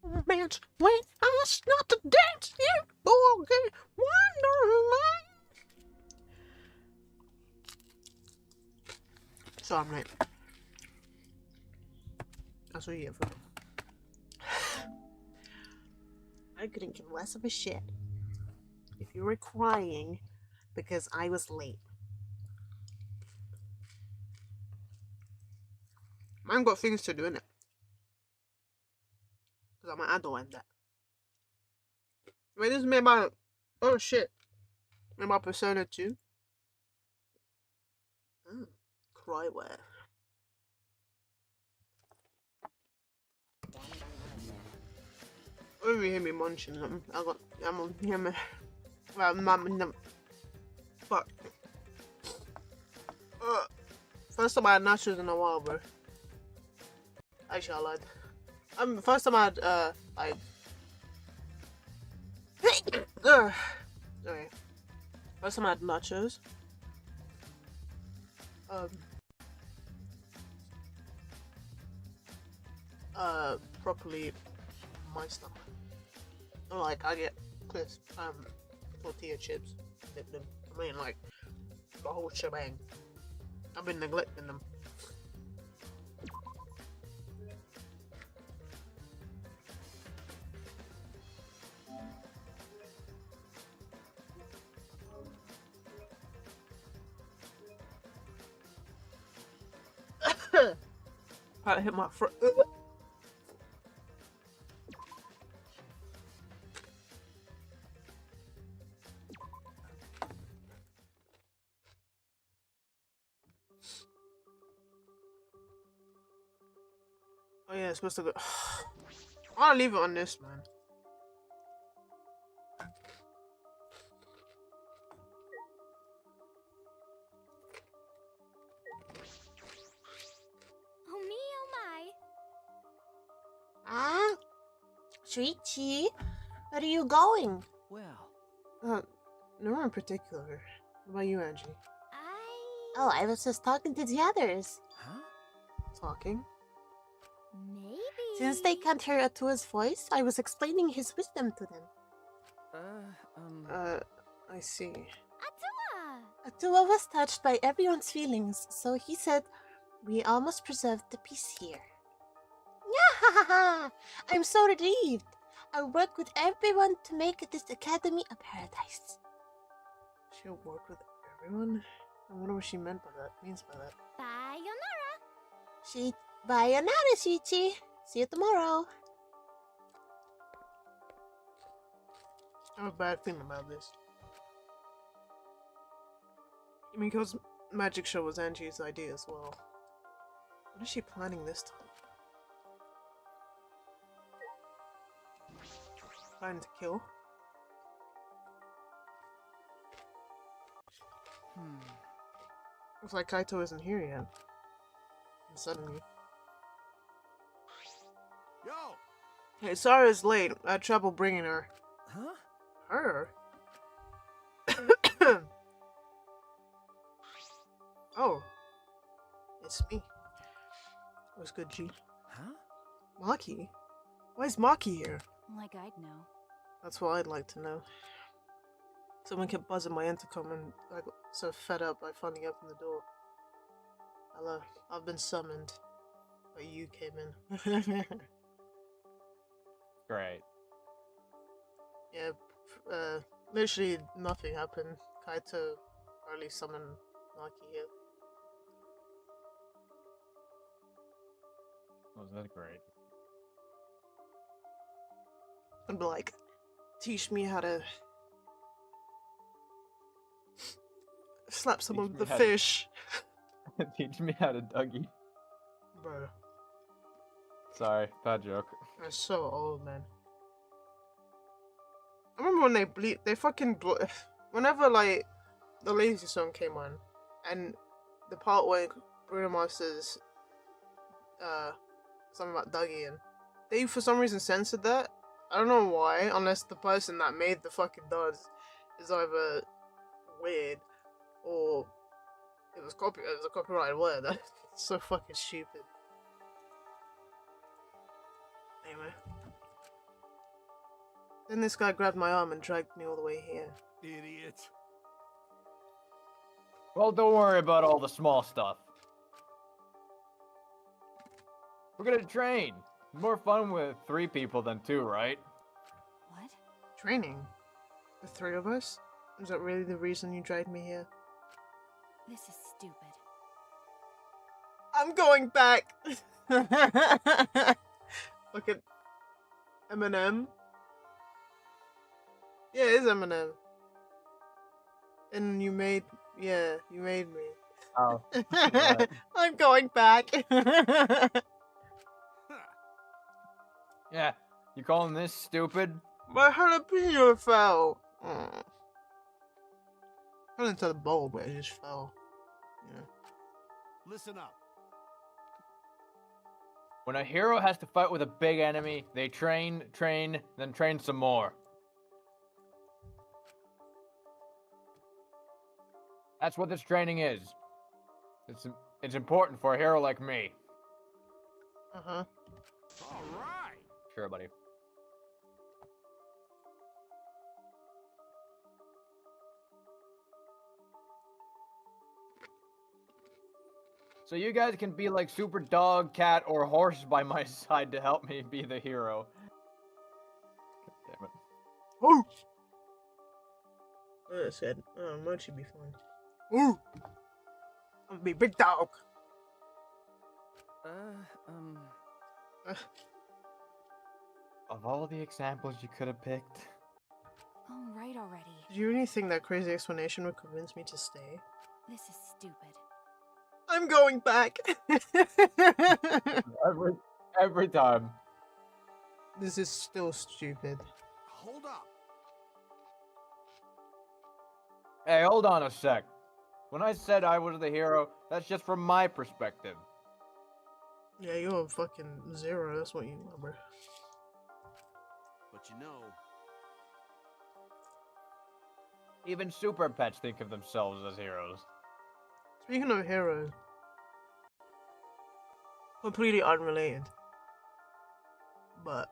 romance when us not to dance in boogie wonderland. So I'm like, that's what you get for it. I couldn't give less of a shit if you were crying because I was late. Mine got things to do in it. Because I'm an adult and that. Wait, this is made by. Oh shit. Made by Persona 2. Oh, Cryware. Oh, you hear me munching them. I'm on him. Well, mum and them. Fuck. First time I had nachos in a while, bro. Actually, I lied. First time I had, like... Sorry. First time I had nachos. Properly my stuff. Like, I get crisp, tortilla chips, dip them. I mean, like, the whole shebang. I've been neglecting them. I hit my throat. Oh yeah, it's supposed to go. I'll leave it on this, man. Oh me, oh my. Ah, Sweetie, where are you going? Well, nowhere in particular. What about you, Angie? Oh, I was just talking to the others. huh? Talking? maybe. Since they can't hear Atua's voice, I was explaining his wisdom to them. I see. Atua! Atua was touched by everyone's feelings, so he said, we all must preserve the peace here. Yeah, I'm so relieved. I'll work with everyone to make this academy a paradise. She'll work with everyone? I wonder what she means by that. Sayonara. Bayonara, Shichi. See you tomorrow. I have a bad feeling about this. Miko's magic show was Angie's idea as well. What is she planning this time? Planning to kill? Looks like Kaito isn't here yet. And suddenly. Yo! Hey, Sara's late. I had trouble bringing her. Huh? Her? Oh. It's me. What's good, G? Huh? Maki? Why is Maki here? Like I'd know. That's what I'd like to know. Someone kept buzzing my intercom and I got so fed up I finally opened the door. Hello, I've been summoned. But you came in. Great. Yeah, literally nothing happened. Kaito early summoned Maki here. Was that great? And be like, teach me how to slap someone Teach with me the how to- fish. Teach me how to Dougie. Bro, Sorry, bad joke. that's so old, man. I remember when they fucking whenever like the Lazy song came on, and the part where Bruno Mars says something about Dougie, and they for some reason censored that. I don't know why, unless the person that made the fucking dance is either weird or it was a copyrighted word. That's so fucking stupid. Anyway, Then this guy grabbed my arm and dragged me all the way here. Idiot. Well, don't worry about all the small stuff. We're gonna train. More fun with 3 people than 2, right? What? Training? The 3 of us? Is that really the reason you dragged me here? This is stupid. I'm going back! Look at Eminem. Yeah, it is Eminem. And you made me. Oh, right. I'm going back. Yeah, you calling this stupid? My jalapeno fell. Fell into the bowl, but it just fell. Yeah. Listen up. When a hero has to fight with a big enemy, they train, then train some more. That's what this training is. It's important for a hero like me. Uh-huh. All right. Sure, buddy. So you guys can be like super dog, cat, or horse by my side to help me be the hero. God damn it. Oh! I said, mud should be fine. Ooh! I'm gonna be big dog. Of all the examples you could have picked. All right already. Do you really think that crazy explanation would convince me to stay? This is stupid. I'm going back! Every time. This is still stupid. Hold up. Hey, hold on a sec. When I said I was the hero, that's just from my perspective. Yeah, you're a fucking 0, that's what you remember. But you know, Even super pets think of themselves as heroes. Speaking of heroes, completely unrelated, but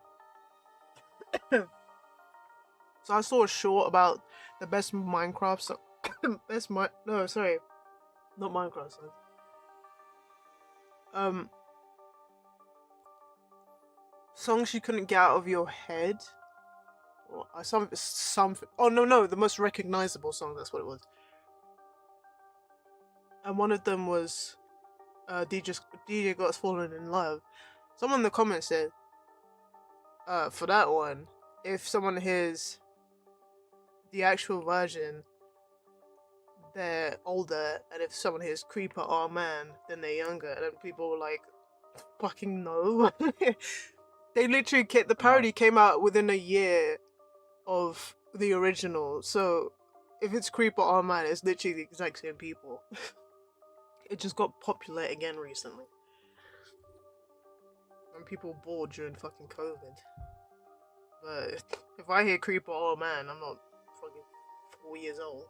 so I saw a short about the best Minecraft song. No, sorry, not Minecraft songs. Songs you couldn't get out of your head. Or something. Oh no, the most recognizable song. That's what it was. And one of them was DJ Got Fallen in Love. Someone in the comments said, for that one, if someone hears the actual version, they're older, and if someone hears Creeper, oh man, then they're younger. And then people were like, fucking no. They literally the parody came out within a year of the original, so if it's Creeper, oh man, it's literally the exact same people. It just got popular again recently. And people were bored during fucking COVID. But if I hear Creeper, oh man, I'm not fucking 4 years old.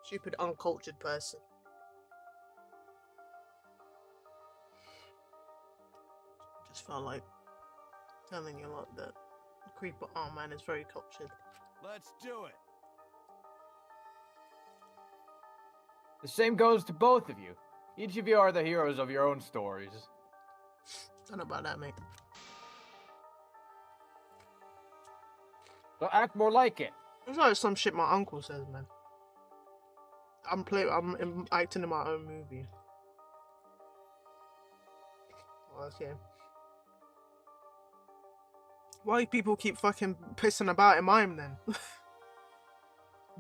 Stupid, uncultured person. Just felt like telling you a lot that Creeper, oh man, is very cultured. let's do it. The same goes to both of you. Each of you are the heroes of your own stories. Don't know about that, mate. So act more like it. It's like some shit my uncle says, man. I'm acting in my own movie. Well, okay. Why do people keep fucking pissing about in mine then?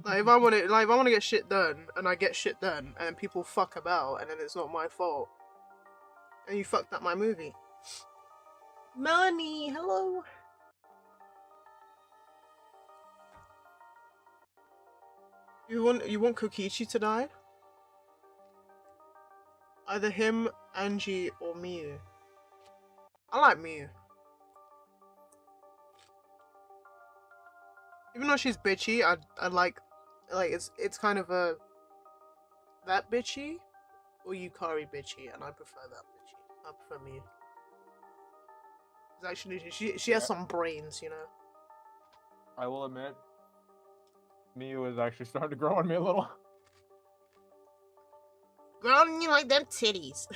Like if I want to get shit done, and I get shit done, and then people fuck about, and then it's not my fault, and you fucked up my movie. Melanie, hello. You want Kokichi to die? Either him, Angie, or Miu. I like Miu. Even though she's bitchy, I like it's kind of a that bitchy or Yukari bitchy, and I prefer that bitchy. I prefer Miu. It's actually, she has some brains, you know. I will admit, Miu is actually starting to grow on me a little. Growing you like them titties.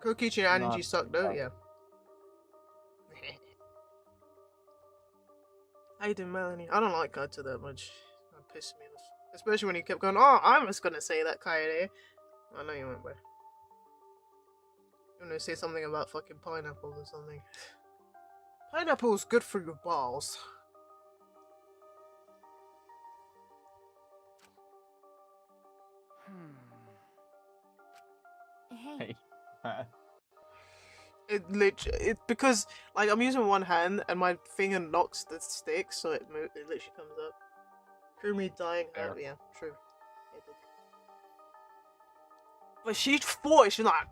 Kokichi and Not- Angie suck though, yeah. How you doing, Melanie? I don't like Gato that much. That pissed me off. Especially when he kept going, oh, I was gonna say that, Kaede. I know you went, bro. You wanna say something about fucking pineapple or something? Pineapple's good for your balls. Hey, Hey. It because like I'm using one hand and my finger knocks the stick, so it literally comes up. True me dying hurt, yeah, true. It did. But she's 4, she's like,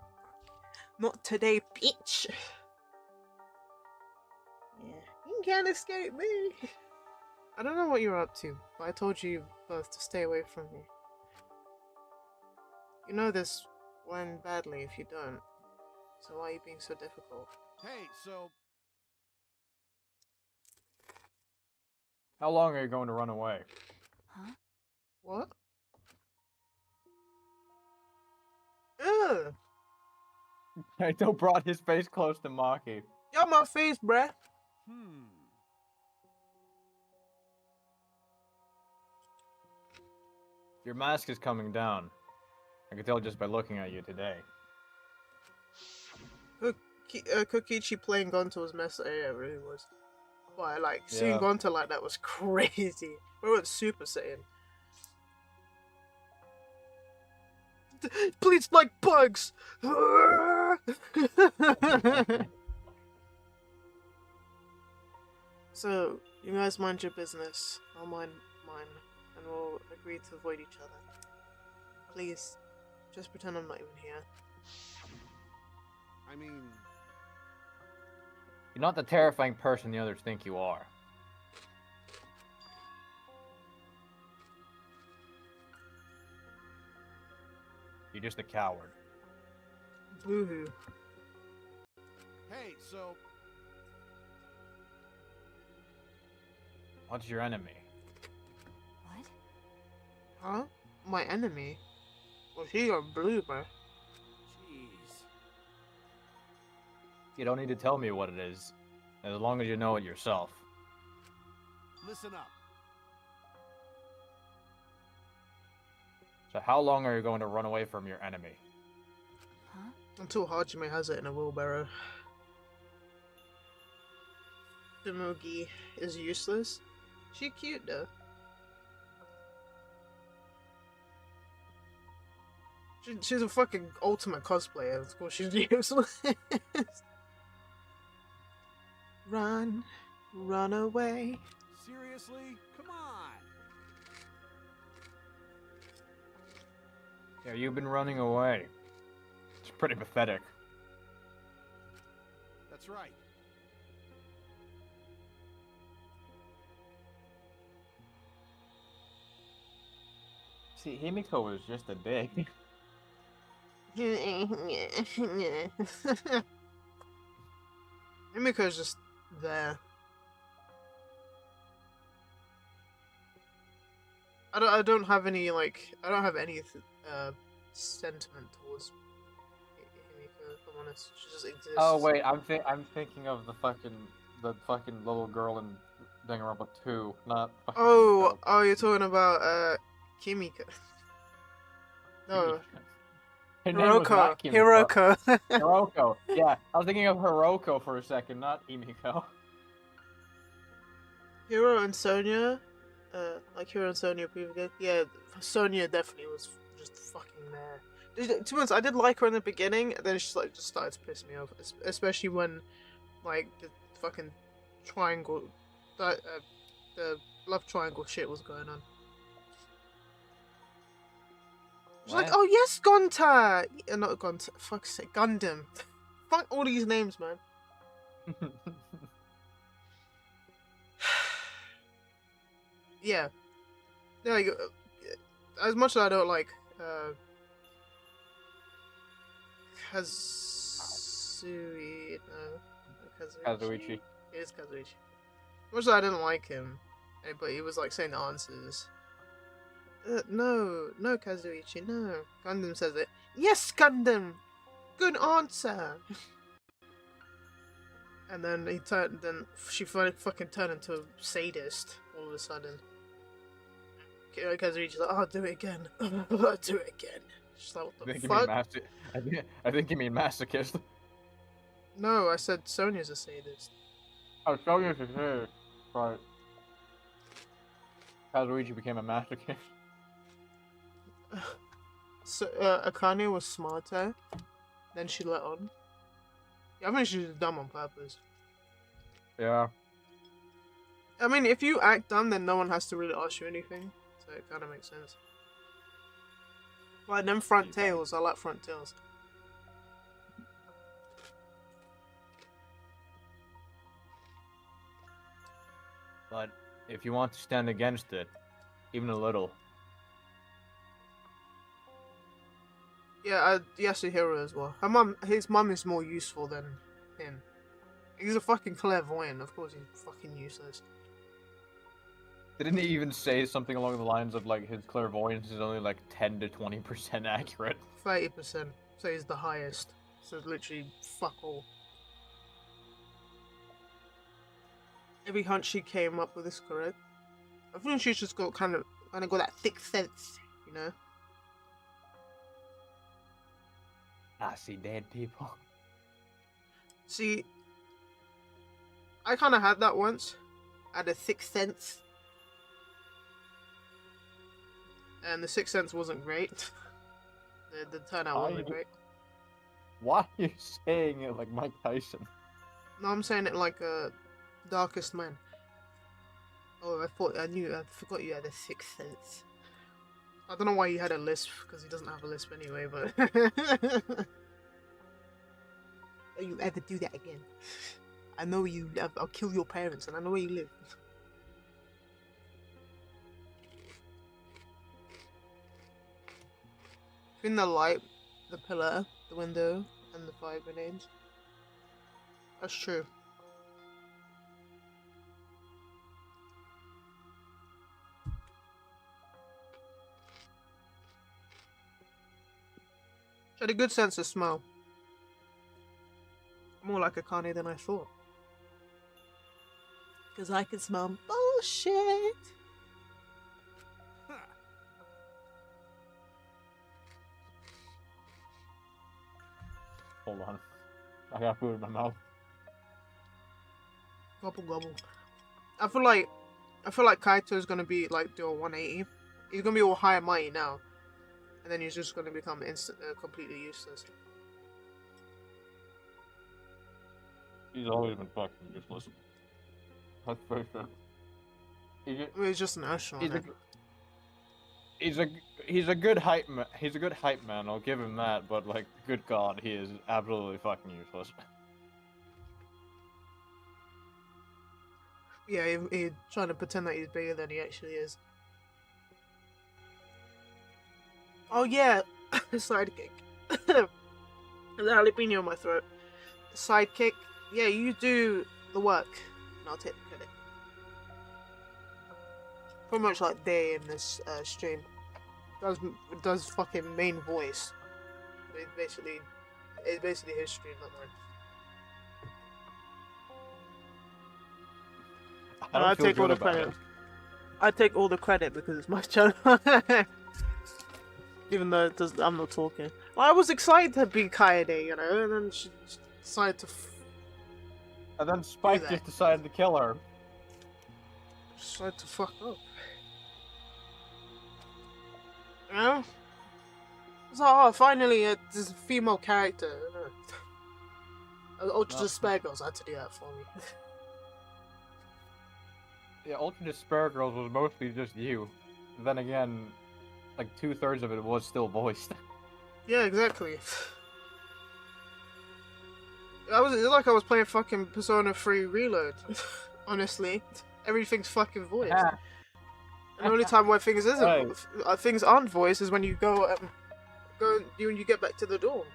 not today, bitch. Yeah, you can't escape me. I don't know what you're up to, but I told you both to stay away from me. You know this will end badly if you don't. So why are you being so difficult? Hey, so How long are you going to run away? huh? What? Ugh! Kaito brought his face close to Maki. Y'all my face, bruh. Your mask is coming down. I can tell just by looking at you today. Kokichi playing Gonto was messed up. Yeah, it really was. But like seeing Yeah. Gonto like that was crazy. We went Super Saiyan. Please, like bugs. So you guys mind your business. I'll mind mine, and we'll agree to avoid each other. Please, just pretend I'm not even here. I mean, You're not the terrifying person the others think you are. You're just a coward. Boo-hoo. hey, so What's your enemy? What? Huh? My enemy? Well, he got blue, bro. jeez. You don't need to tell me what it is, as long as you know it yourself. Listen up. So how long are you going to run away from your enemy? Huh? Until Hajime has it in a wheelbarrow. Demugi is useless. She cute though. She's a fucking ultimate cosplayer. Of course she's useless. Run, run away. Seriously? Come on. Yeah, you've been running away. It's pretty pathetic. That's right. See, Himiko was just a dick. Mimiko's just there. I don't have any like I don't have any sentiment towards Himiko. If I'm honest, she just exists. Oh wait, I'm thinking of the fucking little girl in Danganronpa 2, not fucking Oh, Himiko. oh, you're talking about Kimiko. No, Her name was Hiroko. not Kimiko. Hiroko. Hiroko. Yeah, I was thinking of Hiroko for a second, not Himiko. Hiro and Sonia, like Hiro and Sonia previously. Yeah, Sonia definitely was just fucking there. To be honest, I did like her in the beginning, and then she like just started to piss me off, especially when like the fucking triangle, the love triangle shit was going on. She's like, What? oh yes, Gonta! Not Gonta, fuck's sake, Gundam. Fuck all these names, man. Yeah. Yeah, like, as much as I don't like, Kazui, Wait, no. Kazuichi. It is Kazuichi. Much as I didn't like him, but he was like saying the answers. No, Kazuichi, no. Gundam says it. Yes, Gundam! Good answer! And then then she fucking turned into a sadist all of a sudden. Kazuichi's like, oh, do it again. Do it again. She's like, what the fuck? I think you mean masochist. No, I said Sonya's a sadist. Oh, Sonya's a sadist. Right. Kazuichi became a masochist. So, Akane was smarter. Then she let on. Yeah, I think she was dumb on purpose. Yeah. I mean, if you act dumb, then no one has to really ask you anything. So it kind of makes sense. Like them front tails, I like front tails. But if you want to stand against it, even a little. Yeah, Yasuhiro as well. His mum is more useful than him. He's a fucking clairvoyant, of course he's fucking useless. Didn't he even say something along the lines of like his clairvoyance is only like 10 to 20% accurate? 30%. So he's the highest. So it's literally fuck all. Every hunch she came up with is correct. I think she's just got kind of got that thick sense, you know? I see dead people. See, I kind of had that once. I had a sixth sense. And the sixth sense wasn't great. The turnout wasn't great. Why are you saying it like Mike Tyson? No, I'm saying it like a darkest man. Oh, I forgot you had a sixth sense. I don't know why he had a lisp, because he doesn't have a lisp anyway, but... Don't you ever do that again. I know you... I'll kill your parents, and I know where you live. Between the light, the pillar, the window, and the fire grenades. That's true. She had a good sense of smell. More like Akane than I thought. Because I can smell bullshit. Hold on. I got food in my mouth. Gobble gobble. I feel like Kaito is gonna be like do a 180. He's gonna be all high and mighty now. And then he's just gonna become completely useless. He's always been fucking useless. That's very true. He's just an astronaut. He's a good hype man. He's a good hype man. I'll give him that. But like, good God, he is absolutely fucking useless. Yeah, he's trying to pretend that he's bigger than he actually is. Oh yeah, sidekick. There's a jalapeno in my throat. Sidekick. Yeah, you do the work, and I'll take the credit. Pretty much like Day in this stream. Does fucking main voice. It's basically his stream, not mine. I take all the credit. I take all the credit because it's my channel. Even though I'm not talking. Well, I was excited to be Kaede, you know, and then she decided to. And then Spike just decided to kill her. Decided to fuck up. You know? It's like, oh, finally, there's a female character. Ultra Despair Girls had to do that for me. Yeah, Ultra Despair Girls was mostly just you. Then again, like 2/3 of it was still voiced. Yeah, exactly. It's like I was playing fucking Persona 3 Reload. Honestly, everything's fucking voiced. And the only time where things things aren't voiced is when you go when you get back to the dorm.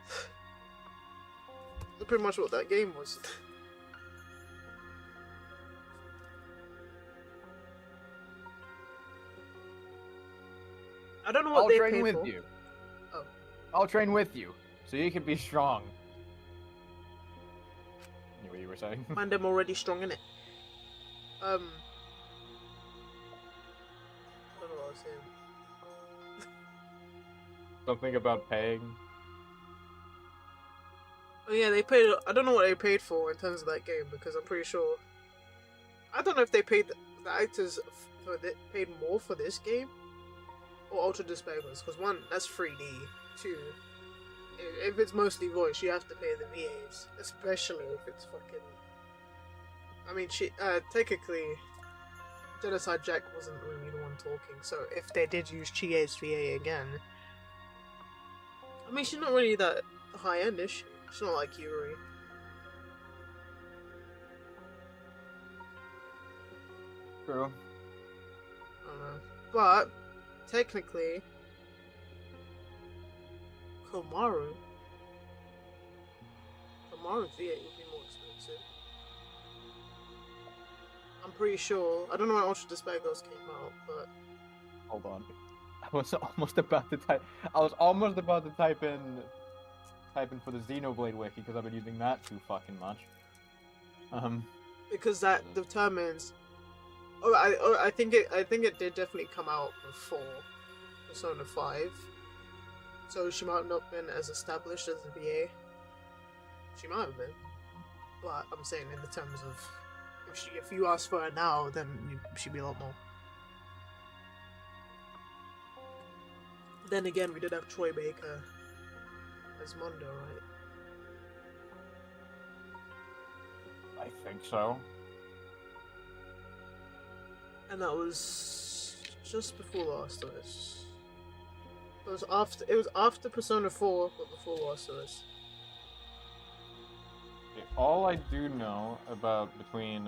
pretty much what that game was. I don't know what I'll they train paid with for. you. Oh. I'll train with you, so you can be strong. What you were saying? Man, them already strong in it. I don't know what I was saying. Something about paying. Oh yeah, they paid. I don't know what they paid for in terms of that game because I'm pretty sure. I don't know if they paid the actors paid more for this game or Ultra Despicable, because one, that's 3D. Two, if it's mostly voice, you have to pay the VAs, especially if it's fucking. I mean, technically, Genocide Jack wasn't really the one talking, so if they did use Chie's VA again, I mean, she's not really that high end, is she? She's not like Yuri. True. I don't know. But, technically, Komaru's VA would be more expensive. I'm pretty sure. I don't know when Ultra Despicable came out, but Hold on. I was almost about to type. I was almost about to type in for the Xenoblade wiki because I've been using that too fucking much. because that determines. I think it did definitely come out before Persona 5, so she might not have been as established as the VA. She might have been, but I'm saying in the terms of if you ask for her now, then she'd be a lot more. Then again, we did have Troy Baker as Mondo, right? I think so. And that was just before Last of Us. It was after Persona 4, but before Last of Us. All I do know about between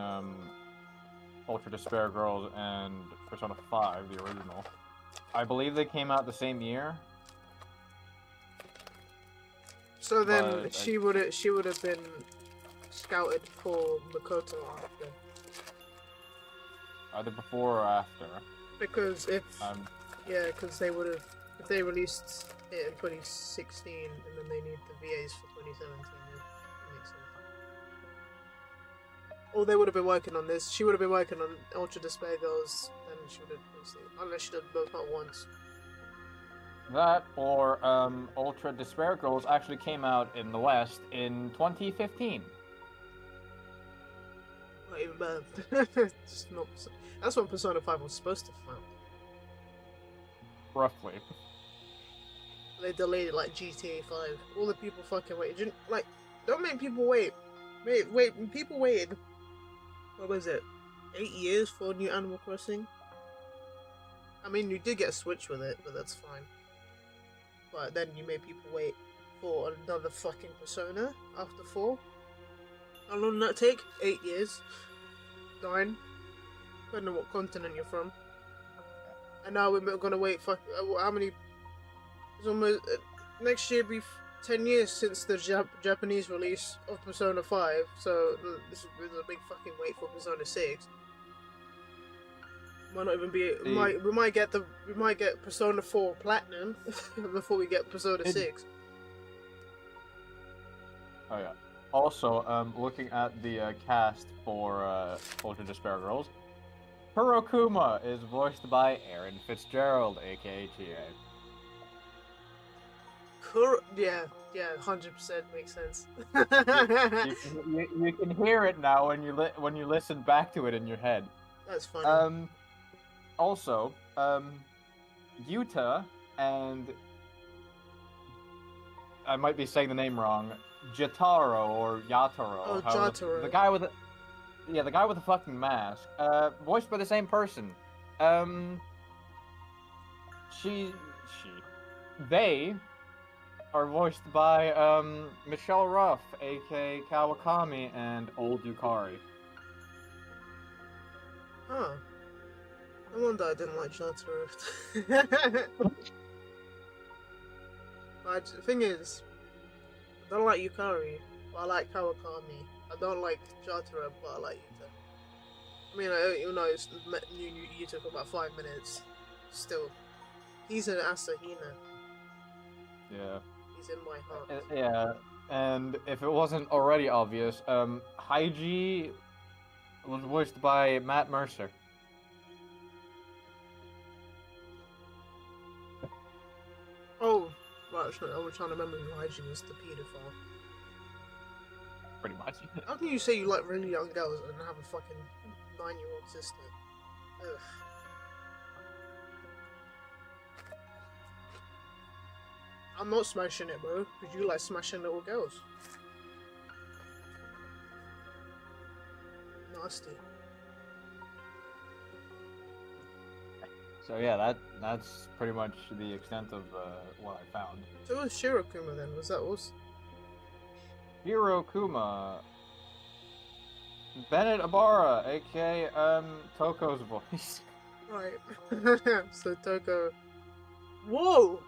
Ultra Despair Girls and Persona 5, the original, I believe they came out the same year. So then But she would have been scouted for Makoto after. Either before or after. Because because they would have if they released it in 2016 and then they need the VAs for 2017. Yeah, that makes sense. Or they would have been working on this. She would have been working on Ultra Despair Girls, then she would have unless she did both at once. That or Ultra Despair Girls actually came out in the West in 2015. Not even bad. Just not. That's when Persona 5 was supposed to come out. Roughly. They delayed it like GTA 5. All the people fucking waited. Don't make people wait. Wait. People waited. What was it? 8 years for new Animal Crossing? I mean, you did get a Switch with it, but that's fine. But then you made people wait for another fucking Persona after 4. How long did that take? 8 years. 9. Depending on what continent you're from. And now we're gonna wait for how many? It's almost next year be 10 years since the Japanese release of Persona 5. So this is a big fucking wait for Persona 6. Might not even be. We might get Persona 4 Platinum before we get Persona 6. Oh yeah. Also, looking at the cast for Ultra Despair Girls, Kurokuma is voiced by Aaron Fitzgerald, aka TA. Yeah, 100% makes sense. You can hear it now when you listen back to it in your head. That's funny. Also, Yuta and I might be saying the name wrong, Jotaro or Yataro. Oh, Jotaro. The guy with the fucking mask. Voiced by the same person. They are voiced by Michelle Ruff, aka Kawakami, and Old Yukari. Huh. No wonder I didn't like Jotaro. But the thing is, I don't like Yukari. but I like Kawakami. I don't like Jotaro, but I like Yuta. I mean, even though it's new Yuta for about 5 minutes, still, he's an Asahina. Yeah. He's in my heart. Yeah. And if it wasn't already obvious, Haiji was voiced by Matt Mercer. Oh, right, I was trying to remember who Haiji was, the paedophile. Pretty much. How can you say you like really young girls and have a fucking 9-year-old sister? Ugh. I'm not smashing it, bro, because you like smashing little girls. Nasty. So yeah, that's pretty much the extent of what I found. So was Shirokuma then? Was that also? Hirokuma. Bennett Ibarra, aka Toko's voice. Right. So Toko. Whoa!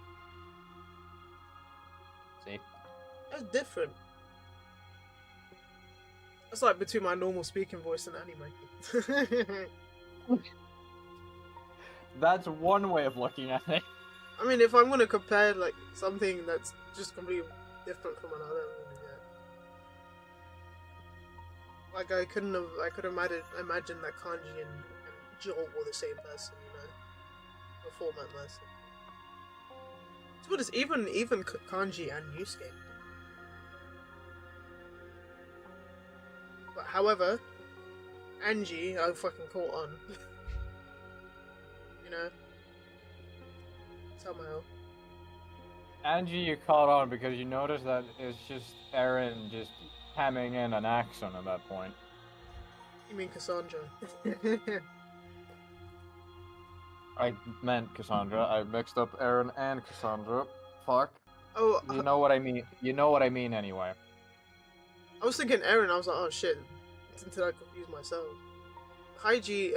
See? That's different. That's like between my normal speaking voice and anime. That's one way of looking at it. I mean, if I'm gonna compare like something that's just completely different from another, yeah. Like I could imagine that Kanji and Joel were the same person, you know, before Matt Mercer. So what is even Kanji and Yusuke? But however, Angie, I fucking caught on. You know, somehow. Angie, you caught on because you noticed that it's just Eren just hamming in an accent at that point. You mean Cassandra? I meant Cassandra. I mixed up Eren and Cassandra. Fuck. Oh, You know what I mean. You know what I mean anyway. I was thinking Aaron. I was like, oh shit, until I confused myself. Haiji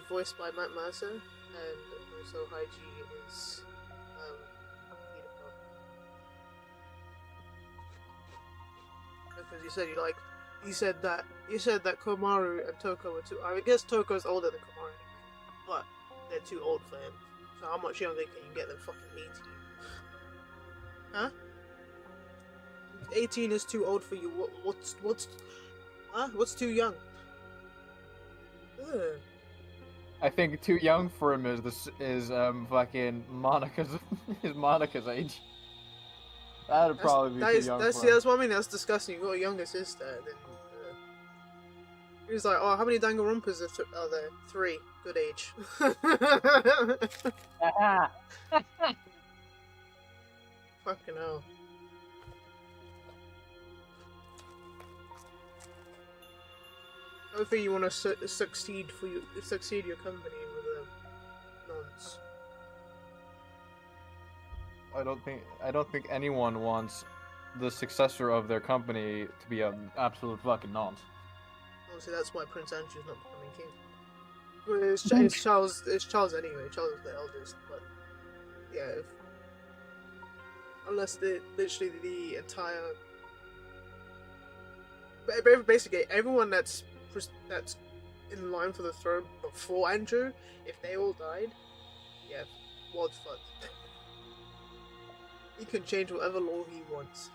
voiced by Matt Mercer, and also Haiji is beautiful. Because you said that Komaru and Toko were too. I guess Toko's older than Komaru, but they're too old for him. So how much younger can you get than fucking 18? Huh? 18 is too old for you. What's too young? Ugh. I think too young for him is fucking Monica's Monica's age. That'd probably be too young for him. That's what I mean. That's disgusting. You got a younger sister. Then he was like, "Oh, how many Danganronpas are there? 3. Good age." Fucking hell. I don't think you want to succeed your company with a nonce. I don't think anyone wants the successor of their company to be an absolute fucking nonce. Honestly, that's why Prince Andrew's not becoming king. Well, it's Charles. It's Charles anyway. Charles is the eldest, but yeah. Unless literally the entire, basically everyone that's in line for the throne before Andrew, if they all died, yeah, world's fucked. He can change whatever law he wants.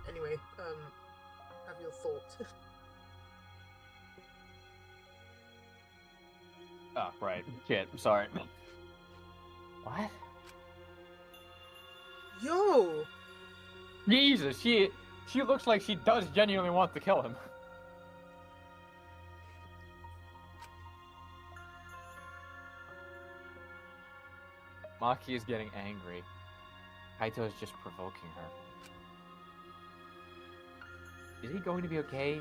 Anyway, have your thought. Oh, right. Shit. I'm sorry. What? Yo! Jesus, she looks like she does genuinely want to kill him. Maki is getting angry. Kaito is just provoking her. Is he going to be okay?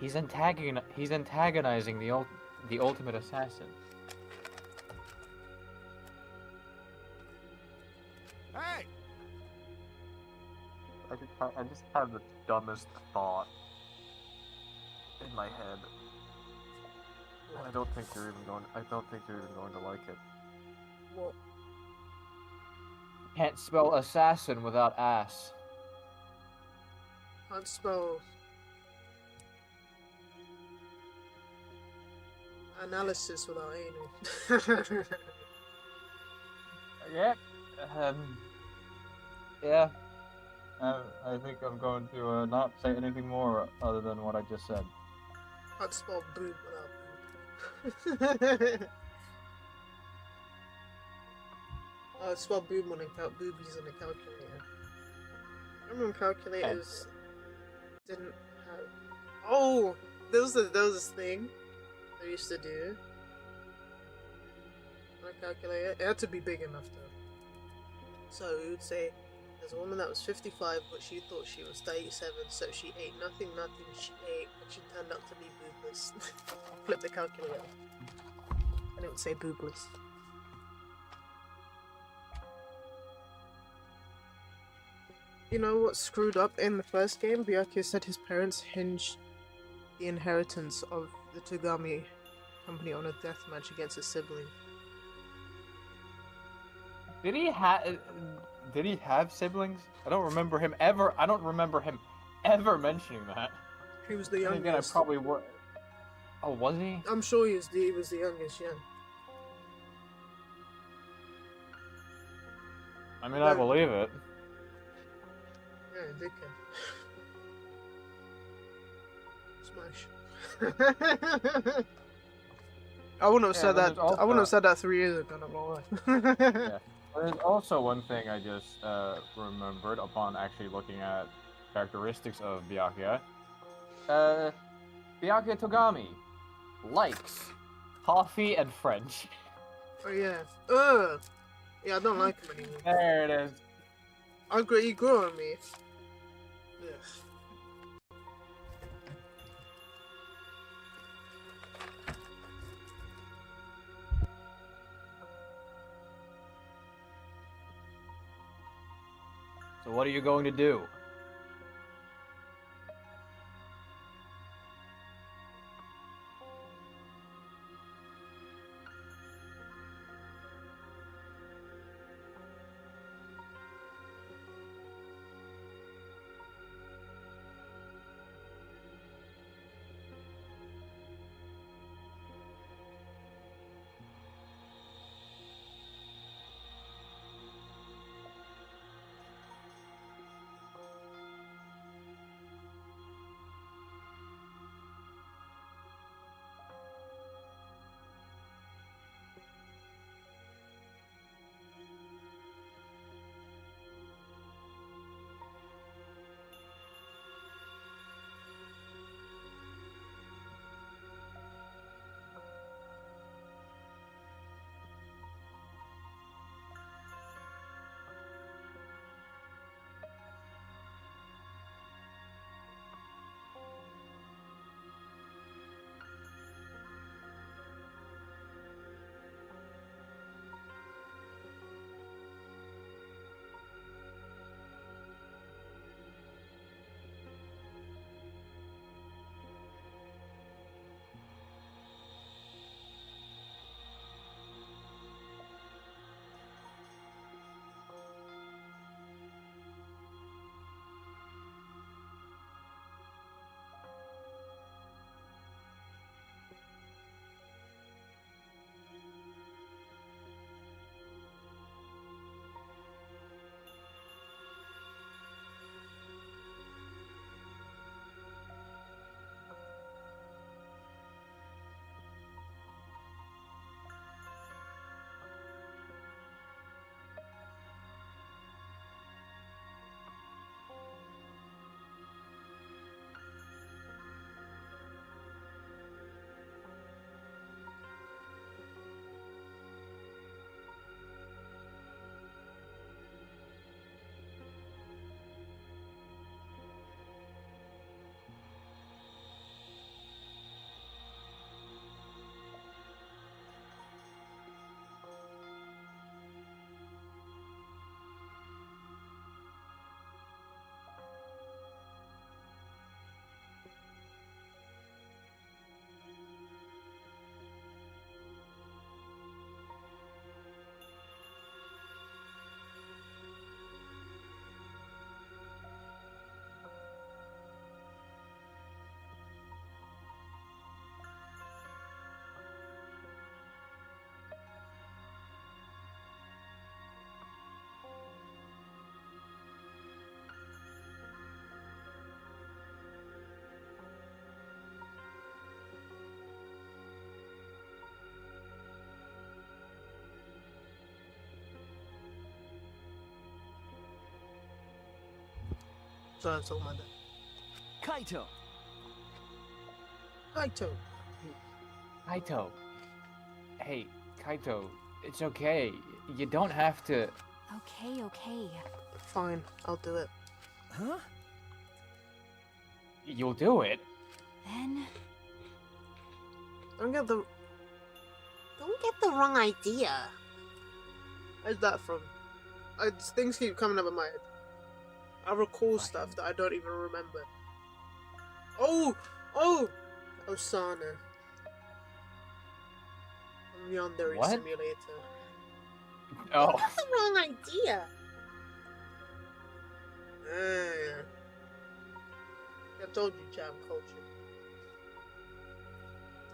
He's antagonizing the ultimate assassin. Hey! I just had the dumbest thought in my head. And I don't think you're even going to like it. What? Can't spell assassin without ass. Can't spell analysis without anal. Yeah. Yeah. I think I'm going to not say anything more other than what I just said. Can't spell boob without boob. I spell boob when I count boobies on a calculator. Remember when calculators didn't have. Oh, there was this thing they used to do on a calculator. It had to be big enough though. So we would say there's a woman that was 55, but she thought she was 37, so she ate nothing. She ate, but she turned out to be boobless. Flip the calculator, and it would say boobless. You know what's screwed up in the first game? Byakuya said his parents hinged the inheritance of the Togami company on a death match against his sibling. Did he have siblings? I don't remember him ever mentioning that. He was the And youngest. again, I probably was. Oh, was he? I'm sure he was the youngest, yeah. I mean, I believe it. Yeah, dickhead. Smash. I wouldn't have said that. I wouldn't have said that 3 years ago. Not gonna lie. Yeah. There's also one thing I just remembered upon actually looking at characteristics of Byakuya. Byakuya Togami likes coffee and French. Oh yeah. Yeah, I don't like him anymore. There it is. He grew on me. Yeah. So what are you going to do? So I'm talking about that. Kaito. Kaito. Kaito. Hey, Kaito, it's okay. You don't have to. Okay, okay. Fine, I'll do it. Huh? You'll do it. Then Don't get the wrong idea. Where's that from? Things keep coming up in my head. I recall stuff that I don't even remember. Oh! Osana. From Yandere What? Simulator. Oh. That's the wrong idea. I told you, jam culture.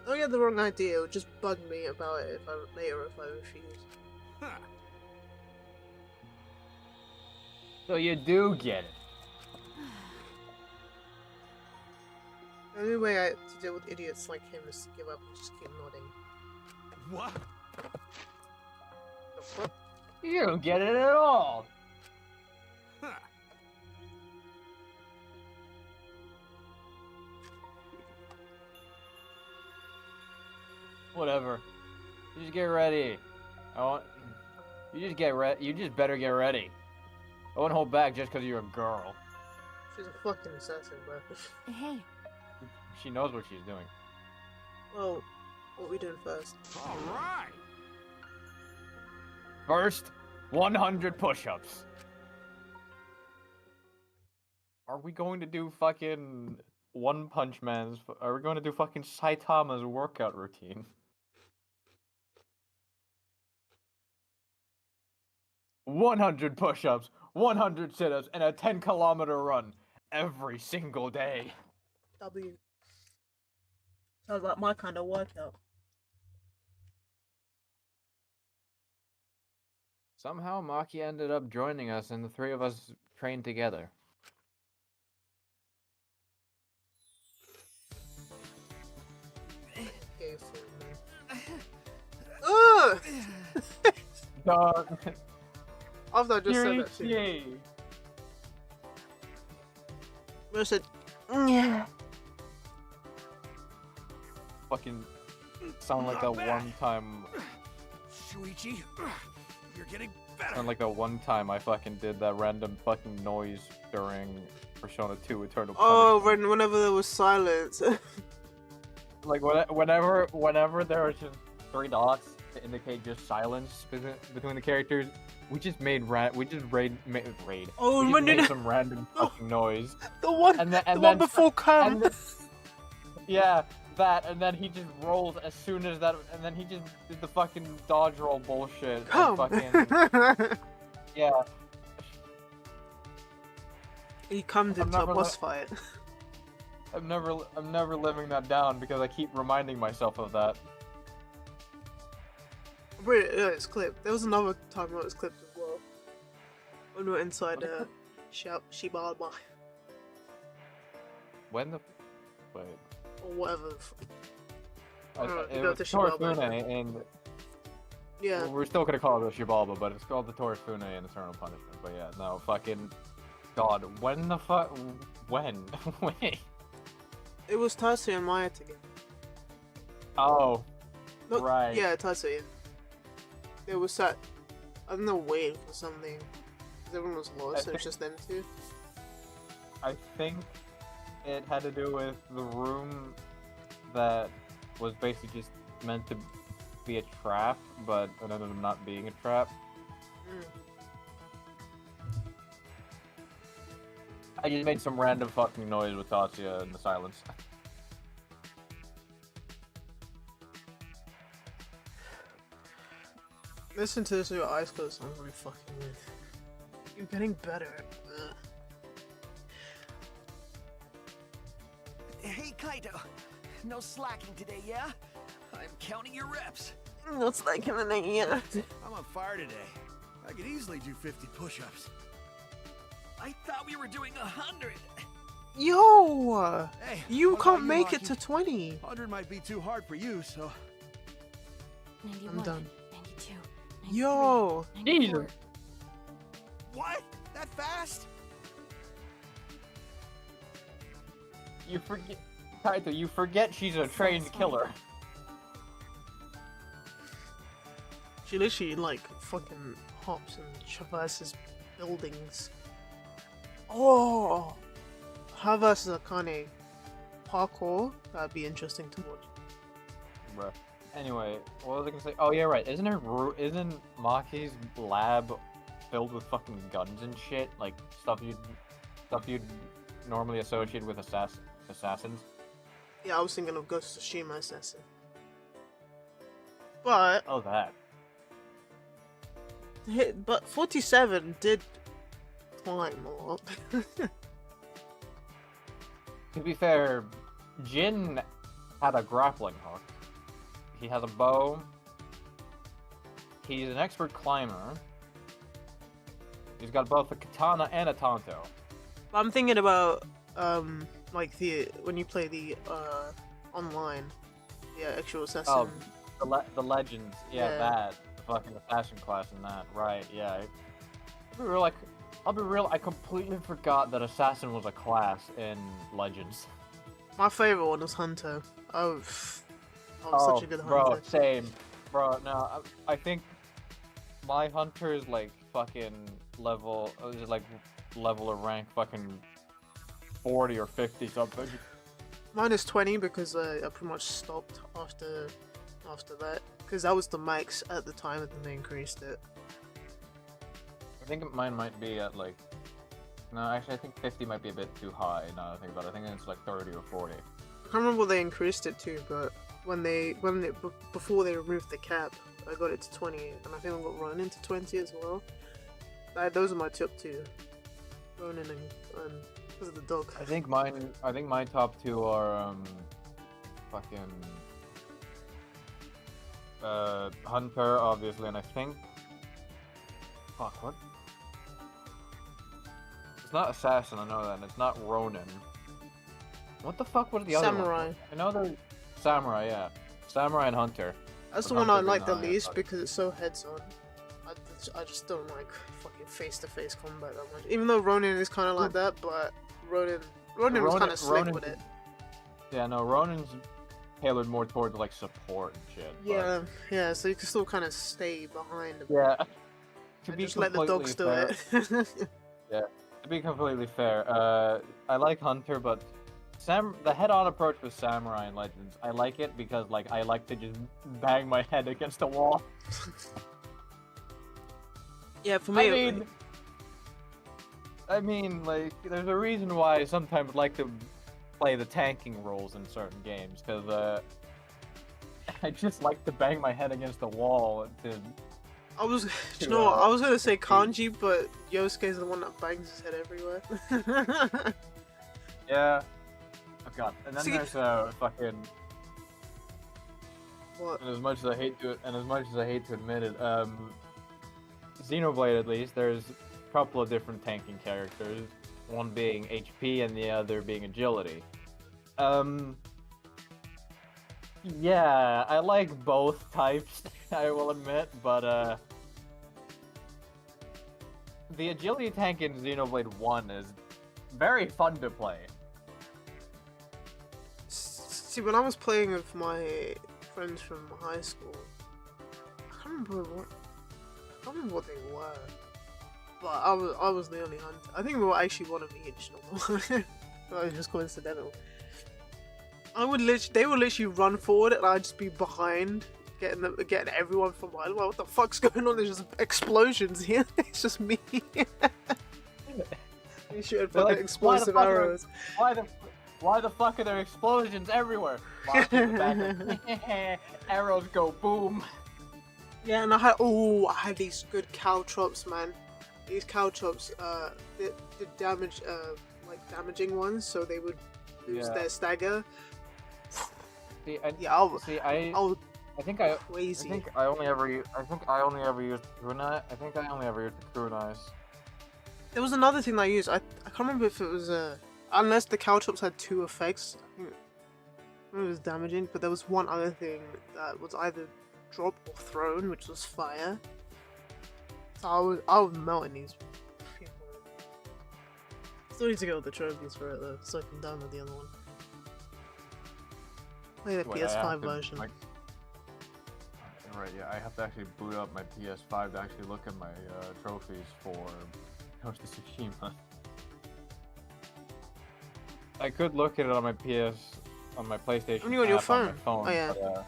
Don't get the wrong idea. It would just bug me about it if I refuse. Huh. So you do get it. The only way to deal with idiots like him is to give up and just keep nodding. What? The fuck? You don't get it at all. Huh. Whatever. You just get ready. You just get ready. You just better get ready. I won't hold back just because you're a girl. She's a fucking assassin, bro. hey, She knows what she's doing. Well, what are we doing first? All right. First, 100 push-ups. Are we going to do fucking One Punch Man's? Are we going to do fucking Saitama's workout routine? "100 push-ups, 100 sit-ups, and a 10-kilometer run every single day." W. Sounds like my kind of workout. Somehow Maki ended up joining us, and the three of us trained together. Okay, for me. Ugh! Dog. After I just said that shit. I said, yeah. Fucking sound like that Not bad. one time. Shuichi, you're getting better. Sound like that one time I fucking did that random fucking noise during Persona 2 Eternal Oh, Punishment. whenever there was silence. Like whenever there was just 3 dots to indicate just silence between the characters, we just made Oh, we just made when some random fucking noise. the one, And then, the one before come. and then, yeah, that, and then he just rolled as soon as that, and then he just did the fucking dodge roll bullshit. and Come. Fucking, yeah. He comes I'm into a never boss fight. I'm never living that down because I keep reminding myself of that. Really, yeah, it's clipped. There was another time where it was clipped as well. When we were inside Shibaba When the wait, or whatever. it go was to Shibaba. Torifune, and Yeah. we're still gonna call it the Shibaba, but it's called the Torifune in Eternal Punishment. But yeah, no, fucking God, when the fuck, when, wait, It was Tatsuya and Maya together. oh, No, right, Yeah, Tatsuya. It was that. I don't know, waiting for something. 'Cause everyone was lost, so it was just them two. I think it had to do with the room that was basically just meant to be a trap, but ended up not being a trap. Mm. I just made some random fucking noise with Tatsuya in the silence. Listen to this with your eyes closed. I'm really fucking weird. You're getting better. Ugh. Hey, Kaito. No slacking today, yeah? I'm counting your reps. It's like him in the ear. I'm on fire today. I could easily do 50 push-ups. I thought we were doing 100. Yo! Hey, You what can't about make it Maki? to 20. 100 might be too hard for you, so 91, I'm done. 92, 93, Yo! 94. Jesus. what? That fast? You forget, Kaito, you forget she's a trained killer. She literally like fucking hops and traverses buildings. Oh, her versus Akane parkour. That'd be interesting to watch. Bruh. Anyway, what was I gonna say? Oh yeah, right. Isn't Maki's lab filled with fucking guns and shit? Like stuff you'd normally associate with assassins. Yeah, I was thinking of Ghost of Tsushima Assassin. But Oh, that. 47 did climb a lot. To be fair, Jin had a grappling hook. He has a bow. He's an expert climber. He's got both a katana and a tanto. I'm thinking about like when you play the online, the actual assassin. Oh, the legends. Yeah, Yeah. that. The fucking assassin class and that. Right, yeah. I'll be real, I completely forgot that assassin was a class in Legends. My favorite one was Hunter. Oh, such a good bro, Hunter. same. Bro, no, I think my hunter is like fucking level of rank fucking 40 or 50 something. Mine is 20 because I pretty much stopped after that because that was the max at the time, and then they increased it. I think mine might be at like, no, actually I think 50 might be a bit too high now that I think about it. I think it's like 30 or 40. I can't remember what they increased it to, but before they removed the cap, I got it to 20, and I think I got Ronin to 20 as well. Those are my top two, Ronin and because of the dog. I think my top two are fucking Hunter obviously, and I think fuck what? It's not Assassin, I know that, and it's not Ronin. What the fuck was the other one? Samurai. I know there's Samurai, yeah. Samurai and Hunter. That's But the one I Hunter's like the not, I least thought. because it's so heads on. I just don't like fucking face-to-face combat that much. Even though Ronin is kind of like that, but Ronin was kind of slick with it. Yeah, no, Ronin's tailored more towards like support and shit. but- Yeah, so you can still kind of stay behind a bit. Yeah. To And be just let the dogs do completely it. fair- To be completely fair, I like Hunter, but the head-on approach with Samurai and Legends, I like it because like I like to just bang my head against the wall. Yeah, for me, I mean, like, there's a reason why I sometimes like to play the tanking roles in certain games, because I just like to bang my head against the wall to. I was, to, you know, what, I was gonna say Kanji, but Yosuke's the one that bangs his head everywhere. Yeah. Oh god. And then See- there's fucking. What? And as much as I hate to admit it, Xenoblade at least, there's a couple of different tanking characters. One being HP and the other being agility. Yeah, I like both types, I will admit, but the agility tank in Xenoblade 1 is very fun to play. See, when I was playing with my friends from high school, I can't remember what they were, but I was the only hunter. I think we were actually one of each. That was just coincidental. They would literally run forward, and I'd just be behind, getting everyone from behind. Like, what the fuck's going on? There's just explosions here. It's just me. You shooting They're fucking like, explosive why the fuck are- arrows. Why the fuck are there explosions everywhere? Mark in the back. Arrows go boom. Yeah, and I had these good caltrops, man. These caltrops, the damage, like damaging ones, so they would lose Yeah. their stagger. See, Yeah, I was I think I crazy. think I only ever used kunai. I think I only ever used the kunais. There was another thing that I used. I can't remember if it was unless the caltrops had two effects. I think it was damaging, but there was one other thing that was either drop or thrown, which was fire. So I was melting these people. Still need to get all the trophies for it though, so I can download the other one. Play the Wait, I have PS5 to, version. like- Right, yeah, I have to actually boot up my PS5 to actually look at my trophies for Ghost of Tsushima. I could look at it on my PlayStation. Only on your app on my phone. phone. Oh, yeah. But,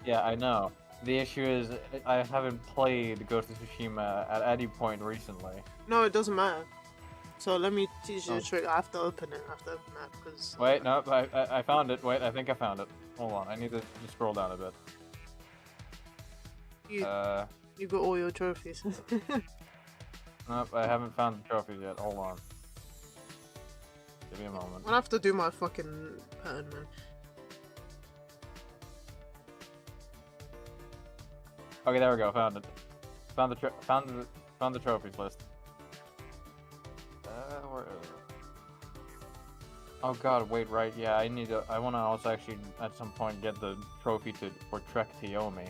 yeah, I know. The issue is I haven't played Ghost of Tsushima at any point recently. No, it doesn't matter. So let me teach you Oh. a trick. I have to open it. I have to open that because. Wait, no, I found it. Wait, I think I found it. Hold on, I need to just scroll down a bit. You got all your trophies. Nope, I haven't found the trophies yet. Hold on. Give me a moment. I have to do my fucking pattern, man. Okay, there we go. Found it. Found the trophies list. Where is it? Oh god, wait, right? Yeah, I want to also actually at some point get the trophy for Trek Tiomi.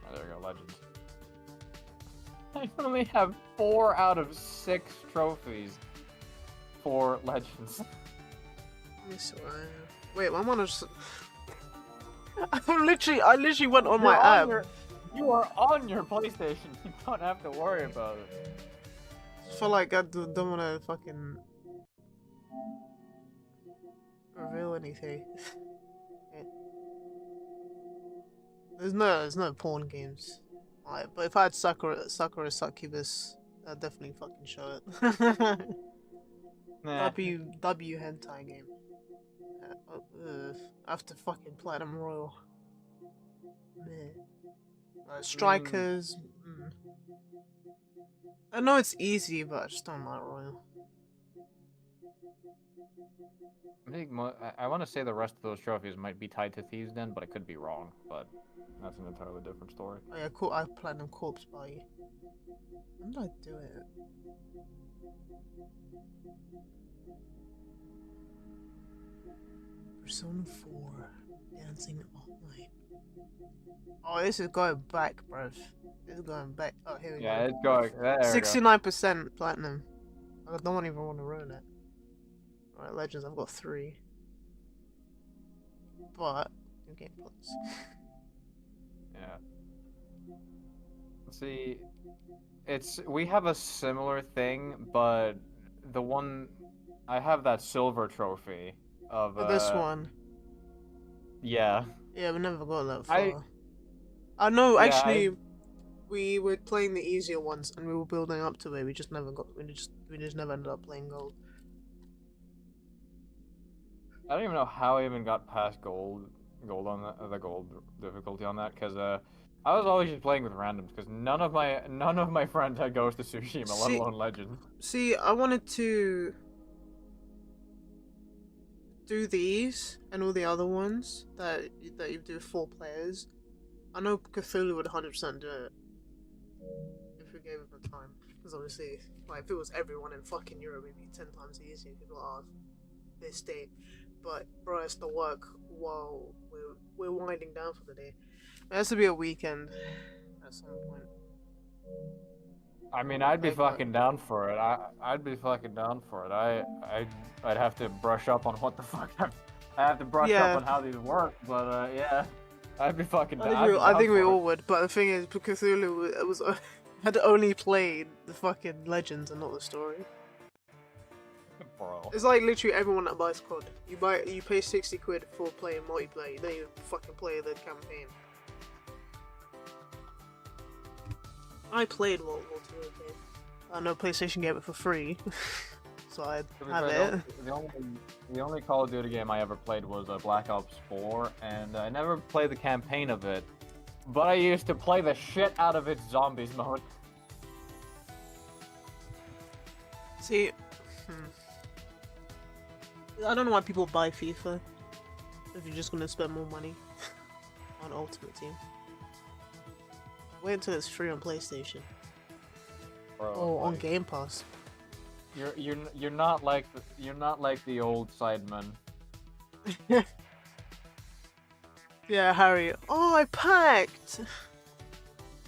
Oh, there we go, Legends. I only have 4 out of 6 trophies for Legends. Let me see what I have. Wait, my one is. I literally went on my app. You are on your PlayStation. You don't have to worry about it. I feel like I don't want to fucking reveal anything. Yeah. There's no porn games. Alright, but if I had Sakura Succubus, I'd definitely fucking show it. Nah. W hentai game. I have to fucking Platinum Royal. Meh. Strikers. I know it's easy, but I just don't like Royal. I think I want to say the rest of those trophies might be tied to Thieves Den, but I could be wrong. But that's an entirely different story. Oh yeah, I Platinum Corpse Party. When did I do it? Persona 4. Dancing all night. Oh, this is going back, bruv. This is going back. Oh, here we Yeah, go. it's going. There we go. 69% platinum. I don't even want to ruin it. Alright, Legends, I've got 3. But, you get points. Yeah. See, we have a similar thing, but the one I have that silver trophy of This one. Yeah. Yeah, we never got that far. I know, Yeah, actually, we were playing the easier ones and we were building up to it. We just never never ended up playing gold. I don't even know how I even got past gold on the gold difficulty on that, because I was always just playing with randoms, because none of my friends had Ghost of Tsushima, let alone Legends. See, I wanted to do these and all the other ones that you do 4 players. I know Cthulhu would 100% do it if we gave him the time, because obviously, like, if it was everyone in fucking Europe, it'd be 10 times easier. People are this day, but bro, it's the work while we're winding down for the day. It has to be a weekend at some point. I mean, I'd be fucking down for it. I'd be fucking down for it. I'd have to brush up on what the fuck I have to brush up on how these work, but yeah, I'd be fucking down. I think we all would, but the thing is, Cthulhu had only played the fucking Legends and not the story. Bro. It's like literally everyone that buys COD. You pay 60 quid for playing multiplayer. You don't even fucking play the campaign. I played World War II. Okay. I know PlayStation gave it for free, so I have it. The only Call of Duty game I ever played was Black Ops 4, and I never played the campaign of it, but I used to play the shit out of its zombies mode. See, I don't know why people buy FIFA if you're just gonna spend more money on Ultimate Team. Wait until it's free on PlayStation. Bro, Oh, on Game Pass. You're not like the old Sidemen. Yeah, Harry. Oh, I packed.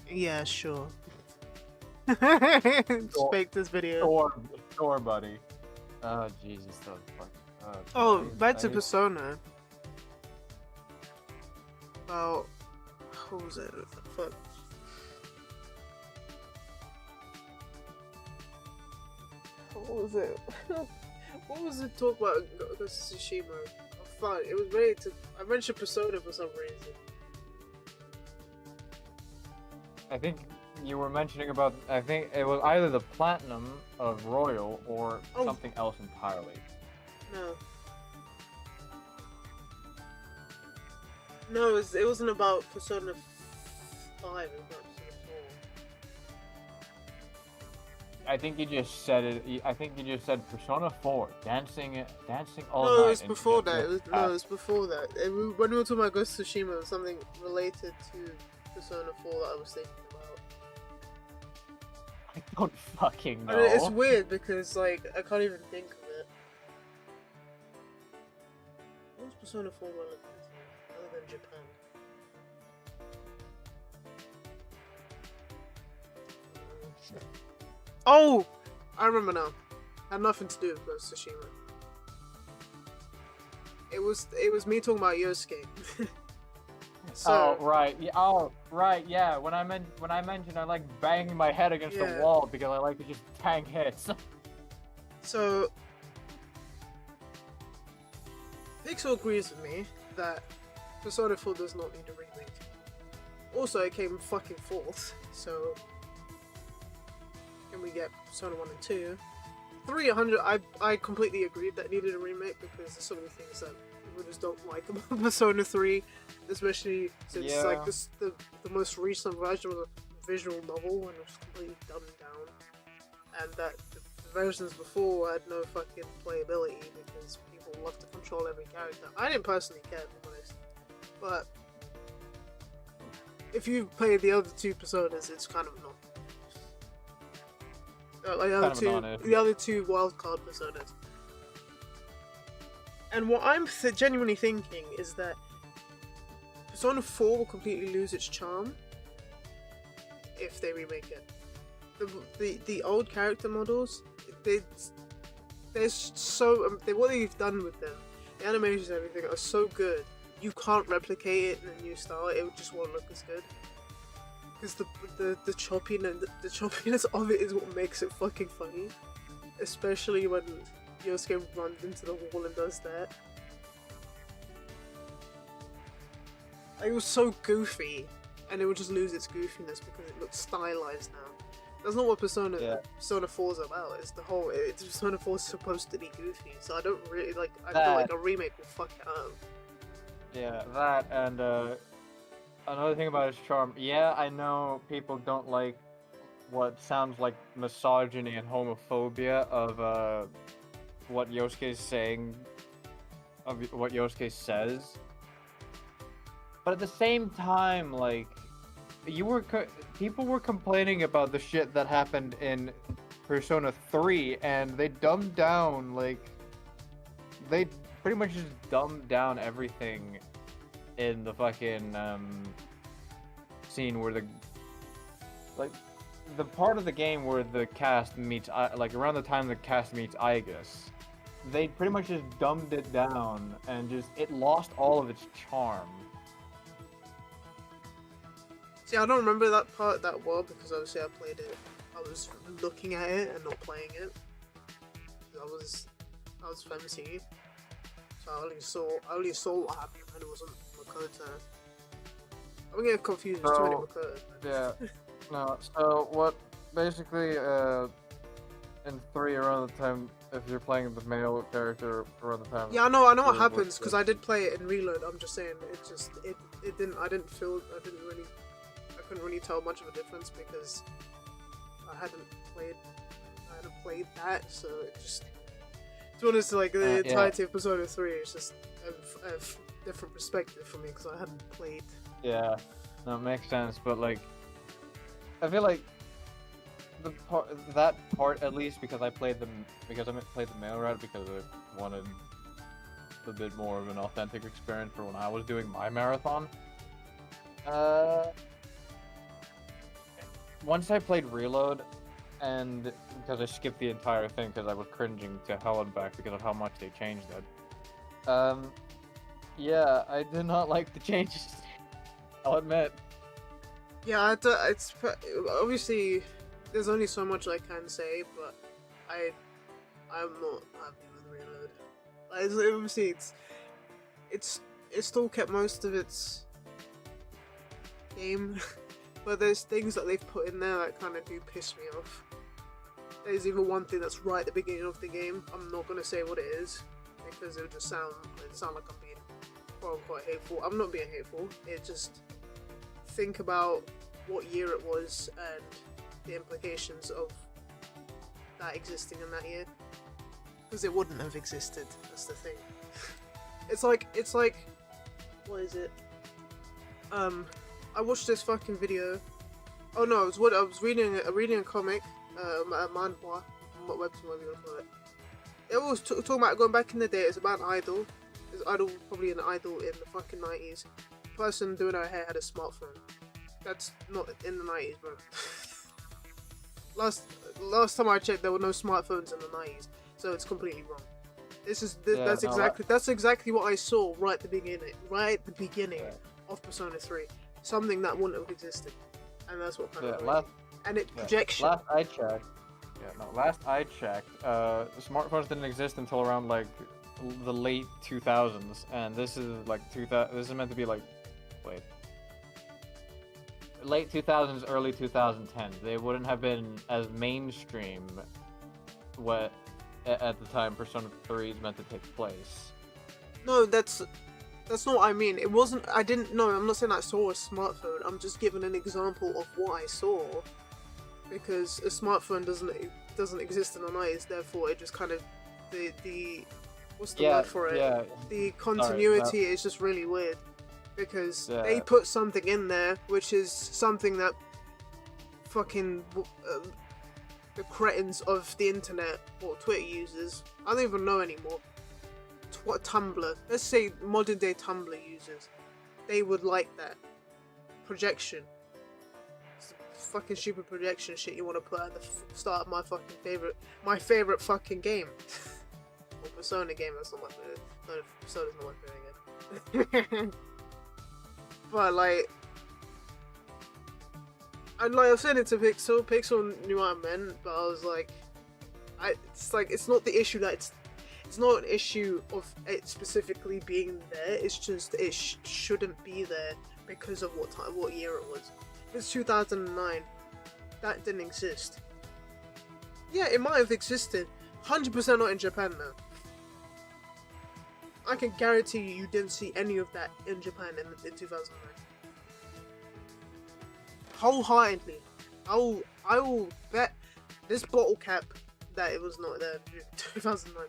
Yeah, sure. Let's fake this video. Sure, buddy. Oh Jesus, that was fucking. Oh, I- back to I- Persona. About what was it? Fuck. What was it? What was the talk about Ghost of Tsushima? Oh, fuck, it was ready to. I mentioned Persona for some reason. I think you were mentioning about. I think it was either the platinum of Royal or Oh. something else entirely. No. No, it wasn't about Persona 5, it was about Persona 4. I think you just said it. I think you just said Persona 4, dancing all No, night. it was and before just that. look No, at- it was before that. When we were talking about Ghost of Tsushima, it was something related to Persona 4 that I was thinking about. I don't fucking know. I mean, it's weird because, like, I can't even think of it. What was Persona 4 relevant to, other than Japan? Oh! I remember now. Had nothing to do with Ghost of Tsushima. It was me talking about Yosuke. Oh right, yeah. Oh right, yeah. When I mentioned I like banging my head against Yeah. the wall because I like to just tank hits. So, Pixel agrees with me that Persona 4 does not need a remake. Also, it came fucking fourth, so can we get Persona 1 and 2? 300, I completely agreed that it needed a remake because there's so many things that people just don't like about Persona 3, especially since Yeah. like this the most recent version was a visual novel and it was completely dumbed down, and that the versions before had no fucking playability because people love to control every character. I didn't personally care, to be honest, but if you've played the other two Personas, it's kind of not. Like the other two wildcard Personas. And what I'm genuinely thinking is that Persona 4 will completely lose its charm if they remake it. The old character models, there's so what they've done with them, the animations and everything are so good. You can't replicate it in a new style. It just won't look as good. Because the choppiness of it is what makes it fucking funny, especially when Yosuke runs into the wall and does that. Like, it was so goofy, and it would just lose its goofiness because it looks stylized now. That's not what Persona 4 is about. It's the whole. Persona 4 is supposed to be goofy, so I don't really like. I feel like a remake will fuck it up. Yeah, that and another thing about its charm. Yeah, I know people don't like what sounds like misogyny and homophobia of what Yosuke's saying, of what Yosuke says. But at the same time, like, people were complaining about the shit that happened in Persona 3, and they dumbed down, like, they pretty much just dumbed down everything in the fucking scene where the part of the game where the cast meets, like around the time the cast meets Aigis, they pretty much just dumbed it down and just it lost all of its charm. See, I don't remember that part that well because obviously I played it. I was looking at it and not playing it. I was fancy, so I only saw what happened and it wasn't Makoto. I'm getting confused with too many Makotos. Yeah. No. So what? Basically, in 3 around the time, if you're playing the male character around the time. Yeah, I know what you're happens because I did play it in Reload. I'm just saying, it didn't. I couldn't really tell much of a difference because I hadn't played that, so it just. To be honest, like the entirety of Persona 3 is just a different perspective for me because I hadn't played. Yeah, no, it makes sense, but like, I feel like that part at least because I played the male route because I wanted a bit more of an authentic experience for when I was doing my marathon. Once I played Reload, and because I skipped the entire thing because I was cringing to hell and back because of how much they changed it. Yeah, I did not like the changes. I'll admit. Yeah, it's obviously there's only so much I can say, but I'm not happy with Reload. Like, obviously it's still kept most of its game, but there's things that they've put in there that kind of do piss me off. There's even one thing that's right at the beginning of the game. I'm not gonna say what it is because it would just sound like I'm being quite hateful. I'm not being hateful. It just think about what year it was and the implications of that existing in that year, because it wouldn't have existed. That's the thing. It's like what is it? I watched this fucking video. Oh no, I was reading a comic, a manhwa, what webtoon, whatever you want to call it. It was talking about going back in the day. It's about an idol. This idol, probably an idol in the fucking 90s. The person doing her hair had a smartphone. That's not in the 90s, bro. Last time I checked, there were no smartphones in the 90s, so it's completely wrong. That's exactly what I saw right at the beginning of Persona 3. Something that wouldn't have existed, and that's what kind of projection. Last I checked, smartphones didn't exist until around like the late 2000s, and this is like this is meant to be like, late 2000s, early 2010s. They wouldn't have been as mainstream at the time Persona 3 is meant to take place. No, that's not what I mean. It wasn't. I didn't know. I'm not saying I saw a smartphone. I'm just giving an example of what I saw, because a smartphone doesn't exist in the 90s. Therefore, it just kind of the what's the word for it? Yeah. The continuity is just really weird, because they put something in there which is something that fucking the cretins of the internet or Twitter users, I don't even know anymore. What Tumblr? Let's say modern day Tumblr users, they would like that projection. It's fucking stupid projection shit you want to put at the start of my favorite fucking game. Or Persona game. That's not my favorite. No, Persona's not my favorite game. But like, and like I've said it to Pixel knew what I meant, but I was like, it's not the issue that it's not an issue of it specifically being there. It's just it shouldn't be there because of what year it was. It's 2009. That didn't exist. Yeah, it might have existed. 100% not in Japan though. I can guarantee you didn't see any of that in Japan in 2009. Wholeheartedly. I will bet this bottle cap that it was not there in 2009.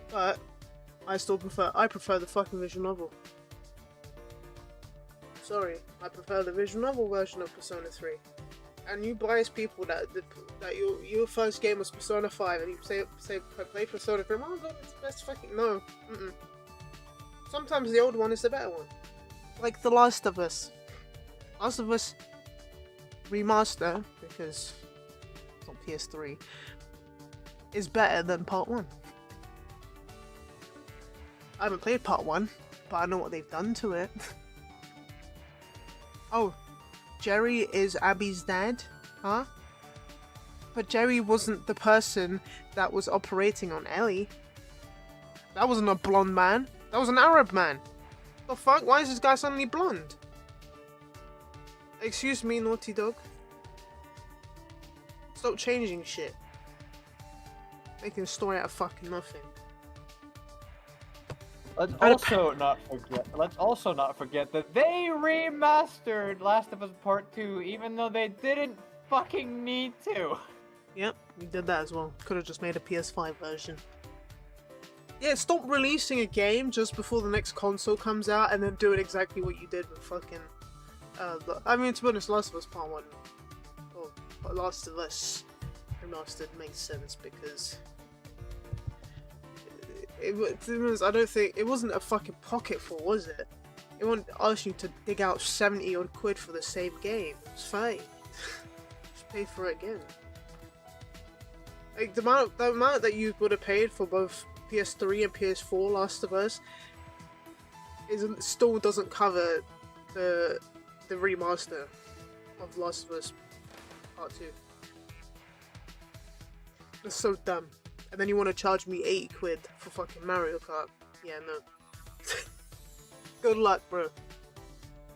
But I prefer the fucking visual novel. Sorry, I prefer the visual novel version of Persona 3. And you biased people that your first game was Persona 5 and you say play Persona 3. Oh my god, it's the best fucking no. Sometimes the old one is the better one. Like The Last of Us. Last of Us Remaster, because it's on PS3, is better than Part 1. I haven't played Part 1, but I know what they've done to it. Oh, Jerry is Abby's dad? Huh? But Jerry wasn't the person that was operating on Ellie. That wasn't a blonde man. That was an Arab man. The fuck? Why is this guy suddenly blonde? Excuse me, Naughty Dog. Stop changing shit. Making a story out of fucking nothing. Let's also not forget that they remastered Last of Us Part 2, even though they didn't fucking need to. Yep, we did that as well. Could have just made a PS5 version. Yeah, stop releasing a game just before the next console comes out and then doing exactly what you did with fucking... I mean, to be honest, Last of Us Part 1, or Last of Us Remastered makes sense because... I don't think it wasn't a fucking pocket full, was it? It won't ask you to dig out 70 odd quid for the same game. It's fine. Just pay for it again. Like the amount that you would have paid for both PS3 and PS4 Last of Us still doesn't cover the remaster of Last of Us Part 2. That's so dumb. And then you want to charge me 80 quid for fucking Mario Kart. Yeah, no. Good luck, bro.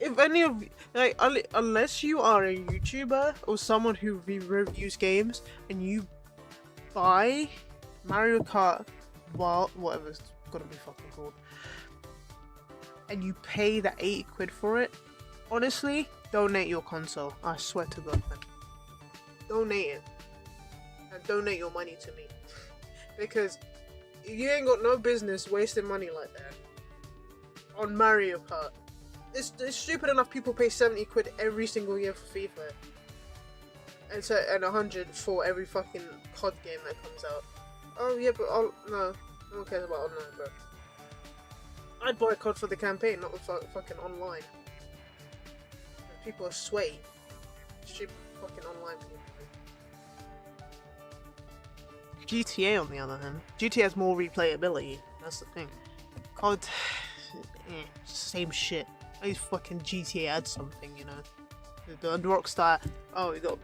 If any of like, unless you are a YouTuber or someone who reviews games and you buy Mario Kart, well, whatever it's gonna be fucking called, and you pay that 80 quid for it, honestly, donate your console. I swear to God, man. Donate it. And donate your money to me. Because you ain't got no business wasting money like that on Mario Kart. It's stupid enough people pay 70 quid every single year for FIFA. And 100 for every fucking COD game that comes out. Oh yeah, but no one cares about online, bro. I'd buy COD for the campaign, not the fucking online. People are sway. Stupid fucking online people. GTA, on the other hand, GTA has more replayability. That's the thing. COD, same shit. At least fucking GTA adds something, you know. The Rockstar. Oh, we got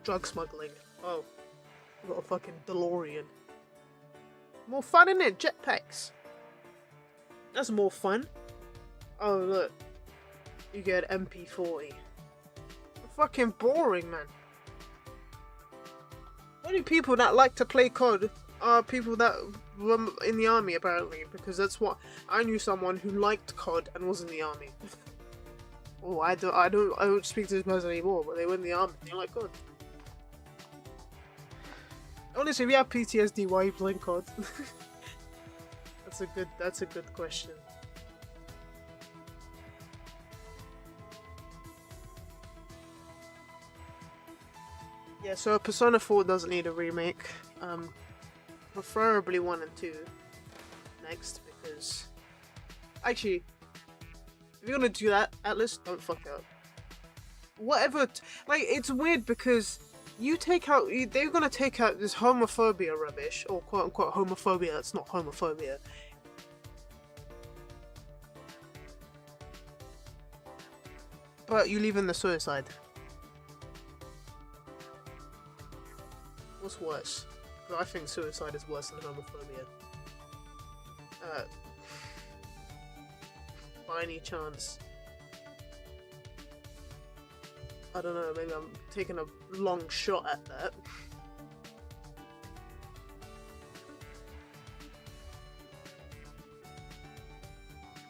drug smuggling. Oh, we got a fucking DeLorean. More fun, innit? Jetpacks. That's more fun. Oh look, you get MP40. Fucking boring, man. Only people that like to play COD are people that were in the army, apparently, because that's what I knew someone who liked COD and was in the army. Oh, I don't speak to this person anymore, but they were in the army. They like COD. Honestly, if you have PTSD, why are you playing COD? That's a good question. Yeah, so Persona 4 doesn't need a remake. Preferably 1 and 2 next, because actually, if you're gonna do that, Atlas, don't fuck up. Whatever, like, it's weird because they're gonna take out this homophobia rubbish, or quote unquote homophobia that's not homophobia. But you leave in the suicide. What's worse? I think suicide is worse than homophobia. By any chance, I don't know, maybe I'm taking a long shot at that.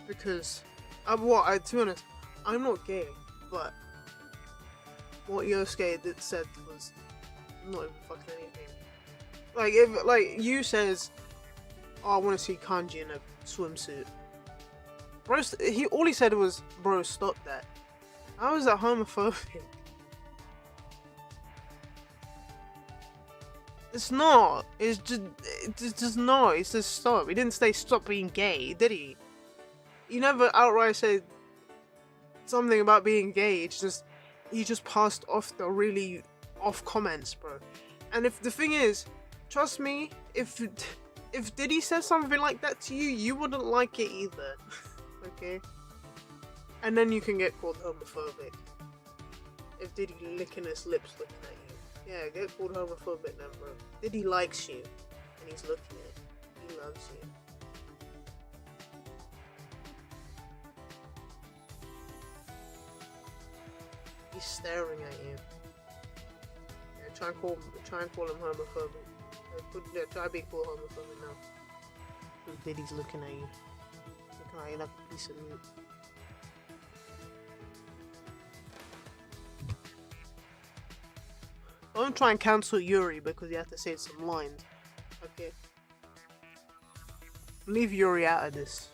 Because, to be honest, I'm not gay, but what Yosuke said was not even fucking anything. Like, if, like, you says, oh, I want to see Kanji in a swimsuit. Bro, all he said was, bro, stop that. How is that homophobic? It's not. It's just not. It's just stop. He didn't say stop being gay, did he? He never outright said something about being gay. It's just, he just passed off the really off comments, bro. And if the thing is, trust me, if Diddy says something like that to you, you wouldn't like it either. Okay? And then you can get called homophobic. If Diddy licking his lips looking at you. Yeah, get called homophobic then, bro. Diddy likes you. And he's looking at you. He loves you. He's staring at you. Yeah, try and call him homophobic. Try to be called homophobic now. Diddy's looking at you. Looking at you like a piece of meat. Don't try and cancel Yuri because you have to say some lines. Okay. Leave Yuri out of this.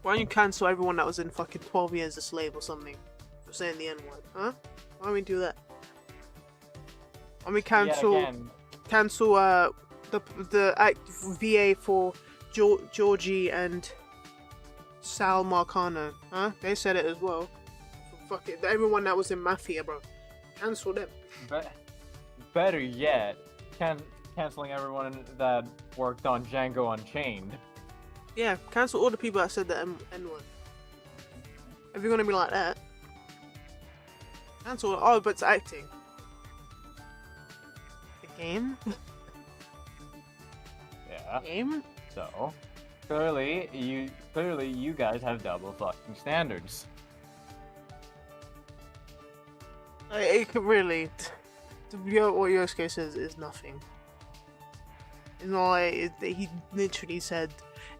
Why don't you cancel everyone that was in fucking 12 Years a Slave or something for saying the N-word, huh? Why don't we do that? Why don't we cancel the VA for Georgie and Sal Marcano, huh? They said it as well. Fuck it, everyone that was in Mafia, bro. Cancel them. Better yet, canceling everyone that worked on Django Unchained. Yeah, cancel all the people that said the N-word. If you're gonna be like that, cancel. Oh, but it's acting. The game? Yeah. Game? So, clearly you guys have double fucking standards. It could really. What Yosuke says is nothing. It's not like he literally said.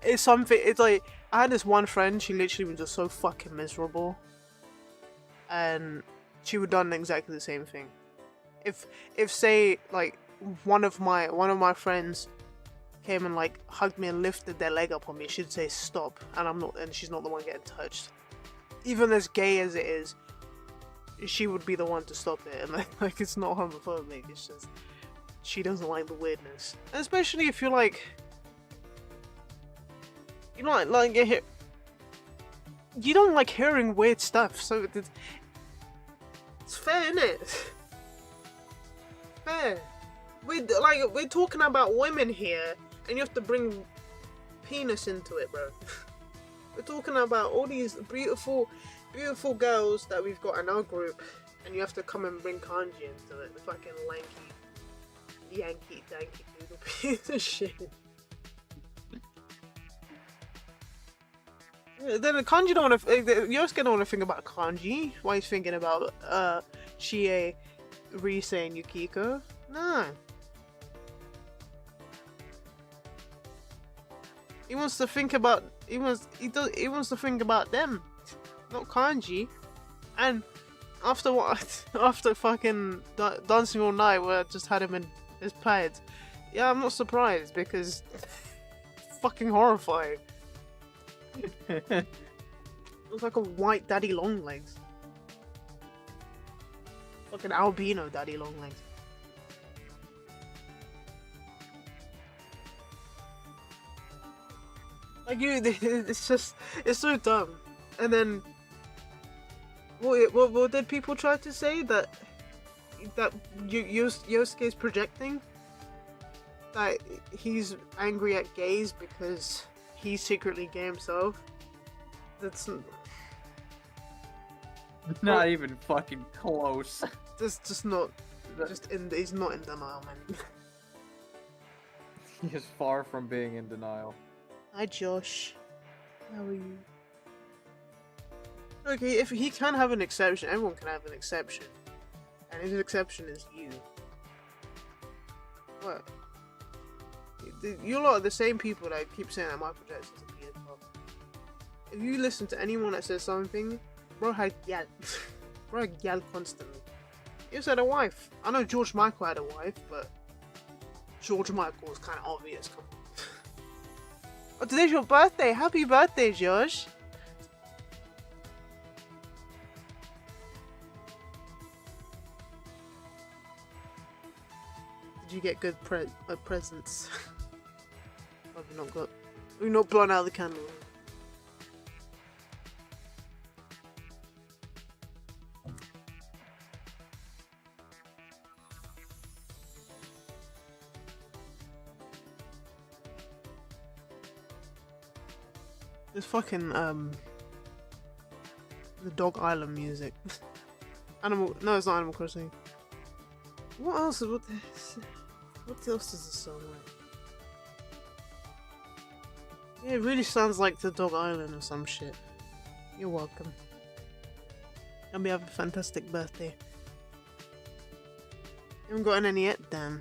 It's something. It's like I had this one friend. She literally was just so fucking miserable, and she would done exactly the same thing. If say like one of my friends came and like hugged me and lifted their leg up on me, she'd say stop, and she's not the one getting touched. Even as gay as it is, she would be the one to stop it, and like it's not homophobic. It's just she doesn't like the weirdness, and especially if you're like, you don't like you don't like hearing weird stuff, so it's fair, innit? Fair. We're talking about women here, and you have to bring penis into it, bro. We're talking about all these beautiful girls that we've got in our group, and you have to come and bring kanji into it. The fucking lanky, Yankee, danky doodle piece of shit. Then the kanji don't want to. Yosuke don't want to think about kanji. Why he's thinking about Chie, Rise, and Yukiko? No. He wants to think about. He wants to think about them, not kanji. And after fucking dancing all night, where I just had him in his pads. Yeah, I'm not surprised because fucking horrifying. It looks like a white daddy long legs. Fucking albino daddy long legs. Like it's so dumb. And then, what did people try to say? That Yosuke's projecting? That he's angry at gays because he's secretly gay himself? That's not even fucking close. He's not in denial, man. He is far from being in denial. Hi Josh, how are you? Okay, if he can have an exception, everyone can have an exception. And his exception is you. What? You lot are the same people that keep saying that Michael Jackson's a pedophile. If you listen to anyone that says something, bro had yell. Bro had yell constantly. He also had a wife. I know George Michael had a wife, but George Michael was kind of obvious. Come on. Oh, today's your birthday! Happy birthday, Josh! Did you get good presents? Probably not got. We've not blown out the candle. There's fucking the Dog Island music. No, it's not Animal Crossing. What else? What else is the song like? Yeah, it really sounds like the Dog Island or some shit. You're welcome. Hope you have a fantastic birthday. You haven't gotten any yet, damn.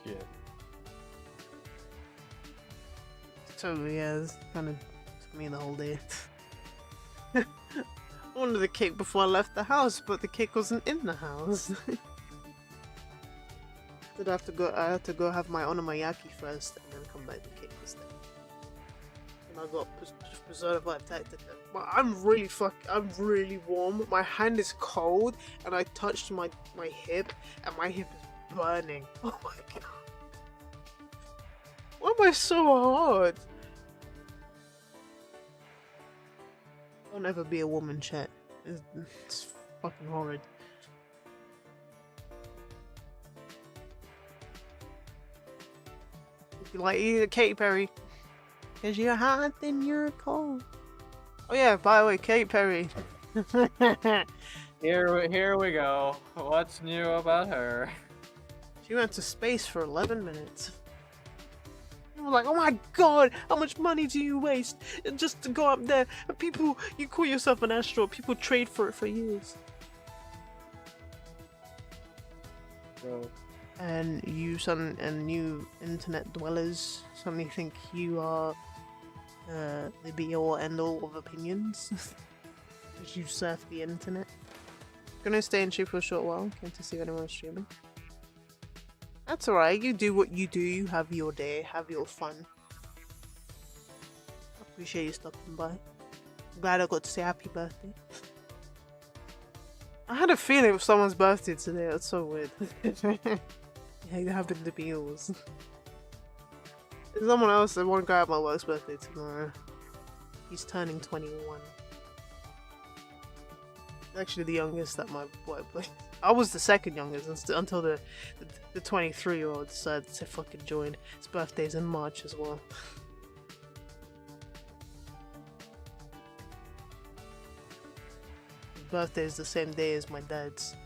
Yeah. Totally, yeah, this kind of took me the whole day. I wanted the cake before I left the house, but the cake wasn't in the house. I had to go have my onomiyaki first, and then come back. The cake was there. And I got Persona 5 Tactica. I'm really warm. My hand is cold, and I touched my hip, and my hip is burning. Oh my god. Why am I so hard? Don't ever be a woman, chat. It's fucking horrid. If you like either Katy Perry, cause you're hot then you're cold. Oh yeah, by the way, Katy Perry. Here we go. What's new about her? She went to space for 11 minutes. I was like, oh my god, how much money do you waste just to go up there? And people, you call yourself an astronaut, people trade for it for years. Bro. And you internet dwellers suddenly think you are the be-all end-all of opinions. As you surf the internet. Gonna stay in shape for a short while, came to see if anyone's streaming. That's alright, you do what you do, you have your day, have your fun. I appreciate you stopping by. I'm glad I got to say happy birthday. I had a feeling it was someone's birthday today, that's so weird. Yeah, it happened to be yours. There's someone else, there's one guy at my work's birthday tomorrow. He's turning 21. Actually the youngest at my workplace. I was the second youngest until the 23-year-old decided to fucking join. His birthday's in March as well. His birthday is the same day as my dad's.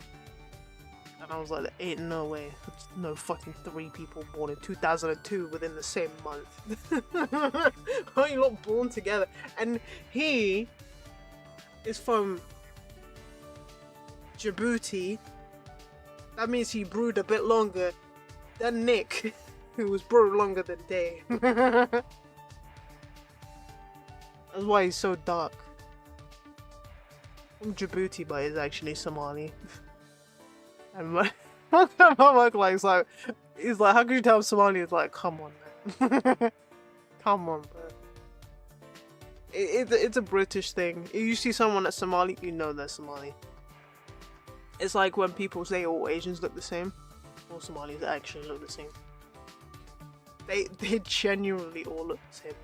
And I was like, ain't no way. There's no fucking 3 people born in 2002 within the same month. How are you not born together? And he is from Djibouti. That means he brewed a bit longer than Nick, who was brewed longer than Day. That's why he's so dark. From Djibouti, but he's actually Somali. And my work he's like, how could you tell I'm Somali? It's like, come on, man. Come on, bro. It's a British thing. If you see someone that's Somali, you know they're Somali. It's like when people say all Asians look the same. All Somalis actually look the same. They genuinely all look the same.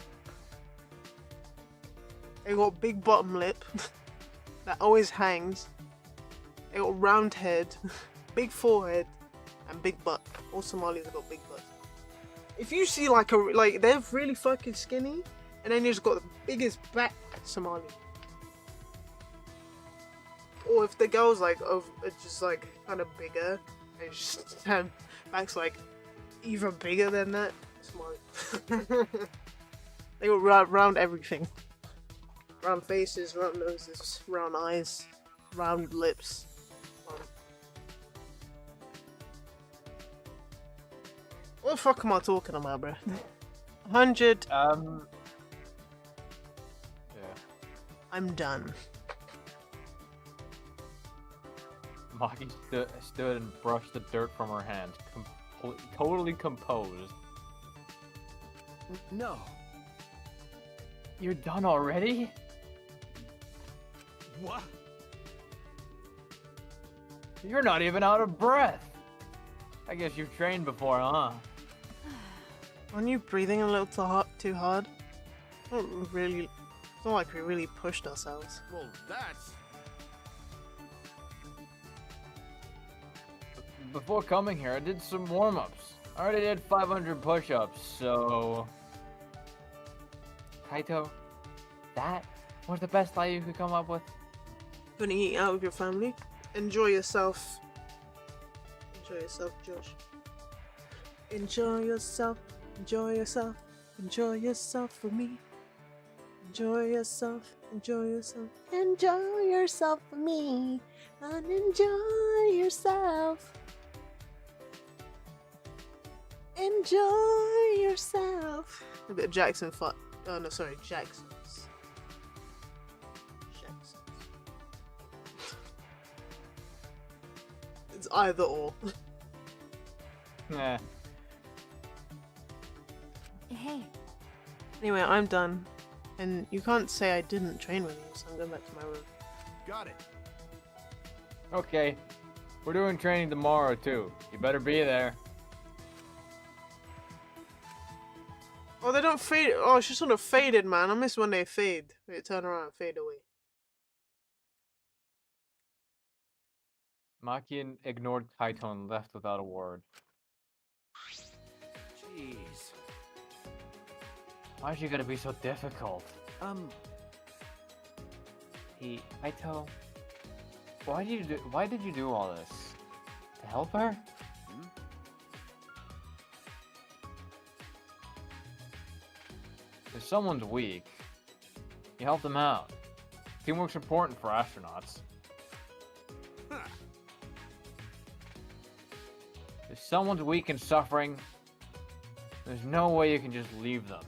They got big bottom lip that always hangs. They got round head, big forehead, and big butt. All Somalis have got big butts. If you see like they're really fucking skinny, and then you just got the biggest back Somali. Or if the girl's like just like kind of bigger, and just back's like even bigger than that, Somali. They got round everything. Round faces, round noses, round eyes, round lips. What the fuck am I talking about, bro? 100. Yeah. I'm done. Maki stood and brushed the dirt from her hands, totally composed. No. You're done already? What? You're not even out of breath. I guess you've trained before, huh? Aren't you breathing a little too hard? It's not like we really pushed ourselves. Well, that's... Before coming here, I did some warm-ups. I already did 500 push-ups, so... Kaito, that was the best lie you could come up with? Gonna eat out with your family? Enjoy yourself. Enjoy yourself, Josh. Enjoy yourself. Enjoy yourself. Enjoy yourself for me. Enjoy yourself. Enjoy yourself. Enjoy yourself for me. And enjoy yourself. Enjoy yourself. A bit of Jackson fuck. Oh no, sorry, Jackson's. It's either or. Nah. Hey, Anyway, I'm done. And you can't say I didn't train with you, so I'm going back to my room. Got it. Okay. We're doing training tomorrow, too. You better be there. Oh, they don't fade. Oh, it's just sort of faded, man. I miss when they fade. They turn around and fade away. Maki ignored Kaito and left without a word. Jeez. Why's you gonna be so difficult? Kaito, why did you do all this? To help her? If someone's weak, you help them out. Teamwork's important for astronauts. If someone's weak and suffering, there's no way you can just leave them.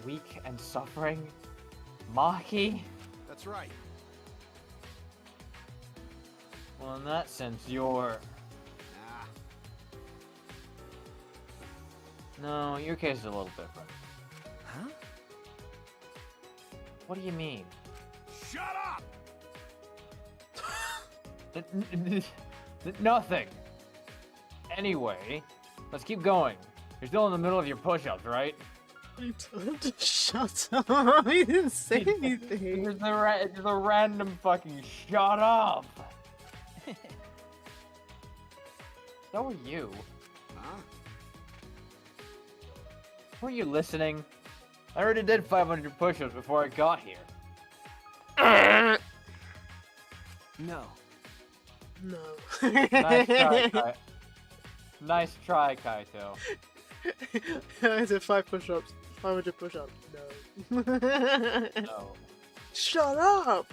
Weak and suffering? Maki? That's right. Well, in that sense, you're... Nah. No, your case is a little different. Huh? What do you mean? Shut up! Nothing. Anyway, let's keep going. You're still in the middle of your push-ups, right? I told him to shut up. He didn't say anything. Just a random fucking shut up. So are you. Huh? Were you listening? I already did 500 push-ups before I got here. No. No. Nice try, Kaito. I said 5 push-ups. 500 push-ups. No. No. Shut up!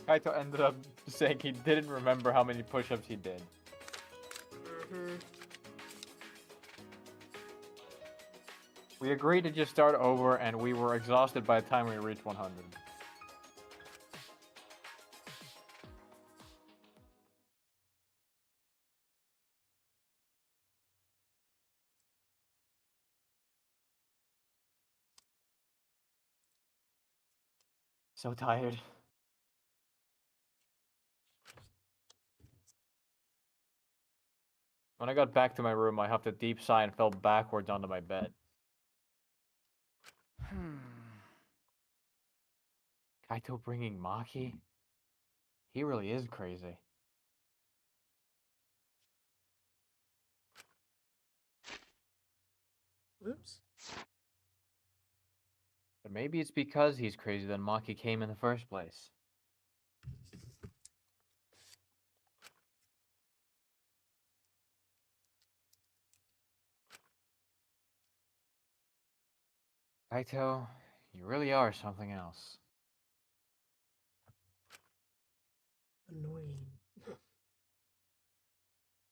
Kaito ended up saying he didn't remember how many push-ups he did. We agreed to just start over, and we were exhausted by the time we reached 100. So tired. When I got back to my room, I huffed a deep sigh and fell backwards onto my bed. Kaito bringing Maki? He really is crazy. Oops. But maybe it's because he's crazy that Maki came in the first place. Kaito, you really are something else. Annoying.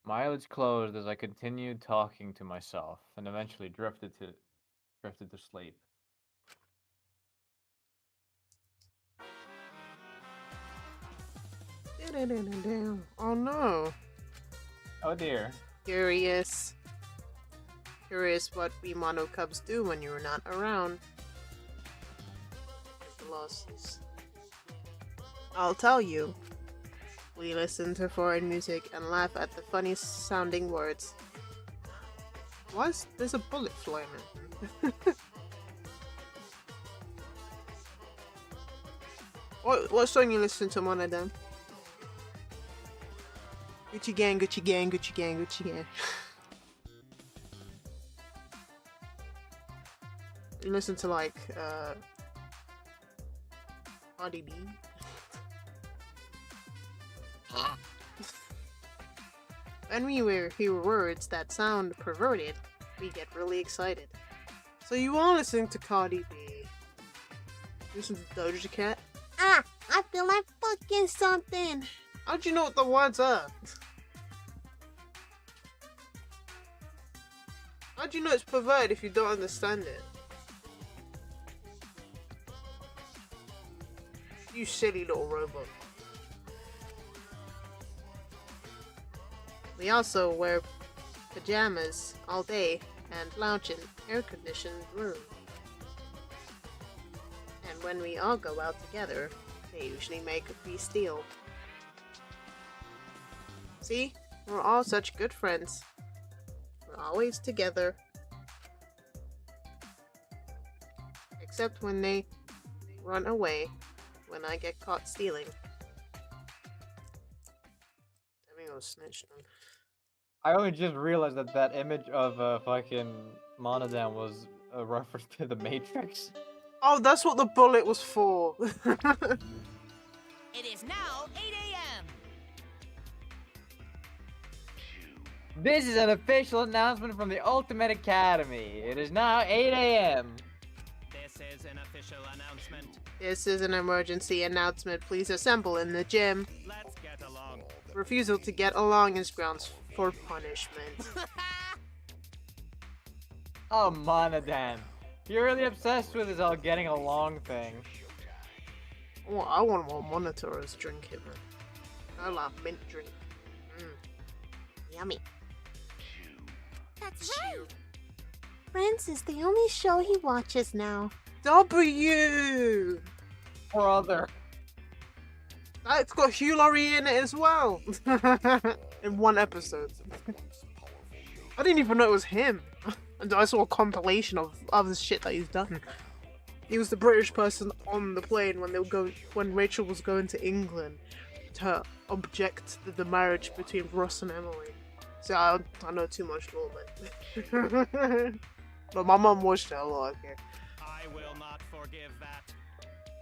My eyelids closed as I continued talking to myself, and eventually drifted to sleep. Oh no. Oh dear. Curious. Curious what we Mono Cubs do when you're not around. The losses. I'll tell you. We listen to foreign music and laugh at the funniest sounding words. There's a bullet flying in. What song you listen to, Monodam? Gucci gang, Gucci gang, Gucci gang, Gucci gang. You listen to like Cardi B. When we hear words that sound perverted, we get really excited. So you are listening to Cardi B. Listen to Doja Cat. Ah, I feel like fucking something. How'd you know what the words are? How'd you know it's perverted if you don't understand it? You silly little robot. We also wear pajamas all day and lounge in air-conditioned room. And And when we all go out together, they usually make a peace deal. See? We're all such good friends. We're always together. Except when they run away when I get caught stealing. Let me go snitch then. I only just realized that that image of fucking Monodam was a reference to the Matrix. Oh, that's what the bullet was for. It is now 8 a.m. This is an official announcement from the Ultimate Academy. It is now 8 a.m. This is an official announcement. This is an emergency announcement. Please assemble in the gym. Let's get along. Refusal to get along is grounds for punishment. Oh, Monodam. You're really obsessed with this all getting along thing. Oh, I want more monitors drink it, man. I love mint drink. Yummy. That's right. Friends is the only show he watches now. W! Brother. It's got Hugh Laurie in it as well. In one episode. I didn't even know it was him. And I saw a compilation of other shit that he's done. He was the British person on the plane when Rachel was going to England to object to the marriage between Ross and Emily. So I know too much lore, man. But my mum watched it a lot, okay? I will not forgive that.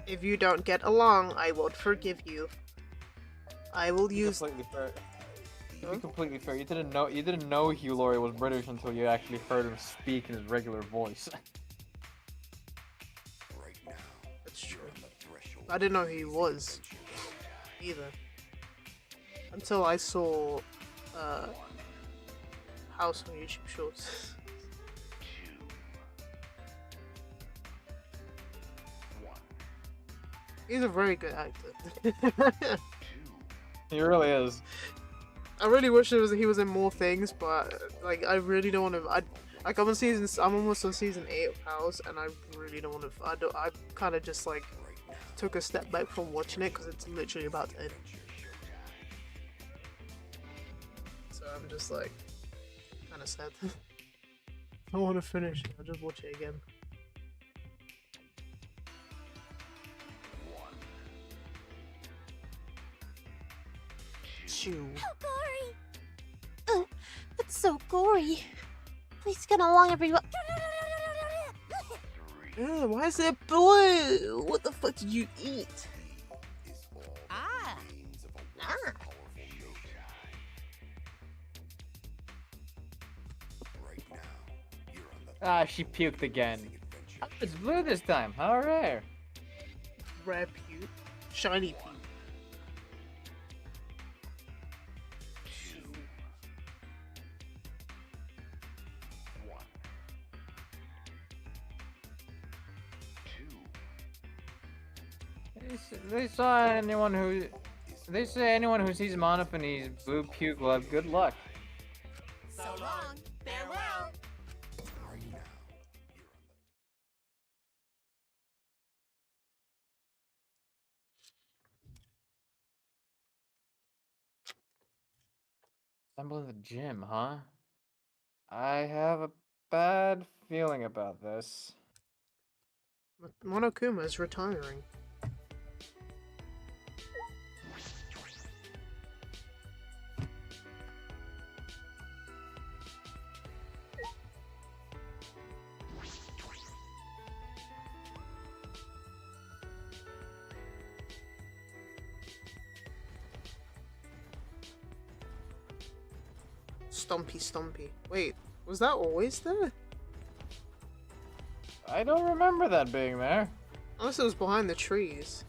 If you don't get along, I won't forgive you. I will use... Completely fair. To be completely fair, you didn't know Hugh Laurie was British until you actually heard him speak in his regular voice. That's true. I didn't know who he was either until I saw House on YouTube Shorts. He's a very good actor. He really is. I really wish he was in more things, but like I really don't want to. I'm almost on season 8 of House, and I really don't want to. I kind of just like took a step back from watching it because it's literally about to end. So I'm just like kind of sad. I want to finish it. I'll just watch it again. Chew. How gory! That's so gory. Please get along, everyone. Why is it blue? What the fuck did you eat? Ah, Ah, she puked again. Oh, it's blue this time. How rare. Rare puke. Shiny puke. They say anyone who sees Monophanie's blue puke will have good luck. so long. Farewell. Assemble in the gym, huh? I have a bad feeling about this. Monokuma is retiring. Stumpy. Wait, was that always there? I don't remember that being there. Unless it was behind the trees.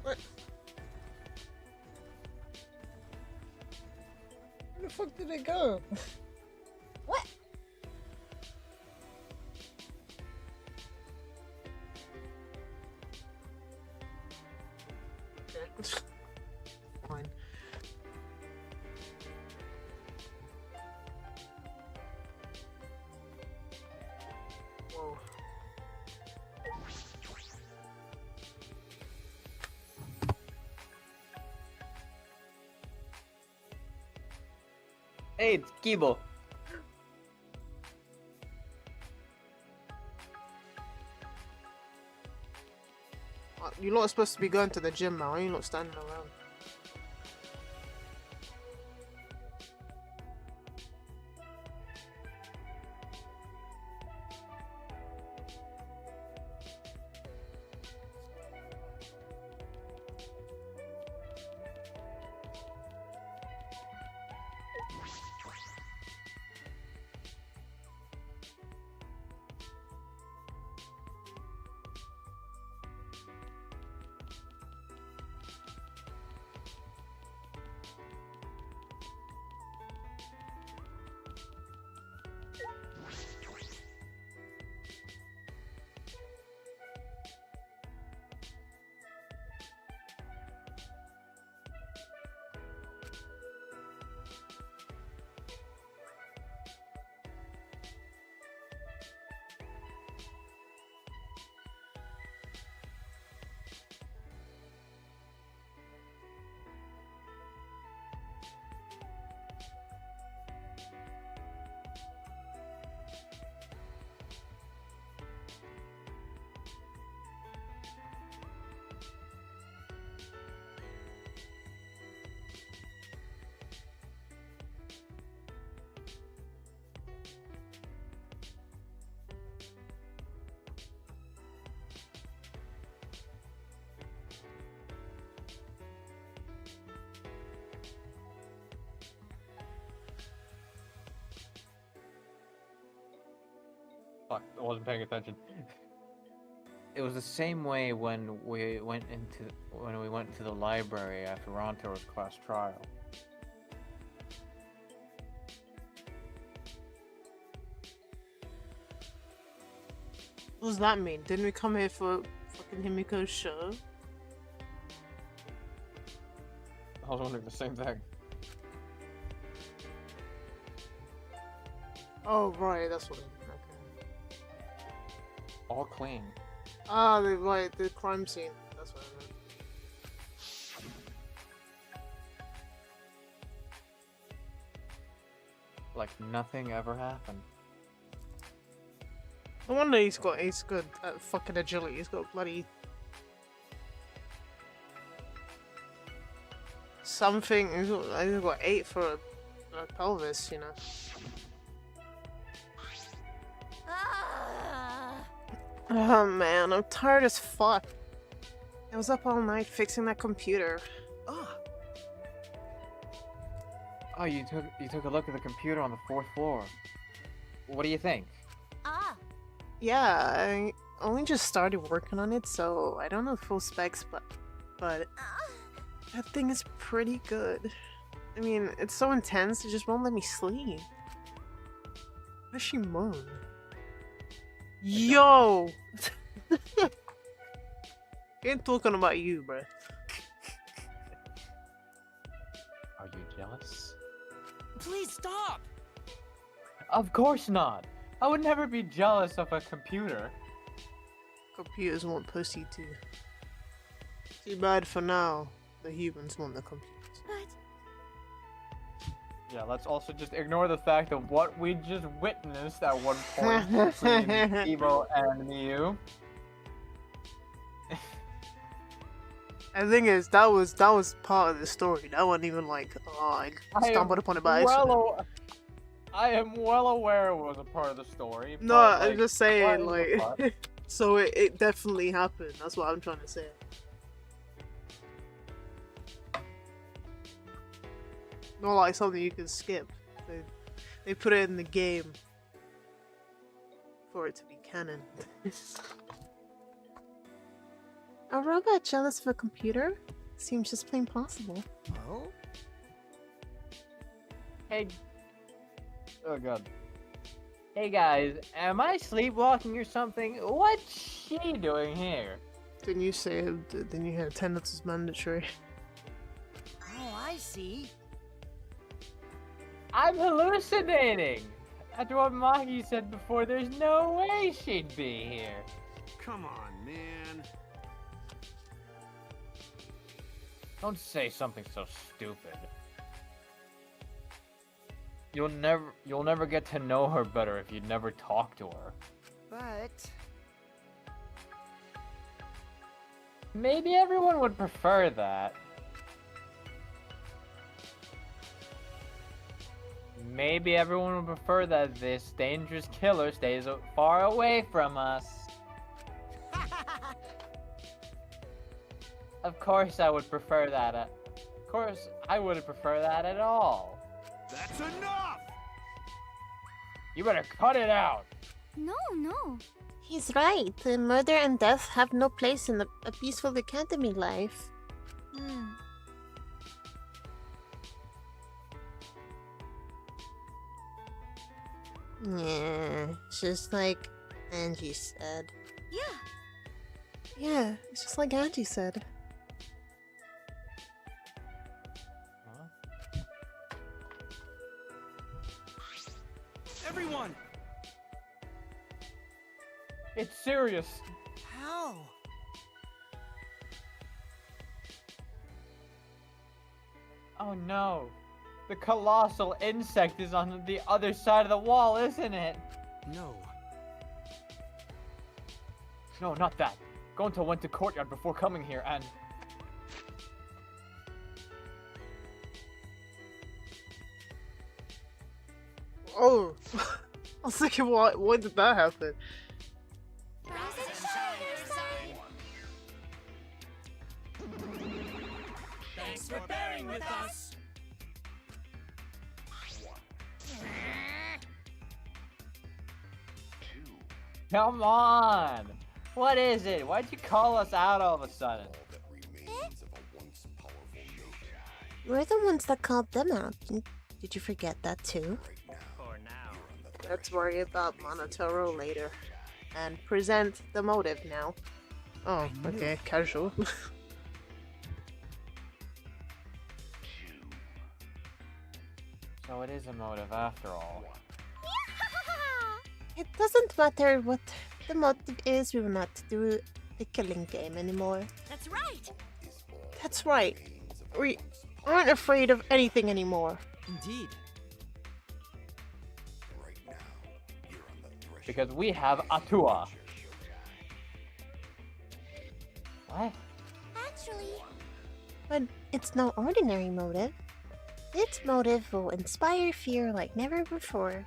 What? Where the fuck did it go? What? Hey, it's Kibo. You're not supposed to be going to the gym now. You're not standing around. Fuck, I wasn't paying attention. It was the same way when we went to the library after Ronto's class trial. What does that mean? Didn't we come here for fucking Himiko's show? I was wondering the same thing. Oh right, that's what. Okay. All clean. Ah, the crime scene. That's what I meant. Like nothing ever happened. No wonder he's good at fucking agility. He's got bloody something. He's got 8 for a pelvis, you know. Oh man, I'm tired as fuck. I was up all night fixing that computer. Oh, you took a look at the computer on the 4th floor. What do you think? Yeah, I only just started working on it, so I don't know full specs, but that thing is pretty good. I mean, it's so intense, it just won't let me sleep. Why's she moan? Yo! Ain't talking about you, bruh. Are you jealous? Please stop! Of course not! I would never be jealous of a computer. Computers want pussy too. Too bad for now. The humans want the computers. Yeah, let's also just ignore the fact of what we just witnessed at one point between Evo and Miu. The thing is, that was part of the story. That wasn't even like, oh, I stumbled upon it by accident. I am well aware it was a part of the story. No, but, I'm just saying, why the fuck? like, so it definitely happened. That's what I'm trying to say. Not like something you can skip. They put it in the game for it to be canon. A robot jealous of a computer? Seems just plain possible. Oh? Hey. Oh god. Hey guys, am I sleepwalking or something? What's she doing here? Didn't you say didn't you have attendance was mandatory? Oh, I see. I'm hallucinating! After what Maki said before, there's no way she'd be here. Come on, man. Don't say something so stupid. you'll never get to know her better if you never talk to her. But Maybe everyone would prefer that. Maybe everyone would prefer that this dangerous killer stays far away from us. Of course I would prefer that. Of course I wouldn't prefer that at all. that's enough! You better cut it out. No, no. He's right. Murder and death have no place in a peaceful academy life. Hmm. Yeah, it's just like Angie said. Yeah. Yeah, it's just like Angie said. Huh? Everyone! It's serious. How? Oh no. The colossal insect is on the other side of the wall, isn't it? No. No, not that. Go into Winter Courtyard before coming here and... Oh, I was thinking, why did that happen? Thanks for bearing with us. Come on! What is it? Why'd you call us out all of a sudden? We're the ones that called them out. Did you forget that too? For now. Let's worry about Monotaro later. And present the motive now. Oh, okay, casual. So it is a motive after all. It doesn't matter what the motive is, we will not do the killing game anymore. That's right. That's right. We aren't afraid of anything anymore. Indeed. Because we have Atua. What? Actually, But it's no ordinary motive. Its motive will inspire fear like never before.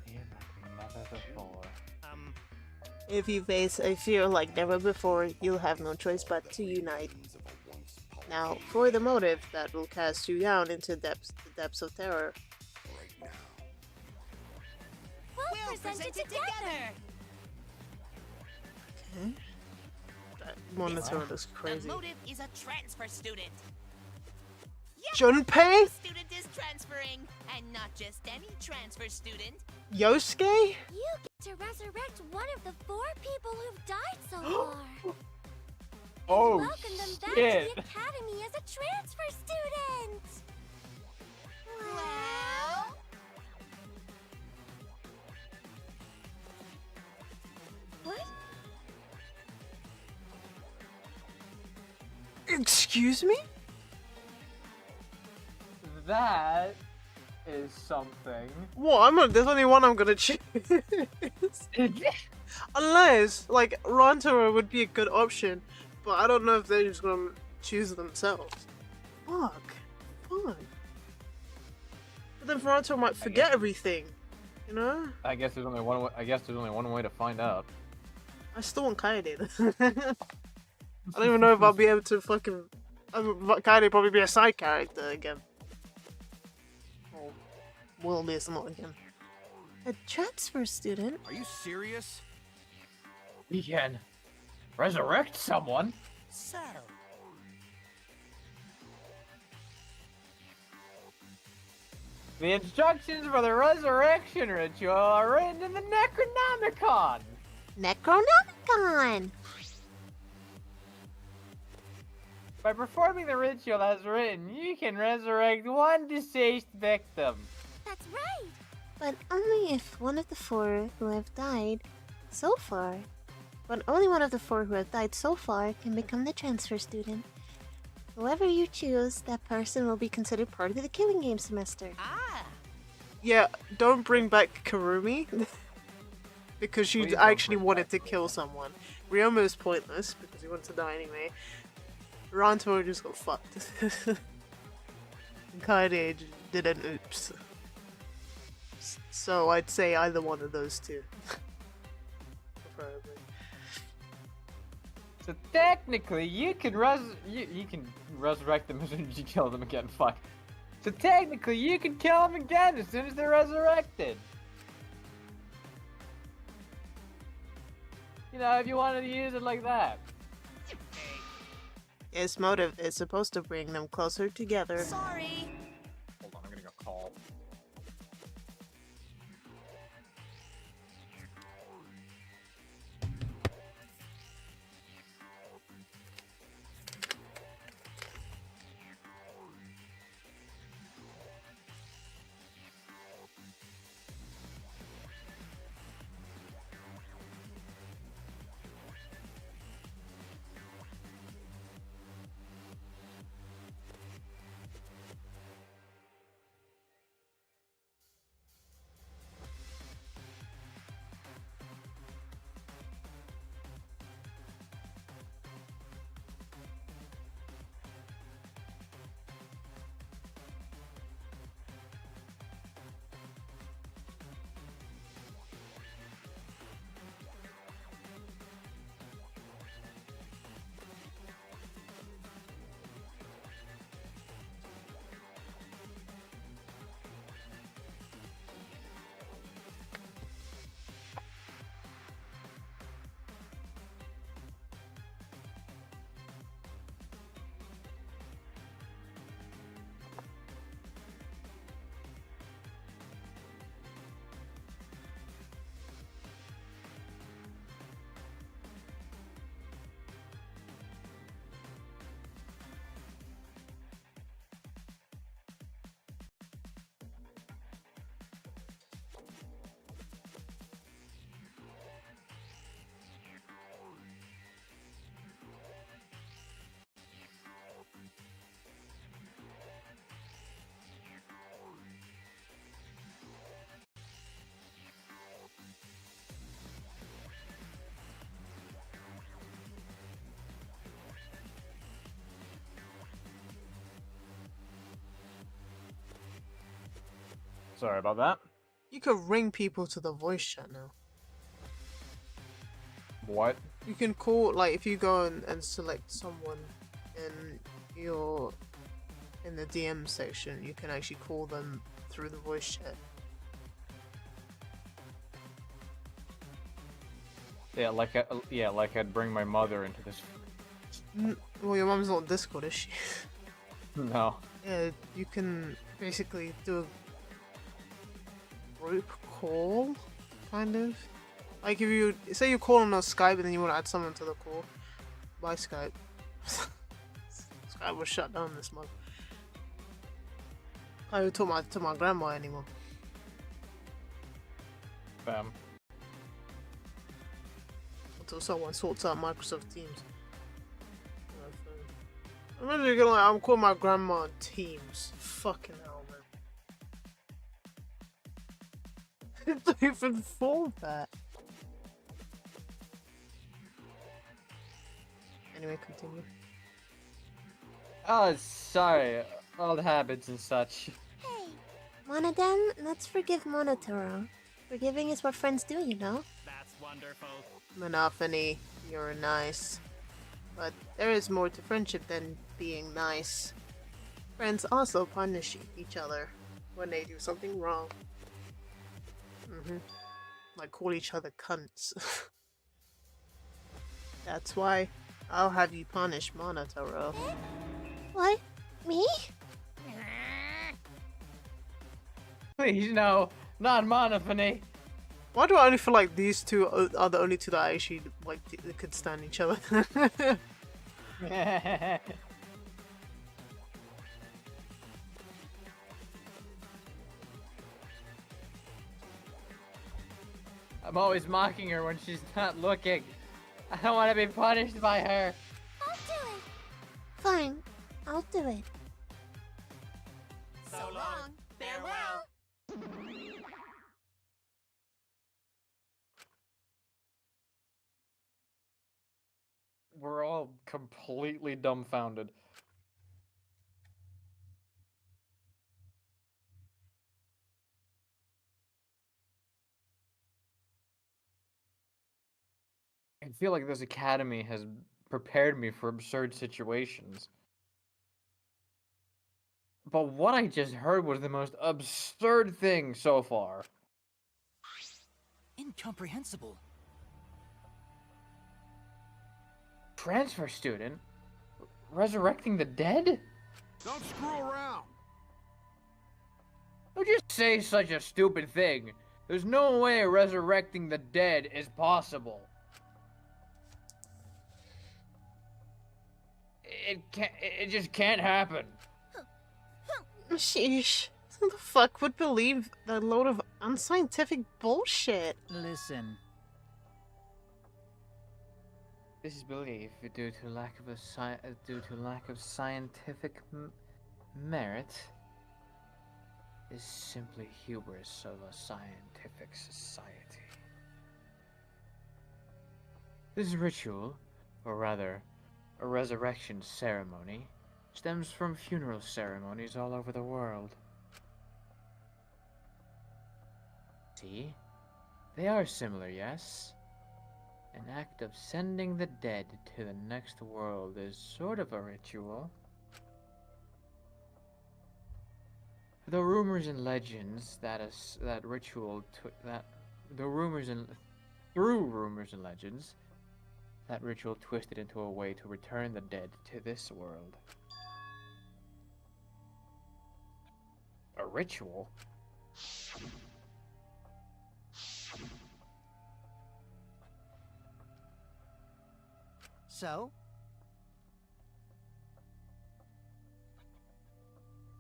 Never before. If you face a fear like never before, you'll have no choice but to unite. Now, for the motive that will cast you down into the depths of terror. we'll present it together. Okay. That Monotaro is The crazy. motive is a transfer student. Junpei? Student is transferring, and not just any transfer student. Yosuke? You get to resurrect one of the 4 people who've died so far. Oh, Welcome them back shit. to the academy as a transfer student. Well, What? Excuse me? That is something. Well, there's only one I'm gonna choose. Unless, like, Rantaro would be a good option, but I don't know if they're just gonna choose themselves. Fuck. But then Rantaro might forget everything, you know? I guess there's only one. I guess there's only one way to find out. I still want Kaede. I don't even know if I'll be able to fucking... Kaede probably be a side character again. Or will be someone again. A transfer student? Are you serious? We can resurrect someone. so The instructions for the resurrection ritual are written in the Necronomicon. Necronomicon! By performing the ritual as written, you can resurrect one deceased victim. That's right. But only if one of the 4 who have died so far. But only one of the 4 who have died so far can become the transfer student. Whoever you choose, that person will be considered part of the killing game semester. Ah, Yeah, don't bring back Karumi. Because she Please don't actually bring wanted back to kill someone. Ryoma is pointless because he wanted to die anyway. Ranto just got fucked. And Kaede did an oops. So I'd say either one of those two. Preferably. So technically, you can resurrect them as soon as you kill them again. Fuck. So technically, you can kill them again as soon as they're resurrected. You know, if you wanted to use it like that. Its motive is supposed to bring them closer together. sorry. Hold on, I'm gonna go call. Sorry about that. You can ring people to the voice chat now. What? You can call, like, if you go and select someone and you're in the DM section, you can actually call them through the voice chat. Yeah, like I'd bring my mother into this. Well, your mom's not on Discord, is she? No. Yeah, you can basically do a group call, kind of. Like if you say you're calling on Skype and then you want to add someone to the call by Skype. Skype was shut down this month. I can't even talk to my grandma anymore. Bam. Until someone sorts out Microsoft Teams. Imagine you're gonna like, I'm calling my grandma on Teams. Fucking hell, man. Don't even fall that. Anyway, continue. Oh, sorry. Old habits and such. Hey, Monodam, let's forgive Monotaro. Forgiving is what friends do, you know? That's wonderful. Monophony, you're nice. But there is more to friendship than being nice. Friends also punish each other when they do something wrong. Like call each other cunts. That's why I'll have you punish Monotaro. What? Me? Please, no. Not monophony. Why do I only feel like these two are the only two that actually like could stand each other? I'm always mocking her when she's not looking. I don't want to be punished by her. I'll do it. Fine. I'll to it. So long. Farewell. We're all completely dumbfounded. I feel like this academy has prepared me for absurd situations. But what I just heard was the most absurd thing so far. Incomprehensible. Transfer student? Resurrecting the dead? Don't screw around. Don't just say such a stupid thing. There's no way resurrecting the dead is possible. It just can't happen. Sheesh. Who the fuck would believe that load of unscientific bullshit? Listen. This is belief due to lack of scientific merit is simply hubris of a scientific society. This ritual, or rather, a resurrection ceremony, stems from funeral ceremonies all over the world. See? They are similar, yes? An act of sending the dead to the next world is sort of a ritual. The rumors and legends through rumors and legends, that ritual twisted into a way to return the dead to this world. A ritual? So?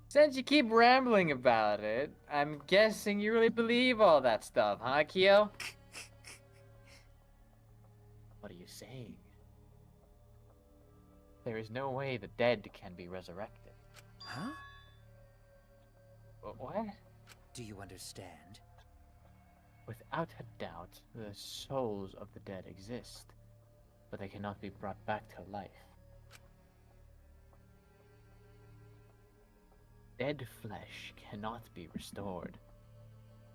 Since you keep rambling about it, I'm guessing you really believe all that stuff, huh, Kyo? What are you saying? There is no way the dead can be resurrected. Huh? What? Do you understand? Without a doubt, the souls of the dead exist, but they cannot be brought back to life. Dead flesh cannot be restored,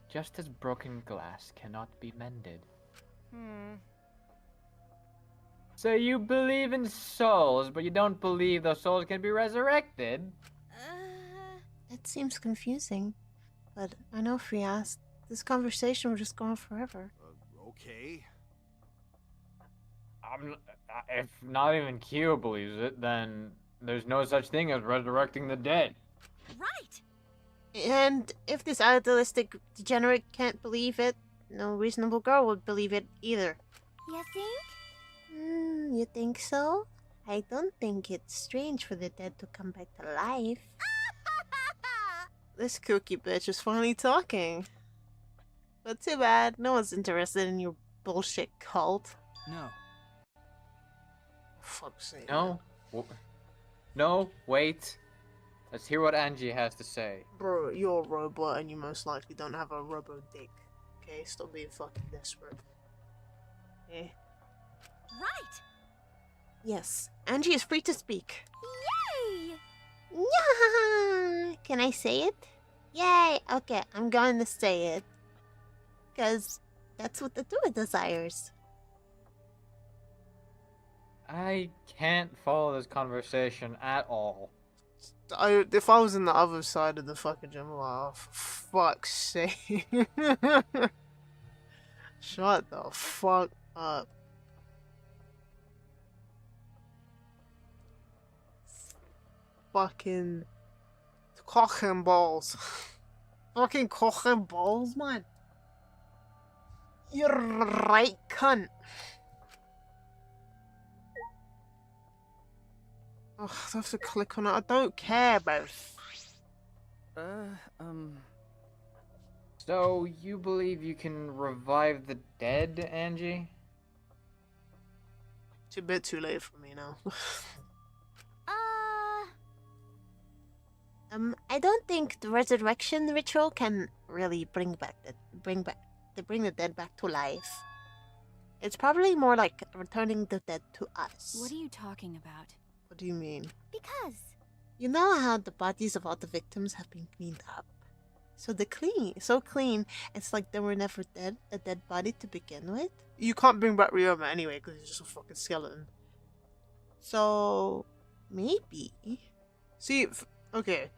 just as broken glass cannot be mended. So you believe in souls, but you don't believe those souls can be resurrected? That seems confusing. But I know if we asked, this conversation would just go on forever. Okay. If not even Kyo believes it, then there's no such thing as resurrecting the dead. Right. And if this idealistic degenerate can't believe it, no reasonable girl would believe it either. You think? You think so? I don't think it's strange for the dead to come back to life. This cookie bitch is finally talking. But too bad, no one's interested in your bullshit cult. No. Fuck's sake. No? No, wait. Let's hear what Angie has to say. Bro, you're a robot and you most likely don't have a robo dick. Okay, stop being fucking desperate. Eh? Right. Yes, Angie is free to speak. Yay! Yeah! Can I say it? Yay! Okay, I'm going to say it. Because that's what the Dua desires. I can't follow this conversation at all. If I was on the other side of the fucking gym, I'm like, oh, for fuck's sake. Shut the fuck up. Fucking cock and balls. Fucking cock and balls, man. You're right, cunt. Ugh, I have to click on it. I don't care, both. So, you believe you can revive the dead, Angie? It's a bit too late for me now. I don't think the resurrection ritual can really bring the dead back to life. It's probably more like returning the dead to us. What are you talking about? What do you mean? Because You know how the bodies of all the victims have been cleaned up? So clean, it's like they were never dead, a dead body to begin with. You can't bring back Ryoma anyway, because he's just a fucking skeleton. So, maybe. See, okay.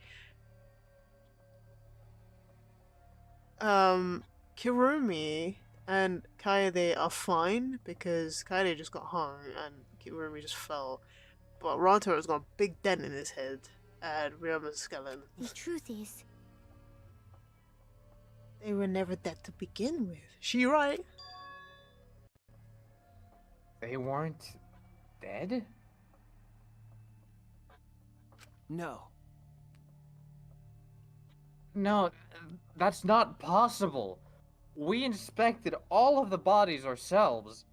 Kirumi and Kaede are fine, because Kaede just got hung, and Kirumi just fell. But Rantaro's got a big dent in his head, and Ryoma's skeleton. the truth is, They were never dead to begin with. She right? They weren't dead? No. No, that's not possible. We inspected all of the bodies ourselves.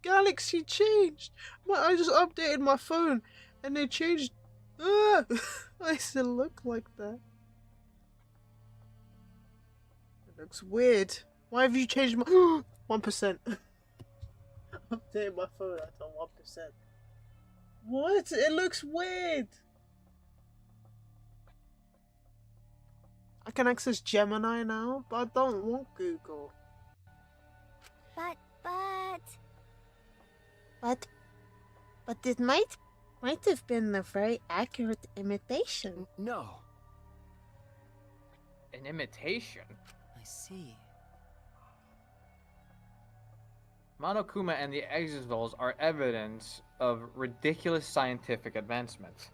Galaxy changed. I just updated my phone, and they changed. I still look like that. It looks weird. Why have you changed my 1%? Updated my phone at 1%. What? It looks weird. I can access Gemini now, but I don't want Google. But it might have been a very accurate imitation. No. An imitation? I see. Monokuma and the Exisvals are evidence of ridiculous scientific advancements.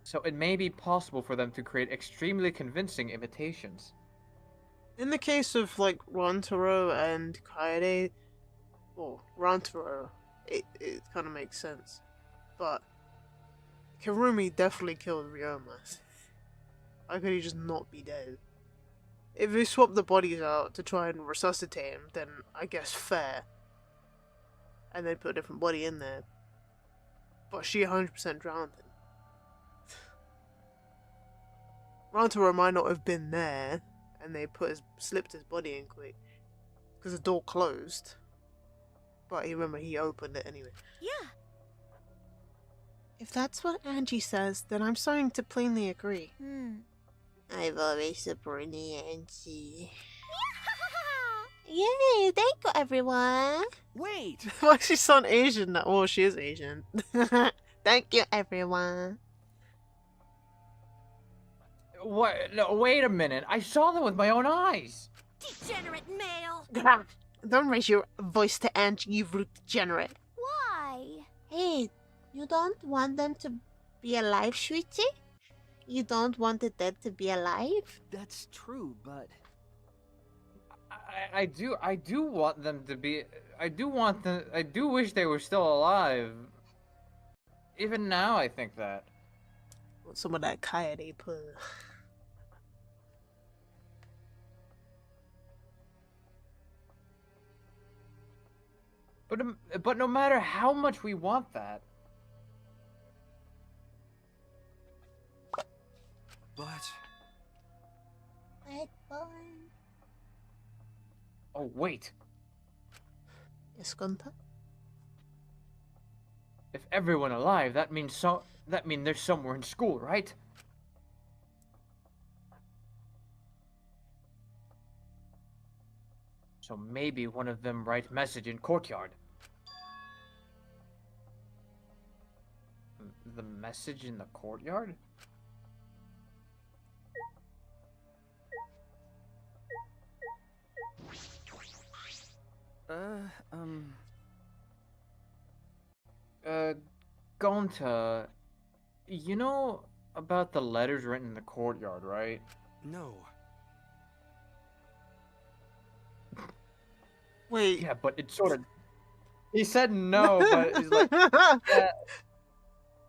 So it may be possible for them to create extremely convincing imitations. In the case of, like, Rantaro and Kaede, well, Rantaro, it kind of makes sense. But Kirumi definitely killed Ryoma. How could he just not be dead? If they swap the bodies out to try and resuscitate him, then I guess fair. And then put a different body in there. But she 100% drowned him. Rantaro might not have been there, and they slipped his body in quick. Because the door closed. But remember, he opened it anyway. yeah, If that's what Angie says, then I'm starting to plainly agree. I've always supported Angie. Yay! Thank you, everyone. Wait! Why does she sound Asian now? Well, she is Asian. Thank you, everyone. What? No, wait a minute. I saw them with my own eyes. Degenerate male! Don't raise your voice to Angie, you rude degenerate. why? Hey, you don't want them to be alive, sweetie? You don't want the dead to be alive? That's true, but I do want them to be. I do wish they were still alive. Even now, I think that. Want some of that Kaede pull. But no matter how much we want that, but Bad boy. oh wait, Yes, Gunta? if everyone alive, that means they're somewhere in school, right? So maybe one of them write message in courtyard. The message in the courtyard? Gonta, you know about the letters written in the courtyard, right? no. Wait. Yeah, but it's sort of. He said no, but he's like. Yeah,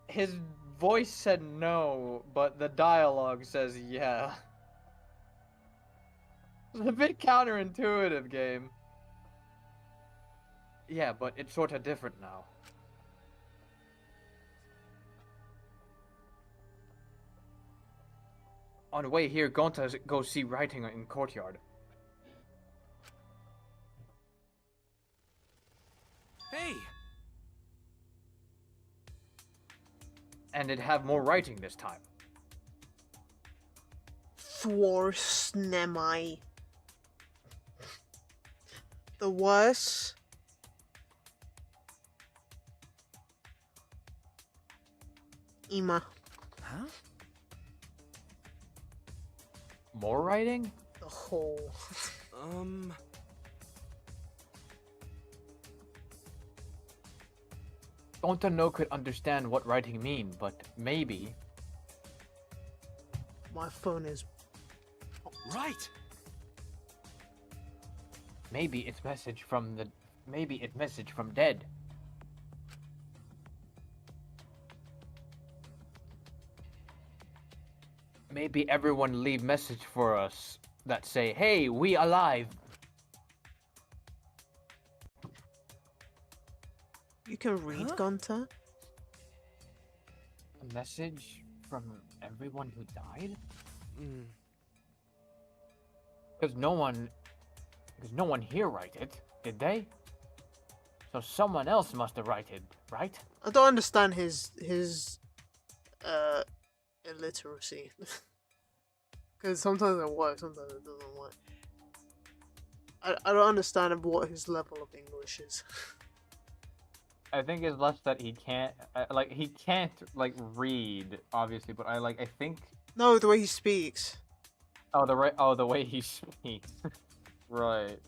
his voice said no, but the dialogue says yeah. It's a bit counterintuitive, game. Yeah, but it's sort of different now. On the way here, Gonta goes see writing in courtyard. Hey! And it have more writing this time. Thworsnemai. The worst. Ima. Huh? More writing? The whole. Gonta no could understand what writing mean, but maybe My phone is. Right! maybe it's message from dead. Maybe everyone leave message for us that say, "Hey, we alive." You can read Huh? Gonta. A message from everyone who died? Mm. Because no one here write it, did they? So someone else must have write it, right? I don't understand his illiteracy. Because sometimes it works, sometimes it doesn't work. I don't understand what his level of English is. I think it's less that he can't, he can't read, obviously, but I think No, the way he speaks. the way he speaks, right?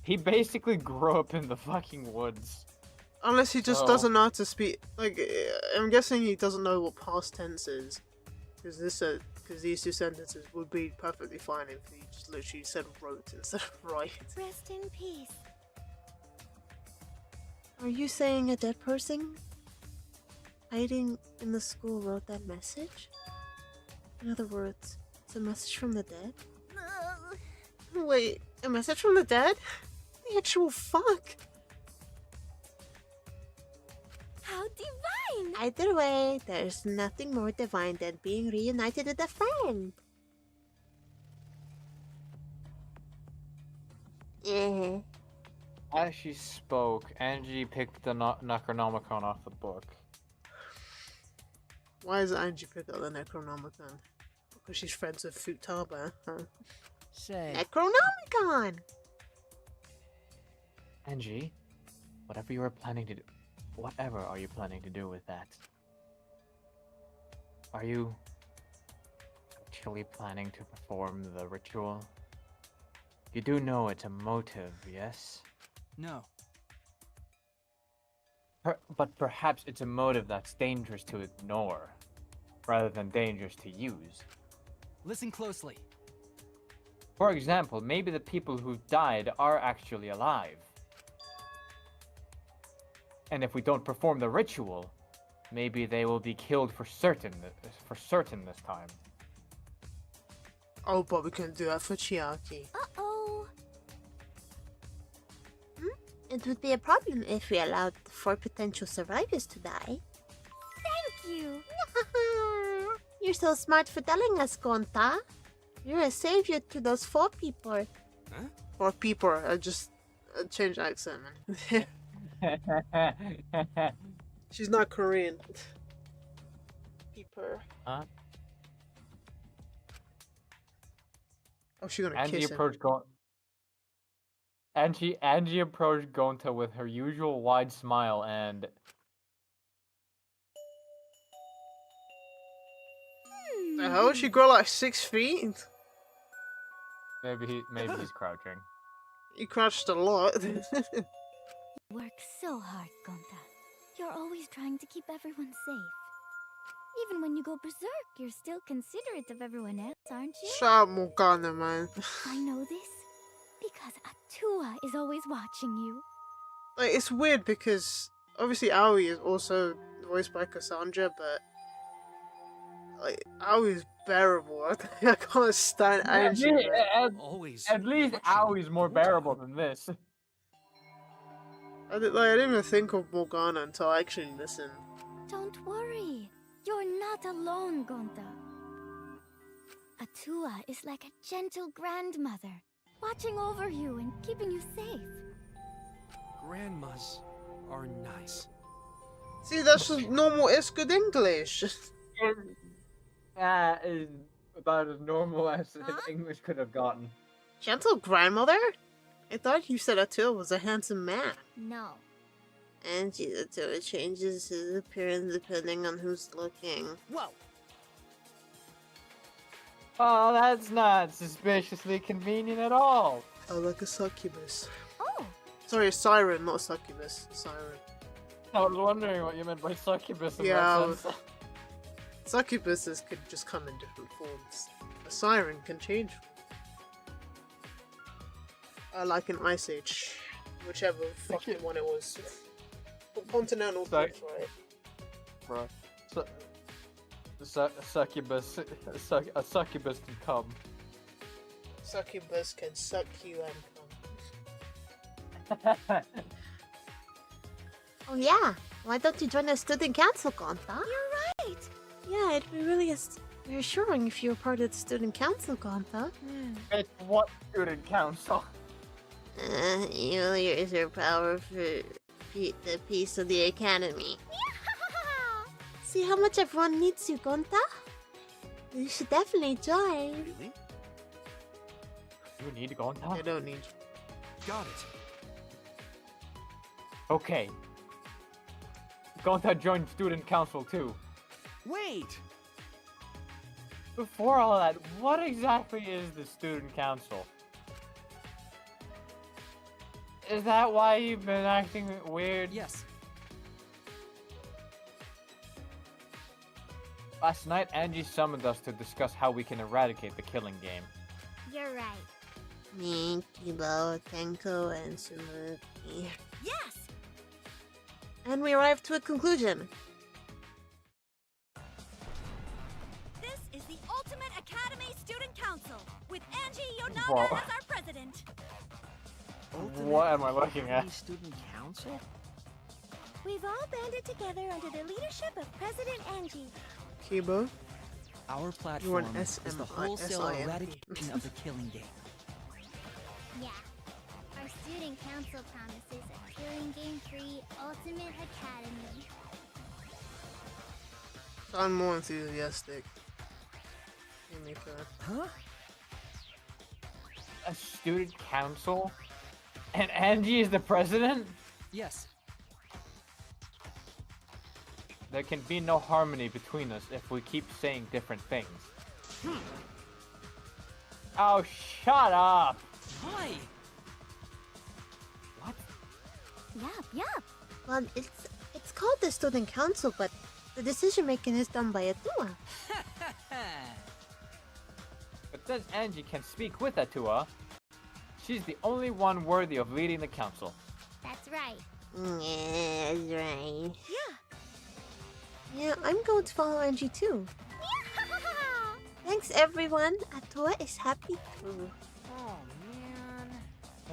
He basically grew up in the fucking woods. Unless he just So- doesn't know how to speak. I'm guessing he doesn't know what past tense is. Because these two sentences would be perfectly fine if he just literally said wrote instead of write. Rest in peace. Are you saying a dead person hiding in the school wrote that message? In other words, it's a message from the dead? Wait, a message from the dead? The actual fuck? How divine! Either way, there's nothing more divine than being reunited with a friend. Yeah. As she spoke, Angie picked the Necronomicon off the book. Why does Angie pick up the Necronomicon? Because she's friends with Futaba, huh? Say, Necronomicon! Angie, whatever are you planning to do with that? Are you actually planning to perform the ritual? You do know it's a motive, yes? no. But perhaps it's a motive that's dangerous to ignore, rather than dangerous to use. Listen closely. For example, maybe the people who died are actually alive. And if we don't perform the ritual, maybe they will be killed for certain this time. Oh, but we can do that for Chiaki. Uh-oh. It would be a problem if we allowed 4 potential survivors to die. Thank you. You're so smart for telling us, Gonta. You're a savior to those 4 people. Huh? 4 people. I just changed accent, man. She's not Korean. People. Huh? Oh, she's gonna Angie kiss him. approached Angie approached Gonta with her usual wide smile and The hell? She grow like 6 feet? maybe he's crouching. You crouched a lot. Work so hard, Gonta. You're always trying to keep everyone safe. Even when you go berserk, you're still considerate of everyone else, aren't you? Shut up, Morgana, man. I know this because Atua is always watching you. Like, it's weird because obviously Aoi is also voiced by Cassandra, but like Aoi is bearable. I can't stand Angie. Man. Always. At least watching Aoi's more Gonta. bearable than this. I didn't even think of Morgana until I actually listened. Don't worry. You're not alone, Gonta. Atua is like a gentle grandmother, watching over you and keeping you safe. Grandmas are nice. See, that's just normal. It's good English. Is about as normal as English could have gotten. Gentle grandmother? I thought you said Atua was a handsome man. No. And Atua changes his appearance depending on who's looking. Whoa. Oh, that's not suspiciously convenient at all. Oh, like a succubus. Oh, Sorry, a siren, not a succubus. Siren. I was wondering what you meant by succubus in Yeah, that sense. Succubuses could just come in different forms. A siren can change. Like an Ice Age. Whichever fucking one it was. Continental Sorry. Drift, right? Bro. A succubus can come. Succubus can suck you and come. Oh yeah, why don't you join the student council, Gonta? you're right. Yeah, it'd be really reassuring if you were part of the student council, Gonta. It's what student council? You'll use your power for the peace of the academy. See how much everyone needs you, Gonta? You should definitely join. Really? You need to go on top. I don't need you. Got it. Okay. Going to join student council too. Wait! Before all that, what exactly is the student council? Is that why you've been acting weird? Yes. Last night, Angie summoned us to discuss how we can eradicate the killing game. You're right. Me, Kibo, Tenko, and Sumuki. Yes! And we arrived to a conclusion. This is the Ultimate Academy Student Council, with Angie Yonaga Whoa. as our president. What am I looking at? Student council? We've all banded together under the leadership of President Angie. Kibo, Our you're platform an is the wholesale SIM. eradication of the killing game. Yeah. Our student council promises a killing game-free Ultimate Academy. I'm more enthusiastic. Give me that. Huh? A student council? And Angie is the president? Yes. There can be no harmony between us if we keep saying different things. Oh, shut up! Why? What? Yup. Well, it's called the student council, but the decision making is done by Atua. But since Angie can speak with Atua, she's the only one worthy of leading the council. That's right. Yeah, that's right. Yeah. Yeah, I'm going to follow Angie too. Thanks, everyone. Atua is happy too. Oh, man.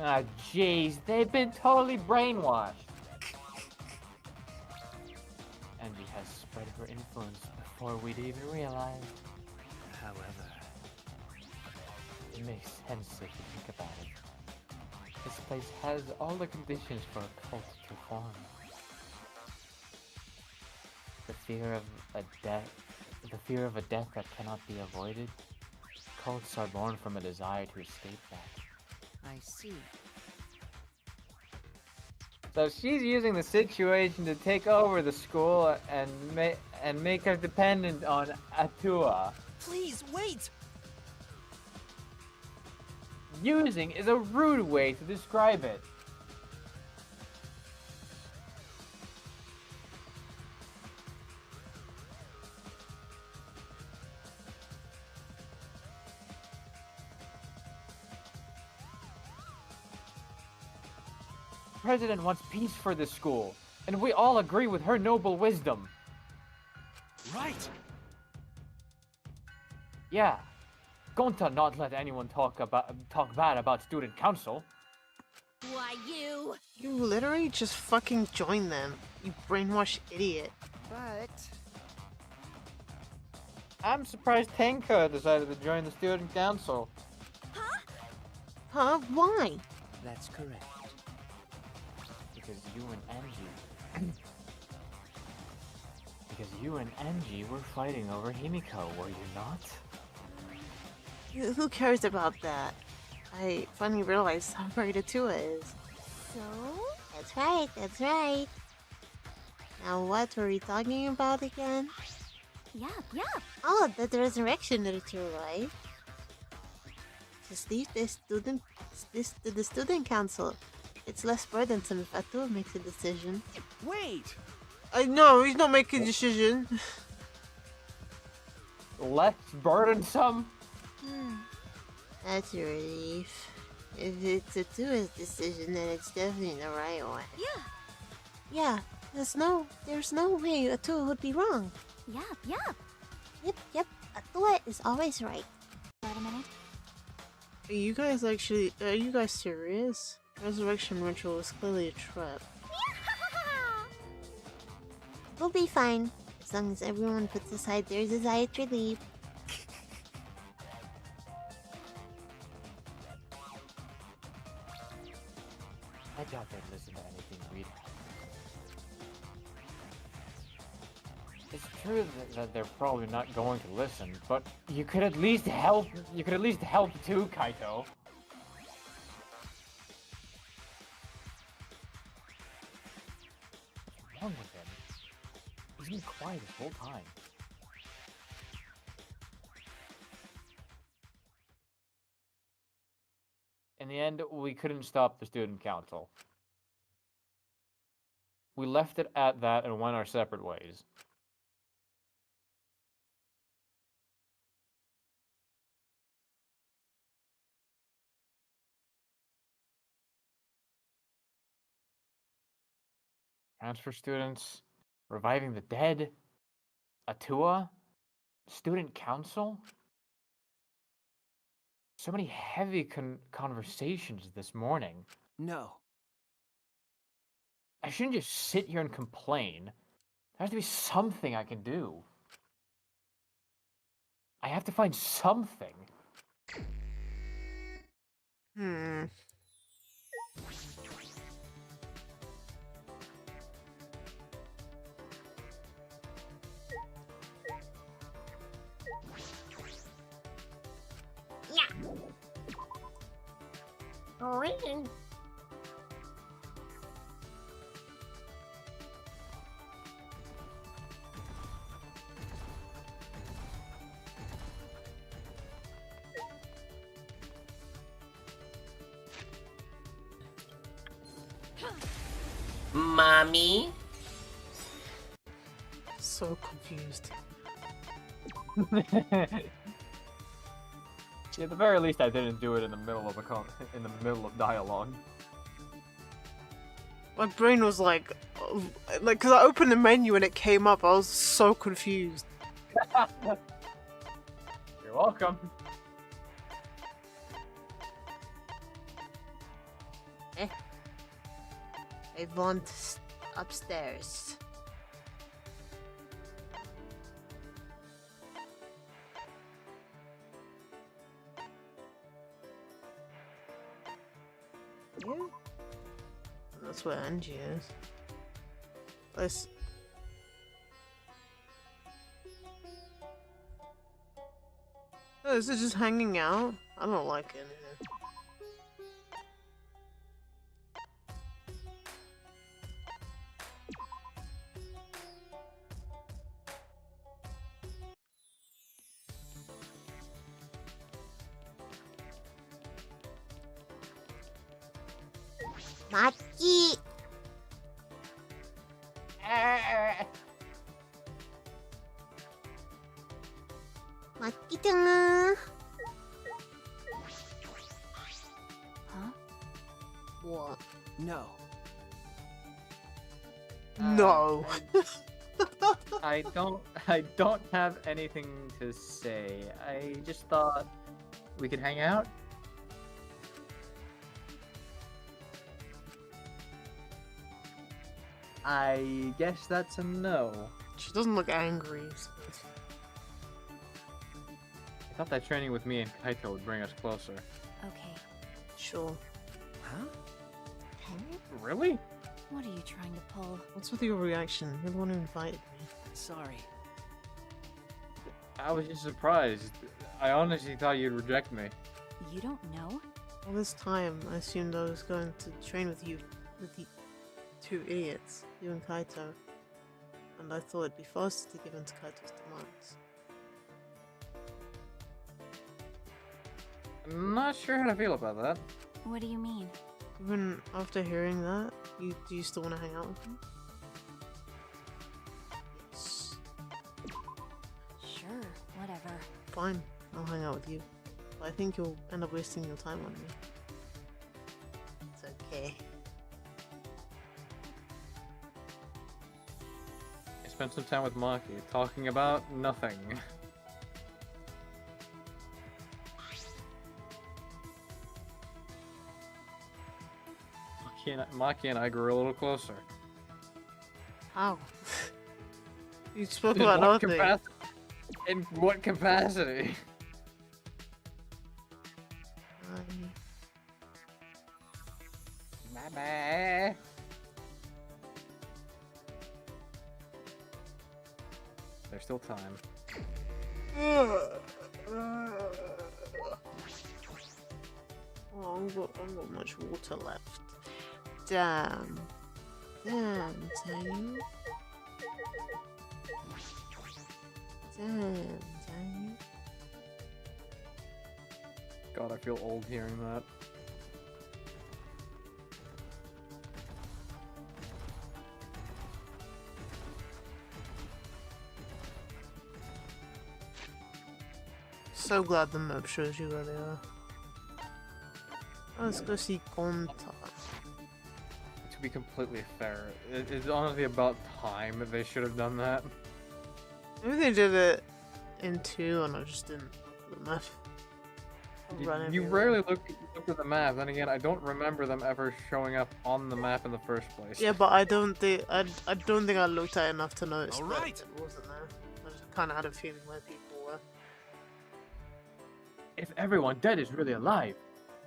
Ah, jeez, they've been totally brainwashed. Angie has spread her influence before we'd even realized. However, It makes sense if you think about it. This place has all the conditions for a cult to form. The fear of a death that cannot be avoided. Cults are born from a desire to escape that. I see. So she's using the situation to take over the school and make us dependent on Atua. Please, wait! Using is a rude way to describe it. The president wants peace for the school, and we all agree with her noble wisdom. right! Yeah, Gonta not let anyone talk bad about student council. Why, you... You literally just fucking joined them. You brainwashed idiot. But I'm surprised Tenka decided to join the student council. Huh? Why? that's correct. Because you and Angie were fighting over Himiko, were you not? Who cares about that? I finally realized how great Atua is. So? That's right, that's right. Now what were we talking about again? Yup. Oh, the resurrection literature, right? Just leave this to the student council. It's less burdensome if Atua makes a decision. Wait! I know, he's not making a decision. Less burdensome? That's a relief. If it's Atua's decision, then it's definitely the right one. Yeah. Yeah, there's no way Atua would be wrong. Yup. Yep, Atua is always right. Wait a minute. Are you guys serious? Resurrection ritual was clearly a trap. We'll be fine, as long as everyone puts aside their desire to leave. I doubt they'd listen to anything we'd. It's true that they're probably not going to listen, but you could at least help. You could at least help too, Kaito. What's wrong with him? He's been quiet this whole time. In the end, we couldn't stop the student council. We left it at that and went our separate ways. Transfer students, reviving the dead, Atua, student council. So many heavy conversations this morning. No. I shouldn't just sit here and complain. There has to be something I can do. I have to find something. Mommy? So confused. At the very least, I didn't do it in the middle of dialogue. My brain was like, because I opened the menu and it came up. I was so confused. You're welcome. I want upstairs. Yeah. That's where Angie is. Let's. Oh, is it just hanging out? I don't like it. Maki! Maki-chan! Huh? What? No. No! I don't have anything to say. I just thought we could hang out. I guess that's a no. She doesn't look angry. So. I thought that training with me and Kaito would bring us closer. Okay. Sure. Huh? Really? What are you trying to pull? What's with your reaction? You're the one who invited me. Sorry. I was just surprised. I honestly thought you'd reject me. You don't know? All this time, I assumed I was going to train with you, with the two idiots, you and Kaito. And I thought it'd be faster to give in to Kaito's demands. I'm not sure how to feel about that. What do you mean? Even after hearing that, do you still want to hang out with me? Yes. Sure, whatever. Fine, I'll hang out with you. But I think you'll end up wasting your time on me. It's okay. I spent some time with Maki, talking about nothing. Maki and I grew a little closer. How? You spoke about nothing. In what capacity? Bye. There's still time. Oh, I've got much water left. Damn. Damn, Tayu. Damn, Tayu. God, I feel old hearing that. So glad the map shows you where they are. Let's go see Gonta. To be completely fair, it's honestly about time that they should have done that. Maybe they did it in 2 and I just didn't look at the map. You rarely look at the map. Then again, I don't remember them ever showing up on the map in the first place. Yeah, but I don't think I looked at it enough to notice All that right. it wasn't there. I just kind of had a feeling where people were. If everyone dead is really alive,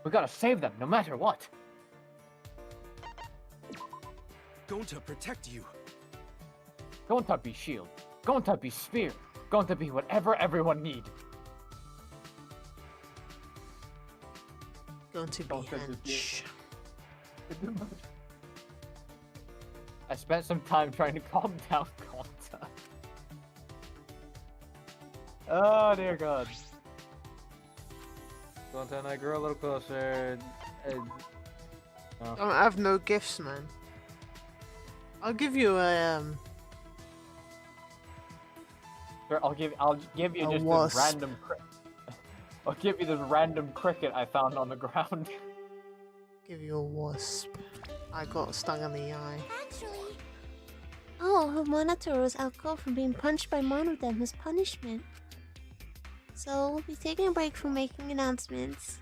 we gotta save them no matter what. Going to protect you. Going to be shield. Going to be spear. Going to be whatever everyone need. Going to be hench. I spent some time trying to calm down Gonta. Oh dear God. Gonta and I grew a little closer. I have no gifts, man. I'll give you a Sure, I'll give you A just wasp. this random. I'll give you this random cricket I found on the ground. give you a wasp. I got stung in the eye. Actually... Oh, Monitor was outcalled from being punched by Monodam as punishment. So, we'll be taking a break from making announcements.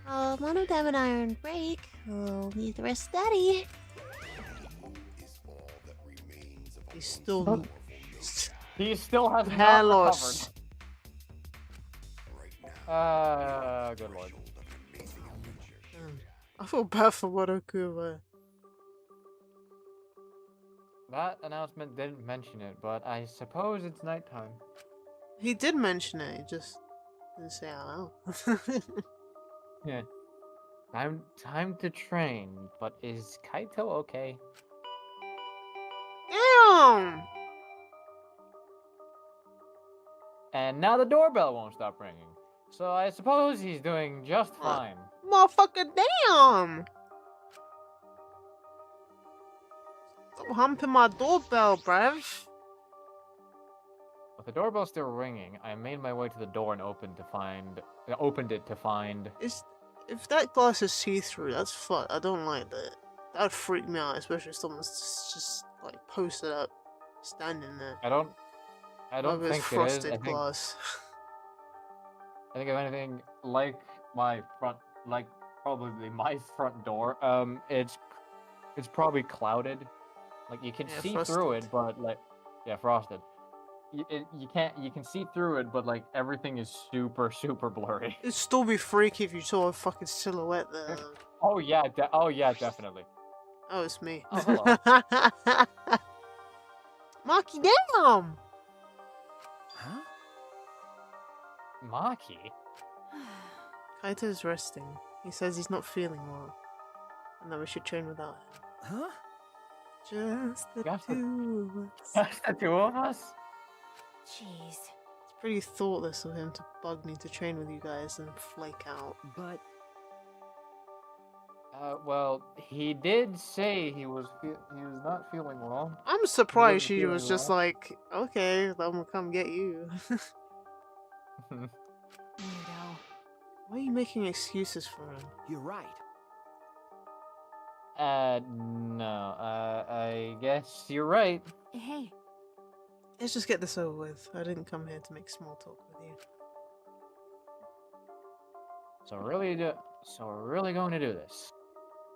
Monodam and I are on break. We'll leave the rest steady. He's still He still has hair not loss. recovered. Good lord. I feel bad for Wadoku, but That announcement didn't mention it, but I suppose it's nighttime. he did mention it. He just didn't say out loud. Yeah. Time to train, but is Kaito okay? Damn! And now the doorbell won't stop ringing. So I suppose he's doing just fine. Motherfucker, damn! Stop humping my doorbell, bruv. With the doorbell still ringing, I made my way to the door and opened it to find. If that glass is see-through, that's fuck. I don't like that. That would freak me out, especially if someone's just like posted up, standing there. I don't With think it is. frosted glass. I think if anything, like probably my front door, it's it's probably clouded. Like you can Yeah, see through it, frosted. but like yeah, frosted. You can see through it, but like everything is super blurry. It'd still be freaky if you saw a fucking silhouette there. Oh yeah, definitely. Oh, it's me. Oh hello. Marky, damn! Huh? Maki. Kaito's resting. He says he's not feeling well, and that we should train without him. Huh? Just the Just the- two of us. Just the two of us. Jeez. It's pretty thoughtless of him to bug me to train with you guys and flake out. But Well, he did say he was not feeling well. I'm surprised wasn't she feeling was just well. like, okay, then we'll come get you. Weirdo. Why are you making excuses for him? you're right. No. I guess you're right. Hey, Let's just get this over with. I didn't come here to make small talk with you. So we're really going to do this.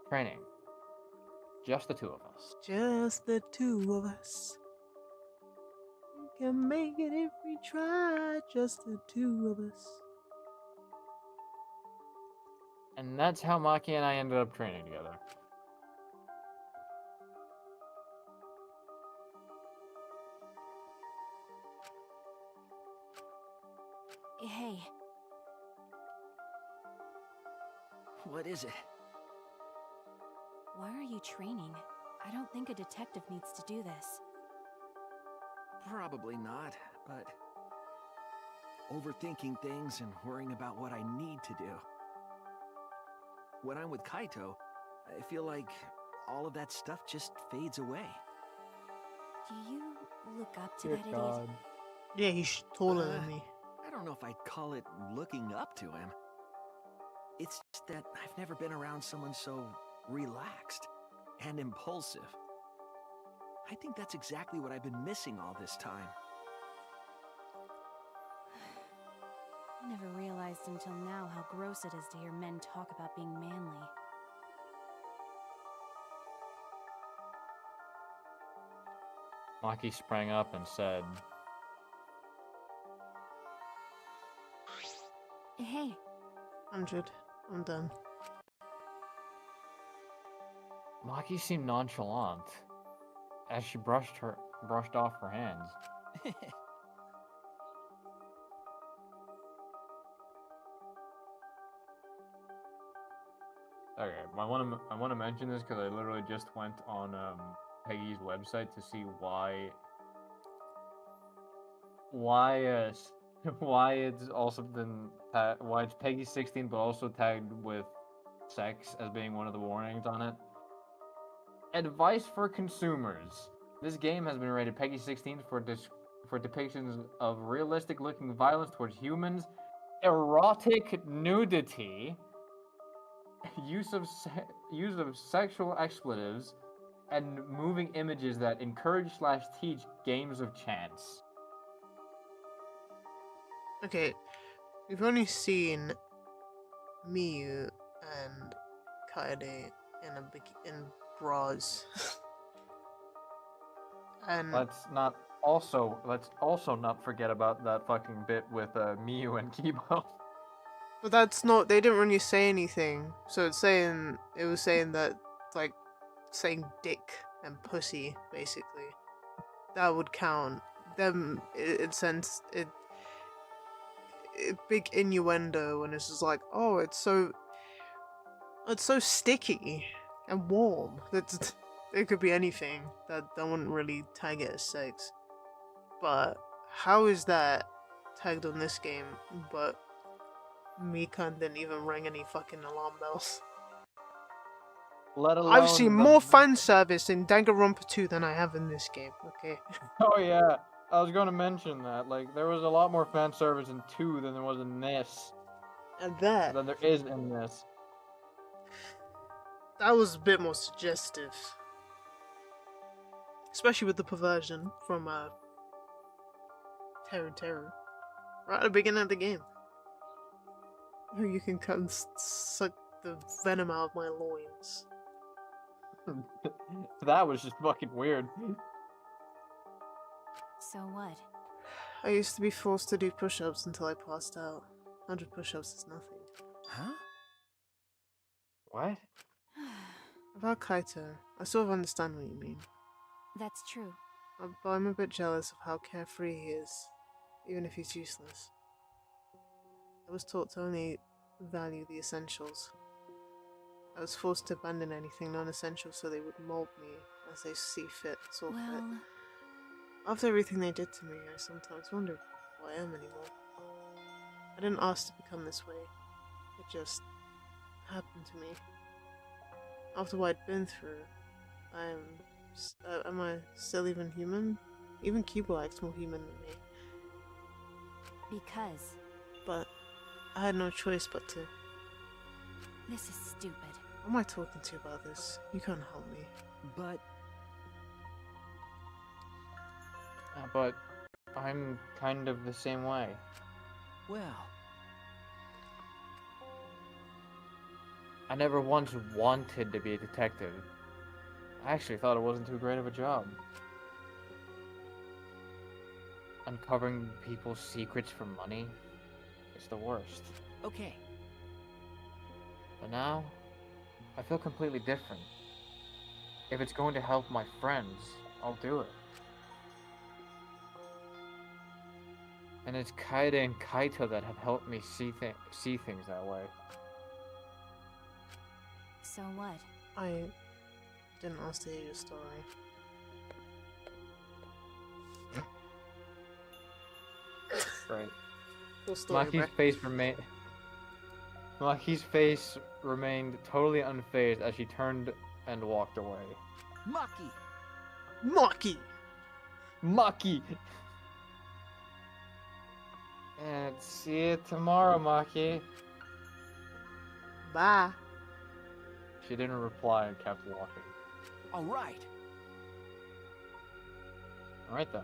Training. Just the two of us. Just the two of us. We can make it if we try. Just the two of us. And that's how Maki and I ended up training together. hey. What is it? Why are you training? I don't think a detective needs to do this. Probably not, but overthinking things and worrying about what I need to do. When I'm with Kaito, I feel like all of that stuff just fades away. Do you look up to Dear that idiot? God. Yeah, he's taller than me. I don't know if I'd call it looking up to him. It's just that I've never been around someone so relaxed and impulsive. I think that's exactly what I've been missing all this time. I never realized until now how gross it is to hear men talk about being manly. Maki sprang up and said, Hey, 100. I'm done. Maki seemed nonchalant as she brushed off her hands. Okay, I want to mention this because I literally just went on Peggy's website to see why why it's also been why it's Peggy 16 but also tagged with sex as being one of the warnings on it. Advice for consumers: this game has been rated Peggy 16 for depictions of realistic-looking violence towards humans, erotic nudity, use of sexual expletives, and moving images that encourage/teach games of chance. Okay, we've only seen Miyu and Kaede in bras. And Let's also not forget about that fucking bit with Miyu and Kibo. but that's not. They didn't really say anything. So it was saying that like saying dick and pussy basically that would count. Them it sends it. Big innuendo, and it's just like, oh, it's so sticky and warm. It could be anything. That wouldn't really tag it as sex. But how is that tagged on this game? But Mikan didn't even ring any fucking alarm bells. Let alone I've seen the- more fan service in Danganronpa 2 than I have in this game. Okay. Oh yeah, I was going to mention that. Like, there was a lot more fan service in 2 than there was in this. And that Than there is in this. was a bit more suggestive. Especially with the perversion from Terror. Right at the beginning of the game. Who you can cut and suck the venom out of my loins. That was just fucking weird. So what? I used to be forced to do push-ups until I passed out. 100 push-ups is nothing. Huh? What? About Kaito, I sort of understand what you mean. That's true. But I'm a bit jealous of how carefree he is, even if he's useless. I was taught to only value the essentials. I was forced to abandon anything non-essential so they would mold me as they see fit, saw fit. Well, After everything they did to me, I sometimes wonder who I am anymore. I didn't ask to become this way. It just happened to me. After what I'd been through, am I still even human? Even Kibo acts more human than me. because But I had no choice but to. this is stupid. Who am I talking to about this? You can't help me. But, I'm kind of the same way. well, I never once wanted to be a detective. I actually thought it wasn't too great of a job. Uncovering people's secrets for money is the worst. okay. But now, I feel completely different. If it's going to help my friends, I'll do it. And it's Kaide and Kaito that have helped me see things that way. So what? I didn't ask to hear your story. Right. Cool story, Maki's face remained totally unfazed as she turned and walked away. Maki! Maki! Maki! And see you tomorrow, Maki. Bye. She didn't reply and kept walking. Alright. Alright then.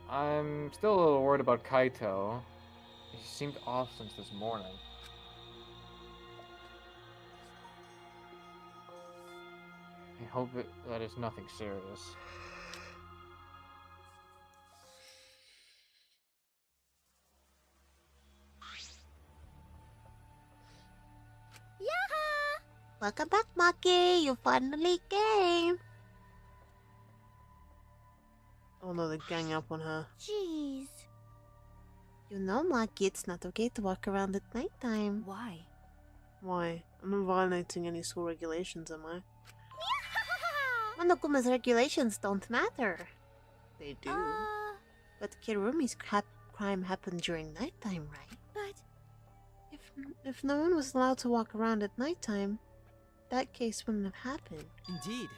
I'm still a little worried about Kaito. He seemed off since this morning. I hope that is nothing serious. Yaha! Welcome back, Maki. You finally came. Oh no, they gang up on her. Jeez. You know, Maki, it's not okay to walk around at nighttime. Why? Why? I'm not violating any school regulations, am I? Monokuma's regulations don't matter. They do. But Kirumi's crime happened during nighttime, right? But If no one was allowed to walk around at nighttime, that case wouldn't have happened. Indeed.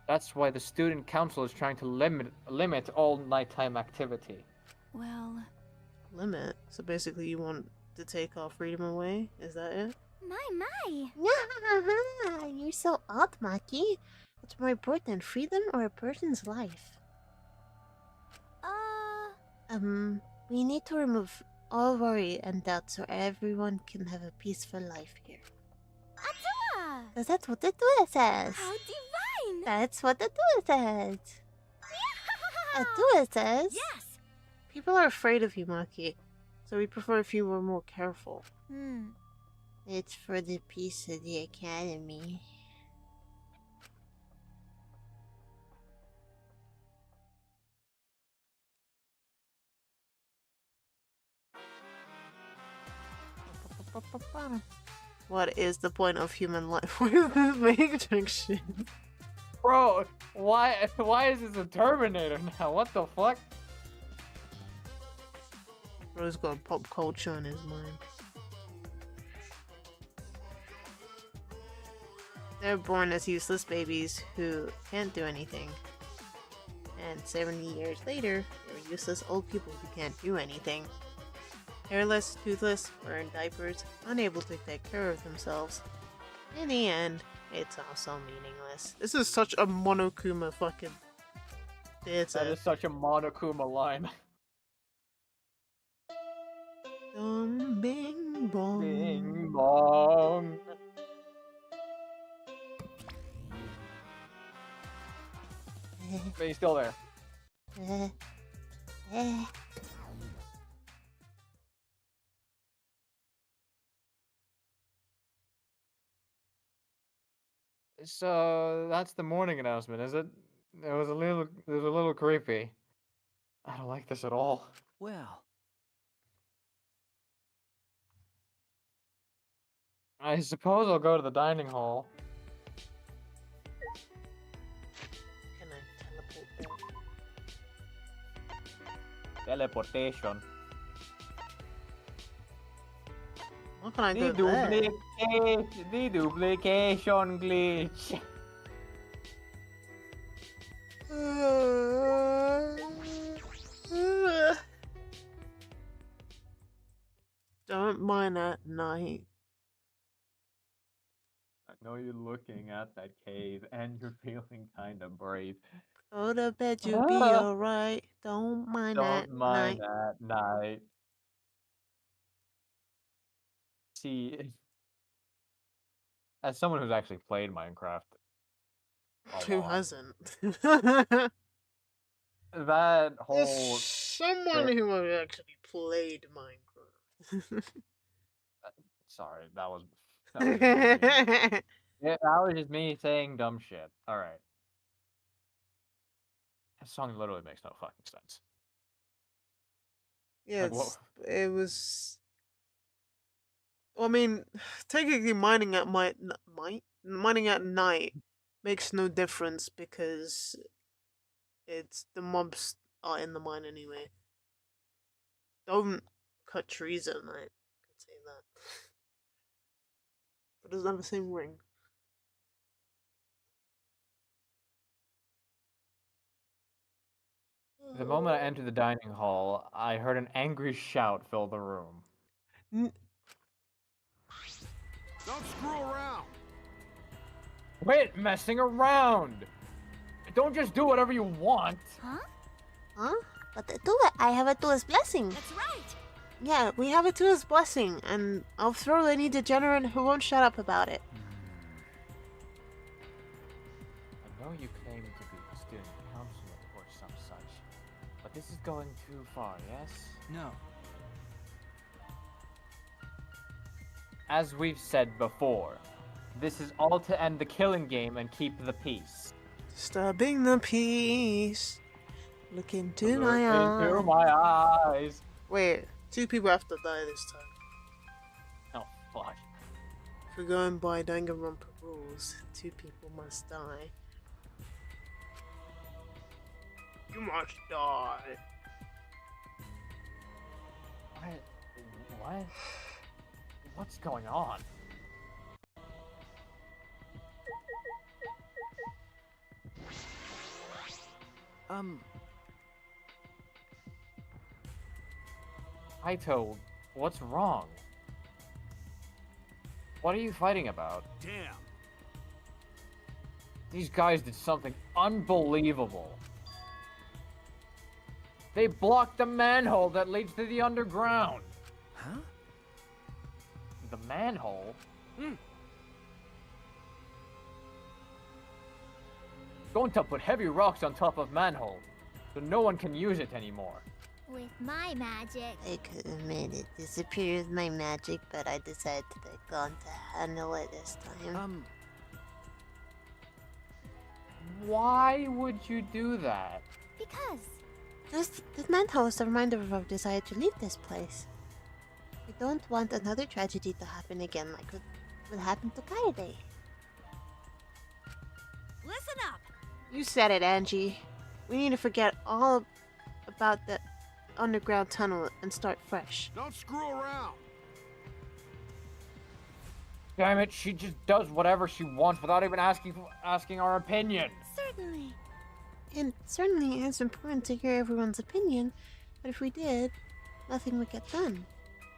That's why the student council is trying to limit all nighttime activity. well, Limit? So basically you want to take our freedom away? Is that it? My. You're so odd, Maki. What's more important, freedom or a person's life? We need to remove all worry and doubt so everyone can have a peaceful life here. Atua! Because that's what the Dua says. How divine! That's what the Dua says. A Dua says. yes! People are afraid of you, Maki. So we prefer if you were more careful. It's for the peace of the academy. What is the point of human life? What is this matrix shit? Bro, why is this a Terminator now? What the fuck? Bro's got pop culture in his mind. They're born as useless babies who can't do anything. And 70 years later, they're useless old people who can't do anything. Hairless, toothless, wearing diapers, unable to take care of themselves. In the end, it's also meaningless. This is such a Monokuma fucking theater. That is such a Monokuma line. Bing bong. Bing bong. But he's still there. Eh, eh. So that's the morning announcement, is it? It was a little creepy. I don't like this at all. Well, I suppose I'll go to the dining hall. Can I teleport there? Teleportation. Why can I go there? The duplication glitch. Don't mind at night. I know you're looking at that cave and you're feeling kind of brave. Go to bed, you'll be alright. Don't mind at Don't mind night. at night. See, as someone who's actually played Minecraft, a Who lot, hasn't? that As whole someone who has actually played Minecraft. sorry, that was just me. Yeah, that was just me saying dumb shit. All right, that song literally makes no fucking sense. Yeah, Like, what? it was. Well, I mean, technically, mining at night makes no difference because it's the mobs are in the mine anyway. Don't cut trees at night. I can say that. But it doesn't have the same ring. The moment I entered the dining hall, I heard an angry shout fill the room. Don't screw around. Quit messing around! Don't just do whatever you want. Huh? Huh? But do it. I have a Tua's blessing. That's right. Yeah, we have a Tua's blessing, and I'll throw any degenerate who won't shut up about it. I know you claim to be the student counselor or some such, but this is going too far, yes? no. As we've said before, this is all to end the killing game and keep the peace. Disturbing the peace. Look into Look my into eyes. my eyes. Wait, 2 people have to die this time. Oh, fuck. If we're going by Danganronpa rules, 2 people must die. You must die. What? What's going on? Kaito, what's wrong? What are you fighting about? Damn. These guys did something unbelievable. They blocked the manhole that leads to the underground. Huh? The manhole? Going to put heavy rocks on top of manhole, so no one can use it anymore. With my magic. I could have made it disappear with my magic, but I decided to let Gon to handle it this time. Why would you do that? Because. This manhole is a reminder of our desire to leave this place. We don't want another tragedy to happen again like what happened to Kaede. Listen up. You said it, Angie. We need to forget all about the underground tunnel and start fresh. Don't screw around. Damn it, she just does whatever she wants without even asking our opinion. Certainly. And certainly it's important to hear everyone's opinion, but if we did, nothing would get done.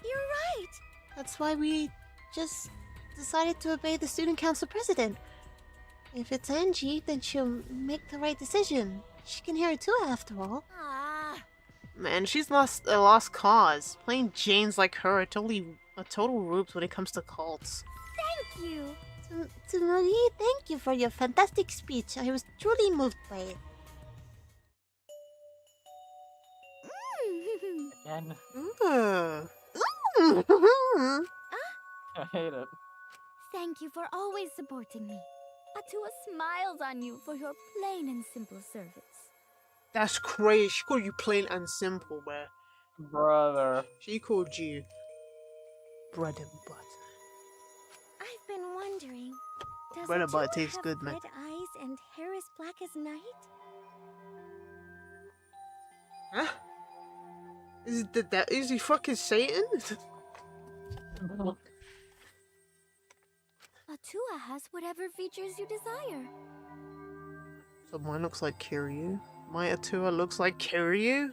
You're right. That's why we just decided to obey the student council president. If it's Angie, then she'll make the right decision. She can hear it too, after all. Ah, Man, she's lost a lost cause. Playing Janes like her are a total rubes when it comes to cults. Thank you. Tsunori, thank you for your fantastic speech. I was truly moved by it. Again. Ugh. I hate it. Thank you for always supporting me. Atua smiles on you for your plain and simple service. That's crazy. She called you plain and simple, bruh. Brother. She called you bread and butter. I've been wondering, does Bread and butter Atua tastes have good, man. red eyes and hair as black as night? Huh? Is he fucking Satan? Atua has whatever features you desire. So mine looks like Kiryu. My Atua looks like Kiryu?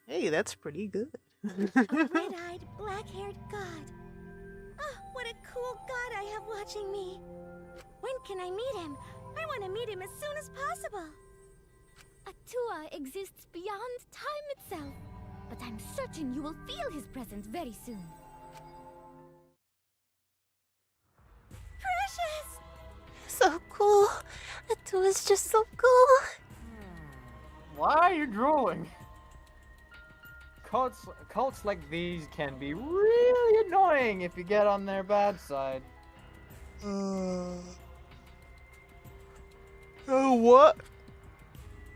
Hey, that's pretty good. A red-eyed, black-haired god. Ah, what a cool god I have watching me. When can I meet him? I want to meet him as soon as possible. Atua exists beyond time itself, but I'm certain you will feel his presence very soon. Precious! So cool. Atua's just so cool. Why are you drooling? Cults like these can be really annoying if you get on their bad side. Oh, what?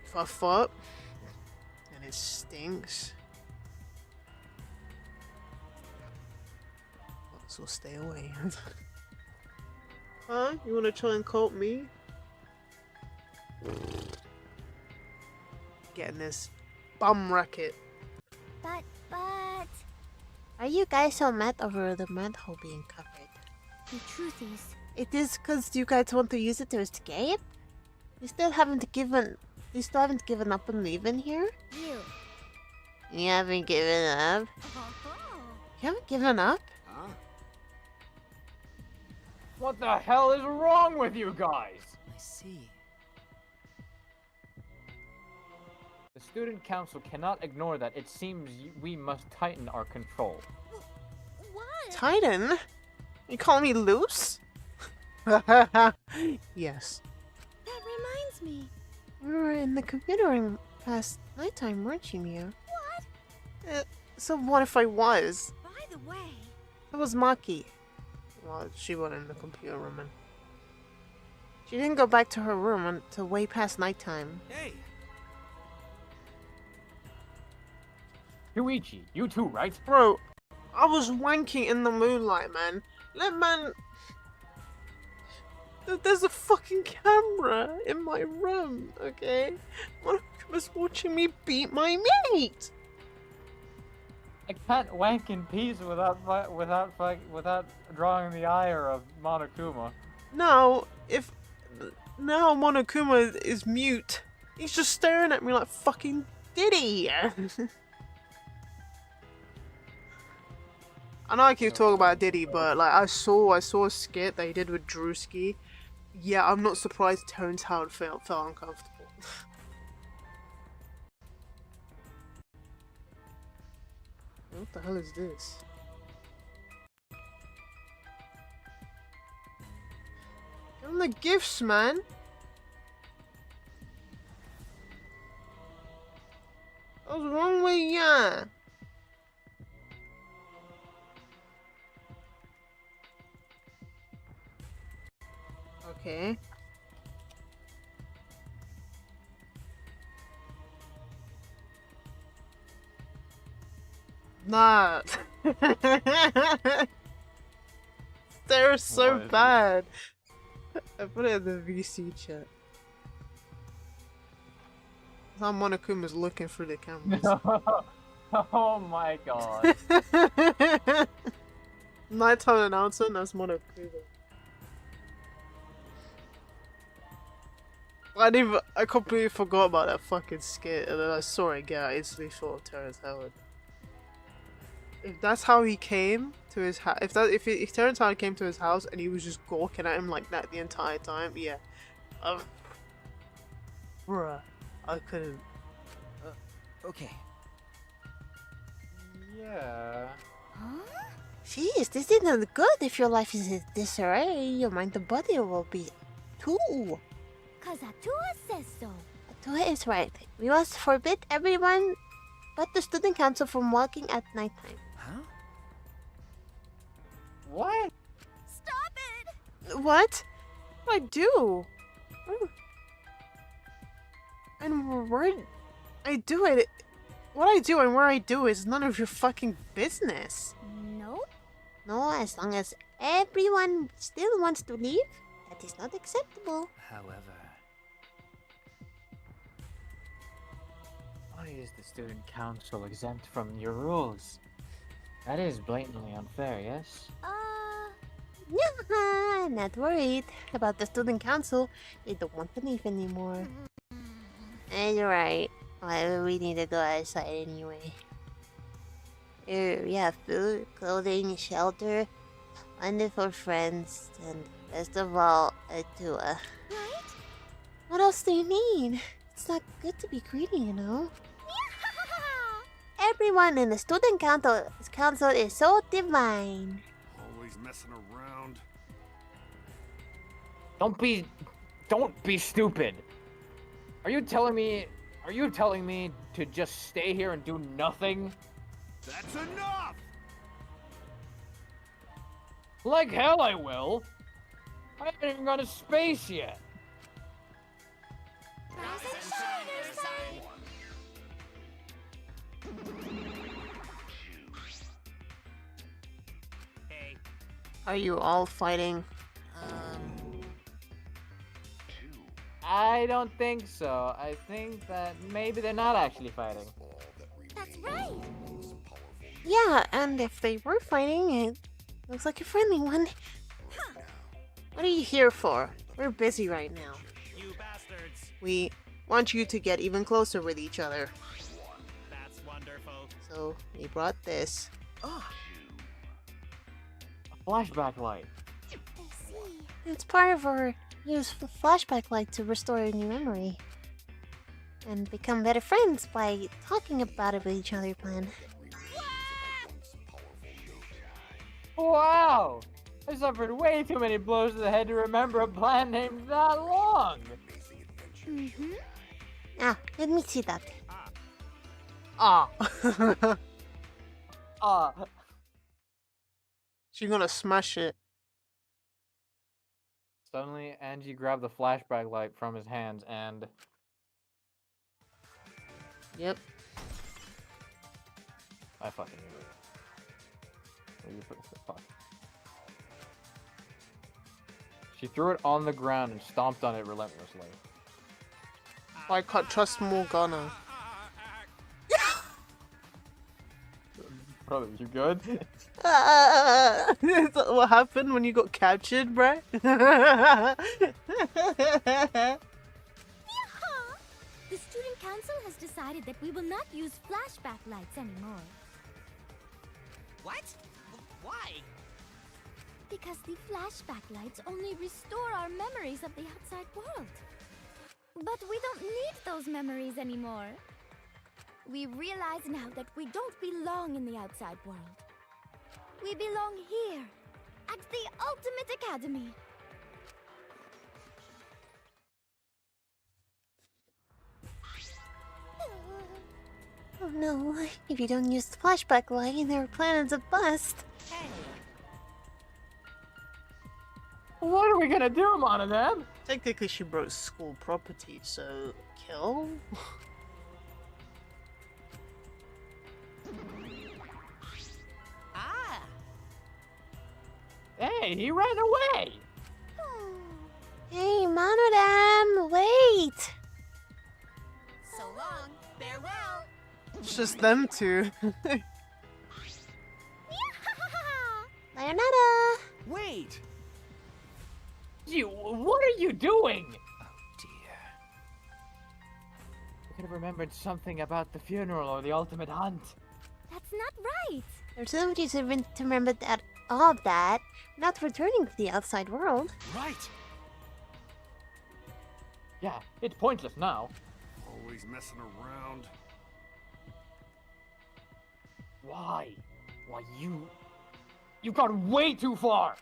Fuff up. And it stinks. So stay away. Huh? You wanna try and cult me? Getting this bum racket. But... Are you guys so mad over the manhole being covered? The truth is... It is because you guys want to use it to escape? You still haven't given up on leaving here? You haven't given up? You haven't given up? Huh? What the hell is wrong with you guys? I see. The student council cannot ignore that. It seems we must tighten our control. What? Titan? You calling me loose? Yes. That reminds me. We were in the computer room past nighttime, weren't you, Mia? What? So what if I was? By the way... It was Maki. Well, she went in the computer room and... She didn't go back to her room until way past nighttime. Hey, Yuichi, you too, right? Bro, I was wanking in the moonlight, man. There's a fucking camera in my room, okay? One was watching me beat my mate. I can't wank in peace without drawing the ire of Monokuma. Now Monokuma is mute. He's just staring at me like fucking Diddy. I know I keep talking about Diddy, but like I saw a skit that he did with Drewski. Yeah, I'm not surprised Terrence Howard felt uncomfortable. What the hell is this? Give him the gifts, man. What's wrong with ya? Okay. Nah. They're so What? bad. I put it in the VC chat. How Monokuma's looking through the cameras. Oh my god. Nighttime announcement, that's Monokuma. I completely forgot about that fucking skit, and then I saw it again. I instantly thought of Terrence Howard. If that's how he came to his house, if Terrence Howard came to his house and he was just gawking at him like that the entire time, yeah, bruh. I couldn't. Okay. Yeah. Huh? Jeez, this isn't good. If your life is in disarray, your mind and body will be too. Cause Atua says so. Atua is right. We must forbid everyone but the student council from walking at nighttime. Huh? What? Stop it! What? What do I do? And where I do it? What I do and where I do is none of your fucking business. Nope. No, as long as everyone still wants to leave, that is not acceptable. However, Why is the student council exempt from your rules? That is blatantly unfair, yes? Yeah, I'm not worried about the student council. They don't want to leave anymore. And you're right. Why would we need to go outside anyway? Here, we have food, clothing, shelter, wonderful friends, and best of all, a Tua. Right? What else do you need? It's not good to be greedy, you know? Everyone in the student council is so divine. Always messing around. Don't be stupid. Are you telling me to just stay here and do nothing? That's enough! Like hell I will. I haven't even gone to space yet. Rise and shine, Earthside! Hey. Are you all fighting? I don't think so. I think that maybe they're not actually fighting. That's right! Yeah, and if they were fighting, it looks like a friendly one. What are you here for? We're busy right now. You bastards. We want you to get even closer with each other. That's wonderful. So we brought this. ah, A flashback light. I see. It's part of our use flashback light to restore a new memory. And become better friends by talking about it with each other plan. Wow! I suffered way too many blows to the head to remember a plan named that long. Mm-hmm. Ah, let me see that. Ah. Ah. She's gonna smash it. Suddenly, Angie grabbed the flashback light from his hands and... Yep. I fucking knew it. Where you put the fuck? She threw it on the ground and stomped on it relentlessly. I can't trust Morgana. Brother, you good? Is that what happened when you got captured, bruh? Yeehaw! The student council has decided that we will not use flashback lights anymore. What? Why? Because the flashback lights only restore our memories of the outside world. But we don't need those memories anymore. We realize now that we don't belong in the outside world. We belong here, at the Ultimate Academy. Oh no, if you don't use the flashback light, their plan is a bust. Hey. What are we gonna do, Monodam? Technically, she broke school property, so kill? Ah. Hey, he ran away! Hey, Monodam, wait! So long. Farewell. It's just them two. Sayonara! wait! What are you doing? Oh dear. I could have remembered something about the funeral or the ultimate hunt. That's not right. There's no reason to remember that all of that, not returning to the outside world. Right! Yeah, it's pointless now. Always messing around. Why? Why, you've gone way too far!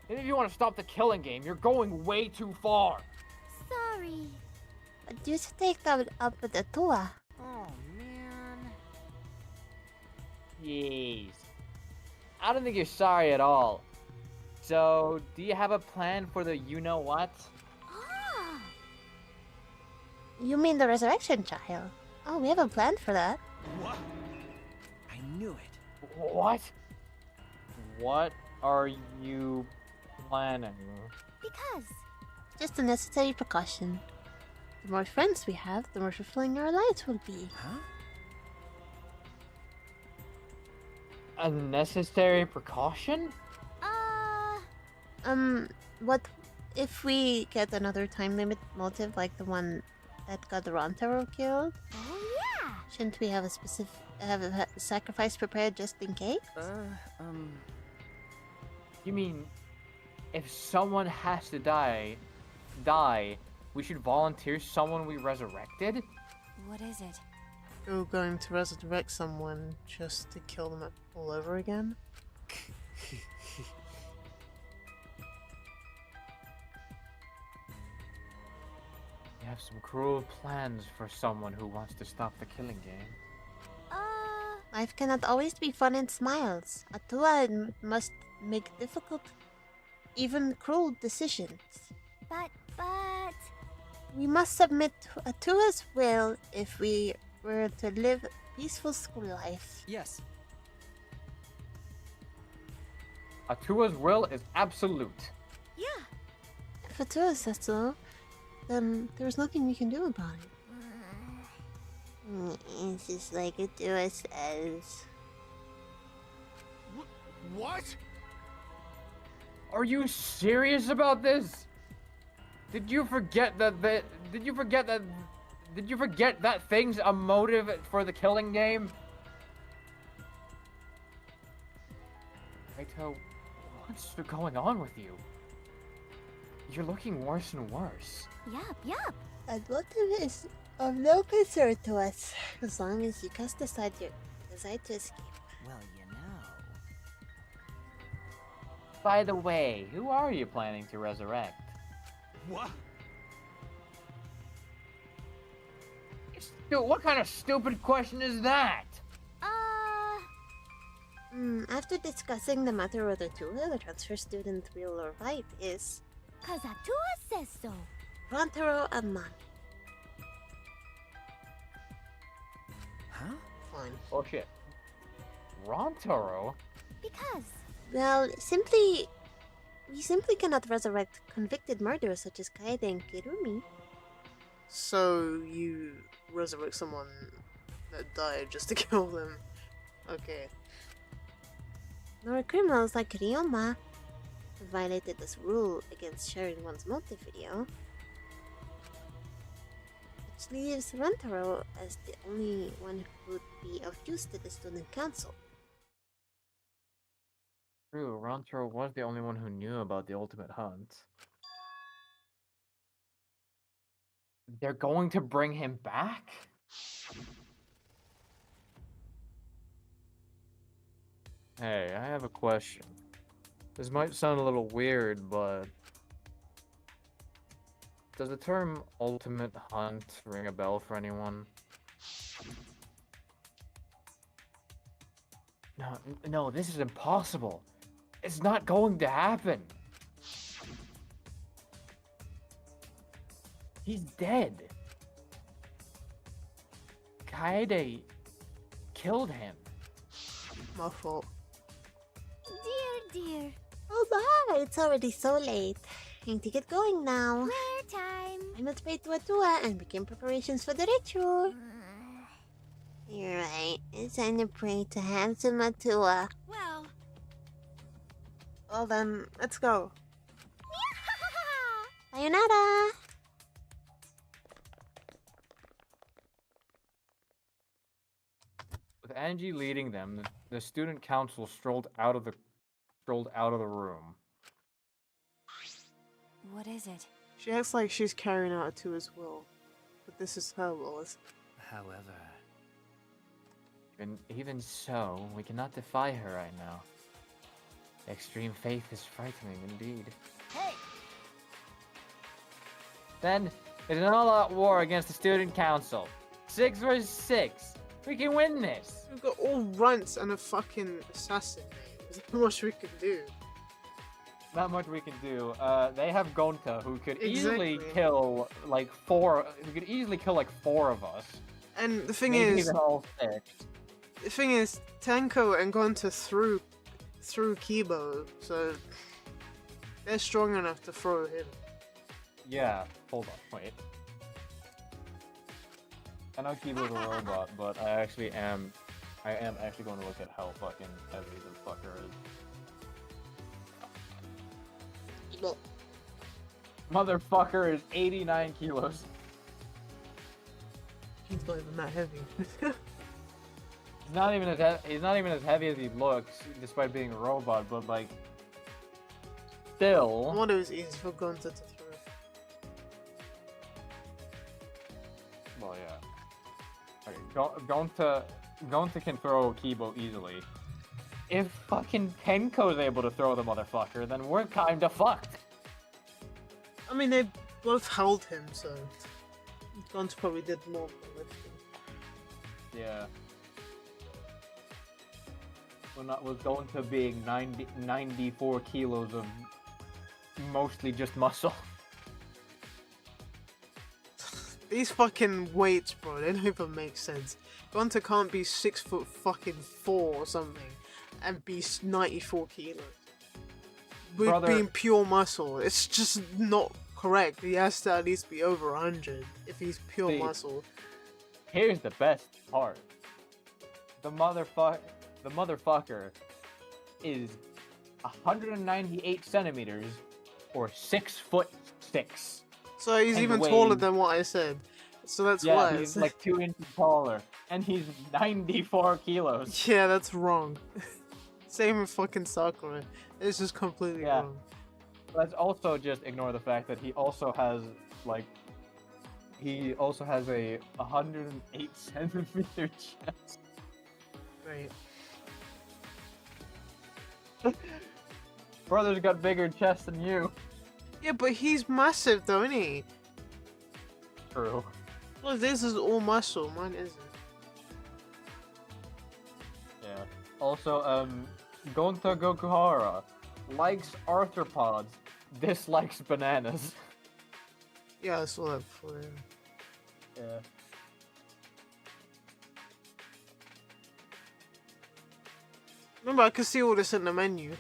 And if you want to stop the killing game, you're going way too far! Sorry. But you should take that up with Atua. Oh, man. Jeez. I don't think you're sorry at all. So, do you have a plan for the you-know-what? Ah! You mean the resurrection child? Oh, we have a plan for that. What? I knew it. What? What are you planning? Because. Just a necessary precaution. The more friends we have, the more fulfilling our lives will be. Huh? A necessary precaution? What if we get another time limit motive like the one that got Rontaro killed? Oh, yeah! Shouldn't we have a sacrifice prepared just in case? You mean, if someone has to die, we should volunteer someone we resurrected? What is it? You're going to resurrect someone just to kill them all over again? You have some cruel plans for someone who wants to stop the killing game. Life cannot always be fun and smiles. Atua must make difficult, even cruel decisions. But. We must submit to Atua's will if we were to live a peaceful school life. Yes. Atua's will is absolute. Yeah. If Atua says so, then there's nothing we can do about it. It's just like Atua says. What? Are you serious about this? Did you forget that thing's a motive for the killing game? Kaito, what's going on with you? You're looking worse and worse. Yup. That motive is of no concern to us, as long as you cast aside your desire to escape. Well, you know. By the way, who are you planning to resurrect? What? What kind of stupid question is that? After discussing the matter with Atua, the transfer student, real or right, is 'Cause Atua says so. Rontaro and Mami. Huh? Fine. Oh shit. Rontaro? Because. Well, we simply cannot resurrect convicted murderers such as Kaede and Kirumi. So you resurrect someone that died just to kill them. Okay. Nor criminals like Ryoma, who violated this rule against sharing one's motive video. Which leaves Rontaro as the only one who would be of use to the student council. True, Rontaro was the only one who knew about the ultimate hunt. They're going to bring him back? Hey, I have a question. This might sound a little weird, but does the term ultimate hunt ring a bell for anyone? No, this is impossible. It's not going to happen. He's dead. Kaede killed him. My fault. Dear. Oh my, it's already so late. I need to get going now. Prayer time. I must pray to Atua and begin preparations for the ritual. You're right. It's time to pray to handsome Atua. Well, Well then, let's go. Sayonara! With Angie leading them, the student council strolled out of the room. what is it? She acts like she's carrying out Atua's will, but this is her will. However, Even so, we cannot defy her right now. Extreme faith is frightening indeed. Hey! Then, it's an all-out war against the student council. 6 versus 6. We can win this. We've got all runts and a fucking assassin, mate. There's not much we can do. Not much we can do. They have Gonta, who could easily Exactly. kill like 4. Who could easily kill like 4 of us. And the thing Maybe is, even all 6. Tenko and Gonta threw Kibo, so they're strong enough to throw him. Yeah. Hold on. Wait. I know Kibo's a robot, but I am actually going to look at how fucking heavy the fucker is. No. Motherfucker is 89 kilos. He's not even that heavy. He's not even as heavy as he looks, despite being a robot. But like, I still. wonder if it's easy for Gonta to throw. Well, yeah. Okay, Gonta can throw Kibo easily. If fucking Tenko's able to throw the motherfucker, then we're kinda fucked. I mean, they both held him, so Gonta probably did more than lifting. Yeah. With Gonta being 94 kilos of mostly just muscle. These fucking weights, bro, they don't even make sense. Gonta can't be 6'4" or something and be 94 kilos. With Brother- being pure muscle, it's just not correct. He has to at least be over 100 if he's pure See, muscle. Here's the best part. The motherfucker is 198 centimeters or 6'6". So he's and even taller weighs- than what I said. So that's Yeah, why. he's like 2 inches taller, and he's 94 kilos. Yeah, that's wrong. Same with fucking Sakura. It's just completely Yeah. wrong. Let's also just ignore the fact that he also has a 108 centimeter chest. Right. Brother's got bigger chest than you. Yeah, but he's massive though, isn't he? True. Well, this is all muscle. Mine isn't. Yeah. Also, Gonta Gokuhara likes arthropods, dislikes bananas. Yeah, I saw that before. Yeah. Yeah. Remember, I could see all this in the menu.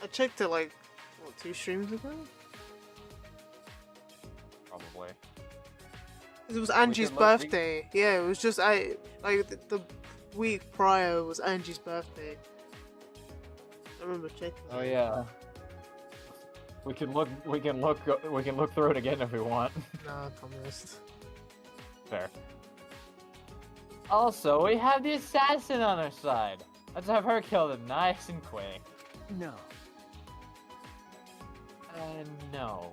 I checked it like, what, 2 streams ago? Probably. It was Angie's could look- birthday. Yeah, it was just the week prior was Angie's birthday. I remember checking. Oh it. yeah. We can look through it again if we want. Nah, communist. Fair. Also, we have the assassin on our side. Let's have her killed him nice and quick. no. No.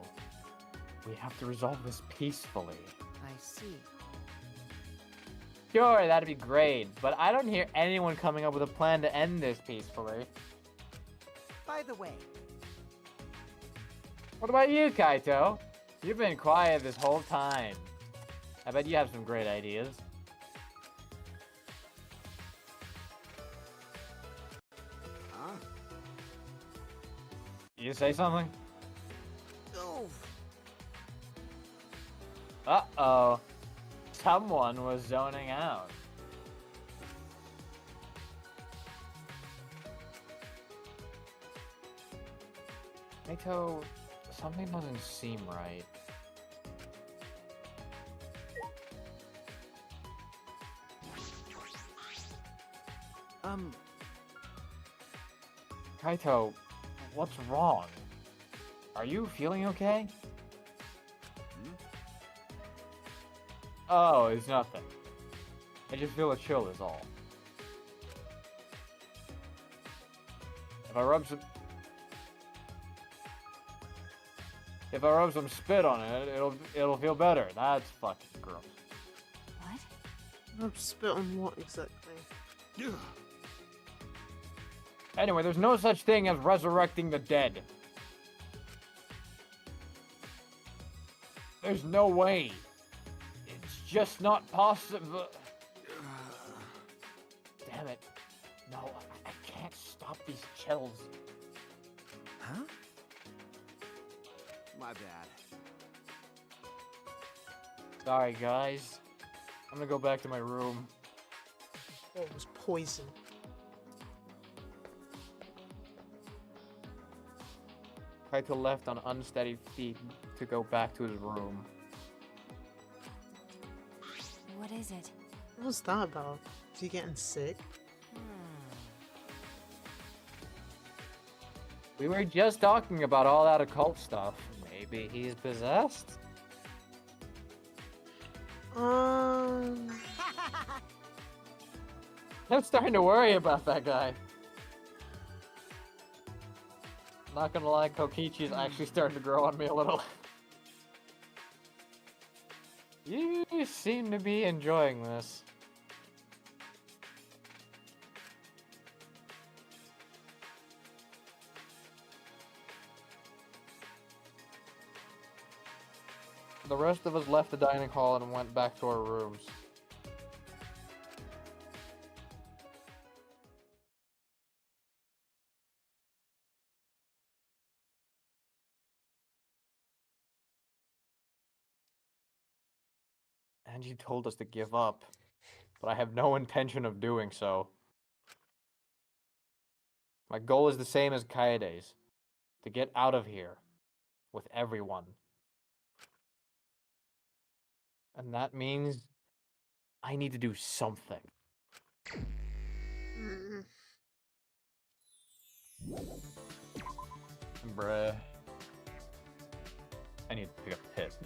We have to resolve this peacefully. I see. Sure, that'd be great, but I don't hear anyone coming up with a plan to end this peacefully. By the way, What about you, Kaito? You've been quiet this whole time. I bet you have some great ideas. huh? You say something? Oh, Uh-oh. Someone was zoning out. Kaito, something doesn't seem right. Kaito, what's wrong? Are you feeling okay? Oh, it's nothing. I just feel a chill is all. If I rub some... If I rub some spit on it, it'll feel better. That's fucking gross. What? Rub spit on what exactly? Ugh. Anyway, there's no such thing as resurrecting the dead. There's no way. It's just not possible. Damn it. No, I can't stop these chills. Huh? My bad. Sorry, guys. I'm gonna go back to my room. Oh, it was poison. Try to left on unsteady feet to go back to his room. What is it? What was that about? Is he getting sick? We were just talking about all that occult stuff. Maybe he's possessed? Um, I'm starting to worry about that guy. Not gonna lie, Kokichi's actually starting to grow on me a little. You seem to be enjoying this. The rest of us left the dining hall and went back to our rooms. Angie told us to give up, but I have no intention of doing so. My goal is the same as Kaede's, to get out of here with everyone. And that means I need to do something. mm, Bruh. I need to pick up a piss.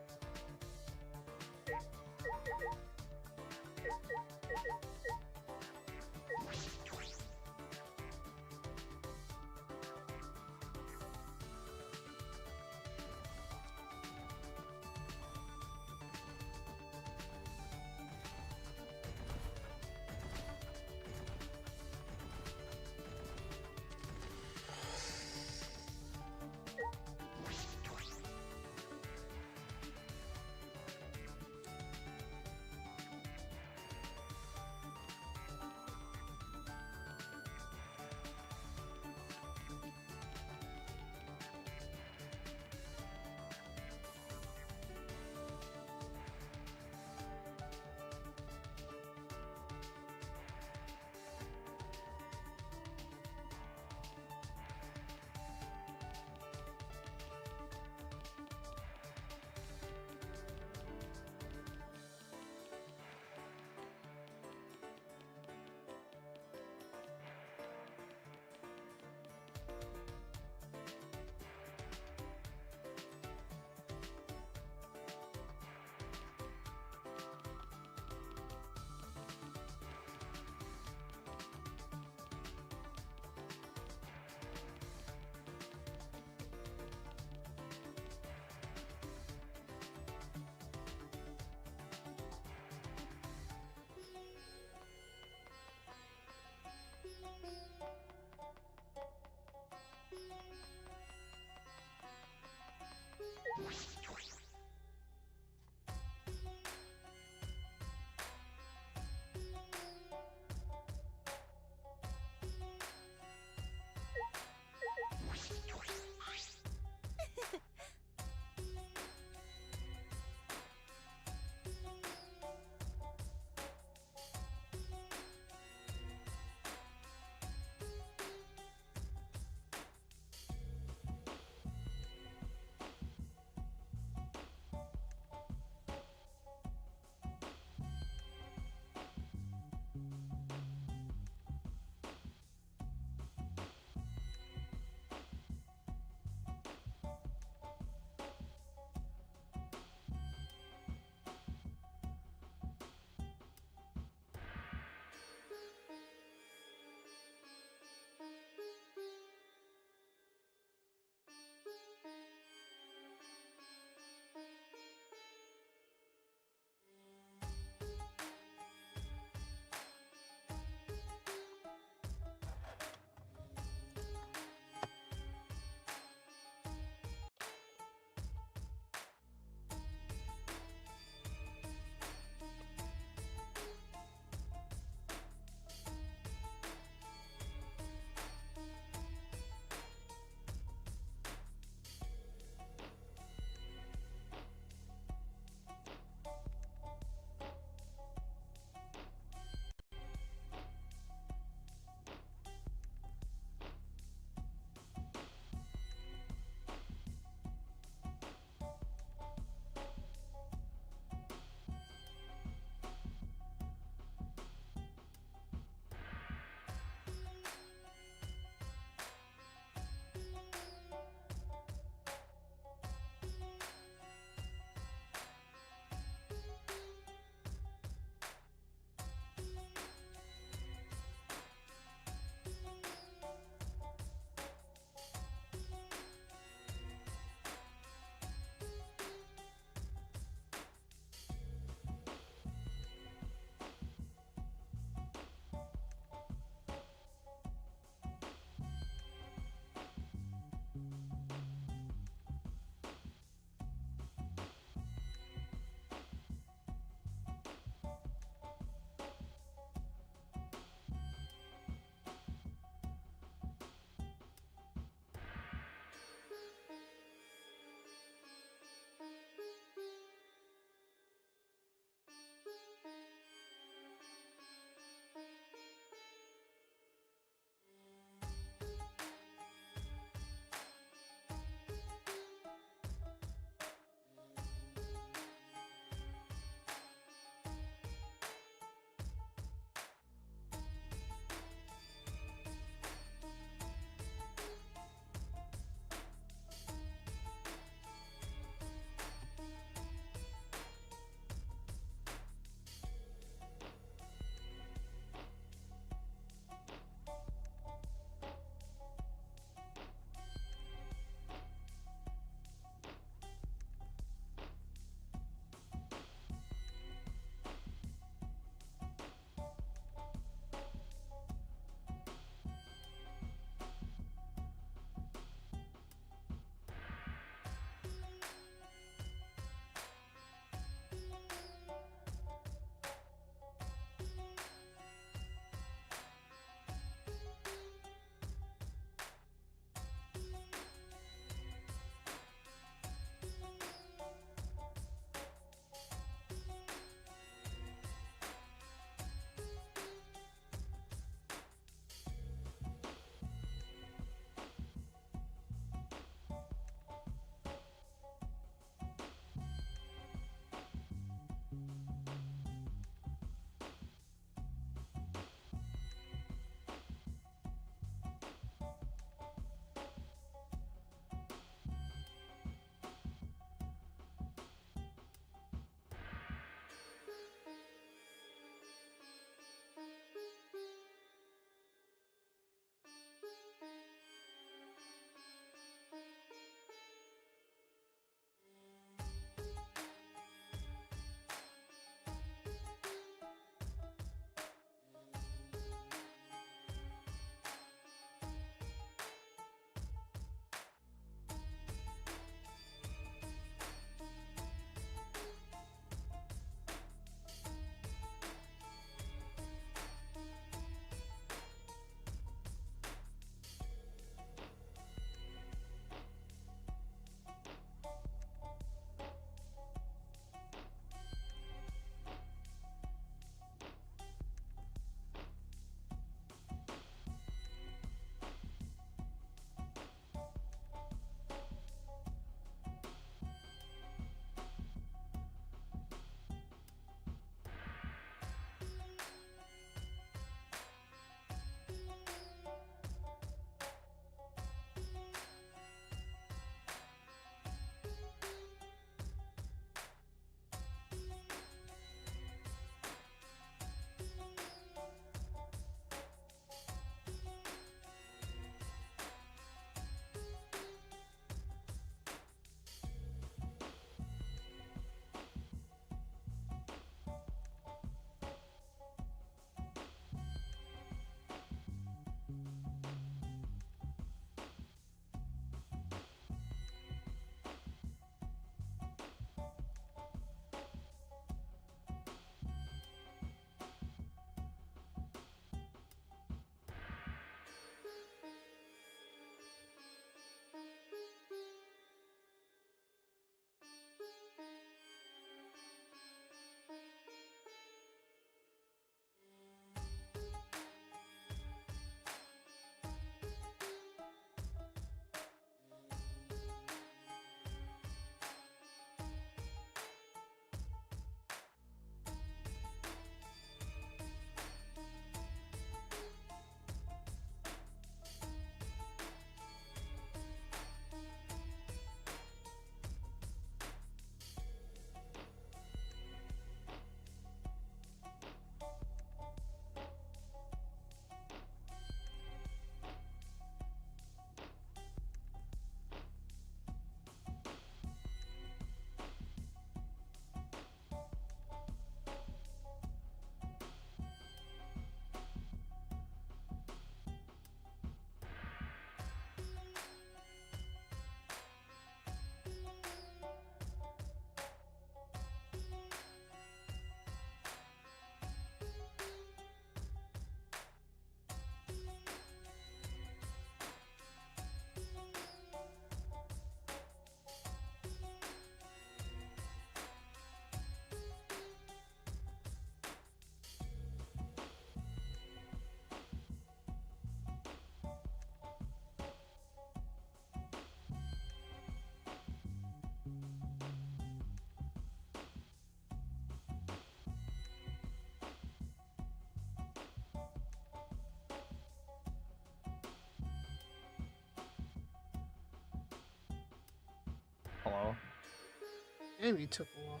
Damn, you took a while.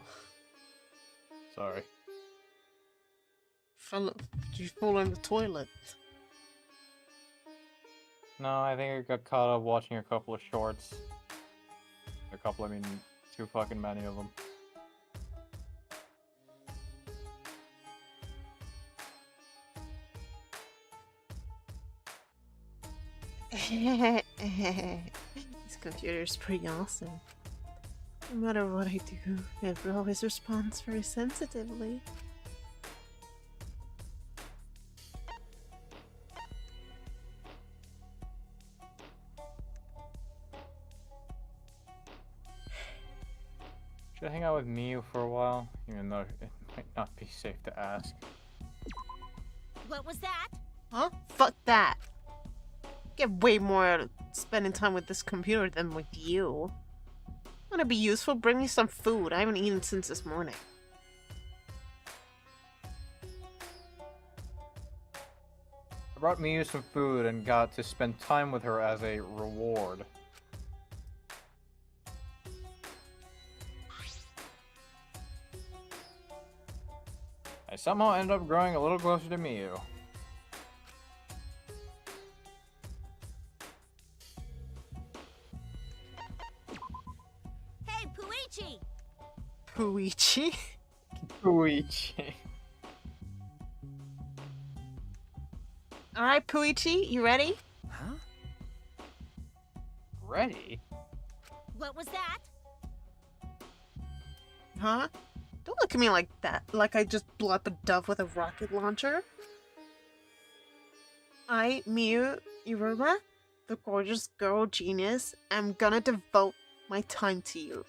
Sorry. Did you fall in the toilet? No, I think I got caught up watching a couple of shorts. A couple, I mean, too fucking many of them. This computer's pretty awesome. No matter what I do, it always responds very sensitively. Should I hang out with Miu for a while? Even though it might not be safe to ask. What was that? Huh? Fuck that. Get way more out of spending time with this computer than with you. Wanna be useful? Bring me some food. I haven't eaten since this morning. I brought Miu some food and got to spend time with her as a reward. I somehow ended up growing a little closer to Miu. Hey, Puichi! Puichi? Puichi. Alright, Puichi, you ready? Huh? Ready? What was that? Huh? Don't look at me like that, like I just blew up a dove with a rocket launcher. I, Miu Iruma, the gorgeous girl genius, am gonna devote my time to you.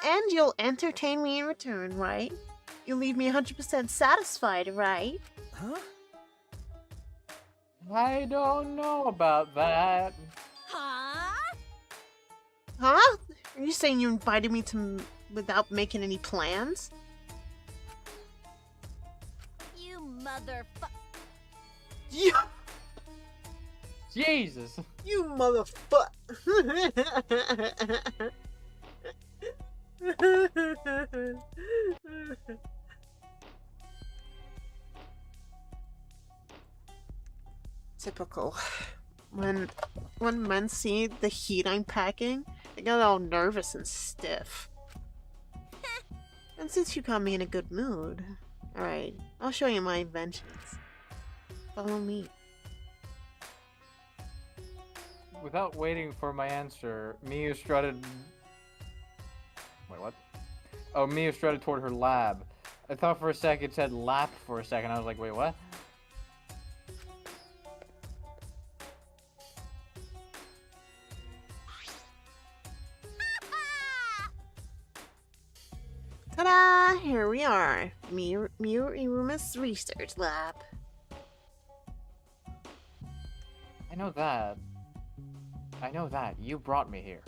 And you'll entertain me in return, right? You'll leave me 100% satisfied, right? Huh? I don't know about that. Huh? Huh? Are you saying you invited me to without making any plans? You motherfucker. You, Jesus! you motherfucker! Typical. When men see the heat I'm packing, they get all nervous and stiff. And since you got me in a good mood, alright, I'll show you my inventions. Follow me. Without waiting for my answer, Miu strutted... Wait, what? Oh, Miu strutted toward her lab. I thought for a second it said lap for a second. I was like, wait, what? Ta-da! Here we are. Miu Iruma's research lab. I know that. I know that. You brought me here.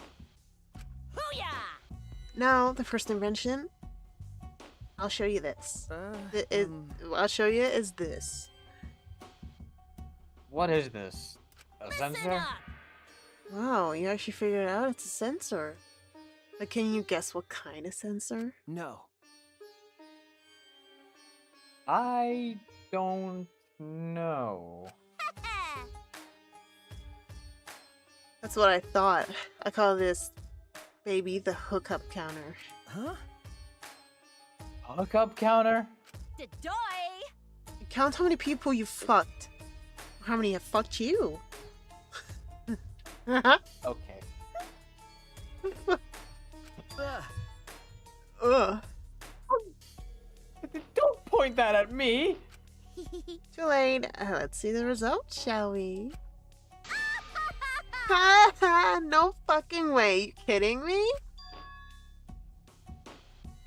Hoo-yah! Now, the first invention. I'll show you this. I'll show you is this. What is this? A Listen sensor? up! Wow, you actually figured it out. It's a sensor. But can you guess what kind of sensor? No. I don't know. That's what I thought. I call this baby the hookup counter. Huh? Hookup counter? Doy! Count how many people you fucked. How many have fucked you? Okay. Ugh. Don't point that at me! Too late. Let's see the results, shall we? Ha ha! No fucking way. You kidding me?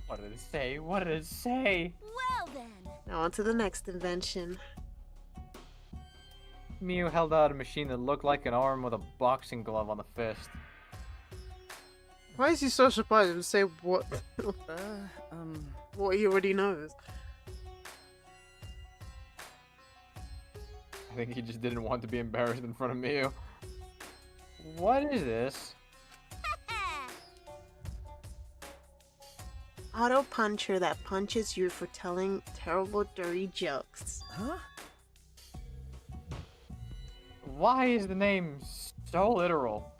What did it say? What did it say? Well then. Now on to the next invention. Miu held out a machine that looked like an arm with a boxing glove on the fist. Why is he so surprised and say what? What he already knows? I think he just didn't want to be embarrassed in front of Miu. What is this? auto puncher that punches you for telling terrible, dirty jokes. Huh? Why is the name so literal?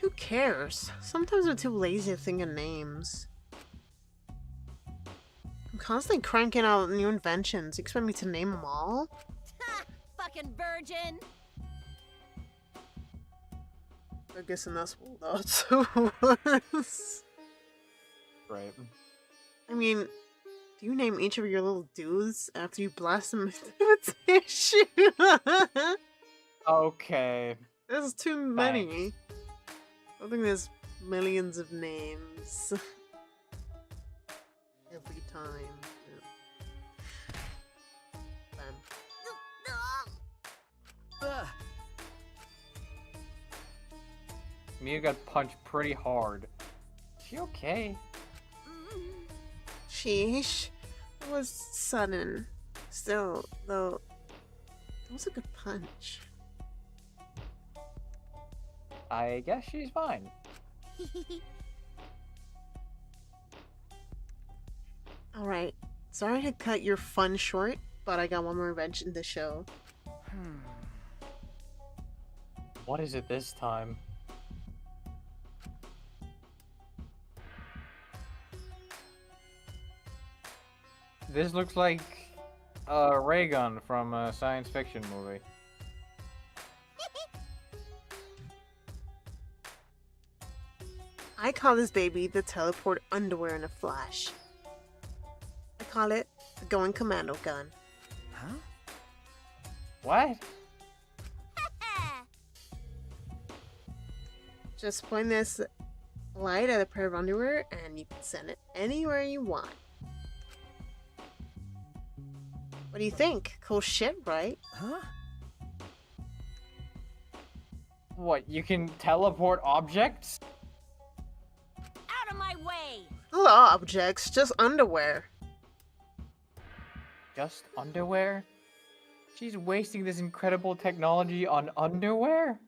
Who cares? Sometimes we're too lazy to think of names. I'm constantly cranking out new inventions. You expect me to name them all? Ha! Fucking virgin! I guess that's what that's was. Right. I mean, do you name each of your little dudes after you blast them with tissue? Okay. There's too many. I think there's millions of names. Every time. Yeah. Bam. Ugh. Mia got punched pretty hard. Is she okay? Sheesh. It was sudden. Still, though, it was a good punch. I guess she's fine. Alright. Sorry to cut your fun short, but I got one more invention to show. What is it this time? This looks like a ray gun from a science fiction movie. I call this baby the teleport underwear in a flash. I call it the going commando gun. Huh? What? Just point this light at a pair of underwear and you can send it anywhere you want. What do you think? Cool shit, right? Huh? What, you can teleport objects? Out of my way! Not objects, just underwear. Just underwear? She's wasting this incredible technology on underwear?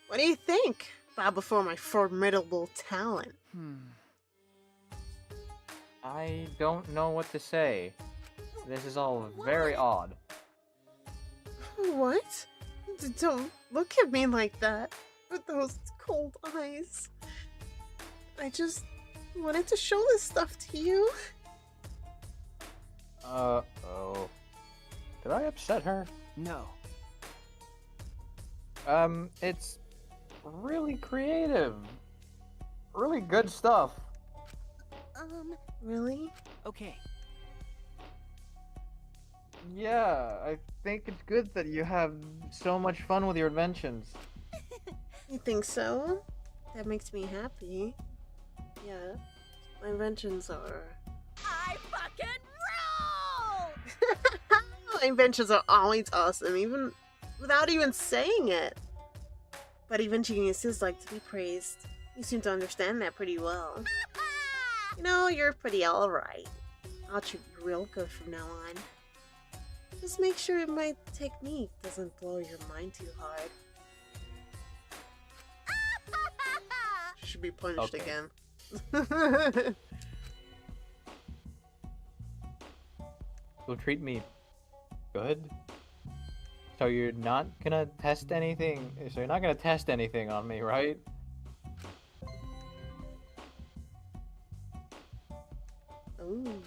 What do you think? Bow before my formidable talent. I don't know what to say. This is all very odd. What? Don't look at me like that with those cold eyes. I just wanted to show this stuff to you. Uh-oh. Did I upset her? No. It's really creative. Really good stuff. Really? Okay. Yeah, I think it's good that you have so much fun with your inventions. You think so? That makes me happy. Yeah, my inventions are... I fucking rule! My inventions are always awesome, even without even saying it. But even geniuses like to be praised. You seem to understand that pretty well. You know, you're pretty alright. I'll treat you real good from now on. Just make sure my technique doesn't blow your mind too hard. She should be punished Okay. again. You'll treat me good? So you're not gonna test anything? So you're not gonna test anything on me, right? Ooh.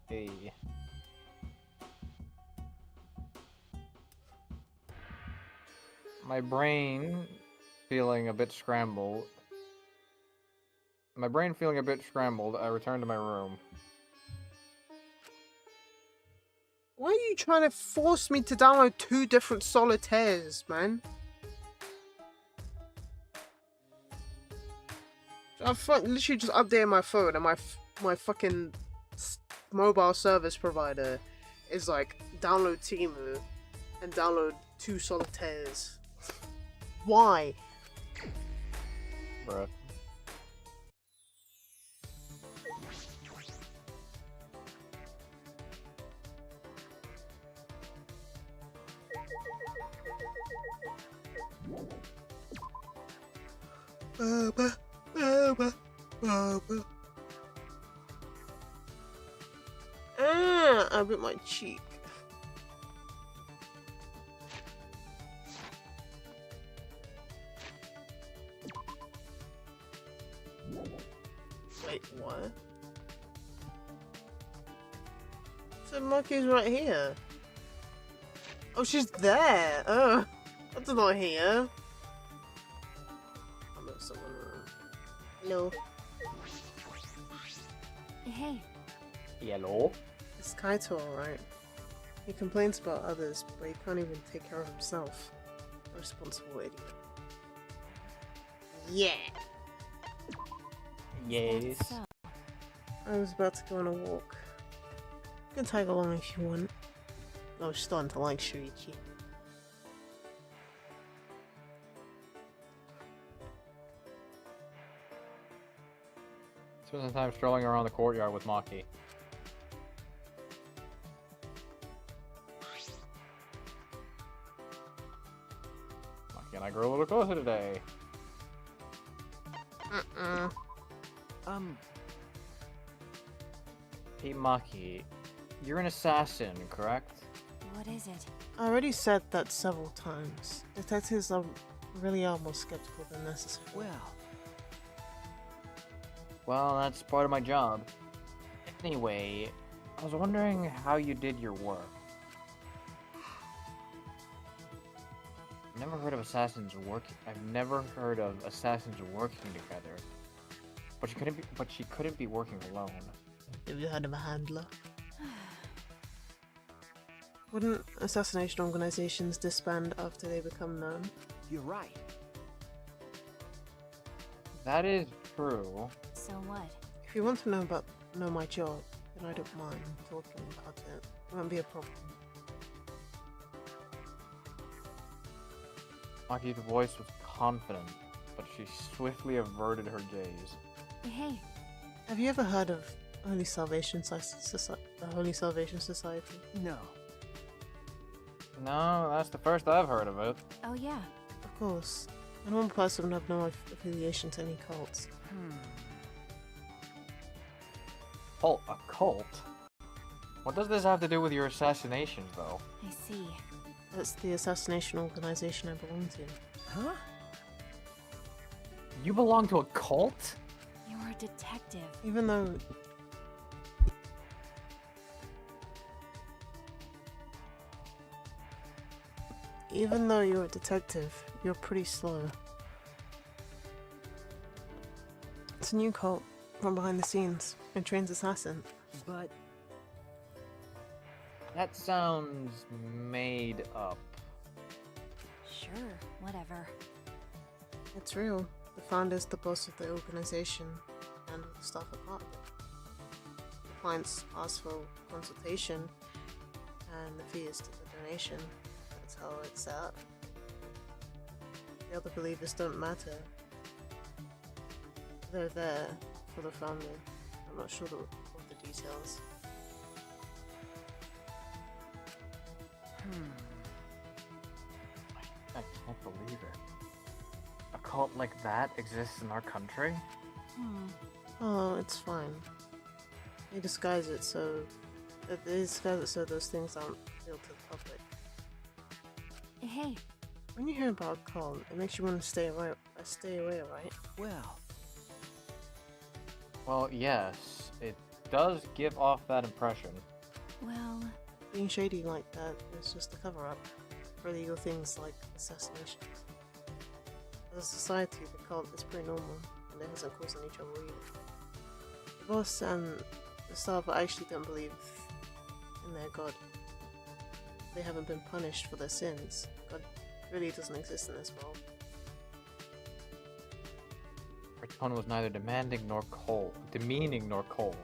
Hey. My brain feeling a bit scrambled. I return to my room. Why are you trying to force me to download 2 different solitaires, man? I've literally just updated my phone and my fucking mobile service provider is like download Temu and download 2 solitaires. Why? Bruh. Baba, Baba, Baba. Ah, I bit my cheek. Wait, what? So Monkey's right here. Oh, she's there. Oh, that's not here. I know someone. Hello. Hey, Yellow. It's Kaito, alright. He complains about others, but he can't even take care of himself. Irresponsible idiot. Yeah. Yes. so I was about to go on a walk. You can tag along if you want. I was starting to like Shuichi. Spend some time strolling around the courtyard with Maki. Maki and I grew a little closer today. Hey Maki, you're an assassin, correct? what is it? I already said that several times. Detectives are really are more skeptical than necessary. Well, that's part of my job. Anyway, I was wondering how you did your work. I've never heard of assassins working together. But she couldn't be working alone. Have you heard of a handler? Wouldn't assassination organizations disband after they become known? You're right. That is true. So what? If you want to know my job, then I don't mind talking about it. It won't be a problem. Maki's voice was confident, but she swiftly averted her gaze. Hey, Have you ever heard of Holy Salvation the Holy Salvation Society? No. No, that's the first I've heard of it. oh yeah. Of course. And one person would have no affiliation to any cults. Oh, a cult? What does this have to do with your assassinations, though? I see. That's the assassination organization I belong to. Huh? You belong to a cult? You're a detective. Even though you're a detective, you're pretty slow. It's a new cult from behind the scenes and trains assassins. But That sounds made up. Sure, whatever. It's real. The founder's the boss of the organization and the staff are part of it. The clients ask for consultation and the fee is to the donation. That's how it's set up. The other believers don't matter. They're there for the founder. I'm not sure of the details. I can't believe it. A cult like that exists in our country? Oh, it's fine. They disguise it so those things aren't revealed to the public. Hey, When you hear about a cult, it makes you want to stay away, right? Well, yes. It does give off that impression. well, Being shady like that is just a cover-up for illegal things like assassination. As a society, the cult is pretty normal, and it hasn't caused any trouble either. The boss and the staff actually don't believe in their god. They haven't been punished for their sins. God really doesn't exist in this world. Her tone was neither demeaning nor cold.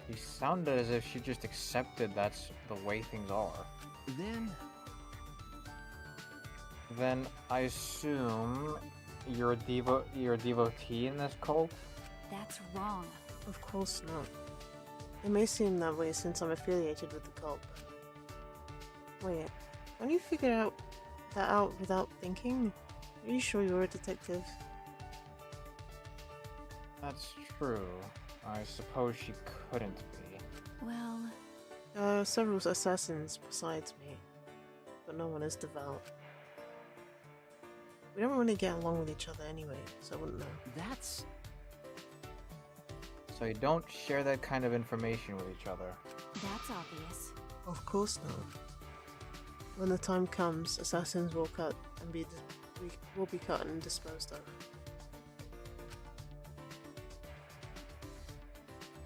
He sounded as if she just accepted that's the way things are. Then I assume you're a devotee in this cult? that's wrong. Of course not. It may seem that way since I'm affiliated with the cult. Wait, can you figure that out without thinking? Are you sure you're a detective? That's true. I suppose she couldn't be. Well, Several assassins besides me, but no one is devout. We don't really get along with each other anyway, so I wouldn't know. That's... So you don't share that kind of information with each other. that's obvious. Of course not. When the time comes, assassins will cut and will be cut and disposed of.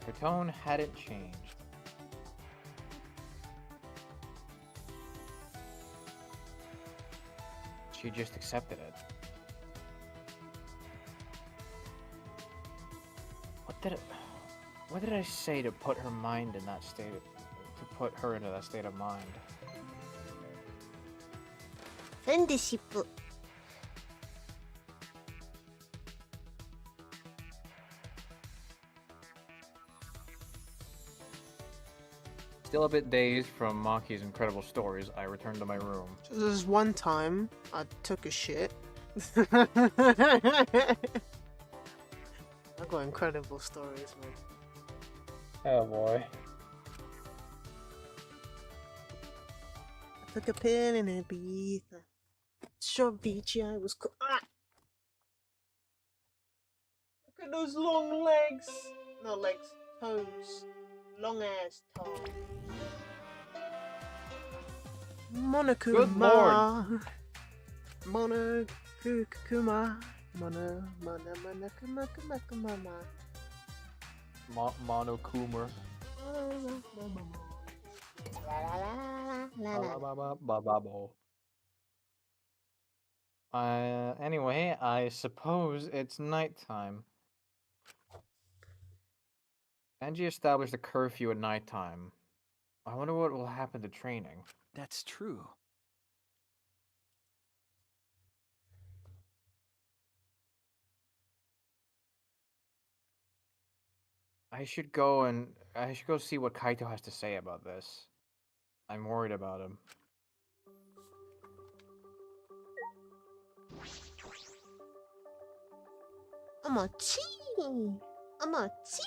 Her tone hadn't changed. She just accepted it. What did I say to put her mind in that state to put her into that state of mind? Friendship. Still a bit dazed from Maki's incredible stories, I returned to my room. So there's one time I took a shit. I got incredible stories, man. Oh boy. I took a pill in Ibiza. Short beachy, I was ah! Look at those long legs. Not legs, toes. Long ass toe. Monokuma. Monokuma. Monokuma. Monokuma. Anyway, I suppose it's nighttime. Angie established a curfew at nighttime. I wonder what will happen to training. That's true. I should go see what Kaito has to say about this. I'm worried about him. I'm a chi. I'm a chi.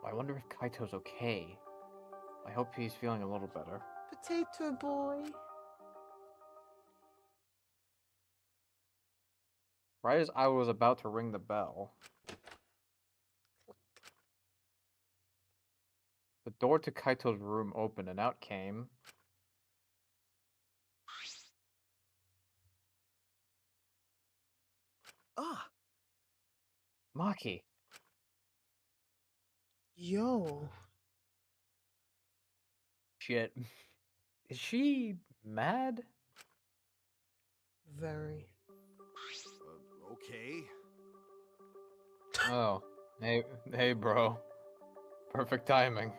I wonder if Kaito's okay. I hope he's feeling a little better. Potato boy. Right as I was about to ring the bell, the door to Kaito's room opened and out came Ah! Maki. Yo. Shit. Is she mad? Very. Okay. Oh. Hey bro. Perfect timing.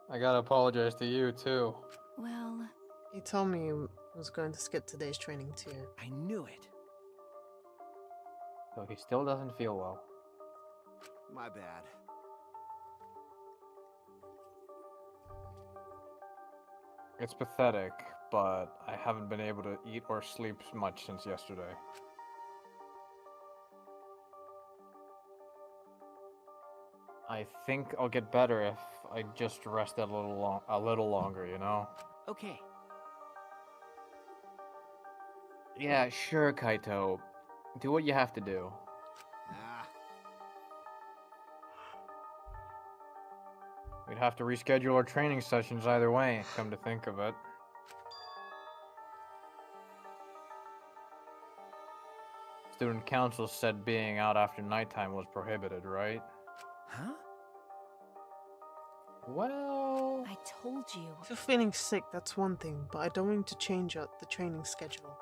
I gotta apologize to you too. Well, He told me he was going to skip today's training too. I knew it. So he still doesn't feel well. My bad. It's pathetic, but I haven't been able to eat or sleep much since yesterday. I think I'll get better if I just rest a little longer, you know? Okay. Yeah, sure, Kaito. Do what you have to do. Nah. We'd have to reschedule our training sessions either way, come to think of it. Student council said being out after nighttime was prohibited, right? Huh? Well... I told you. If you're feeling sick, that's one thing, but I don't want to change up the training schedule.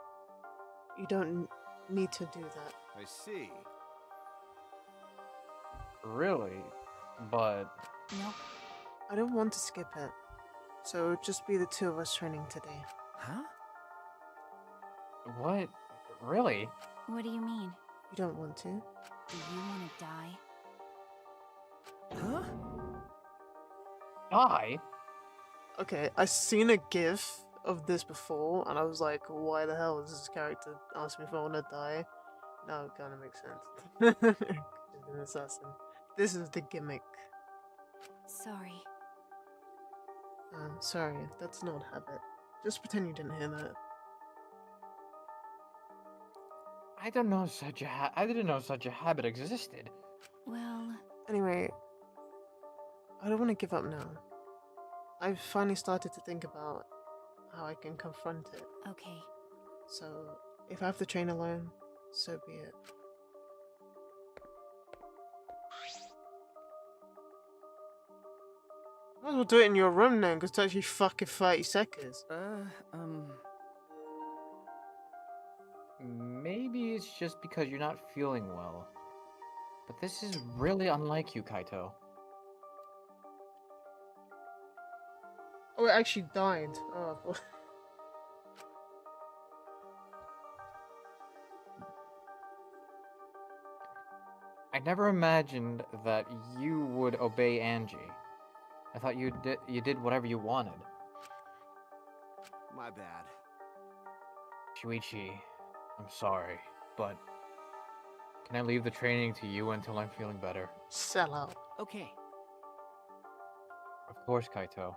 You don't need to do that. I see. Really? But... Nope. I don't want to skip it. So it'll just be the two of us training today. Huh? What? Really? What do you mean? You don't want to? Do you want to die? Huh? Die? Okay, I seen a gif of this before, and I was like, why the hell is this character asking me if I want to die? Now it kind of makes sense. He's an assassin. This is the gimmick. Sorry. Sorry, that's not habit. Just pretend you didn't hear that. I don't know such a I didn't know such a habit existed. Well, Anyway, I don't want to give up now. I've finally started to think about how I can confront it. okay. So, if I have to train alone, so be it. Might as well do it in your room then, because it's actually fucking 30 seconds. Maybe it's just because you're not feeling well. But this is really unlike you, Kaito. Oh, it actually died. Oh, well. I never imagined that you would obey Angie. I thought you did whatever you wanted. My bad. Shuichi, I'm sorry, but can I leave the training to you until I'm feeling better? Sell out. Okay. Of course, Kaito.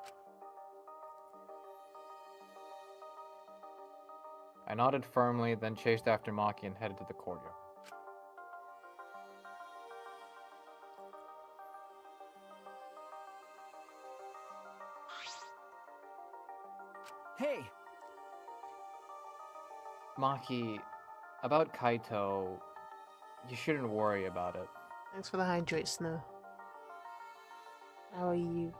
I nodded firmly, then chased after Maki and headed to the courtyard. Hey! Maki, about Kaito, you shouldn't worry about it. Thanks for the hydrate, Snow. How are you?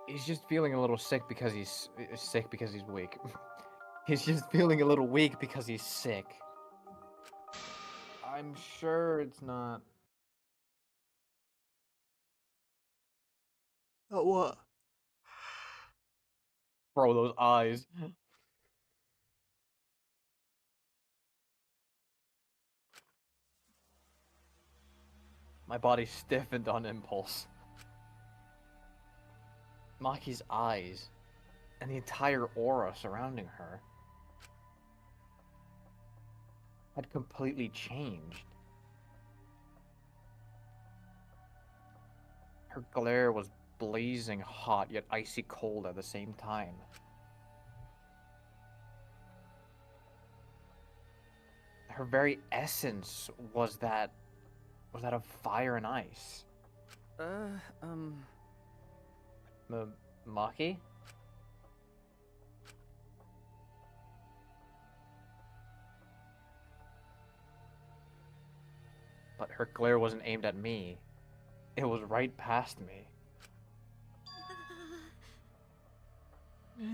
He's just feeling a little sick because he's weak. He's just feeling a little weak because he's sick. I'm sure it's not. Oh, what? Bro, those eyes. My body stiffened on impulse. Maki's eyes, and the entire aura surrounding her, had completely changed. Her glare was blazing hot, yet icy cold at the same time. Her very essence was that of fire and ice. Maki? But her glare wasn't aimed at me. It was right past me.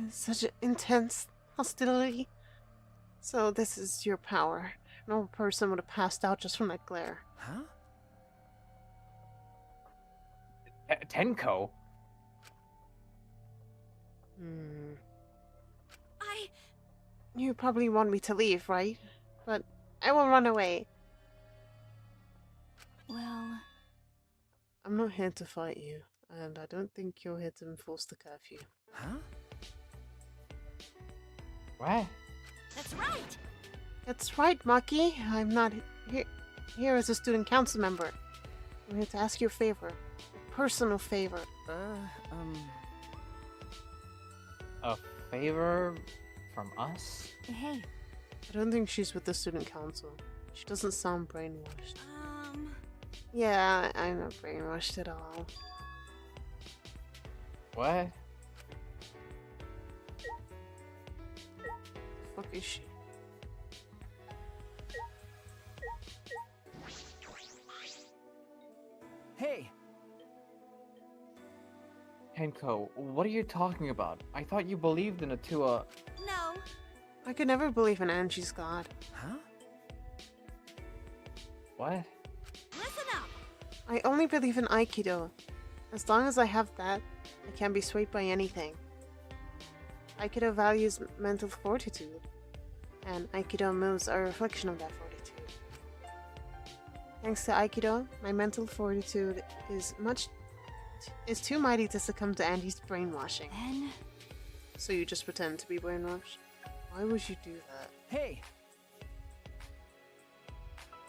Such an intense hostility. So this is your power. No person would have passed out just from that glare. Huh? Tenko? You probably want me to leave, right? But I will run away. Well, I'm not here to fight you, and I don't think you're here to enforce the curfew. Huh? What? that's right! That's right, Maki. I'm not here as a student council member. I'm here to ask you a favor. A personal favor. A favor from us? Hey, I don't think she's with the student council. She doesn't sound brainwashed. um... Yeah, I'm not brainwashed at all. What? The fuck is she? Hey! Tenko, what are you talking about? I thought you believed in Atua. No. I could never believe in Angie's god. Huh? What? Listen up! I only believe in Aikido. As long as I have that, I can't be swayed by anything. Aikido values mental fortitude, and Aikido moves are a reflection of that fortitude. Thanks to Aikido, my mental fortitude is too mighty to succumb to Andy's brainwashing. Then... So you just pretend to be brainwashed? Why would you do that? Hey!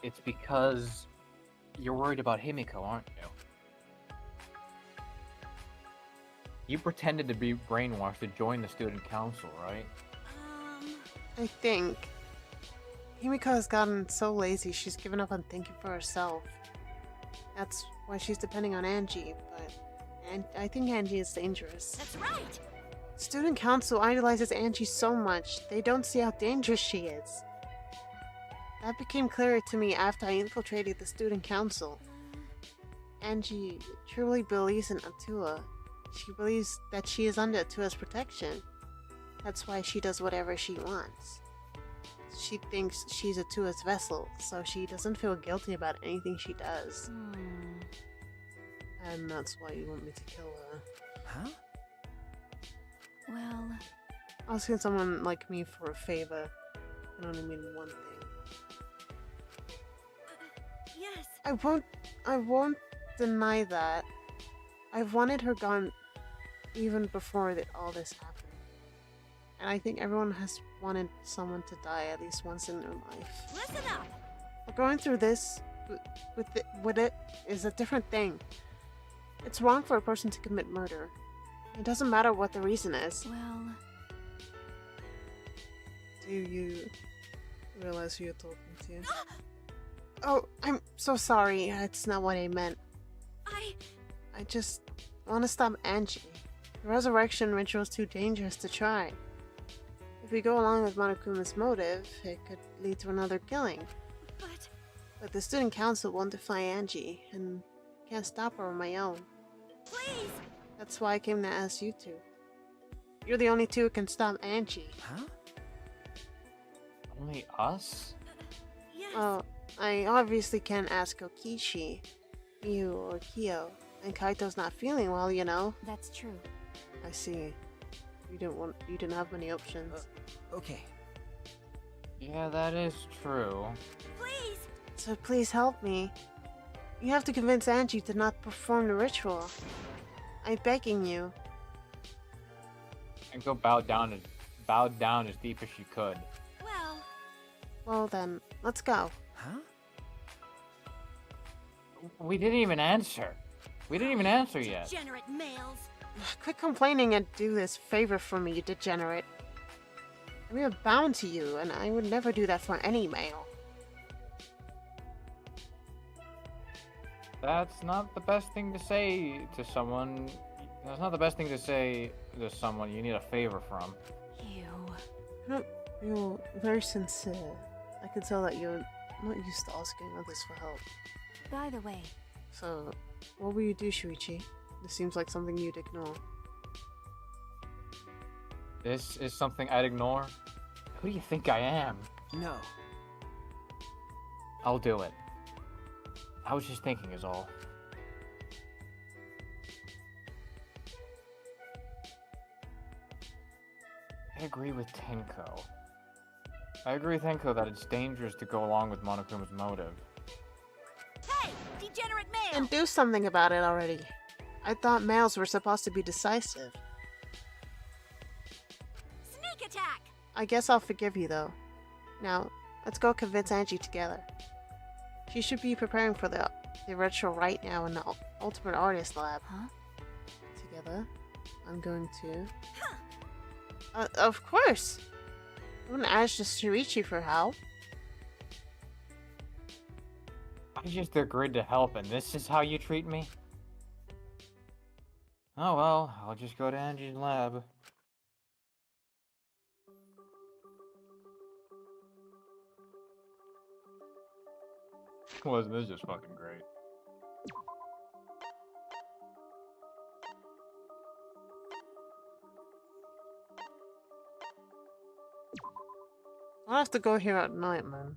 It's because you're worried about Himiko, aren't you? You pretended to be brainwashed to join the student council, right? I think Himiko has gotten so lazy she's given up on thinking for herself. That's why she's depending on Angie, but I think Angie is dangerous. That's right! Student council idolizes Angie so much, they don't see how dangerous she is. That became clearer to me after I infiltrated the student council. Angie truly believes in Atua. She believes that she is under Atua's protection. That's why she does whatever she wants. She thinks she's Atua's vessel, so she doesn't feel guilty about anything she does. And that's why you want me to kill her. Huh? Well... Asking someone like me for a favor can only mean one thing. yes. I won't deny that. I've wanted her gone even before all this happened. And I think everyone has wanted someone to die at least once in their life. Listen up! But going through this with it is a different thing. It's wrong for a person to commit murder. It doesn't matter what the reason is. Well... Do you realize who you're talking to? Oh, I'm so sorry. It's not what I meant. I just want to stop Angie. The resurrection ritual is too dangerous to try. If we go along with Monokuma's motive, it could lead to another killing. But the student council won't defy Angie, and can't stop her on my own. Please! That's why I came to ask you two. You're the only two who can stop Angie. Huh? Only us? Yes. Well, I obviously can't ask Okishi, you, or Kyo. And Kaito's not feeling well, you know. That's true. I see. You didn't have many options. Okay. Yeah, that is true. Please! So please help me. You have to convince Angie to not perform the ritual. I'm begging you. And go bow down as deep as she could. Well... Well then, let's go. Huh? We didn't even answer. We didn't even answer yet. Degenerate males! Quit complaining and do this favor for me, you degenerate. We are bound to you, and I would never do that for any male. That's not the best thing to say to someone. That's not the best thing to say to someone you need a favor from. You... You're very sincere. I can tell that you're not used to asking others for help. By the way... So, what will you do, Shuichi? This seems like something you'd ignore. This is something I'd ignore? Who do you think I am? No. I'll do it. I was just thinking is all. I agree with Tenko. I agree with Tenko that it's dangerous to go along with Monokuma's motive. Hey! Degenerate male! And do something about it already. I thought males were supposed to be decisive. Sneak attack! I guess I'll forgive you, though. Now, let's go convince Angie together. She should be preparing for the ritual right now in the Ultimate Artist Lab. Huh? Together, I'm going to... of course! I wouldn't ask just Shuichi for help. I just agreed to help, and this is how you treat me? Oh well, I'll just go to Angie's lab. Wasn't this just fucking great? I'll have to go here at night, man.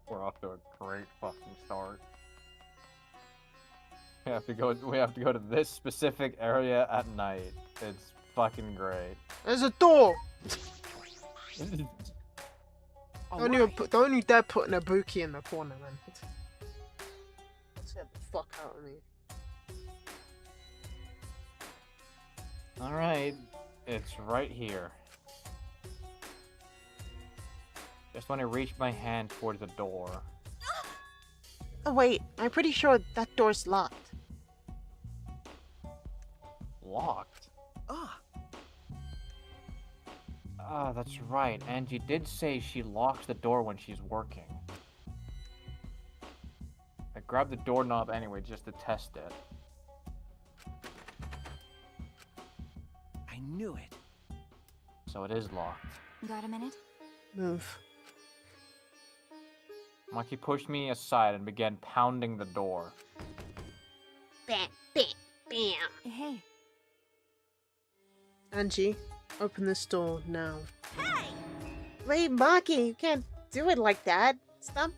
We're off to a great fucking start. We have to go. We have to go to this specific area at night. It's fucking great. There's a door. Oh, Don't you dare put an Ibuki in the corner, man. Let's get the fuck out of me. All right, it's right here. Just want to reach my hand towards the door. Oh wait, I'm pretty sure that door's locked. Locked? Ah, Ah, that's right. Angie did say she locks the door when she's working. I grabbed the doorknob anyway just to test it. I knew it. So it is locked. Got a minute? Move. Monkey pushed me aside and began pounding the door. Bam, bam, bam. Hey. Angie, open this door now. Wait, Maki, you can't do it like that. Stop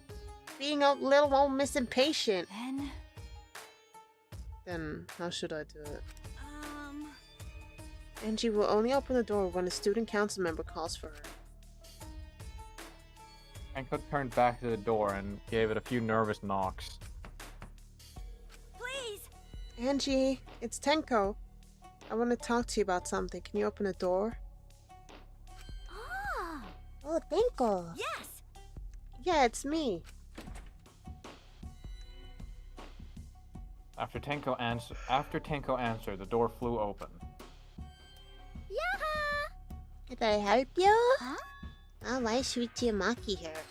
being a little old Miss Impatient. Then, Then how should I do it? Angie will only open the door when a student council member calls for her. Hanko turned back to the door and gave it a few nervous knocks. please. Angie, it's Tenko. I want to talk to you about something. Can you open the door? Ah, Oh, Tenko. yes. Yeah, it's me. After Tenko answered, the door flew open. Yaha. Can I help you? Huh? Oh, why is Shuichi and Maki here?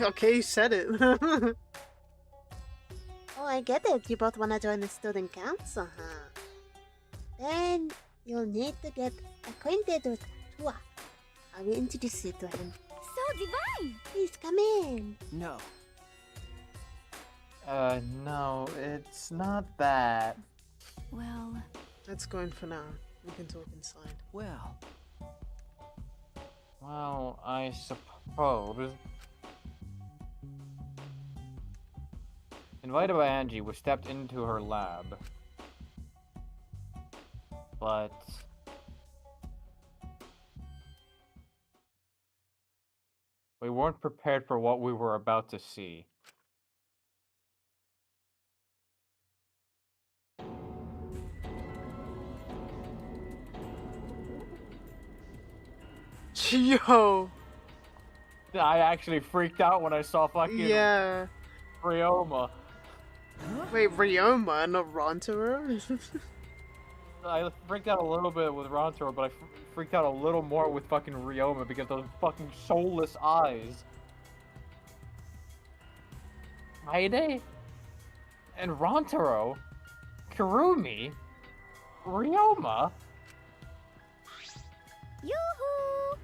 Okay, you said it. Oh, I get it. You both want to join the student council, huh? Then you'll need to get acquainted with Tua. I will introduce you to him. So divine. Please come in. No. No, it's not that. Well, Let's go in for now. We can talk inside. Well, Well, I suppose. Invited by Angie, we stepped into her lab. But we weren't prepared for what we were about to see. Yo! I actually freaked out when I saw fucking Yeah. Ryoma. Wait, Ryoma, not Rantaro? I freaked out a little bit with Rantaro, but I freaked out a little more with fucking Ryoma because those fucking soulless eyes. Haide and Rantaro, Kurumi, Ryoma. yoo-hoo.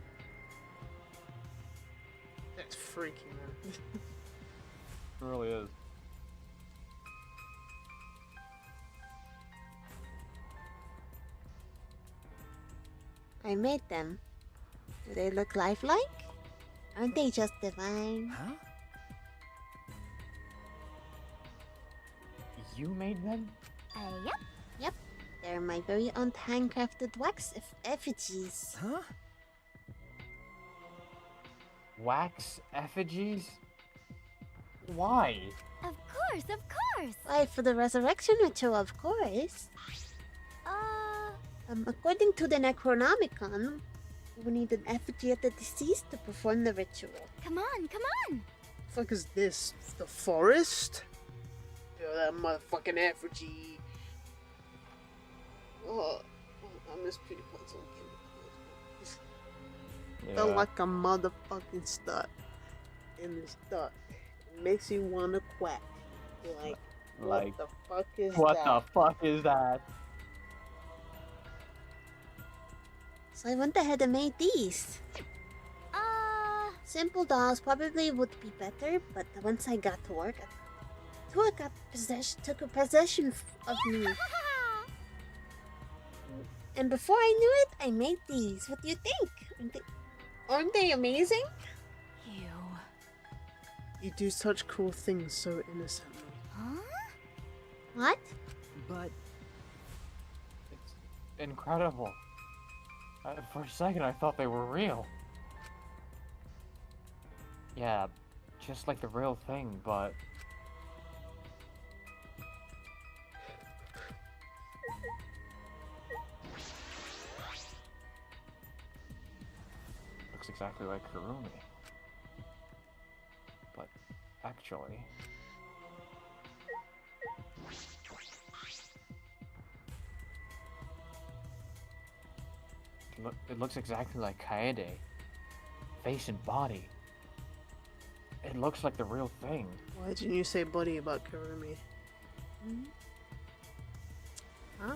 That's freaky, man. It really is. I made them. Do they look lifelike? Aren't they just divine? huh? You made them? Yep. They're my very own handcrafted wax effigies. Huh? Wax effigies? Why? Of course, of course. Why, for the resurrection ritual, of course. According to the Necronomicon, we need an effigy of the deceased to perform the ritual. Come on, come on. The fuck is this? The forest? Yo, that motherfucking effigy. Oh, I miss Pretty Pencil. Felt like a motherfucking stud in this duck. It makes you wanna quack. Like, Like, what the fuck is what that? the fuck is that? So I went ahead and made these. Simple dolls probably would be better, but once I got to work, Tua took possession of me. And before I knew it, I made these. What do you think? Aren't they amazing? You. You do such cool things so innocently. Huh? What? But It's incredible. For a second, I thought they were real. Yeah, just like the real thing, but... Looks exactly like Kurumi. But, actually... It looks exactly like Kaede. Face and body. It looks like the real thing. Why didn't you say body about Kurumi? Huh?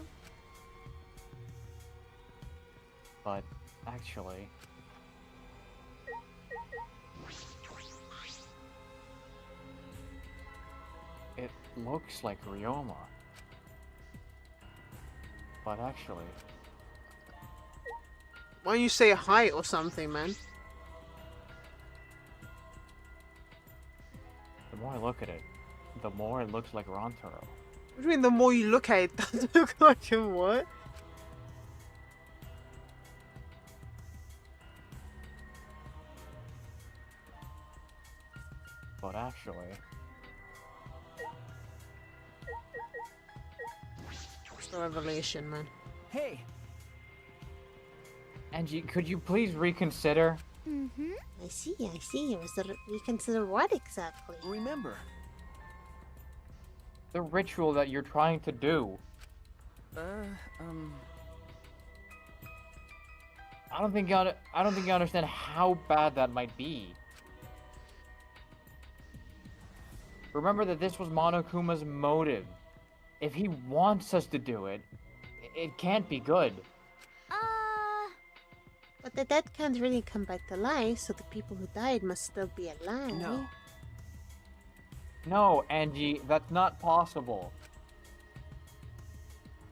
But, actually... It looks like Ryoma. But actually... Why don't you say hi or something, man? The more I look at it, the more it looks like Rantaro. What do you mean the more you look at it, doesn't look like him, what? But actually... It's the revelation, man. hey, Angie, could you please reconsider? Mm-hmm. I see. Reconsider what exactly? remember. The ritual that you're trying to do. I don't think you understand how bad that might be. Remember that this was Monokuma's motive. If he wants us to do it, it can't be good. But the dead can't really come back to life, so the people who died must still be alive. No. No, Angie, that's not possible.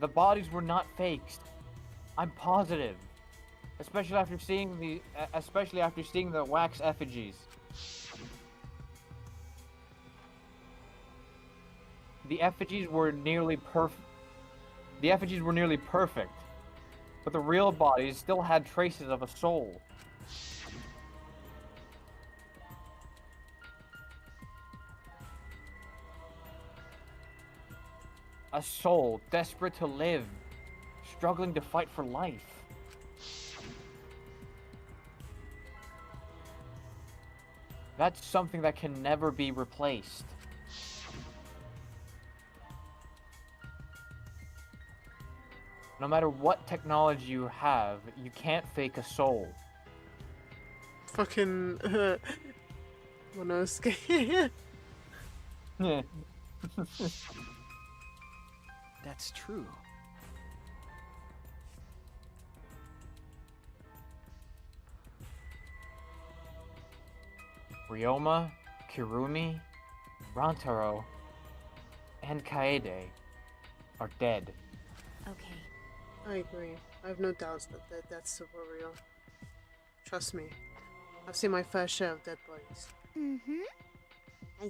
The bodies were not faked. I'm positive. Especially after seeing the wax effigies. The effigies were nearly perfect. But the real bodies still had traces of a soul. A soul desperate to live, struggling to fight for life. That's something that can never be replaced. No matter what technology you have, you can't fake a soul. Fucking Monosuke. That's true. Ryoma, Kirumi, Rantaro, and Kaede are dead. Okay. I agree. I have no doubts that that's super real. Trust me. I've seen my fair share of dead bodies. Mm-hmm. I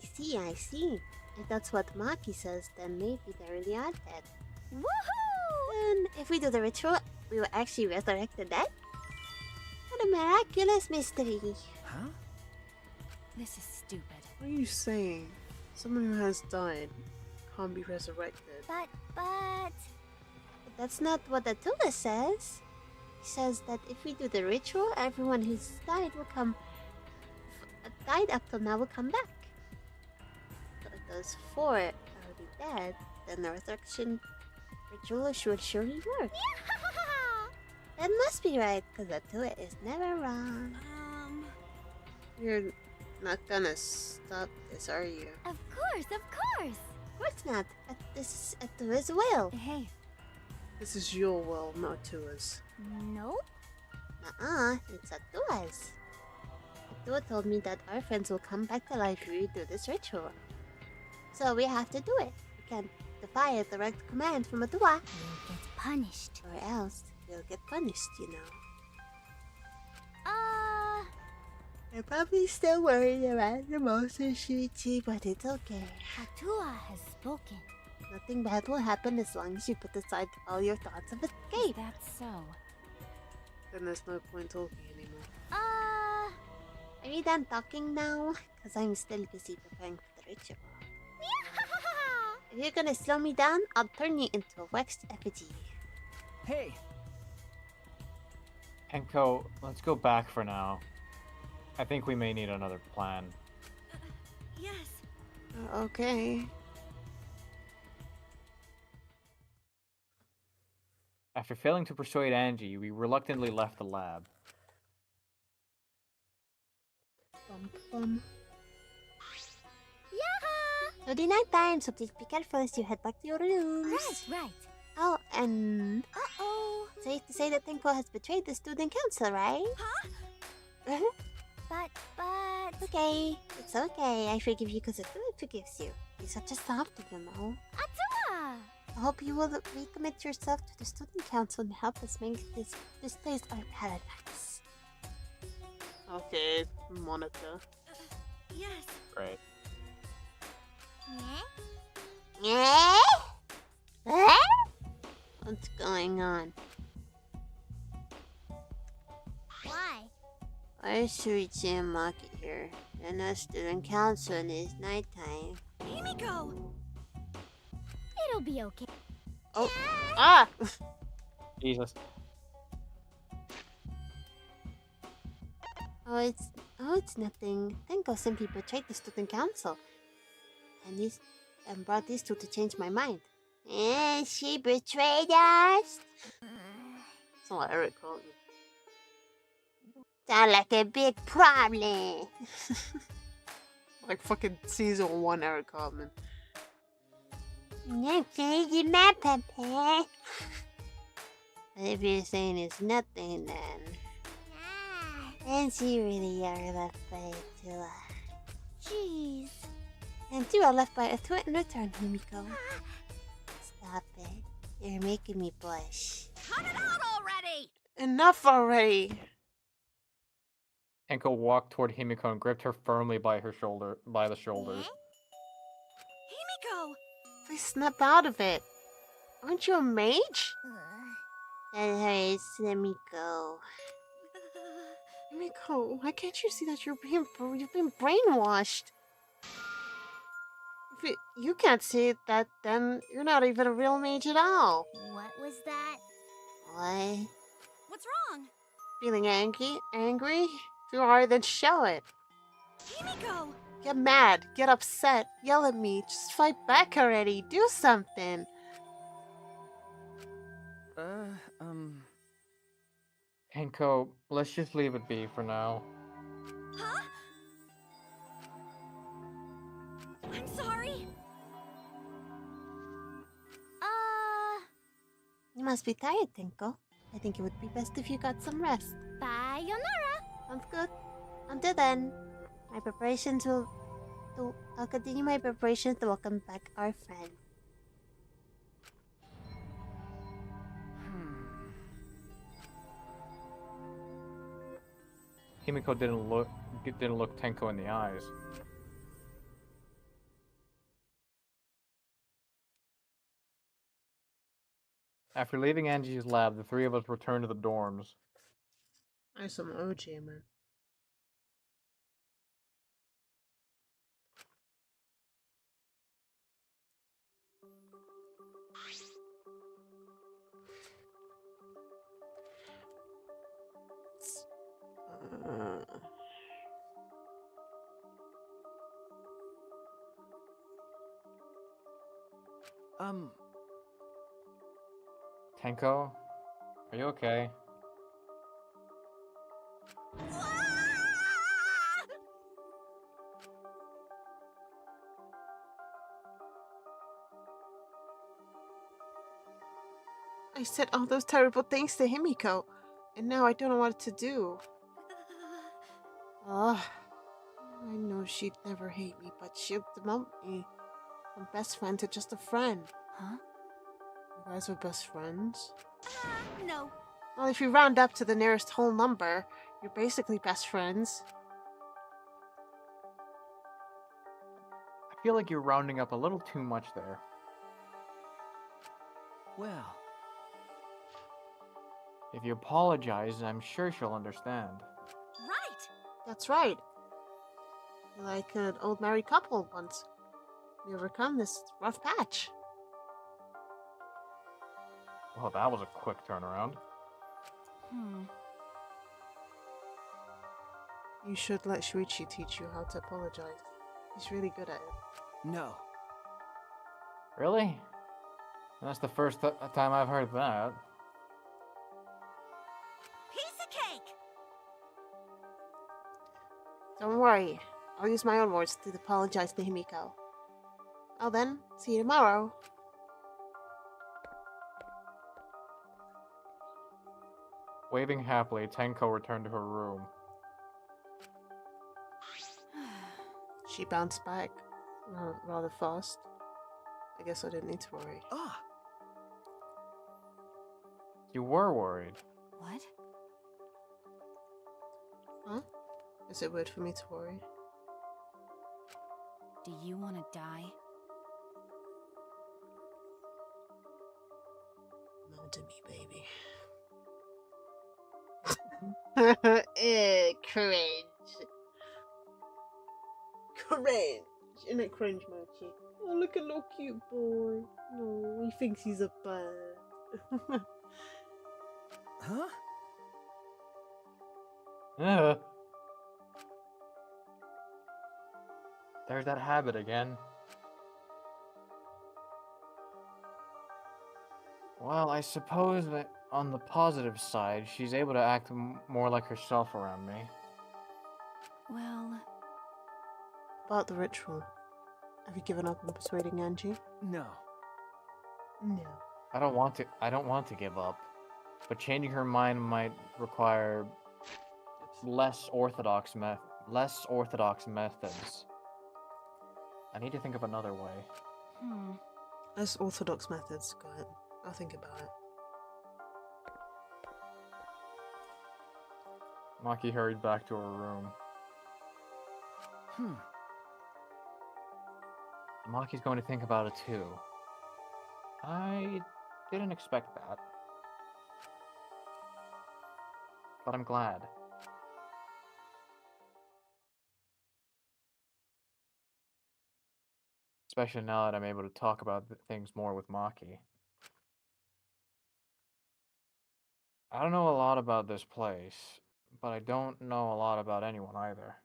see. If that's what Maki says, then maybe they really are dead. Woohoo! Then, if we do the ritual, we will actually resurrect the dead? What a miraculous mystery. Huh? This is stupid. What are you saying? Someone who has died can't be resurrected. But... But that's not what the Atula says. He says that if we do the ritual, everyone who's died will come... died up till now will come back. So if those 4 are already dead, then the resurrection ritual should surely work. That must be right, because Atula is never wrong. You're not gonna stop this, are you? Of course, of course! Of course not. This is Atula's will. Hey, This is your will, not Tua's. nope. It's Atula's. Atua told me that our friends will come back to life if we do this ritual. So we have to do it. We can't defy a direct command from Atua. You'll get punished. Or else we'll get punished, you know. I'm probably still worried about the monster, Shuichi, but it's okay. Atua has spoken. Nothing bad will happen as long as you put aside all your thoughts of Is escape. that so? Then there's no point talking anymore. Are you done talking now? Because I'm still busy preparing for the ritual. If you're gonna slow me down, I'll turn you into a waxed effigy. Hey, Enko, let's go back for now. I think we may need another plan. Yes. Okay. After failing to persuade Angie, we reluctantly left the lab. So the night time, so please be careful as you head back to your rooms. Right. Oh, and Uh-oh. safe to say that Tenko has betrayed the student council, right? Huh? But... Okay, it's okay. I forgive you because Atua forgives you. You're such a softie, you know. Atua! I hope you will recommit yourself to the student council and help us make this place our paradise. Okay, Monica. Yes. Great. Yeah? What's going on? Why? Why is Shuichi and Maki here? They're not student council and it's nighttime. Himiko! It'll be okay. Oh. Ah! Jesus. Oh, it's nothing. Tenko simply betrayed the student council. And brought these two to change my mind. And she betrayed us? It's not like Eric Cartman. Sound like a big problem. Like fucking season 1 Eric Cartman. I'm crazy, my papa. But if you're saying it's nothing, then she really are left by Atua. Jeez. And you are left by Atua in return, Himiko. Stop it. You're making me blush. Cut it out already! Enough already! Enko walked toward Himiko and gripped her firmly by the shoulders. Himiko! Please snap out of it. Aren't you a mage? That hurts. Let me go. Miko, why can't you see that you've been brainwashed? If you can't see that, then you're not even a real mage at all. What was that? What? What's wrong? Feeling angry? If you are, then show it. Himiko! Get mad, get upset, yell at me, just fight back already, do something. Enko, let's just leave it be for now. Huh? I'm sorry. You must be tired, Tenko. I think it would be best if you got some rest. Sayonara. Sounds good. Until then, I'll continue my preparations to welcome back our friend. Himiko didn't look Tenko in the eyes. After leaving Angie's lab, the three of us returned to the dorms. Nice some OJ, man. Tenko, are you okay? I said all those terrible things to Himiko, and now I don't know what to do. Ugh. I know she'd never hate me, but she'll demote me from best friend to just a friend. Huh? You guys are best friends? No. Well, if you round up to the nearest whole number, you're basically best friends. feel like you're rounding up a little too much there. Well, If you apologize, I'm sure she'll understand. Right! That's right. You're like an old married couple once. You overcome this rough patch. Well, that was a quick turnaround. You should let Shuichi teach you how to apologize. He's really good at it. no. Really? That's the first time I've heard that. Piece of cake! Don't worry. I'll use my own words to apologize to Himiko. Well then, see you tomorrow. Waving happily, Tenko returned to her room. She bounced back rather fast. I guess I didn't need to worry. Ah, You were worried. What? Huh? Is it weird for me to worry? Do you want to die? Murder me, baby. Cringe. Cringe. Isn't it cringe, Mochi? Oh, look at little cute boy. Oh, he thinks he's a bird. huh? There's that habit again. Well, I suppose that on the positive side, she's able to act more like herself around me. Well, About the ritual. Have you given up on persuading Angie? No. No. I don't want to give up. But changing her mind might require less orthodox methods. I need to think of another way. As orthodox methods, go ahead. I'll think about it. Maki hurried back to her room. Maki's going to think about it too. I didn't expect that. But I'm glad. Especially now that I'm able to talk about things more with Maki. I don't know a lot about this place, but I don't know a lot about anyone either.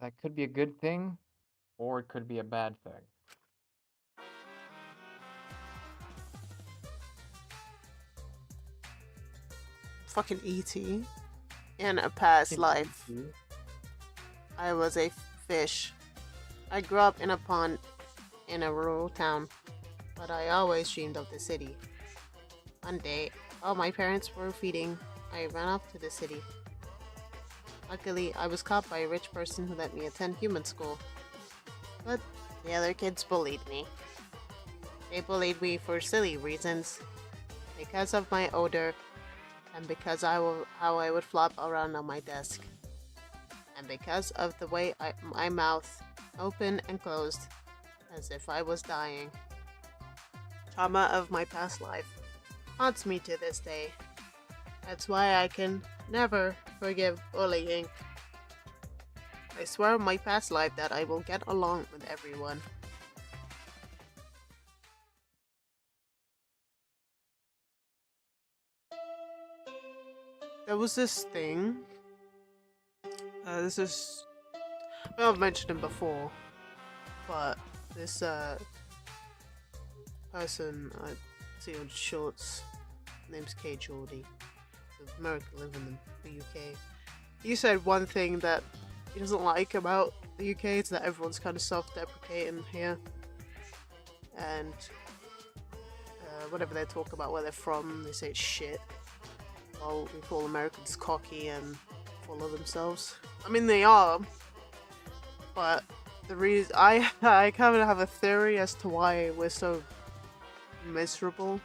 That could be a good thing, or it could be a bad thing. Fucking E.T. In a past life, I was a fish. I grew up in a pond in a rural town, but I always dreamed of the city. One day, while my parents were feeding, I ran off to the city. Luckily, I was caught by a rich person who let me attend human school. But the other kids bullied me. They bullied me for silly reasons. Because of my odor, and because how I would flop around on my desk. And because of the way my mouth opened and closed, as if I was dying. Trauma of my past life haunts me to this day. That's why I can never forgive bullying. I swear on my past life that I will get along with everyone. There was this thing. Well, I've mentioned him before, but this person I see on shorts, name's K. Geordie, American living in the UK. He said one thing that he doesn't like about the UK is that everyone's kind of self-deprecating here, and whenever they talk about where they're from, they say it's shit. While we call Americans cocky and full of themselves. I mean, they are, but the reason I kind of have a theory as to why we're so miserable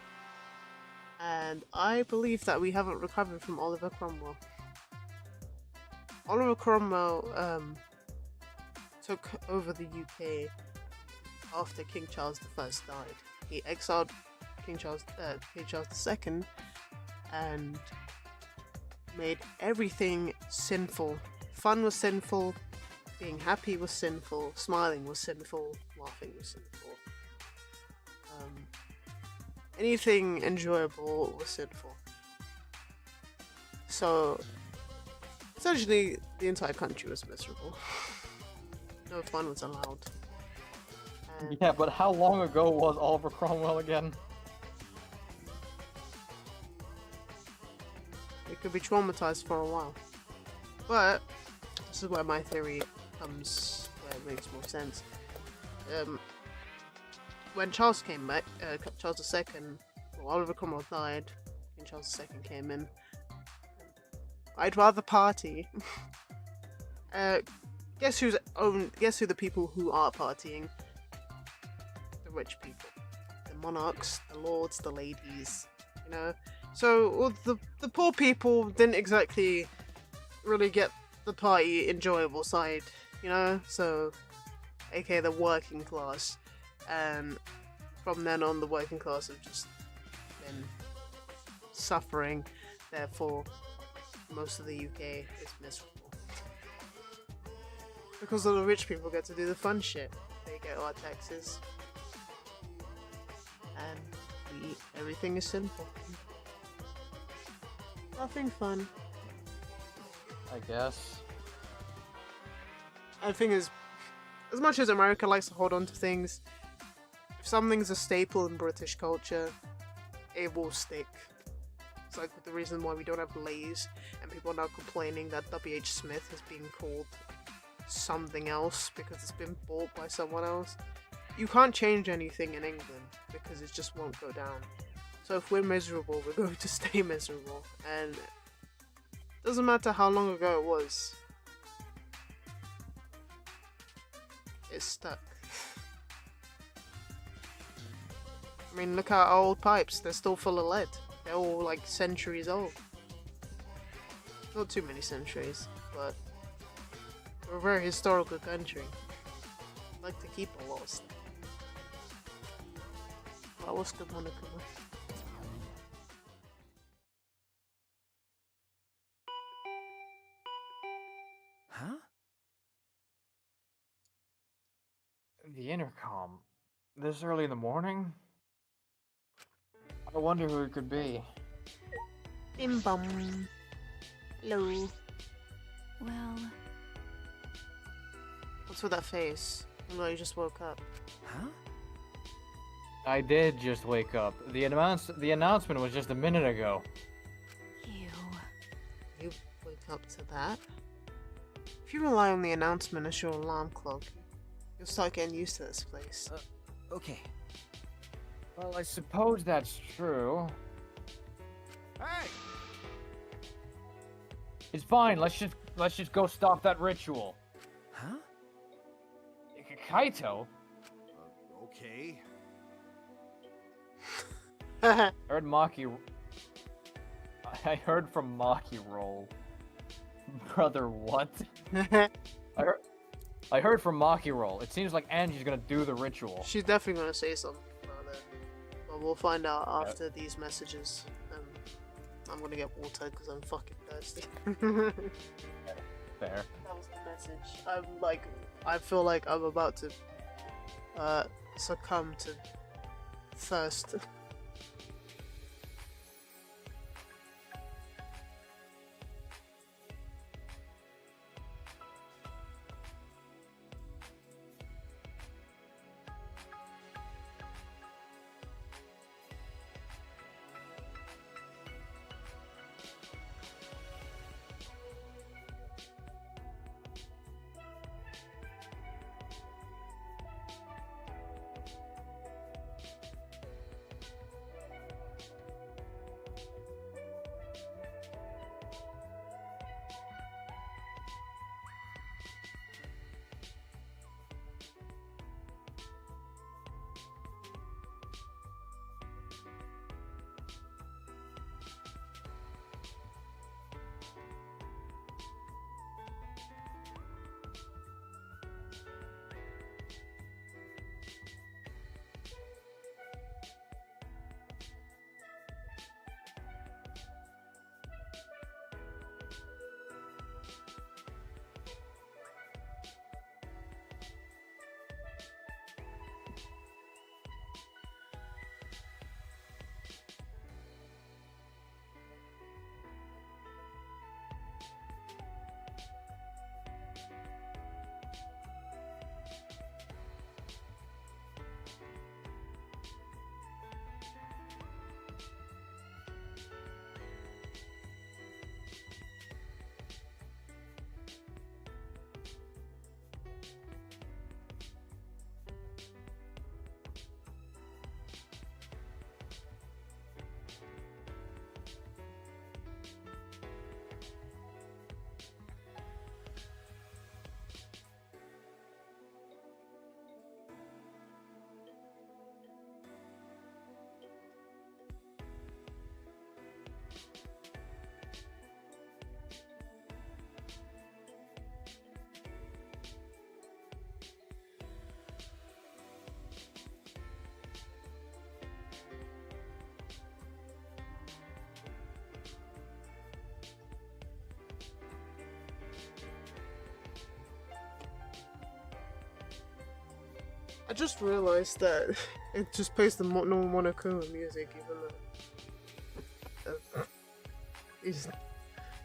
And I believe that we haven't recovered from Oliver Cromwell. Oliver Cromwell took over the UK after King Charles I died. He exiled King Charles II and made everything sinful. Fun was sinful, being happy was sinful, smiling was sinful, laughing was sinful. Anything enjoyable was sinful. So, essentially, the entire country was miserable. No fun was allowed. And Yeah, but how long ago was Oliver Cromwell again? it could be traumatized for a while. But, this is where my theory comes, where it makes more sense. When Charles came back, Charles II, well, Oliver Cromwell died, and Charles II came in. I'd rather party. Guess who the people who are partying? The rich people. The monarchs, the lords, the ladies, you know? So, well, the poor people didn't exactly really get the party enjoyable side, you know? So, aka the working class. And from then on, the working class have just been suffering. Therefore, most of the UK is miserable. Because all the rich people get to do the fun shit. They get our taxes. And everything is simple. Nothing fun. I guess. And the thing is, as much as America likes to hold on to things, if something's a staple in British culture, it will stick. It's like the reason why we don't have Lay's, and people are now complaining that W.H. Smith is being called something else because it's been bought by someone else. You can't change anything in England because it just won't go down. So if we're miserable, we're going to stay miserable. And it doesn't matter how long ago it was. It's stuck. I mean, look at our old pipes. They're still full of lead. They're all like centuries old. Not too many centuries, but we're a very historical country. I'd like to keep a lot of stuff. Well, what's good, Monica? Huh? The intercom. This early in the morning? I wonder who it could be. Bim bum. Hello. Well, What's with that face? No, you just woke up. Huh? I did just wake up. The announcement was just a minute ago. You wake up to that? If you rely on the announcement as your alarm clock, you'll start getting used to this place. Okay. Well, I suppose that's true. Hey! It's fine. Let's just go stop that ritual. Huh? Kaito? Okay. I heard from Maki Roll. Brother, what? I heard from Maki Roll. It seems like Angie's gonna do the ritual. She's definitely gonna say something about it. But we'll find out after these messages. I'm gonna get water because I'm fucking thirsty. Fair. That was the message. I feel like I'm about to succumb to thirst. I just realized that it just plays the normal Monokuma music, even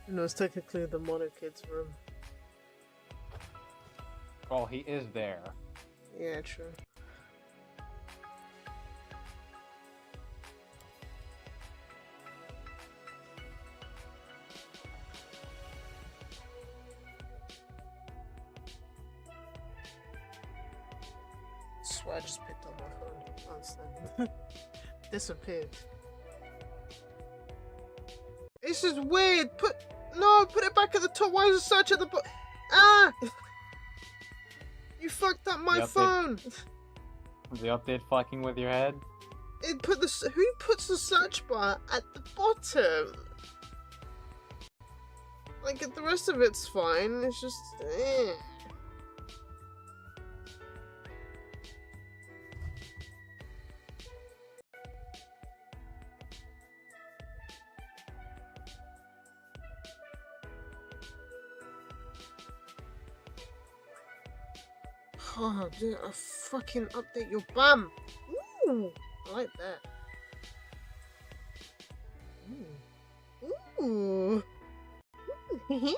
though it's technically the Mono Kid's room. Oh, he is there. Yeah, true. I just picked up my phone. Understand. Disappeared. This is weird. Put it back at the top. Why is it search at the bottom? Ah! You fucked up my phone. The update fucking with your head? It put the who puts the search bar at the bottom? Like the rest of it's fine. It's just. Oh, dude, I fucking update your bum. Ooh, I like that. Ooh. Ooh. Ooh.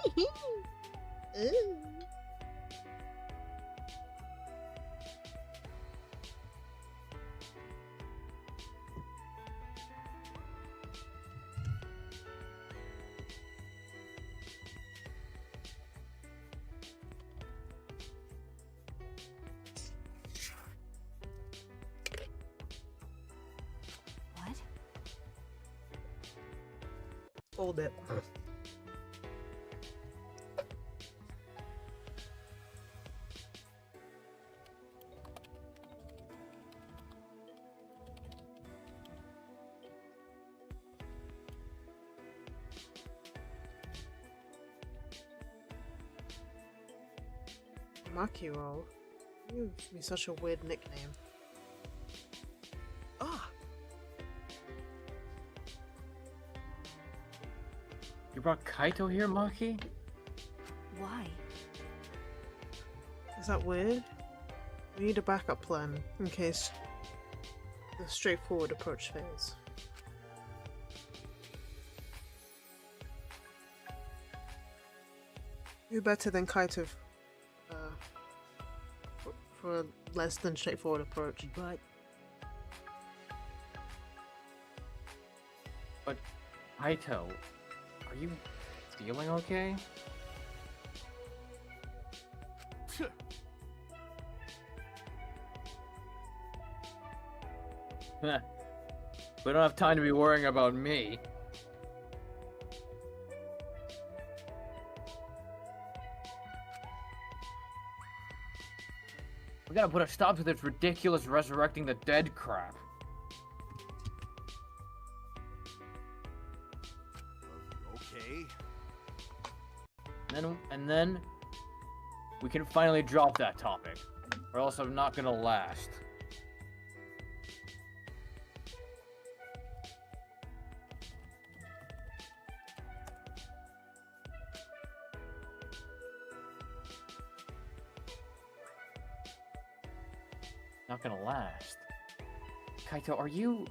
What? Hold it. Makiro. You give me such a weird nickname. Ah, You brought Kaito here, Maki? Why? Is that weird? We need a backup plan in case the straightforward approach fails. Who better than Kaito for a less than straightforward approach? But Kaito, are you feeling okay? We don't have time to be worrying about me. We gotta put a stop to this ridiculous resurrecting the dead crap. Okay. And then we can finally drop that topic, or else I'm not gonna last. Not gonna last. Kaito, are you...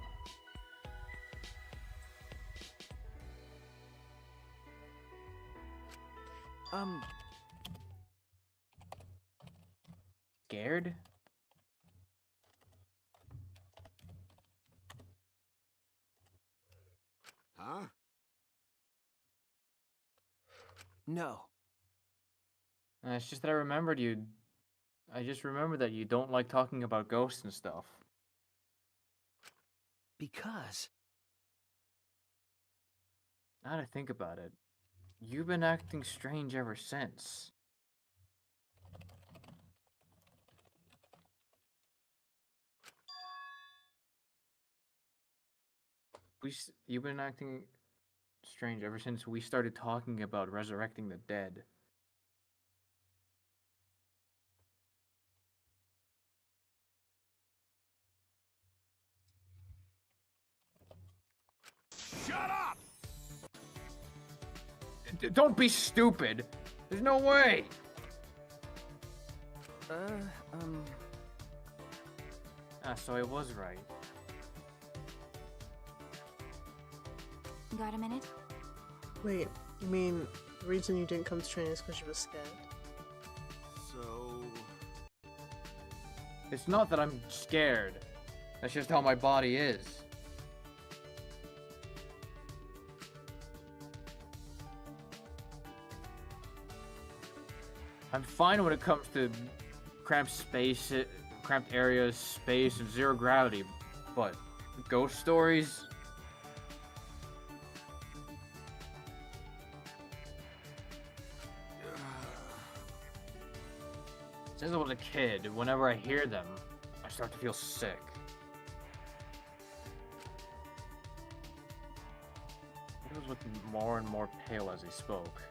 scared? Huh? no. It's just that I just remembered that you don't like talking about ghosts and stuff. Because Now that I think about it, you've been acting strange ever since. You've been acting strange ever since we started talking about resurrecting the dead. Shut up! Don't be stupid! There's no way! So I was right. Got a minute? Wait, you mean the reason you didn't come to training is because you were scared? So, It's not that I'm scared. That's just how my body is. I'm fine when it comes to cramped space, cramped areas, space, and zero gravity, but ghost stories? Since I was a kid, whenever I hear them, I start to feel sick. He was looking more and more pale as he spoke.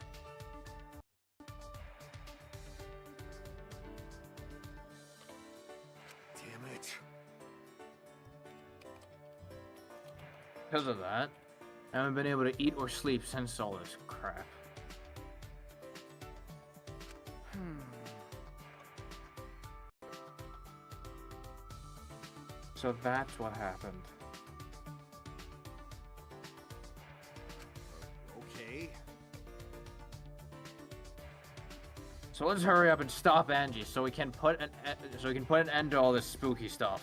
damn it. Because of that, I haven't been able to eat or sleep since all this crap. So that's what happened. Okay. So let's hurry up and stop Angie so we can put an end to all this spooky stuff.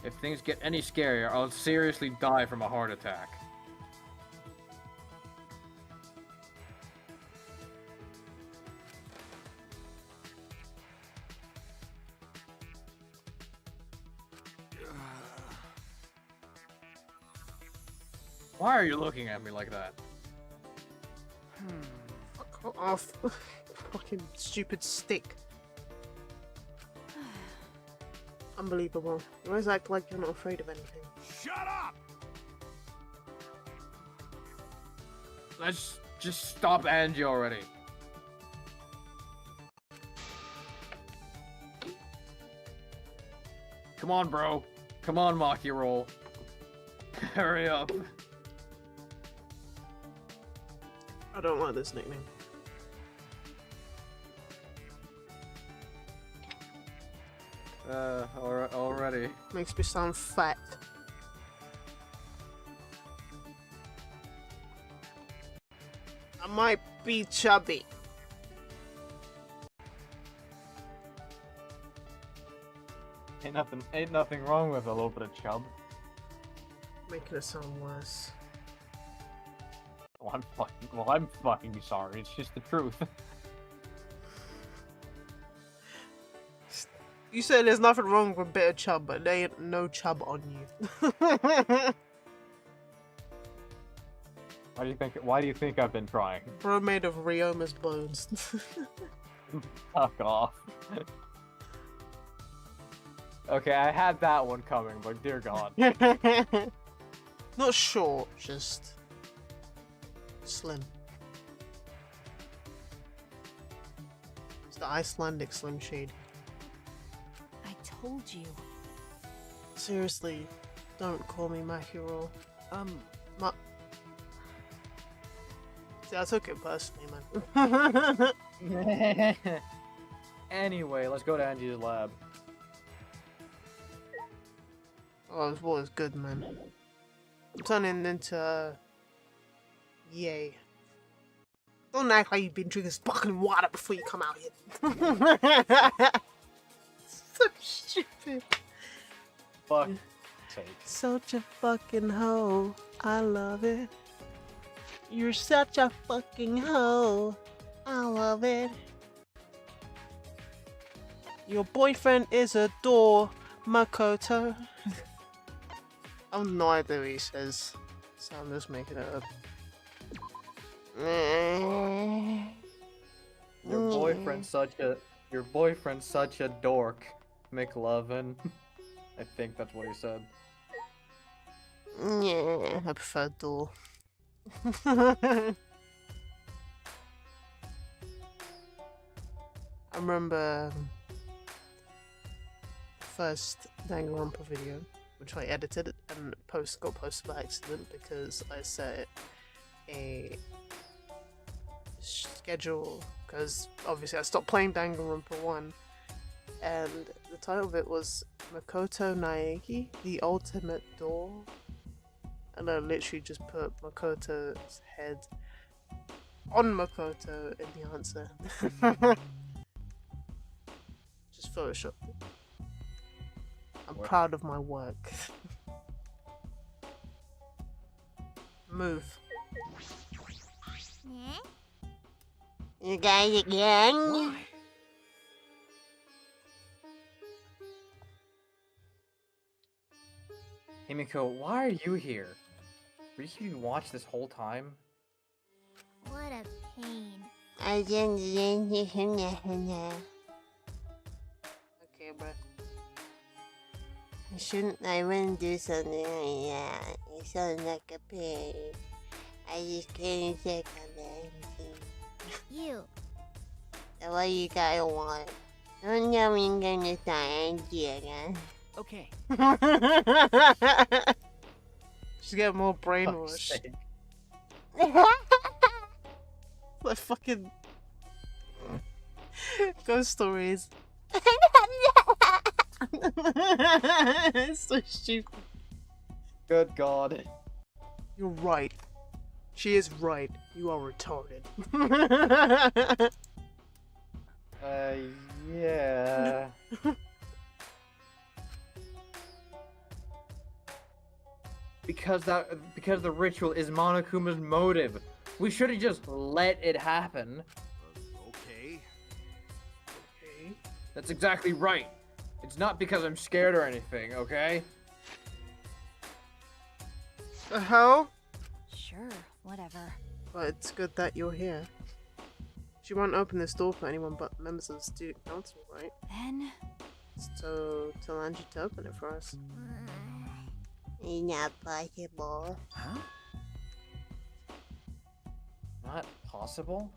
If things get any scarier, I'll seriously die from a heart attack. Why are you looking at me like that? Fuck off. Fucking stupid stick. Unbelievable. You always act like you're not afraid of anything. Shut up! Let's just stop Angie already. Come on, bro. Come on, Maki Roll. Hurry up. I don't like this nickname. Already. Makes me sound fat. I might be chubby. Ain't nothing wrong with a little bit of chub. Making it sound worse. Well, I'm fucking sorry. It's just the truth. You said there's nothing wrong with a bit of chub, but there ain't no chub on you. Why do you think I've been trying? Bro made of Ryoma's bones. Fuck off. Okay, I had that one coming, but dear God. Not short, just slim. It's the Icelandic Slim Shady. I told you. Seriously, don't call me my hero. See, I took it personally, man. Anyway, let's go to Angie's lab. Oh, this water's good, man. I'm turning into... Yay. Don't act like you've been drinking sparkling water before you come out here. So stupid. Fuck sake. Such a fucking hoe. I love it. You're such a fucking hoe. I love it. Your boyfriend is a door, Makoto. I have no idea what he says, so I'm just making it up. Your boyfriend's such a dork, McLovin. I think that's what he said. Yeah, I prefer door. I remember first Danganronpa video, which I edited and got posted by accident because I set schedule because obviously I stopped playing Danganronpa 1, and the title of it was Makoto Naegi, The Ultimate Door. And I literally just put Makoto's head on Makoto in the answer. Just photoshopped it. I'm proud of my work. Move. You guys again? Why? Himiko, why are you here? Were you keeping watch this whole time? What a pain. I didn't. Okay, bro. I wouldn't do something like that. It sounds like a pain. I just can't take on anything. You. So what you guys want? Don't tell me I'm gonna start angry again. Okay. She's getting more Fuck's brainwashed. sake. Like fucking ghost stories. It's so stupid. Good God. You're right. She is right. You are retarded. Yeah. because the ritual is Monokuma's motive. We should have just let it happen. Okay. Okay. That's exactly right. It's not because I'm scared or anything, okay? The hell? Sure, whatever. But it's good that you're here. She won't open this door for anyone but members of the student council, right? Then, So tell Angie to open it for us. It's not possible. Huh? Not possible?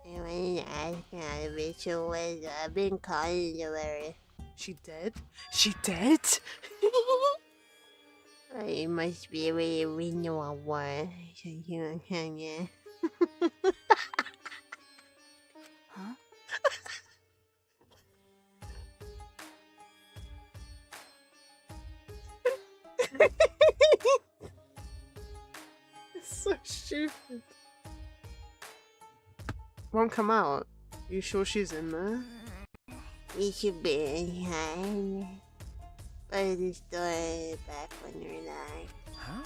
I wanted to ask how the ritual was. I've been calling you already. She dead? She dead? It must be a way we know I want. So you can, yeah. huh? It's so stupid. Won't come out. You sure she's in there? We should be inside. But the door back when you're Huh?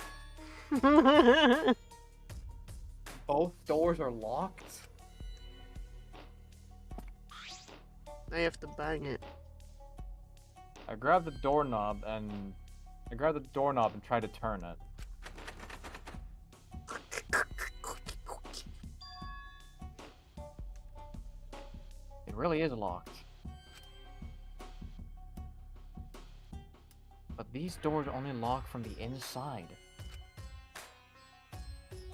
Both doors are locked? Now you have to bang it. I grabbed the doorknob and tried to turn it. It really is locked. But these doors only lock from the inside.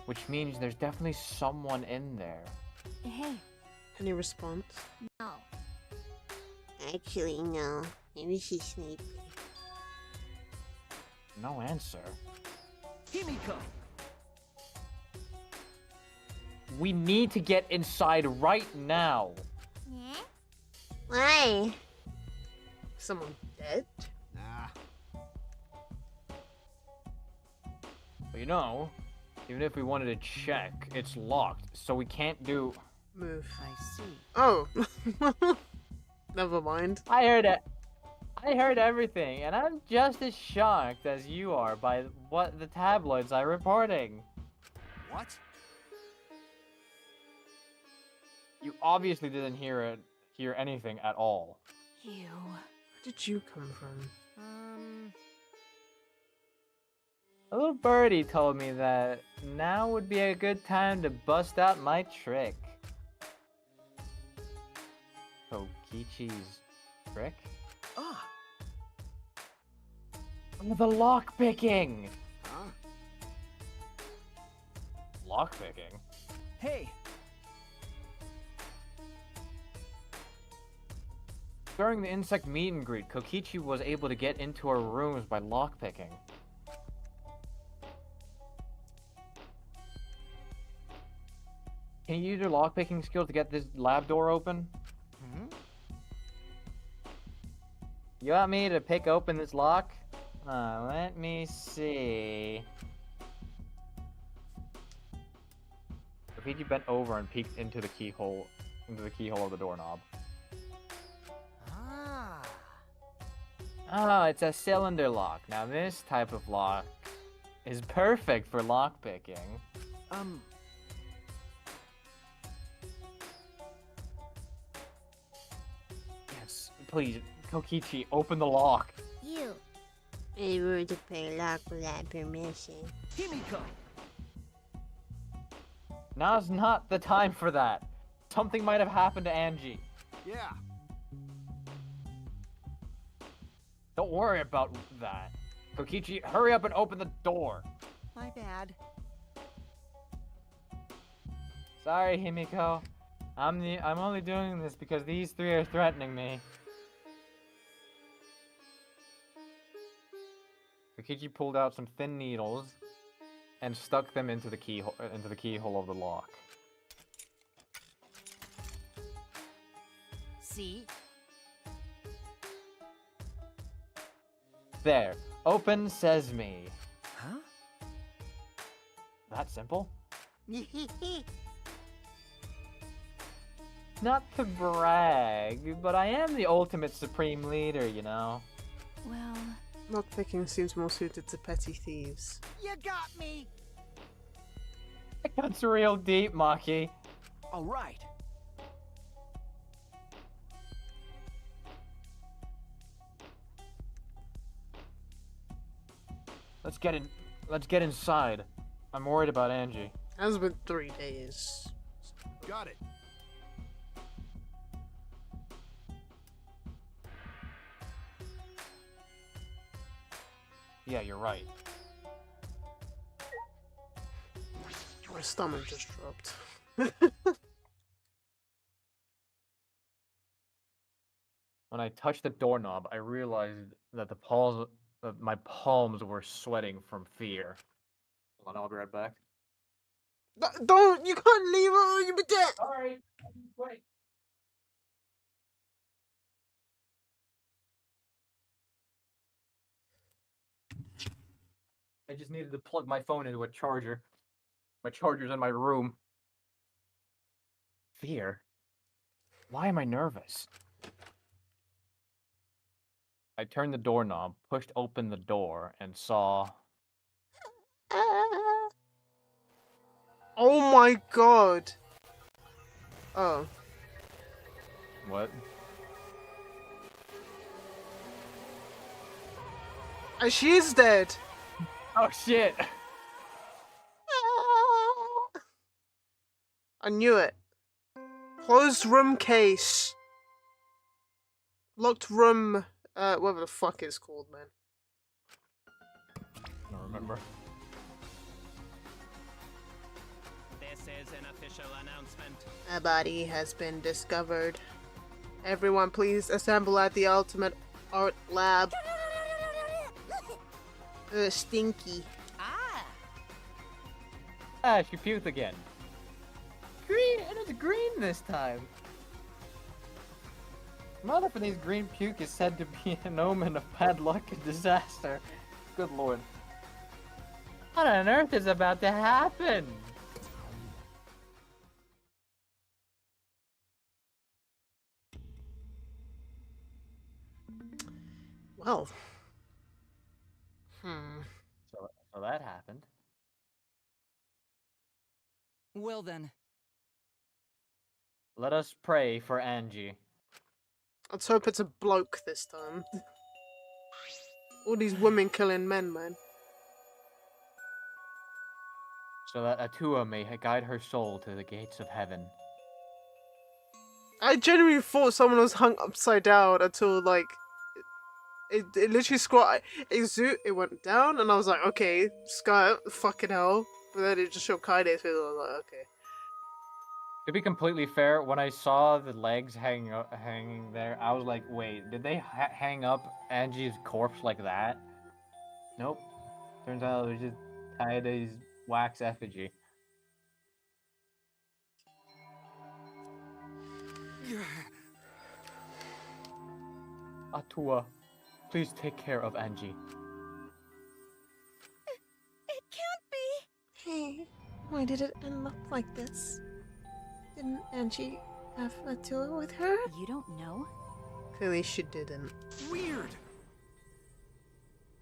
Which means there's definitely someone in there. Hey, Any response? No. Actually, no. Maybe she's sleeping. No answer. Himiko! We need to get inside right now. Yeah? Why? Someone dead? Nah. But you know, even if we wanted to check, it's locked, so we can't do... Move. I see. Oh. Never mind. I heard everything, and I'm just as shocked as you are by what the tabloids are reporting. What? You obviously didn't hear anything at all. you. Where did you come from? A little birdie told me that now would be a good time to bust out my trick. Kokichi's trick? Ah! Oh, the lock picking! Huh? Lock picking? Hey! During the insect meet and greet, Kokichi was able to get into our rooms by lock picking. Can you use your lockpicking skill to get this lab door open? Hmm? You want me to pick open this lock? Let me see. Rafiki bent over and peeked into the keyhole of the doorknob. Ah. Oh, it's a cylinder lock. Now this type of lock is perfect for lockpicking. Yes, please, Kokichi, open the lock. You. I were to play lock without permission. Himiko! Now's not the time for that. Something might have happened to Angie. Yeah. Don't worry about that. Kokichi, hurry up and open the door. My bad. Sorry, Himiko. I'm only doing this because these three are threatening me. Kokichi pulled out some thin needles and stuck them into the keyhole of the lock. See? There. Open sesame. Huh? That simple? Not to brag, but I am the ultimate supreme leader, you know. Well, Lockpicking seems more suited to petty thieves. You got me! That's real deep, Maki. Alright. Let's get inside. I'm worried about Angie. Has been 3 days. Got it. Yeah, you're right. My stomach just dropped. When I touched the doorknob, I realized that my palms were sweating from fear. Hold on, I'll be right back. Don't! You can't leave her! You'll be dead! Sorry. Wait. I just needed to plug my phone into a charger. My charger's in my room. Fear? Why am I nervous? I turned the doorknob, pushed open the door, and saw... Oh my god! Oh. What? And she is dead! Oh shit! I knew it. Closed room case. Locked room, whatever the fuck it's called, man. I don't remember. This is an official announcement. A body has been discovered. Everyone please assemble at the Ultimate Art Lab. Stinky. Ah, she puked again. Green, and it's green this time. Mother for these green puke is said to be an omen of bad luck and disaster. Good lord. What on earth is about to happen? Well. So that happened. Well then. Let us pray for Angie. Let's hope it's a bloke this time. All these women killing men, man. So that Atua may guide her soul to the gates of heaven. I genuinely thought someone was hung upside down until, like, it literally it went down, and I was like, okay, Sky, fucking hell. But then it just showed Kaide's face, and I was like, okay. To be completely fair, when I saw the legs hanging there, I was like, wait, did they hang up Angie's corpse like that? Nope. Turns out it was just Kaide's wax effigy. Atua, please take care of Angie. It can't be! Hey, why did it end up like this? Didn't Angie have a tour with her? You don't know? Clearly she didn't. Weird.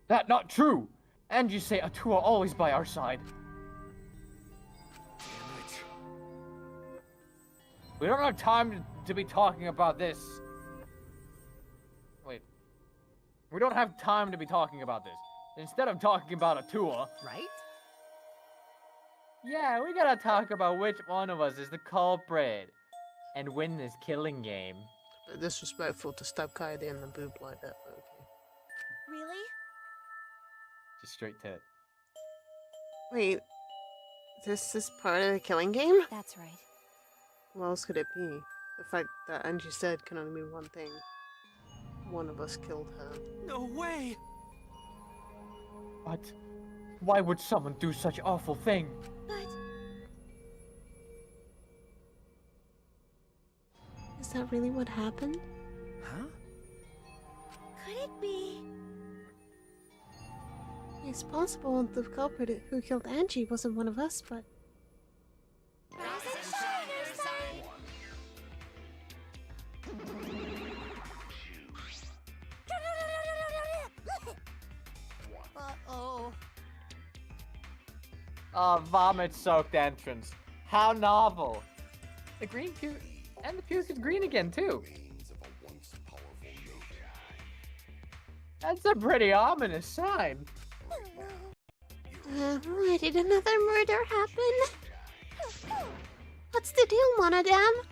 That not true! Angie say Atua always by our side. Damn it. We don't have time to be talking about this. Wait. We don't have time to be talking about this. Instead of talking about Atua, Right? yeah, we gotta talk about which one of us is the culprit and win this killing game. Disrespectful to stab Kaede in the boob like that, but okay. Really? Just straight tit. Wait, this is part of the killing game? That's right. What else could it be? The fact that Angie said can only mean one thing. One of us killed her. No way. But why would someone do such awful thing? But Is that really what happened? Huh? could it be? It's possible the culprit who killed Angie wasn't one of us, but... Uh-oh. A vomit-soaked entrance. How novel. The green puke, and the puke is green again too. That's a pretty ominous sign. Why did another murder happen? What's the deal, Monodam?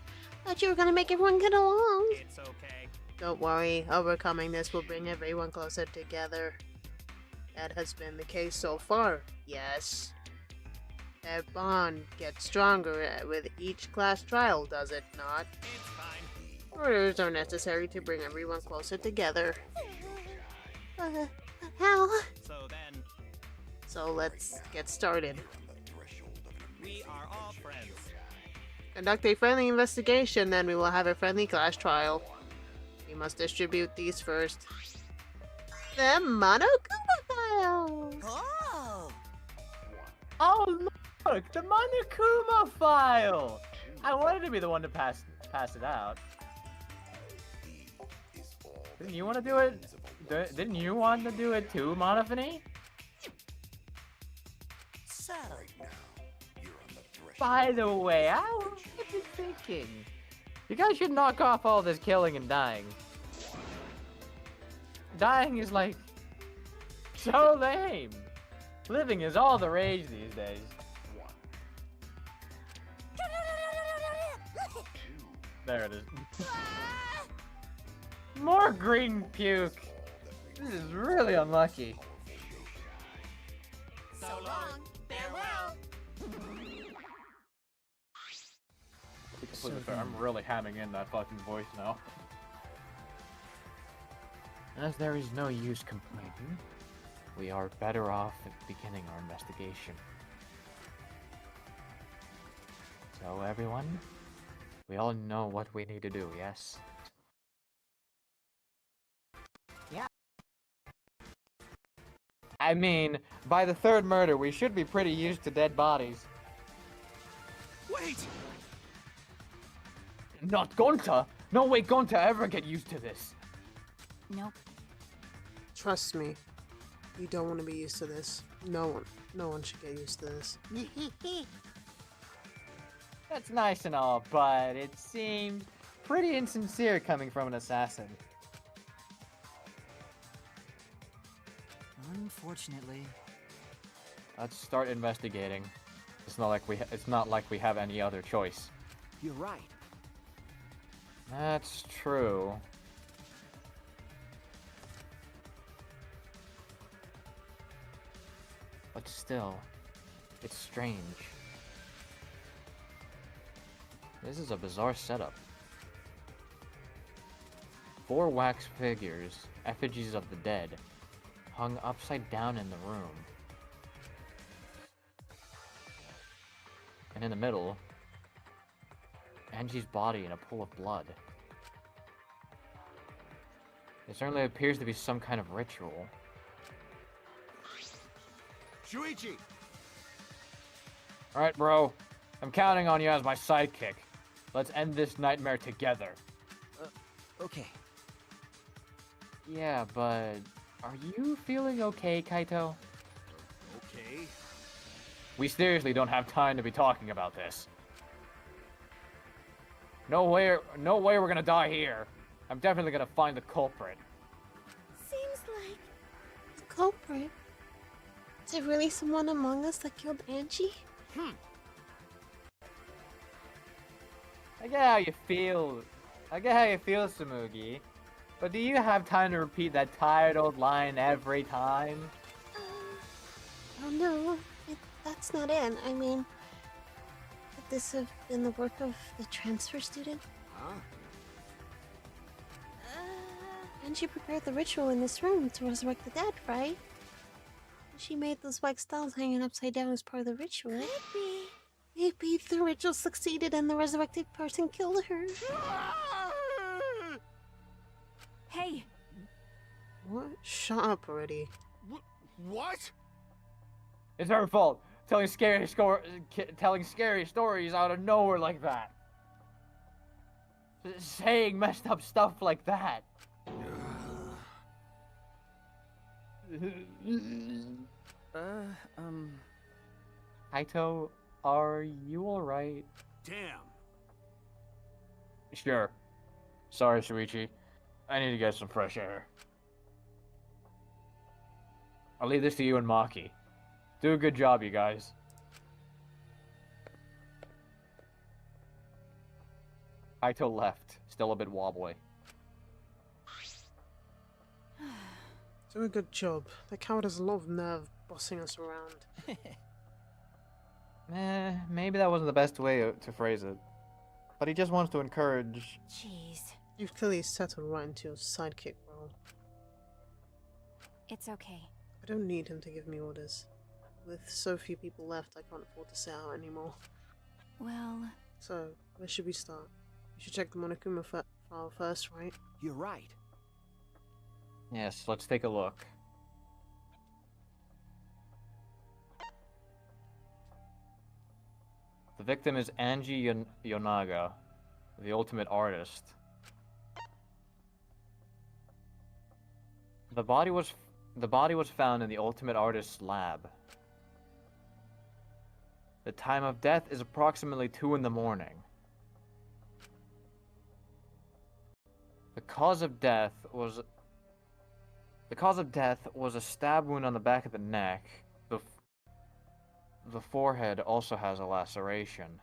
Thought you were gonna make everyone get along. It's okay. Don't worry, overcoming this will bring everyone closer together. That has been the case so far, yes. That bond gets stronger with each class trial, does it not? It's fine. Orders are necessary to bring everyone closer together. How? So then, So let's get started. we are all friends. Conduct a friendly investigation, then we will have a friendly class trial. We must distribute these first. The Monokuma files! Oh! Oh look, the Monokuma file! I wanted to be the one to pass it out. Didn't you want to do it? Didn't you want to do it too, Monophony? So, By the way, I was just thinking. You guys should knock off all this killing and dying. Dying is like so lame. Living is all the rage these days. There it is. More green puke. This is really unlucky. so long, farewell. To be completely fair, I'm really hamming in that fucking voice now. As there is no use complaining, we are better off at beginning our investigation. So everyone, we all know what we need to do, yes? Yeah. I mean, by the third murder, we should be pretty used to dead bodies. Wait. Not Gonta! No way Gonta ever get used to this! Nope. Trust me, you don't want to be used to this. No one should get used to this. That's nice and all, but it seemed pretty insincere coming from an assassin. Unfortunately. Let's start investigating. It's not like we have any other choice. You're right. That's true. But still, it's strange. This is a bizarre setup. 4 wax figures, effigies of the dead, hung upside down in the room. And in the middle, Angie's body in a pool of blood. It certainly appears to be some kind of ritual. Shuichi! Alright, bro. I'm counting on you as my sidekick. Let's end this nightmare together. Okay. Yeah, but... Are you feeling okay, Kaito? Okay. We seriously don't have time to be talking about this. No way we're gonna die here. I'm definitely gonna find the culprit. Seems like... The culprit? Is it really someone among us that killed Angie? I get how you feel. Samugi. But do you have time to repeat that tired old line every time? Oh no, that's not it. I mean, could this have been the work of the transfer student? Huh? Angie prepared the ritual in this room to resurrect the dead, right? She made those wax dolls hanging upside down as part of the ritual. Could be. Maybe the ritual succeeded and the resurrected person killed her. Hey, What? Shut up already. What? It's her fault. Telling scary stories out of nowhere like that. Saying messed up stuff like that. Kaito, are you alright? Damn. Sure. Sorry, Shuichi. I need to get some fresh air. I'll leave this to you and Maki. Do a good job, you guys. Kaito left, still a bit wobbly. Do a good job. That coward has a lot of nerve bossing us around. Maybe that wasn't the best way to phrase it. But he just wants to encourage... Jeez. You've clearly settled right into your sidekick role. It's okay. I don't need him to give me orders. With so few people left, I can't afford to sit out anymore. Well... So, where should we start? We should check the Monokuma file first, right? You're right. Yes, let's take a look. The victim is Angie Yonaga, the ultimate artist. The body was found in the ultimate artist's lab. The time of death is approximately 2 in the morning. The cause of death was a stab wound on the back of the neck. The forehead also has a laceration.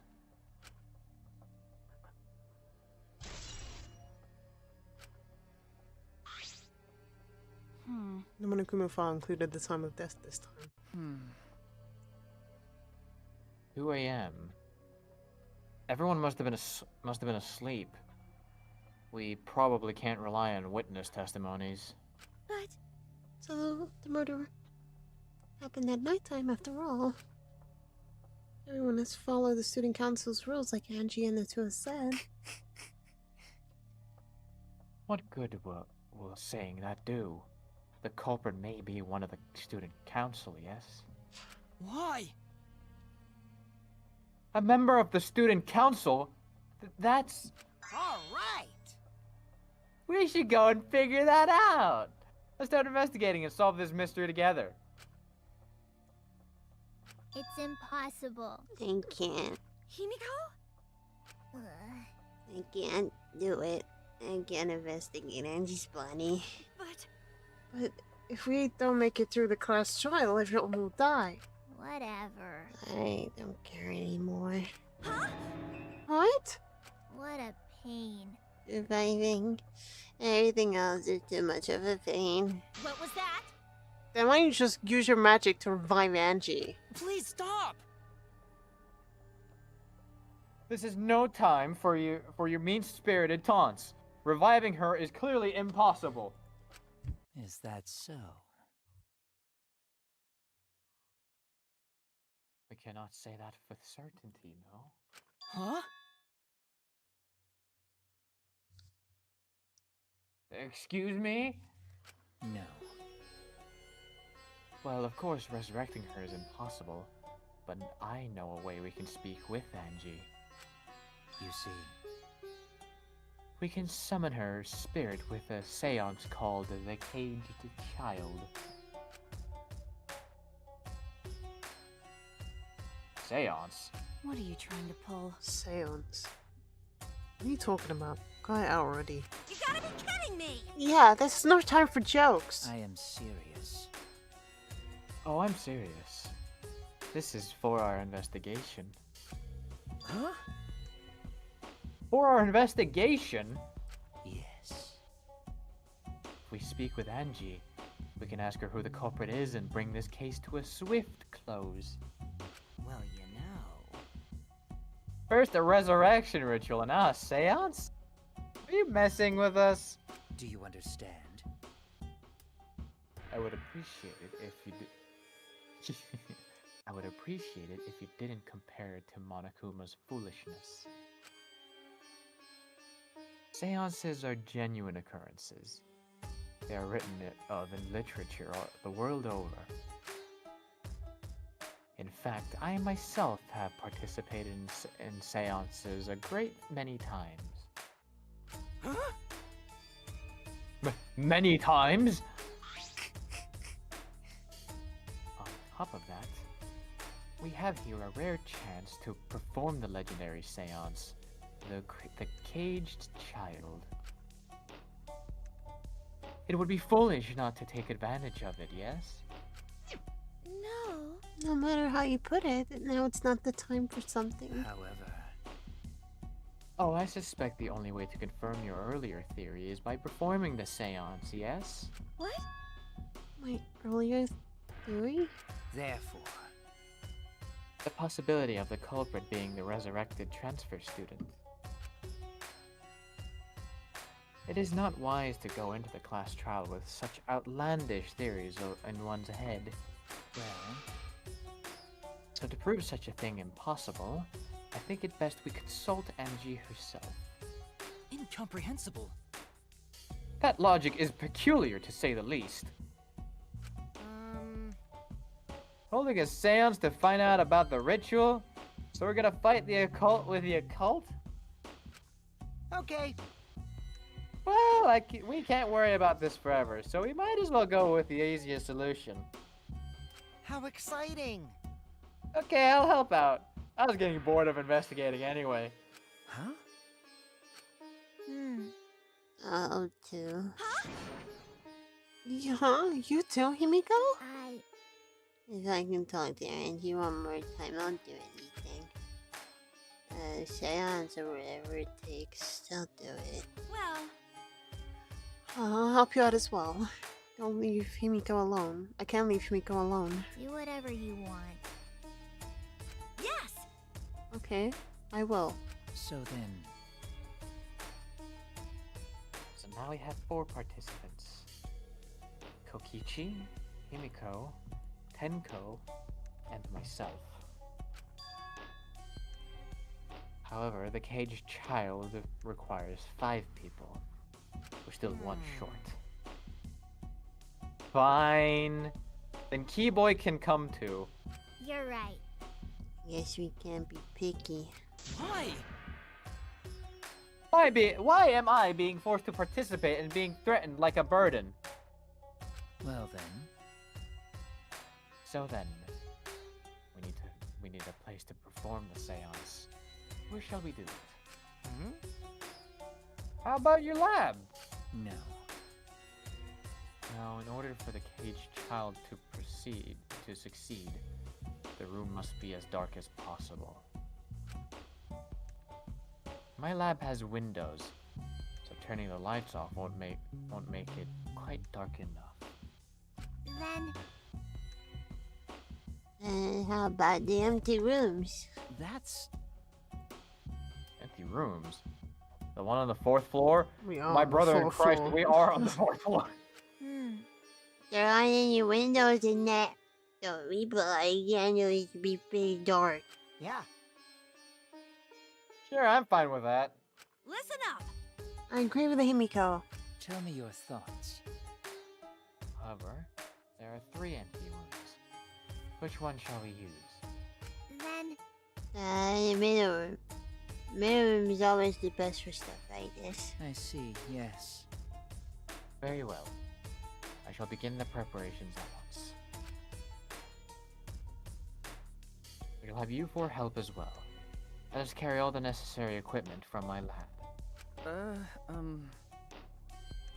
The Monokuma file included the time of death this time. 2 a.m. Everyone must have been asleep. We probably can't rely on witness testimonies. But, so the murder happened at nighttime after all. Everyone has followed the student council's rules like Angie and the two have said. What good will saying that do? The culprit may be one of the student council, yes? Why? A member of the student council? That's... All right. We should go and figure that out! Let's start investigating and solve this mystery together. It's impossible. I can't. Himiko? I can't do it. I can't investigate Angie's body. But if we don't make it through the class trial, everyone will die. Whatever. I don't care anymore. Huh? What? What a pain. Surviving. Everything else is too much of a pain. What was that? Then why don't you just use your magic to revive Angie? Please stop. This is no time for your mean-spirited taunts. Reviving her is clearly impossible. Is that so? We cannot say that with certainty, no? Huh? Excuse me? No. Well, of course, resurrecting her is impossible, but I know a way we can speak with Angie. You see. We can summon her spirit with a seance called the Caged Child. Seance? What are you trying to pull? Seance. What are you talking about? Got it out already. You gotta be kidding me! Yeah, this is no time for jokes. I am serious. Oh, I'm serious. This is for our investigation. Huh? For our investigation? Yes. If we speak with Angie, we can ask her who the culprit is and bring this case to a swift close. Well, you know. First a resurrection ritual and now a seance? Are you messing with us? Do you understand? I would appreciate it if you did. I would appreciate it if you didn't compare it to Monokuma's foolishness. Seances are genuine occurrences. They are written of in literature the world over. In fact, I myself have participated in seances a great many times. Huh? Many times? On top of that, we have here a rare chance to perform the legendary seance, the Caged Child. It would be foolish not to take advantage of it, yes? No. No matter how you put it, now it's not the time for something. However, Oh, I suspect the only way to confirm your earlier theory is by performing the seance, yes? What? My earlier theory? therefore, The possibility of the culprit being the resurrected transfer student. It is not wise to go into the class trial with such outlandish theories in one's head. well, So to prove such a thing impossible, I think it best we consult Angie herself. incomprehensible. That logic is peculiar, to say the least. Holding a seance to find out about the ritual? So we're gonna fight the occult with the occult? Okay. Well, we can't worry about this forever, so we might as well go with the easiest solution. How exciting. Okay, I'll help out. I was getting bored of investigating anyway. Huh? Oh, too. Yeah, you too, Himiko? If I can talk to Angie one more time, I'll do anything. Seance or whatever it takes, I'll do it. Well, I'll help you out as well. Don't leave Himiko alone. I can't leave Himiko alone. Do whatever you want. yes! Okay, I will. So then, So now we have 4 participants. Kokichi, Himiko, Tenko, and myself. However, the Caged Child requires 5 people. We're still 1 short. Fine. Then Keyboy can come too. You're right. Guess we can't be picky. why? Why am I being forced to participate and being threatened like a burden? Well then, So then, we need a place to perform the seance. Where shall we do it? How about your lab? no. Now, in order for the Caged Child to succeed, the room must be as dark as possible. My lab has windows, so turning the lights off won't make it quite dark enough. Then, How about the empty rooms? That's Empty rooms. The one on the 4th floor? We are My on the brother in 4th Christ, floor. we are on the 4th floor. There aren't any windows in that. Sorry, but I can't know it to be pretty dark. yeah. Sure, I'm fine with that. Listen up! I agree with Himiko. Tell me your thoughts. However, there are 3 empty rooms. Which one shall we use? Then The middle room. Middle room is always the best for stuff like this. I see, yes. Very well. I shall begin the preparations at once. We'll have you 4 help as well. Let us carry all the necessary equipment from my lab.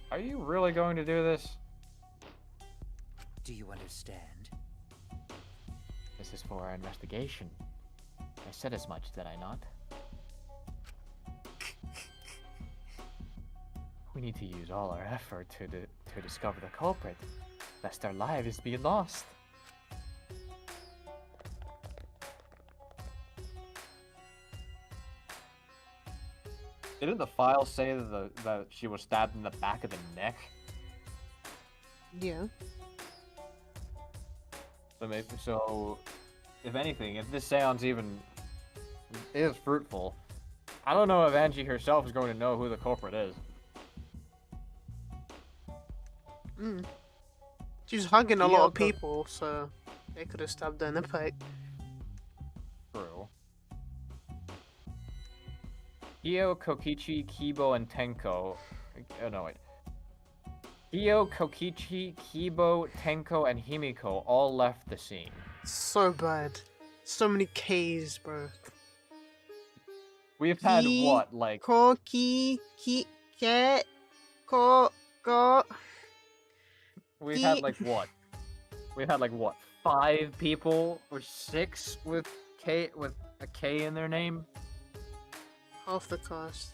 Are you really going to do this? Do you understand? This is for our investigation. I said as much, did I not? We need to use all our effort to discover the culprit, lest our lives be lost. Didn't the file say that she was stabbed in the back of the neck? Yeah. So if anything, if this seance even is fruitful, I don't know if Angie herself is going to know who the culprit is. She's hugging a lot of Kyoko- people, so they could have stabbed her in the back. True. Hio, Kokichi, Kibo, and Tenko. Oh no, wait. Hio, Kokichi, Kibo, Tenko, and Himiko all left the scene. So bad. So many K's, bro. We've had what, like Koki, Ket, Ko, Go. we've had like what? We've had like what? 5 people or 6 with a K in their name? Half the cast.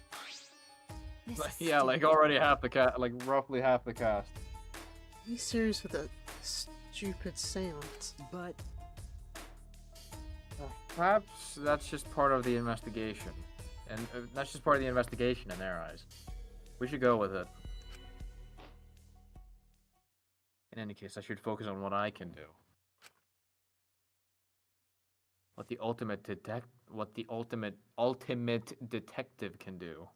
Yeah, like already half the cast, like roughly half the cast. Are you serious with that stupid seance? But Perhaps that's just part of the investigation. And that's just part of the investigation in their eyes. We should go with it. In any case, I should focus on what I can do. What the ultimate detective can do.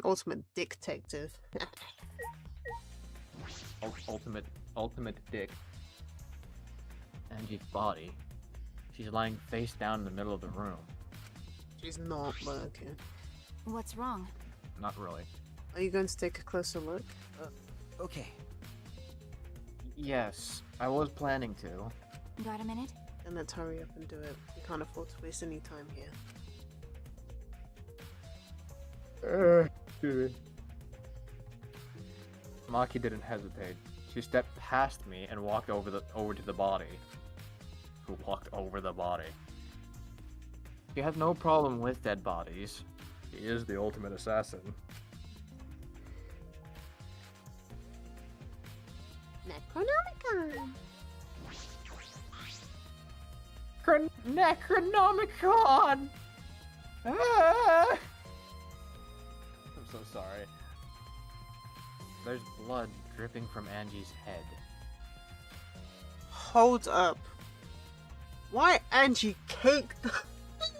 Ultimate dick detective. Ultimate dick. Angie's body. She's lying face down in the middle of the room. She's not, but okay. What's wrong? Not really. Are you going to take a closer look? okay. Yes, I was planning to. Got a minute? Then let's hurry up and do it. We can't afford to waste any time here. Maki didn't hesitate. She stepped past me and walked over to the body. Who walked over the body? She has no problem with dead bodies. She is the ultimate assassin. Necronomicon! Necronomicon! Ah! I'm so sorry. There's blood dripping from Angie's head. Hold up. Why Angie caked?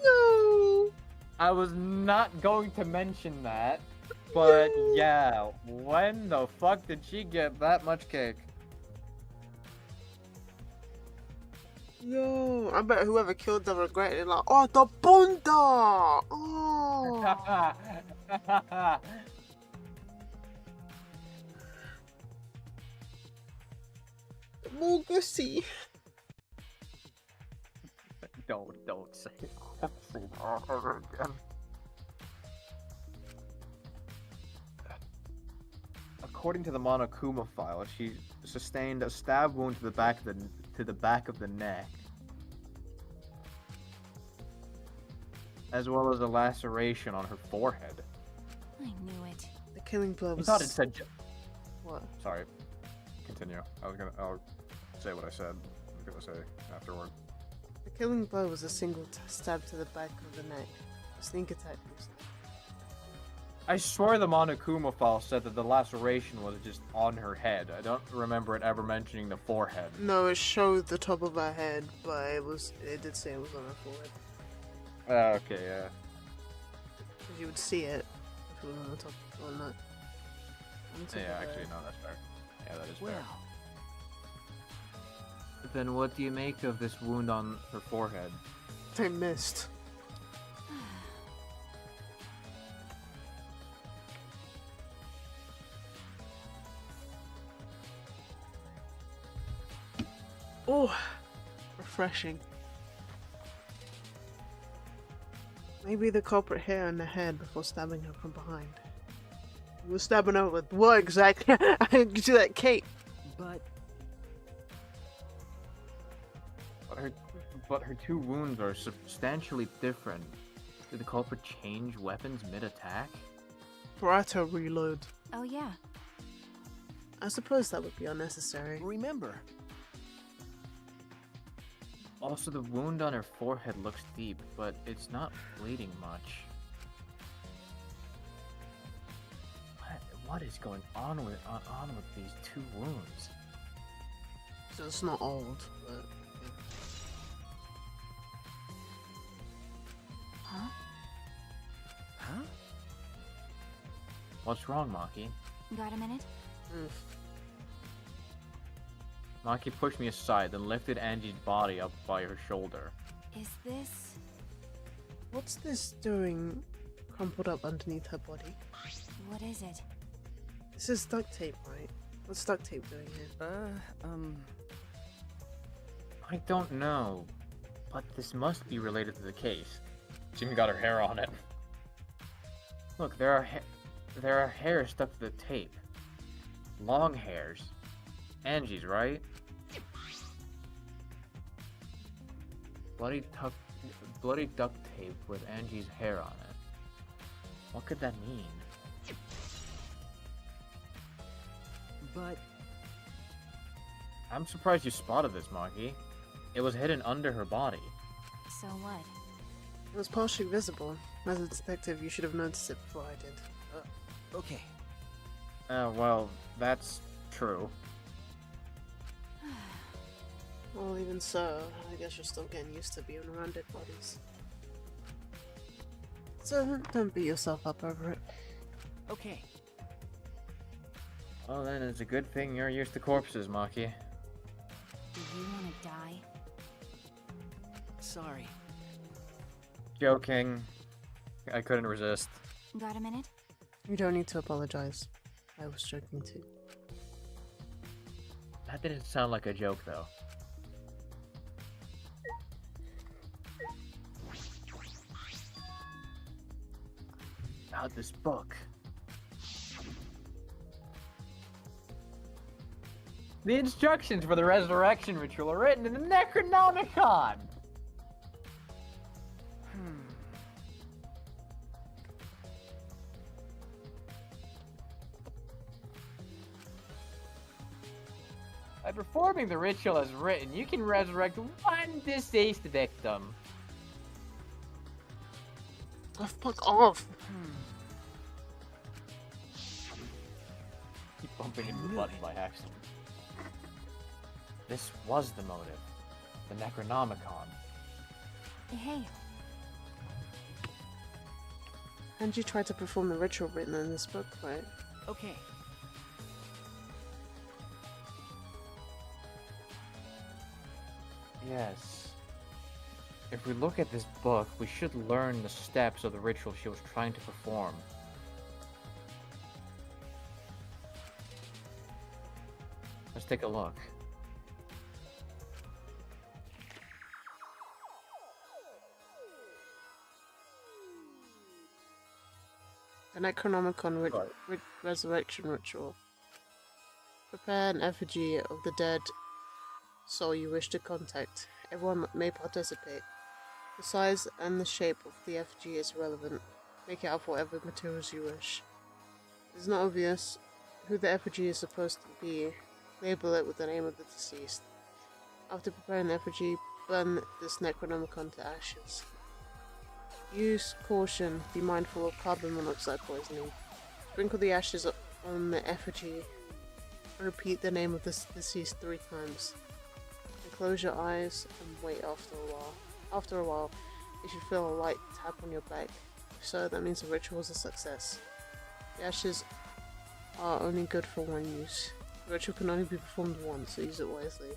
No! I was not going to mention that, but yeah, when the fuck did she get that much cake? Yo, I bet whoever killed them regretted it. Like, oh, the bunda! Oh! Morgussy. Don't say that ever again. According to the Monokuma file, she sustained a stab wound to the back of the neck, as well as a laceration on her forehead. I knew it. The killing blow I was... thought it said. What? Sorry. Continue. I'll say what I said. I was gonna say afterward. The killing blow was a single stab to the back of the neck. A sneak attack was... I swear the Monokuma file said that the laceration was just on her head. I don't remember it ever mentioning the forehead. No, it showed the top of her head, but it did say it was on her forehead. Okay, yeah. You would see it if put them on top or not. Yeah, actually, no, that's fair. Yeah, that is fair. Well, Then what do you make of this wound on her forehead? They missed. Oh, refreshing. Maybe the culprit hit her in the head before stabbing her from behind. He was stabbing her with what exactly? I didn't do that cape. but But her two wounds are substantially different. Did the culprit change weapons mid-attack? Barato reload. Oh, yeah. I suppose that would be unnecessary. remember, Also, the wound on her forehead looks deep, but it's not bleeding much. What is going on with these two wounds? So it's not old, but Huh? huh? What's wrong, Maki? Got a minute? Maki pushed me aside, then lifted Angie's body up by her shoulder. Is this... What's this doing crumpled up underneath her body? What is it? This is duct tape, right? What's duct tape doing here? I don't know, but this must be related to the case. She even got her hair on it. Look, there are hairs stuck to the tape. Long hairs. Angie's, right? Bloody duct tape with Angie's hair on it. What could that mean? But I'm surprised you spotted this, Maki. It was hidden under her body. So what? It was partially visible. As a detective, you should have noticed it before I did. okay. Well, that's true. Well, even so, I guess you're still getting used to being around dead bodies. So, don't beat yourself up over it. Okay. Well, then it's a good thing you're used to corpses, Maki. Do you want to die? Sorry. Joking. I couldn't resist. Got a minute? You don't need to apologize. I was joking too. That didn't sound like a joke, though. About this book. The instructions for the resurrection ritual are written in the Necronomicon! By performing the ritual as written, you can resurrect one deceased victim. Oh, fuck off! Keep bumping into the button by accident. This was the motive. The Necronomicon. Hey, And you tried to perform the ritual written in this book, right? Okay. Yes. If we look at this book, we should learn the steps of the ritual she was trying to perform. Let's take a look. The Necronomicon resurrection ritual. Prepare an effigy of the dead soul you wish to contact. Everyone may participate. The size and the shape of the effigy is relevant. Make it out of whatever materials you wish. If it's not obvious who the effigy is supposed to be, label it with the name of the deceased. After preparing the effigy, burn this Necronomicon to ashes. Use caution, be mindful of carbon monoxide poisoning. Sprinkle the ashes on the effigy and repeat the name of the deceased 3 times. And close your eyes and wait after a while. After a while, you should feel a light tap on your back. If so, that means the ritual is a success. The ashes are only good for one use. The ritual can only be performed once, so use it wisely.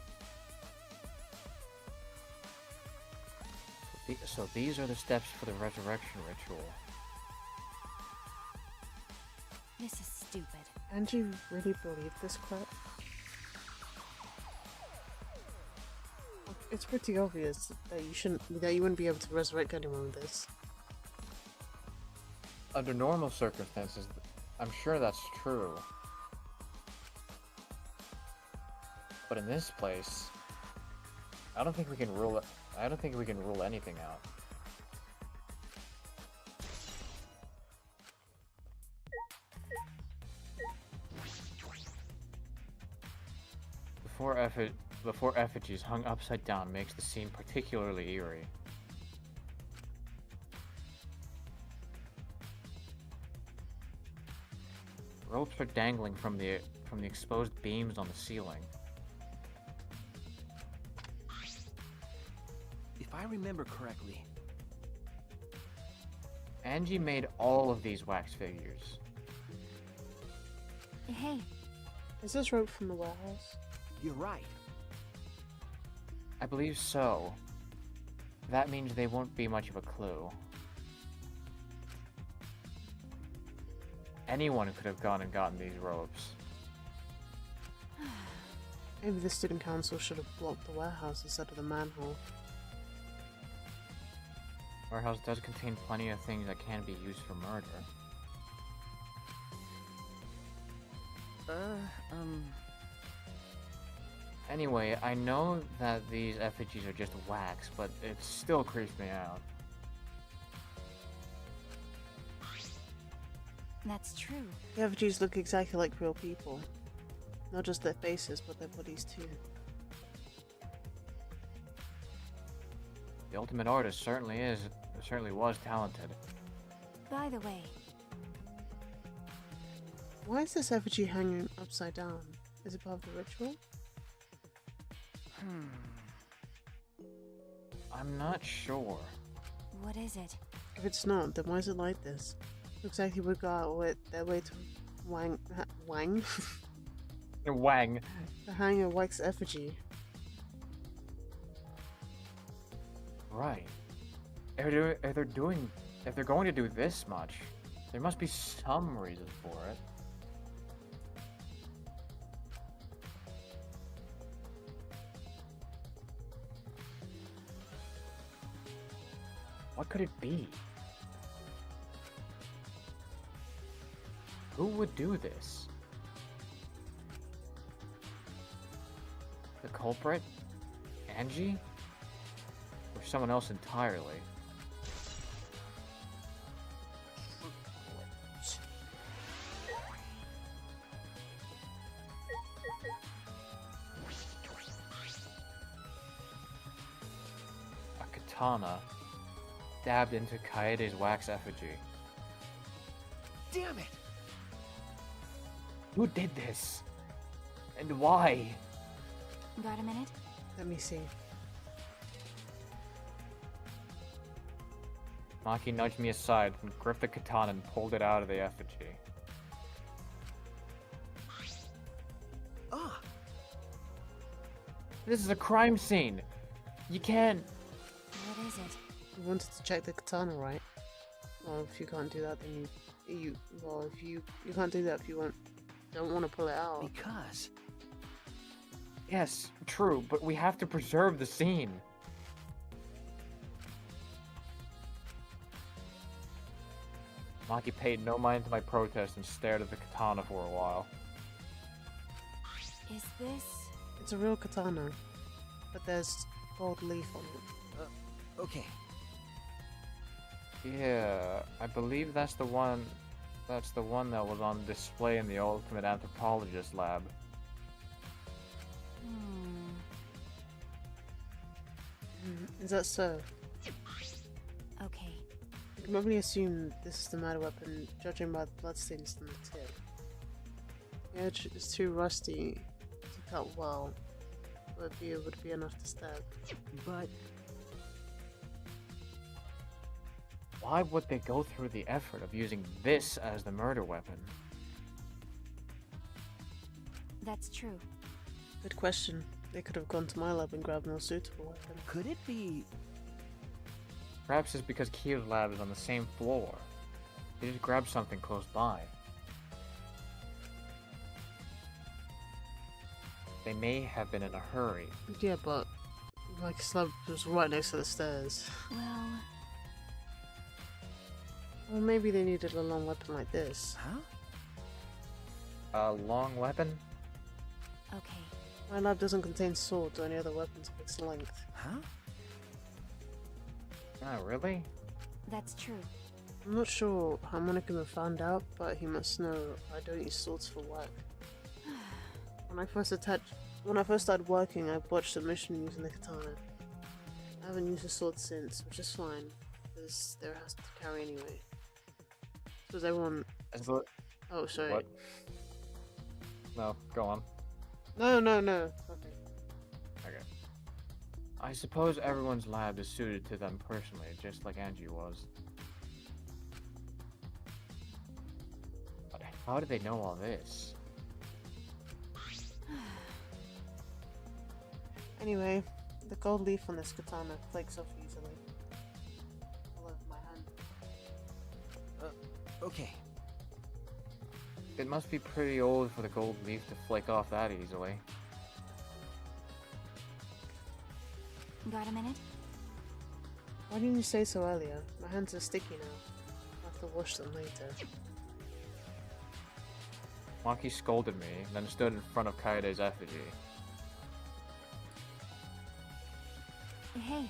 So these are the steps for the resurrection ritual. This is stupid. And you really believe this crap? It's pretty obvious that you wouldn't be able to resurrect anyone with this. Under normal circumstances, I'm sure that's true. But in this place, I don't think we can rule anything out. Before effigies hung upside down makes the scene particularly eerie. Ropes are dangling from the exposed beams on the ceiling. If I remember correctly, Angie made all of these wax figures. Hey, Is this rope from the warehouse? you're right. I believe so. That means they won't be much of a clue. Anyone could have gone and gotten these ropes. Maybe the student council should have blocked the warehouse instead of the manhole. Warehouse does contain plenty of things that can be used for murder. Anyway, I know that these effigies are just wax, but it still creeps me out. that's true. The effigies look exactly like real people. Not just their faces, but their bodies too. The ultimate artist certainly was talented. By the way, Why is this effigy hanging upside down? Is it part of the ritual? I'm not sure. what is it? If it's not, then why is it like this? Looks like he would go out with their way to wang Wang. to hang a wax effigy. Right. If they're going to do this much, there must be some reason for it. What could it be? Who would do this? The culprit? Angie? Or someone else entirely? A katana dabbed into Kaede's wax effigy. Damn it! Who did this? And why? Got a minute? Let me see. Maki nudged me aside and gripped the katana and pulled it out of the effigy. Ah! This is a crime scene! You can't... What is it? You wanted to check the katana, right? Well, if you can't do that, then you can't do that if you don't want to pull it out. Because Yes, true, but we have to preserve the scene. Maki paid no mind to my protest and stared at the katana for a while. Is this... It's a real katana, but there's gold leaf on it. okay. Yeah, I believe that's the one that was on display in the Ultimate Anthropologist lab. Is that so? Okay. You can probably assume this is the murder weapon, judging by the bloodstains on the tip. The edge is too rusty to cut well, but it would be enough to stab. But why would they go through the effort of using this as the murder weapon? That's true. Good question. They could have gone to my lab and grabbed a more suitable weapon. Could it be... Perhaps it's because Kyo's lab is on the same floor. They just grabbed something close by. They may have been in a hurry. Yeah, but like slab was right next to the stairs. Well, Well, maybe they needed a long weapon like this. Huh? A long weapon? okay. My lab doesn't contain swords or any other weapons of its length. Huh? Oh, really? That's true. I'm not sure how Monodam found out, but he must know I don't use swords for work. When I first started working, I botched a mission using the katana. I haven't used a sword since, which is fine, because there has to carry anyway. Does everyone... Oh, sorry. What? No, go on. No. Okay. Okay. I suppose everyone's lab is suited to them personally, just like Angie was. But how do they know all this? Anyway, the gold leaf on this katana flakes off easily. All over my hand. Okay. It must be pretty old for the gold leaf to flake off that easily. Got a minute? Why didn't you say so earlier? My hands are sticky now. I'll have to wash them later. Maki scolded me, then stood in front of Kaede's effigy. Hey,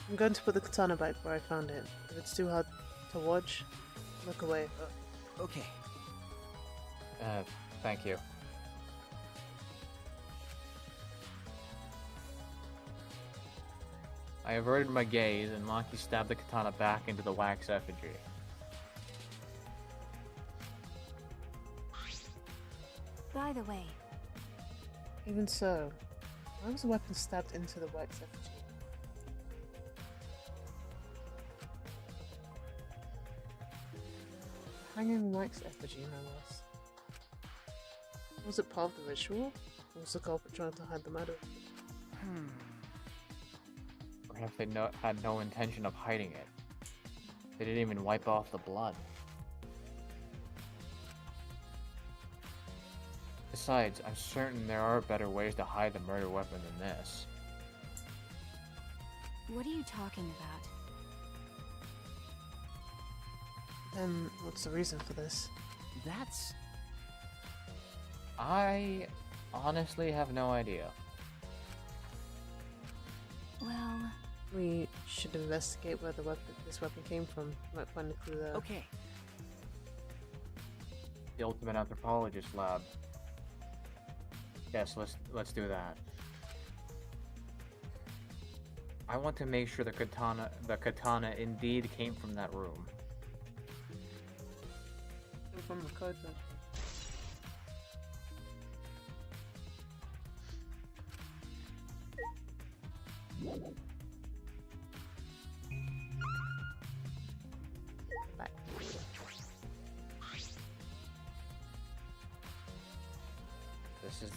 I'm going to put the katana back where I found it. If it's too hard to watch, look away. Okay. Thank you. I averted my gaze, and Maki stabbed the katana back into the wax effigy. by the way, Even so, why was the weapon stabbed into the wax effigy? Hanging wax effigy, no less. Was it part of the ritual? Or was the culprit trying to hide the matter? Perhaps they had no intention of hiding it. They didn't even wipe off the blood. Besides, I'm certain there are better ways to hide the murder weapon than this. what are you talking about? Then what's the reason for this? That's... I honestly have no idea. Well, We should investigate where this weapon came from. Might find a clue there. okay. The ultimate anthropologist lab. Yes, let's do that. I want to make sure the katana indeed came from that room. From the code then. Back. This is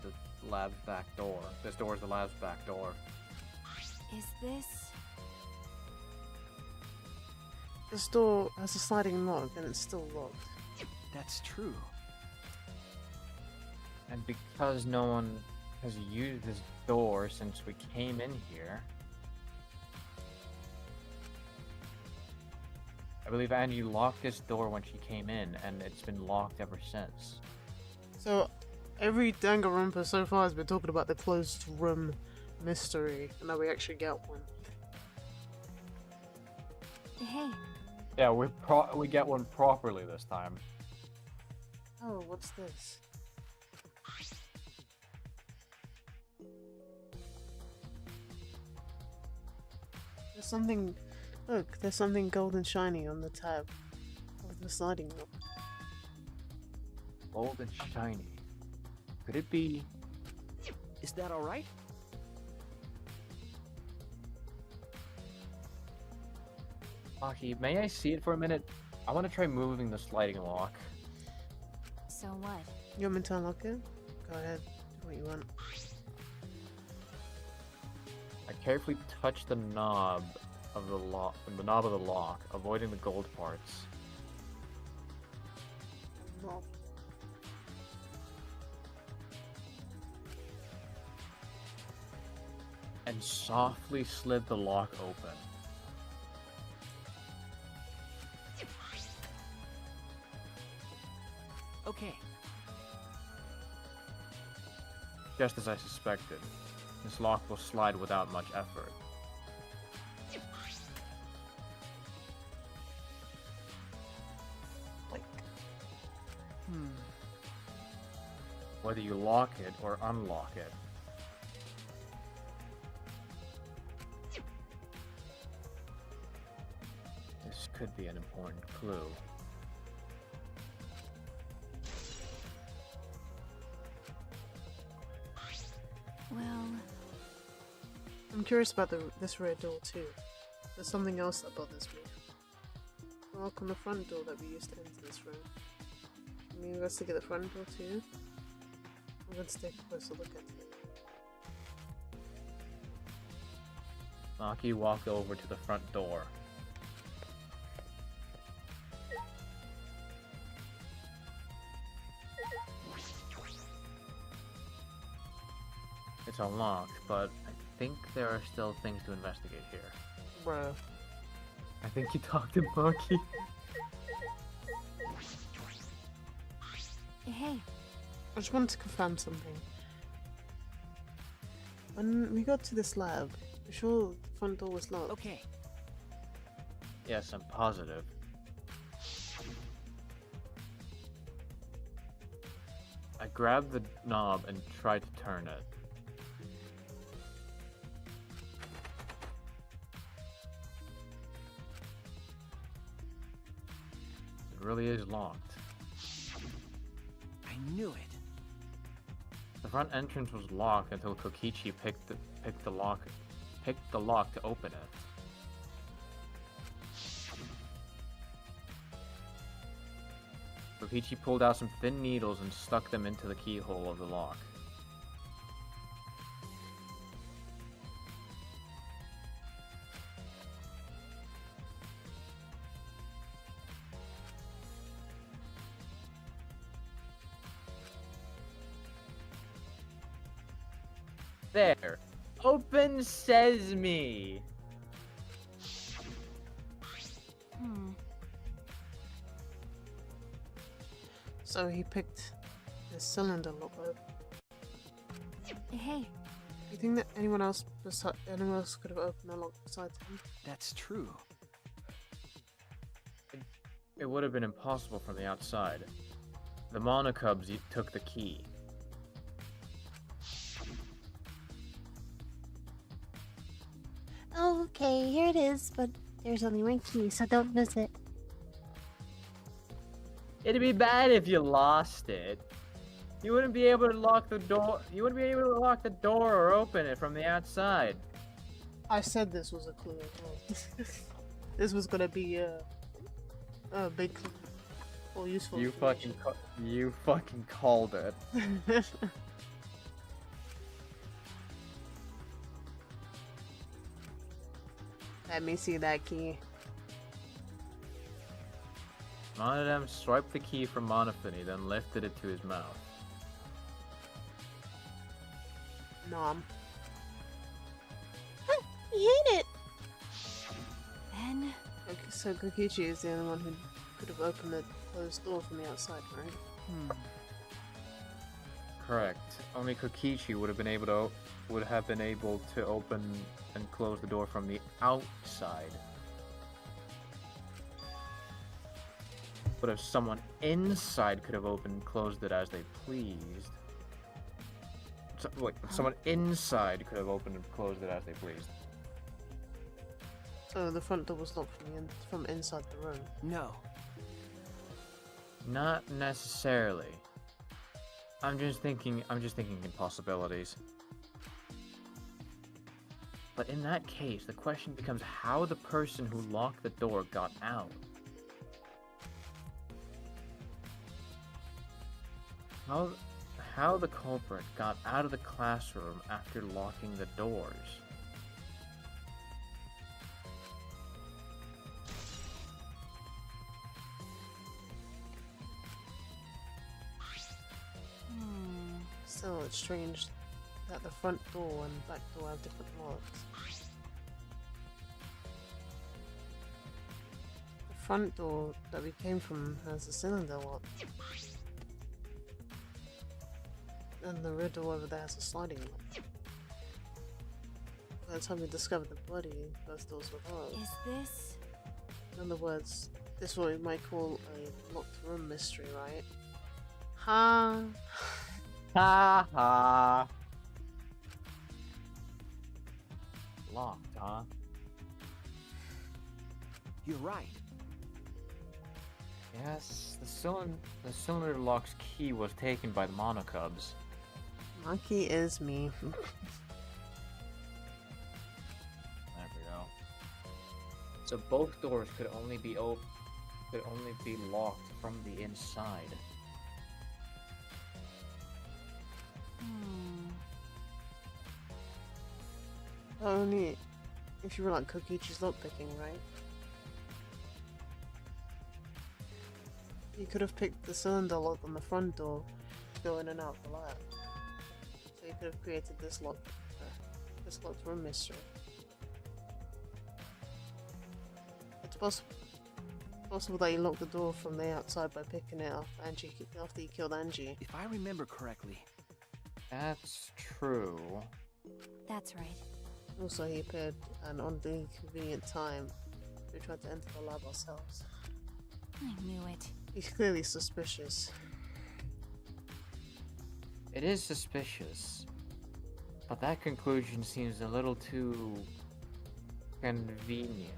the lab's back door. This door is the lab's back door. is this... This door has a sliding lock and it's still locked. That's true. And because no one has used this door since we came in here, I believe Angie locked this door when she came in, and it's been locked ever since. So, every Danganronpa so far has been talking about the closed room mystery, and now we actually get one. Hey, Yeah, we get one properly this time. Oh, what's this? There's something... Look, there's something gold and shiny on the tab of the sliding lock. Old and shiny. Could it be? Is that alright? Aki, may I see it for a minute? I want to try moving the sliding lock. So what? You want me to unlock it? Go ahead. Do what you want. I carefully touch the knob of the lock, avoiding the gold parts. No. And softly slid the lock open. Okay. Just as I suspected, this lock will slide without much effort. Like. Whether you lock it or unlock it. This could be an important clue. Well, I'm curious about this rear door too. There's something else that bothers me. The lock on the front door that we used to enter this room. Can we investigate the front door too? I'm going to take a closer look at it. Maki walked over to the front door. It's unlocked, but I think there are still things to investigate here. Bruh. I think you talked to Maki. hey, I just wanted to confirm something. When we got to this lab, I'm sure the front door was locked. Okay. Yes, I'm positive. I grabbed the knob and tried to turn it. It really is locked. I knew it. The front entrance was locked until Kokichi picked the lock to open it. Kokichi pulled out some thin needles and stuck them into the keyhole of the lock. There! Open sesame! So he picked the cylinder lock up. hey, You think that anyone else could have opened the lock besides him? That's true. It would have been impossible from the outside. The Monocubs took the key. Okay, here it is, but there's only one key, so don't miss it. It'd be bad if you lost it. You wouldn't be able to lock the door. You wouldn't be able to lock the door or open it from the outside. I said this was a clue. This was gonna be a big clue or useful. You fucking called it. Let me see that key. Monodam swiped the key from Monophony, then lifted it to his mouth. Nom. He ate it! then Okay, so Kokichi is the only one who could have opened the closed door from the outside, right? Correct. Only Kokichi would have been able to open and close the door from the outside. But if someone inside could have opened and closed it as they pleased. Someone inside could have opened and closed it as they pleased. So the front door was locked from inside the room. No. Not necessarily. I'm just thinking in possibilities. But in that case, the question becomes how the person who locked the door got out. How the culprit got out of the classroom after locking the doors. So it's strange that the front door and back door have different locks. The front door that we came from has a cylinder lock. And the rear door over there has a sliding lock. By the time we discovered the body, both doors were locked. Is this? In other words, this is what we might call a locked room mystery, right? Ha! Ha ha! Locked, huh? You're right. Yes, the cylinder lock's key was taken by the monocubs. Monkey is me. There we go. So both doors could only be locked from the inside. Only if you were like Kokichi's lockpicking, right? You could have picked the cylinder lock on the front door to go in and out the lab. So you could have created this locked room mystery. It's possible that you locked the door from the outside by picking it up after you killed Angie. If I remember correctly. That's true. That's right. Also, he appeared at an oddly convenient time. We tried to enter the lab ourselves. I knew it. He's clearly suspicious. It is suspicious, but that conclusion seems a little too convenient.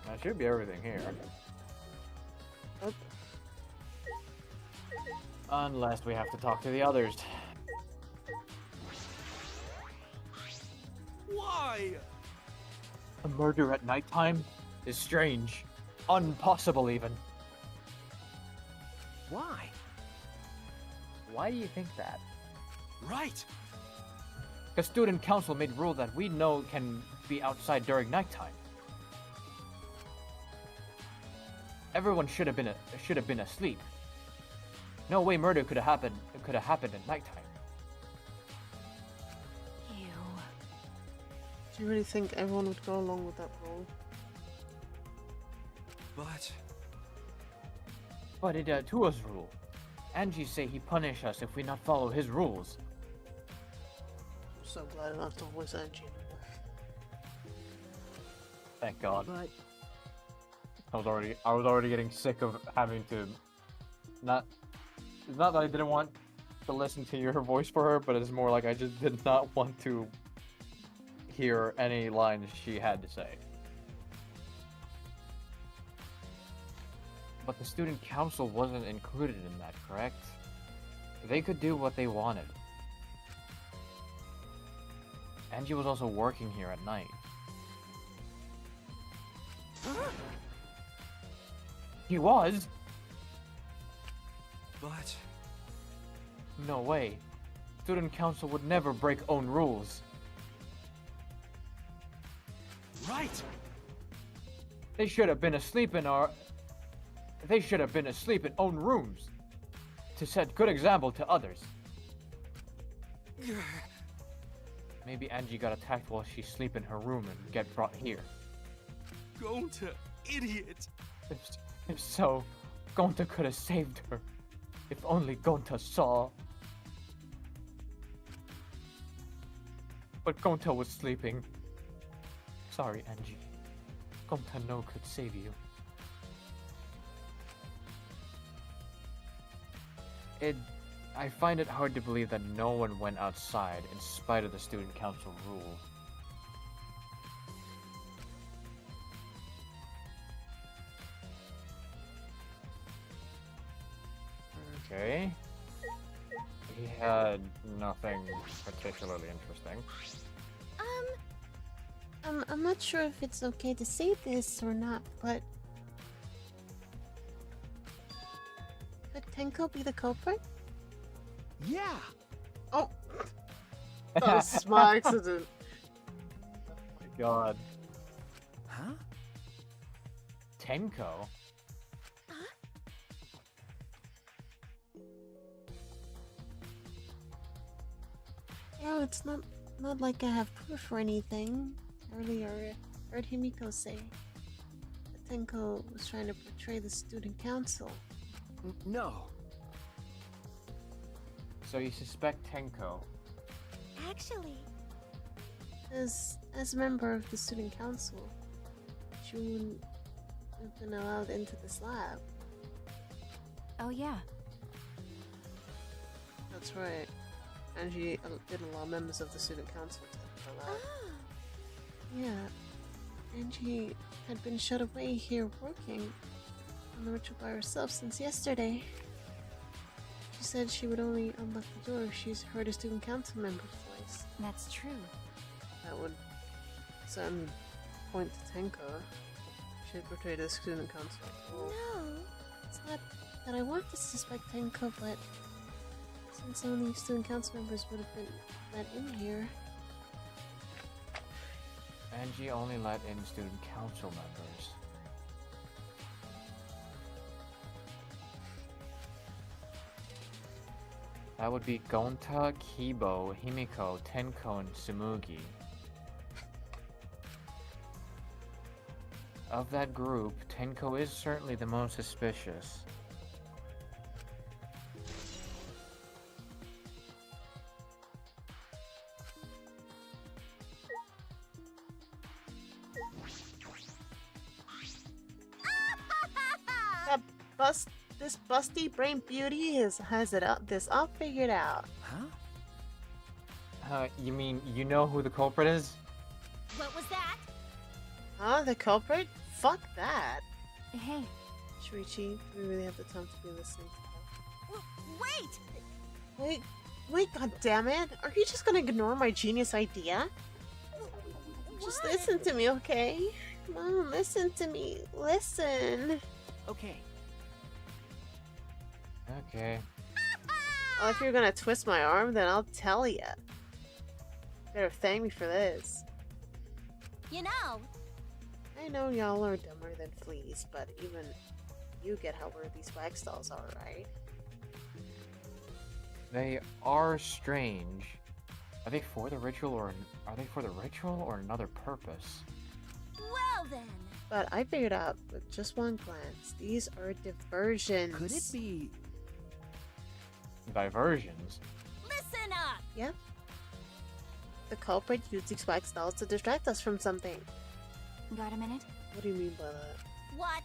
That should be everything here. Oh. Unless we have to talk to the others. Why? A murder at nighttime is strange. Impossible, even. Why? Why do you think that? Right. The student council made rule that we know can be outside during nighttime. Everyone should have been asleep. No way murder could have happened at nighttime. Ew. Do you really think everyone would go along with that rule? But But it Tua's rule. Angie say he punish us if we not follow his rules. I'm so glad I don't have to voice Angie anymore. Thank God. But I was already getting sick of having to it's not that I didn't want to listen to your voice for her, but it's more like I just did not want to hear any lines she had to say. But the student council wasn't included in that, correct? They could do what they wanted. Angie was also working here at night. He was? But No way. Student council would never break own rules. right. They should have been asleep in own rooms to set good example to others. Maybe Angie got attacked while she sleep in her room and get brought here. Gonta, idiot. If so, Gonta could have saved her. If only Gonta saw. But Gonta was sleeping. Sorry, Angie. Gonta no could save you. I find it hard to believe that no one went outside in spite of the student council rule. Okay. He had nothing particularly interesting. I'm not sure if it's okay to say this or not, but could Tenko be the culprit? Yeah. Oh, that was my accident. Oh my god. Huh? Tenko? Yeah, it's not like I have proof or anything. Earlier, I heard Himiko say that Tenko was trying to portray the student council. No. So you suspect Tenko? Actually, As a member of the student council, she wouldn't have been allowed into this lab. Oh, yeah. That's right. And she didn't allow members of the student council to enter the lab. Yeah, Angie had been shut away here working on the ritual by herself since yesterday. She said she would only unlock the door if she's heard a student council member's voice. That's true. That would send point to Tenko. She portrayed the student council. No, it's not that I want to suspect Tenko, but since only student council members would have been let in here. Angie only let in student council members. That would be Gonta, Kibo, Himiko, Tenko, and Tsumugi. Of that group, Tenko is certainly the most suspicious. This busty brain beauty has this all figured out. Huh? You mean you know who the culprit is? What was that? Huh? The culprit? Fuck that. Hey, Shuichi, do we really have the time to be listening to her? wait! Wait, god damn it! Are you just gonna ignore my genius idea? Just What? listen to me, okay? Come on, listen to me. Listen. Okay. Okay. Well, if you're gonna twist my arm, then I'll tell ya. Better thank me for this. You know, I know y'all are dumber than fleas, but even you get how weird these wax dolls are, right? They are strange. Are they for the ritual or another purpose? well then. But I figured out with just one glance, these are diversions. Could it be? Diversions? Listen up! Yep. The culprit used these wax dolls to distract us from something. Got a minute? What do you mean by that? What?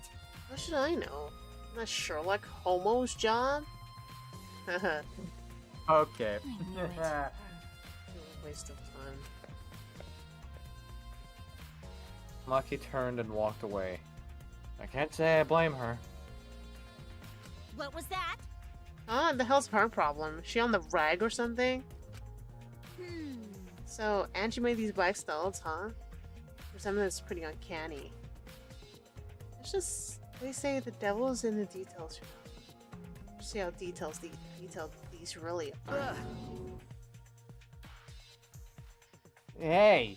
How should I know? Not Sherlock Holmes' job? Haha. Okay. I knew it. Waste of time. Maki turned and walked away. I can't say I blame her. What was that? The hell's her problem? Is she on the rag or something? Hmm. So, Angie made these wax dolls, huh? For something that's pretty uncanny. It's just, they say the devil's in the details. See how detailed these really are. Hey!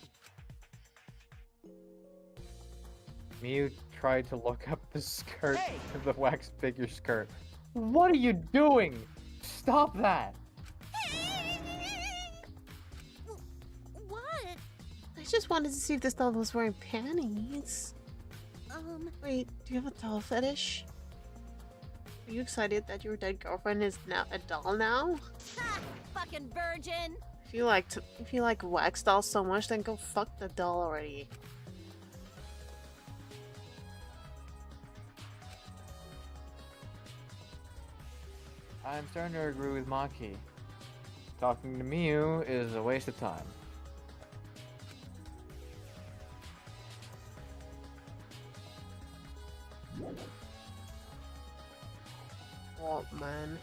Miu tried to look up the skirt of the wax figure skirt. What are you doing? Stop that! What? I just wanted to see if this doll was wearing panties. Wait, do you have a doll fetish? Are you excited that your dead girlfriend is now a doll now? Ha! Fucking virgin! If you like wax dolls so much, then go fuck the doll already. I'm starting to agree with Maki. Talking to Miu is a waste of time. What, man?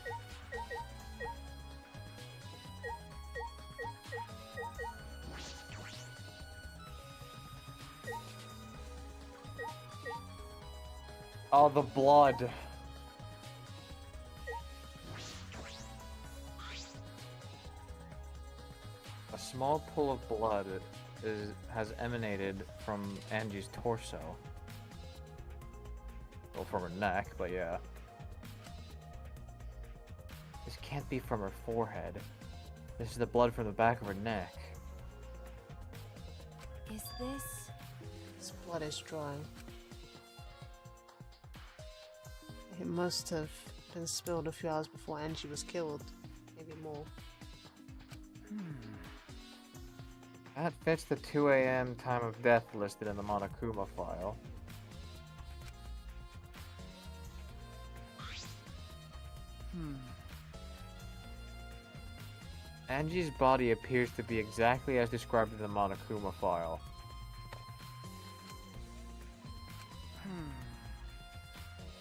Oh, the blood. A small pool of blood has emanated from Angie's torso. Well, from her neck, but yeah. This can't be from her forehead. This is the blood from the back of her neck. Is this... This blood is dry. It must have been spilled a few hours before Angie was killed. Maybe more. That fits the 2 a.m. time of death listed in the Monokuma file. Angie's body appears to be exactly as described in the Monokuma file.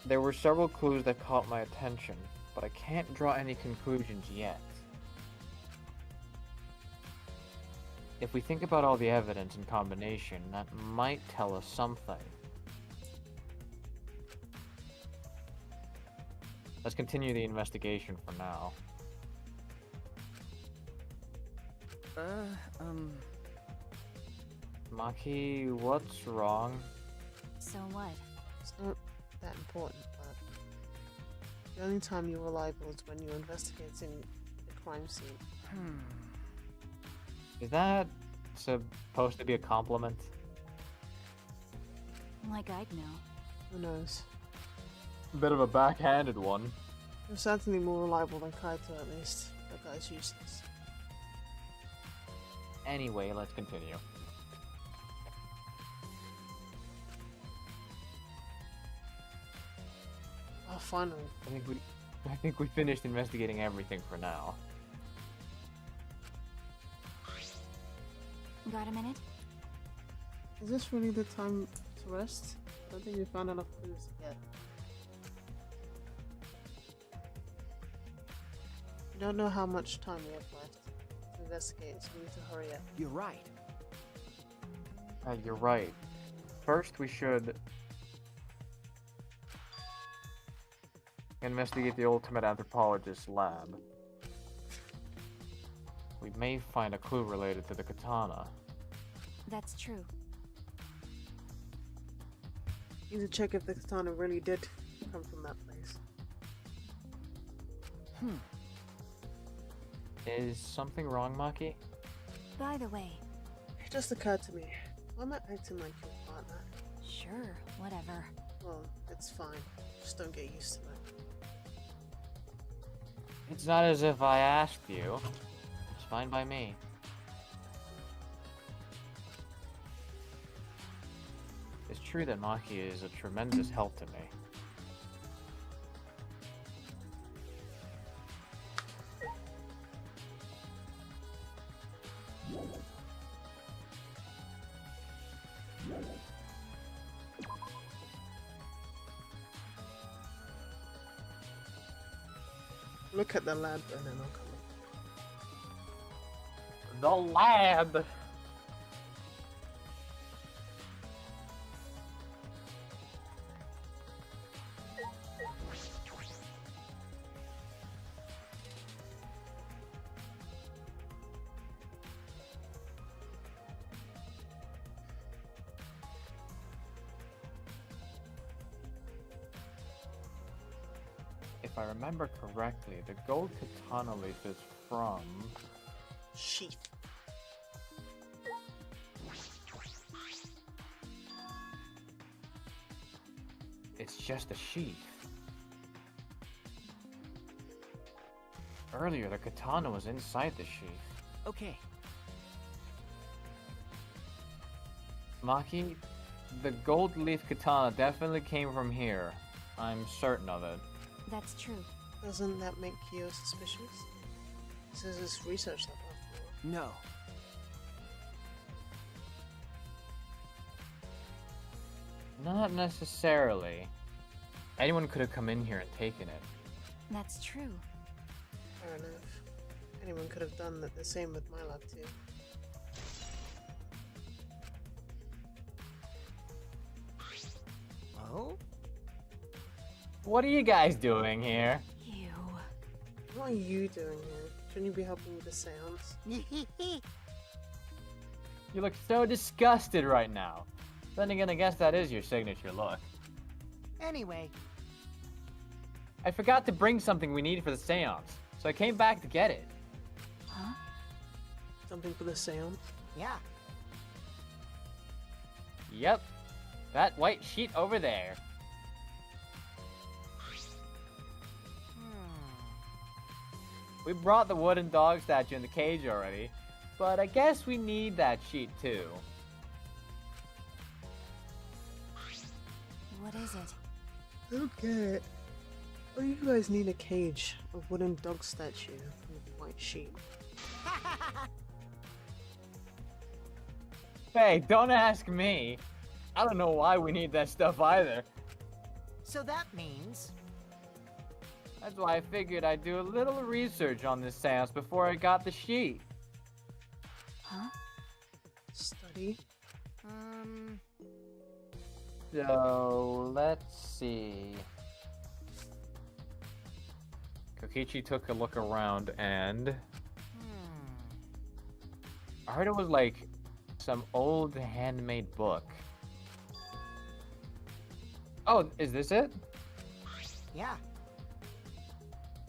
There were several clues that caught my attention, but I can't draw any conclusions yet. If we think about all the evidence in combination, that might tell us something. Let's continue the investigation for now. Maki, what's wrong? So what? It's not that important, but the only time you're reliable is when you're investigating a crime scene. Is that supposed to be a compliment? Like I'd know. Who knows? A bit of a backhanded one. You're certainly more reliable than Kaito, at least. That guy's useless. Anyway, let's continue. Oh, finally. I think we finished investigating everything for now. Got a minute? Is this really the time to rest? I don't think we found enough clues yet. We don't know how much time we have left to investigate, so we need to hurry up. You're right. You're right. First, we should investigate the ultimate anthropologist's lab. We may find a clue related to the katana. That's true. Need to check if the katana really did come from that place. Is something wrong, Maki? By the way... It just occurred to me. Why am I acting like your partner? Sure, whatever. Well, it's fine. Just don't get used to it. It's not as if I asked you. It's fine by me. It's true that Maki is a tremendous help to me. Look at the lab and then I'll come up. The lab! If I remember correctly, the gold katana leaf is from... Sheath. It's just a sheath. Earlier, the katana was inside the sheath. Okay. Maki, the gold leaf katana definitely came from here. I'm certain of it. That's true. Doesn't that make Kyo suspicious? This is his research lab after all. No. Not necessarily. Anyone could have come in here and taken it. That's true. Fair enough. Anyone could have done the same with my luck too. Oh? What are you guys doing here? You. What are you doing here? Shouldn't you be helping with the sounds? You look so disgusted right now. Then again, I guess that is your signature look. Anyway, I forgot to bring something we need for the seance, so I came back to get it. Huh? Something for the sound? yeah. Yep, that white sheet over there. We brought the wooden dog statue in the cage already, but I guess we need that sheet too. What is it? Okay. Oh, you guys need a cage, a wooden dog statue, and a white sheet. Hey, don't ask me. I don't know why we need that stuff either. So that means... That's why I figured I'd do a little research on this seance before I got the sheet. Huh? Study? So, let's see. Kokichi took a look around and... I heard it was like some old handmade book. Oh, is this it? Yeah.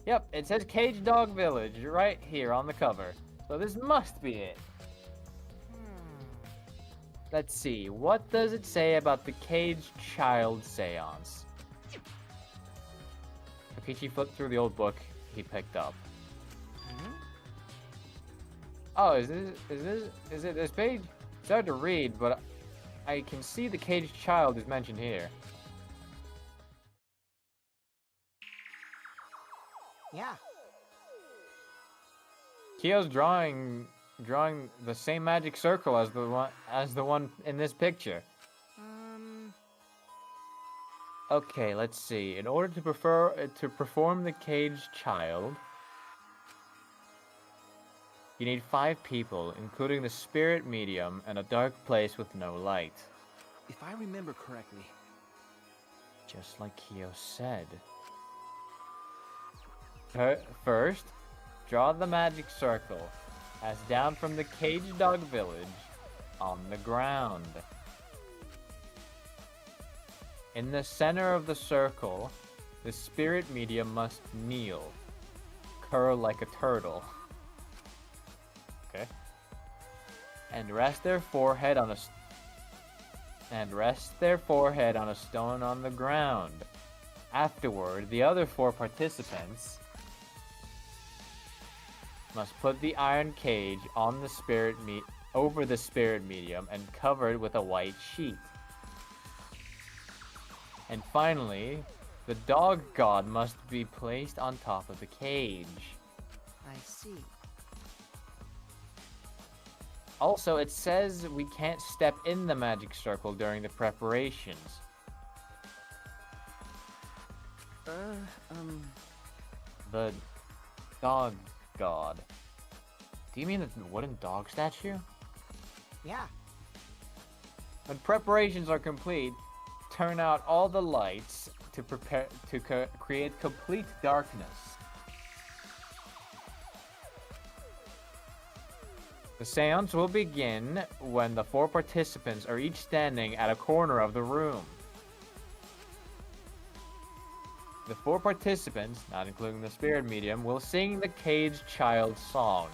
Yep, it says Cage Dog Village right here on the cover. So this must be it. Let's see, what does it say about the Cage Child Seance? Kokichi flipped through the old book he picked up. Oh, is it this page? It's hard to read, but I can see the Caged Child is mentioned here. Yeah. Kyo's drawing the same magic circle as the one in this picture. Okay, let's see. In order to perform the Caged Child, you need 5 people, including the spirit medium and a dark place with no light. If I remember correctly. Just like Kyo said. First, draw the magic circle as down from the Caged Dog Village on the ground. In the center of the circle, the spirit medium must kneel, curl like a turtle. Okay. And rest their forehead on a stone on the ground. Afterward, the other 4 participants must put the iron cage on the over the spirit medium and covered with a white sheet. And finally, the dog god must be placed on top of the cage. I see. Also, it says we can't step in the magic circle during the preparations. The dog god. Do you mean the wooden dog statue? Yeah. When preparations are complete, turn out all the lights to create complete darkness. The seance will begin when the 4 participants are each standing at a corner of the room. The 4 participants, not including the spirit medium, will sing the Caged Child song.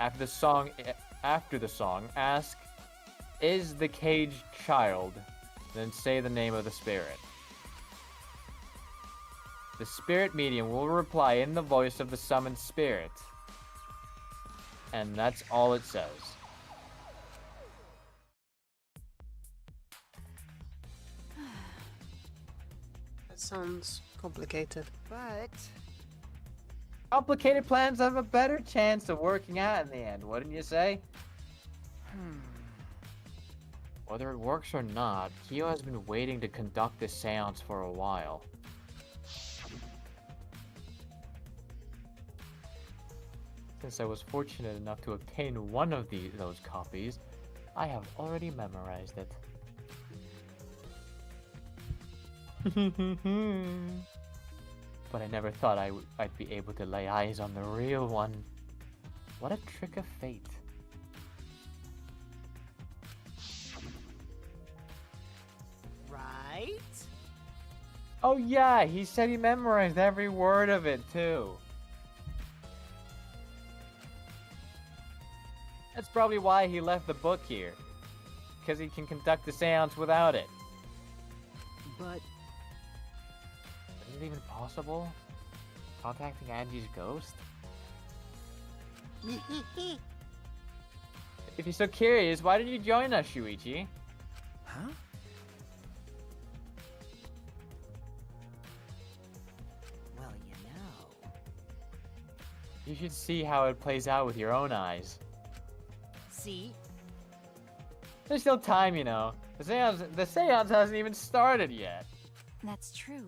After the song, ask, "Is the Caged Child?" Then say the name of the spirit. The spirit medium will reply in the voice of the summoned spirit. And that's all it says. That sounds complicated. But... Complicated plans have a better chance of working out in the end, wouldn't you say? Whether it works or not, Kyo has been waiting to conduct this seance for a while. Since I was fortunate enough to obtain one of those copies, I have already memorized it. But I never thought I'd be able to lay eyes on the real one. What a trick of fate. Right? Oh yeah, he said he memorized every word of it too. That's probably why he left the book here. Because he can conduct the seance without it. But Is it even possible? Contacting Angie's ghost? If you're so curious, why did you join us, Shuichi? huh? Well, you know. You should see how it plays out with your own eyes. See? There's still time, you know. The seance hasn't even started yet. That's true.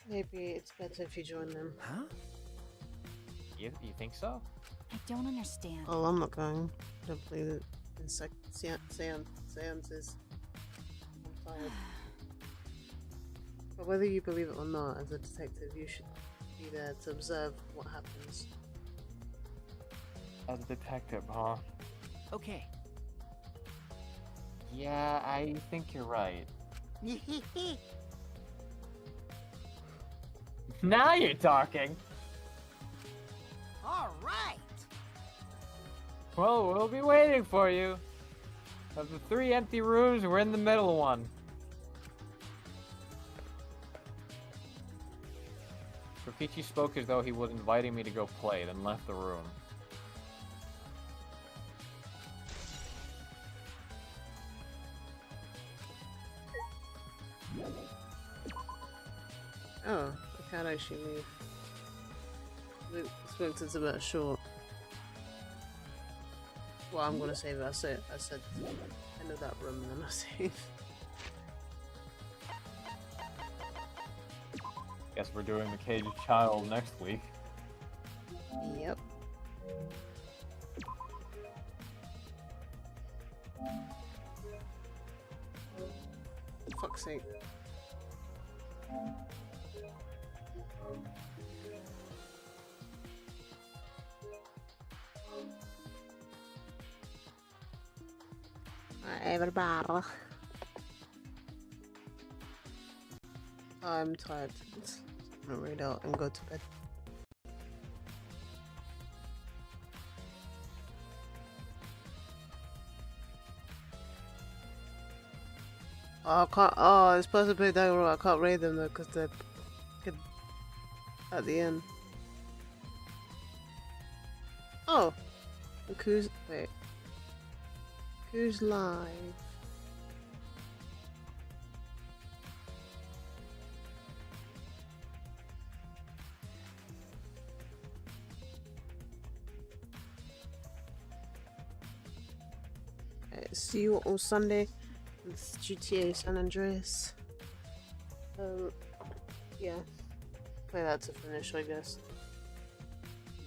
Maybe it's better if you join them. Huh? You think so? I don't understand. Oh, I'm not going. I don't believe it. Seances. I'm tired. But whether you believe it or not, as a detective, you should be there to observe what happens. As a detective, huh? Okay. Yeah, I think you're right. Now you're talking! All right. Well, we'll be waiting for you. Of the 3 empty rooms, we're in the middle one. Kokichi spoke as though he was inviting me to go play, then left the room. Oh, I can't actually move. This is a bit short. Well, I'm gonna save it. I said end of that room and then I save. Guess we're doing the Caged Child next week. Yep. Fuck's sake. Everybody. I'm tired. I'm gonna read out and go to bed. Oh, I can't. Oh, it's supposed to play Dagger. I can't raid them though because they're good at the end. Oh, look who's wait. Who's live? See you on Sunday with GTA San Andreas. Yeah, play that to finish, I guess.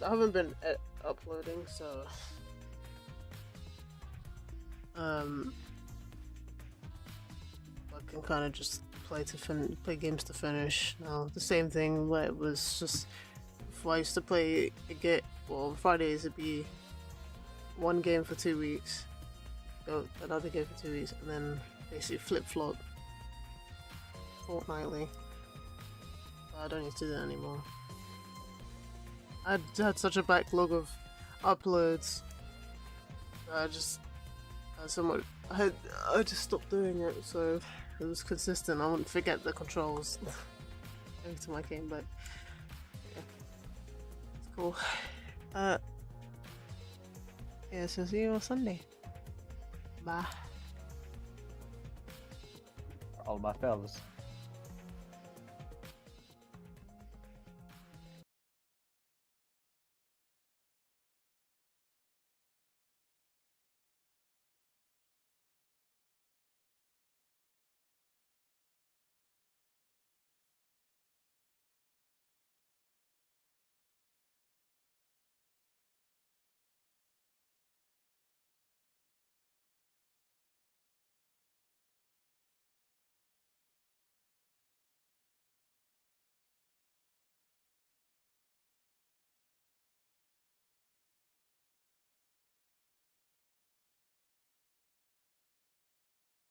I haven't been uploading, so I can kind of just play games to finish. Now the same thing where it was just before I used to play on Fridays it'd be one game for 2 weeks, go another game for 2 weeks, and then basically flip-flop fortnightly. But I don't need to do that anymore. I had such a backlog of uploads. I just I just stopped doing it, so it was consistent. I wouldn't forget the controls every time I came back. Yeah, it's cool. Yeah, so see you on Sunday. Bye. All my fellas.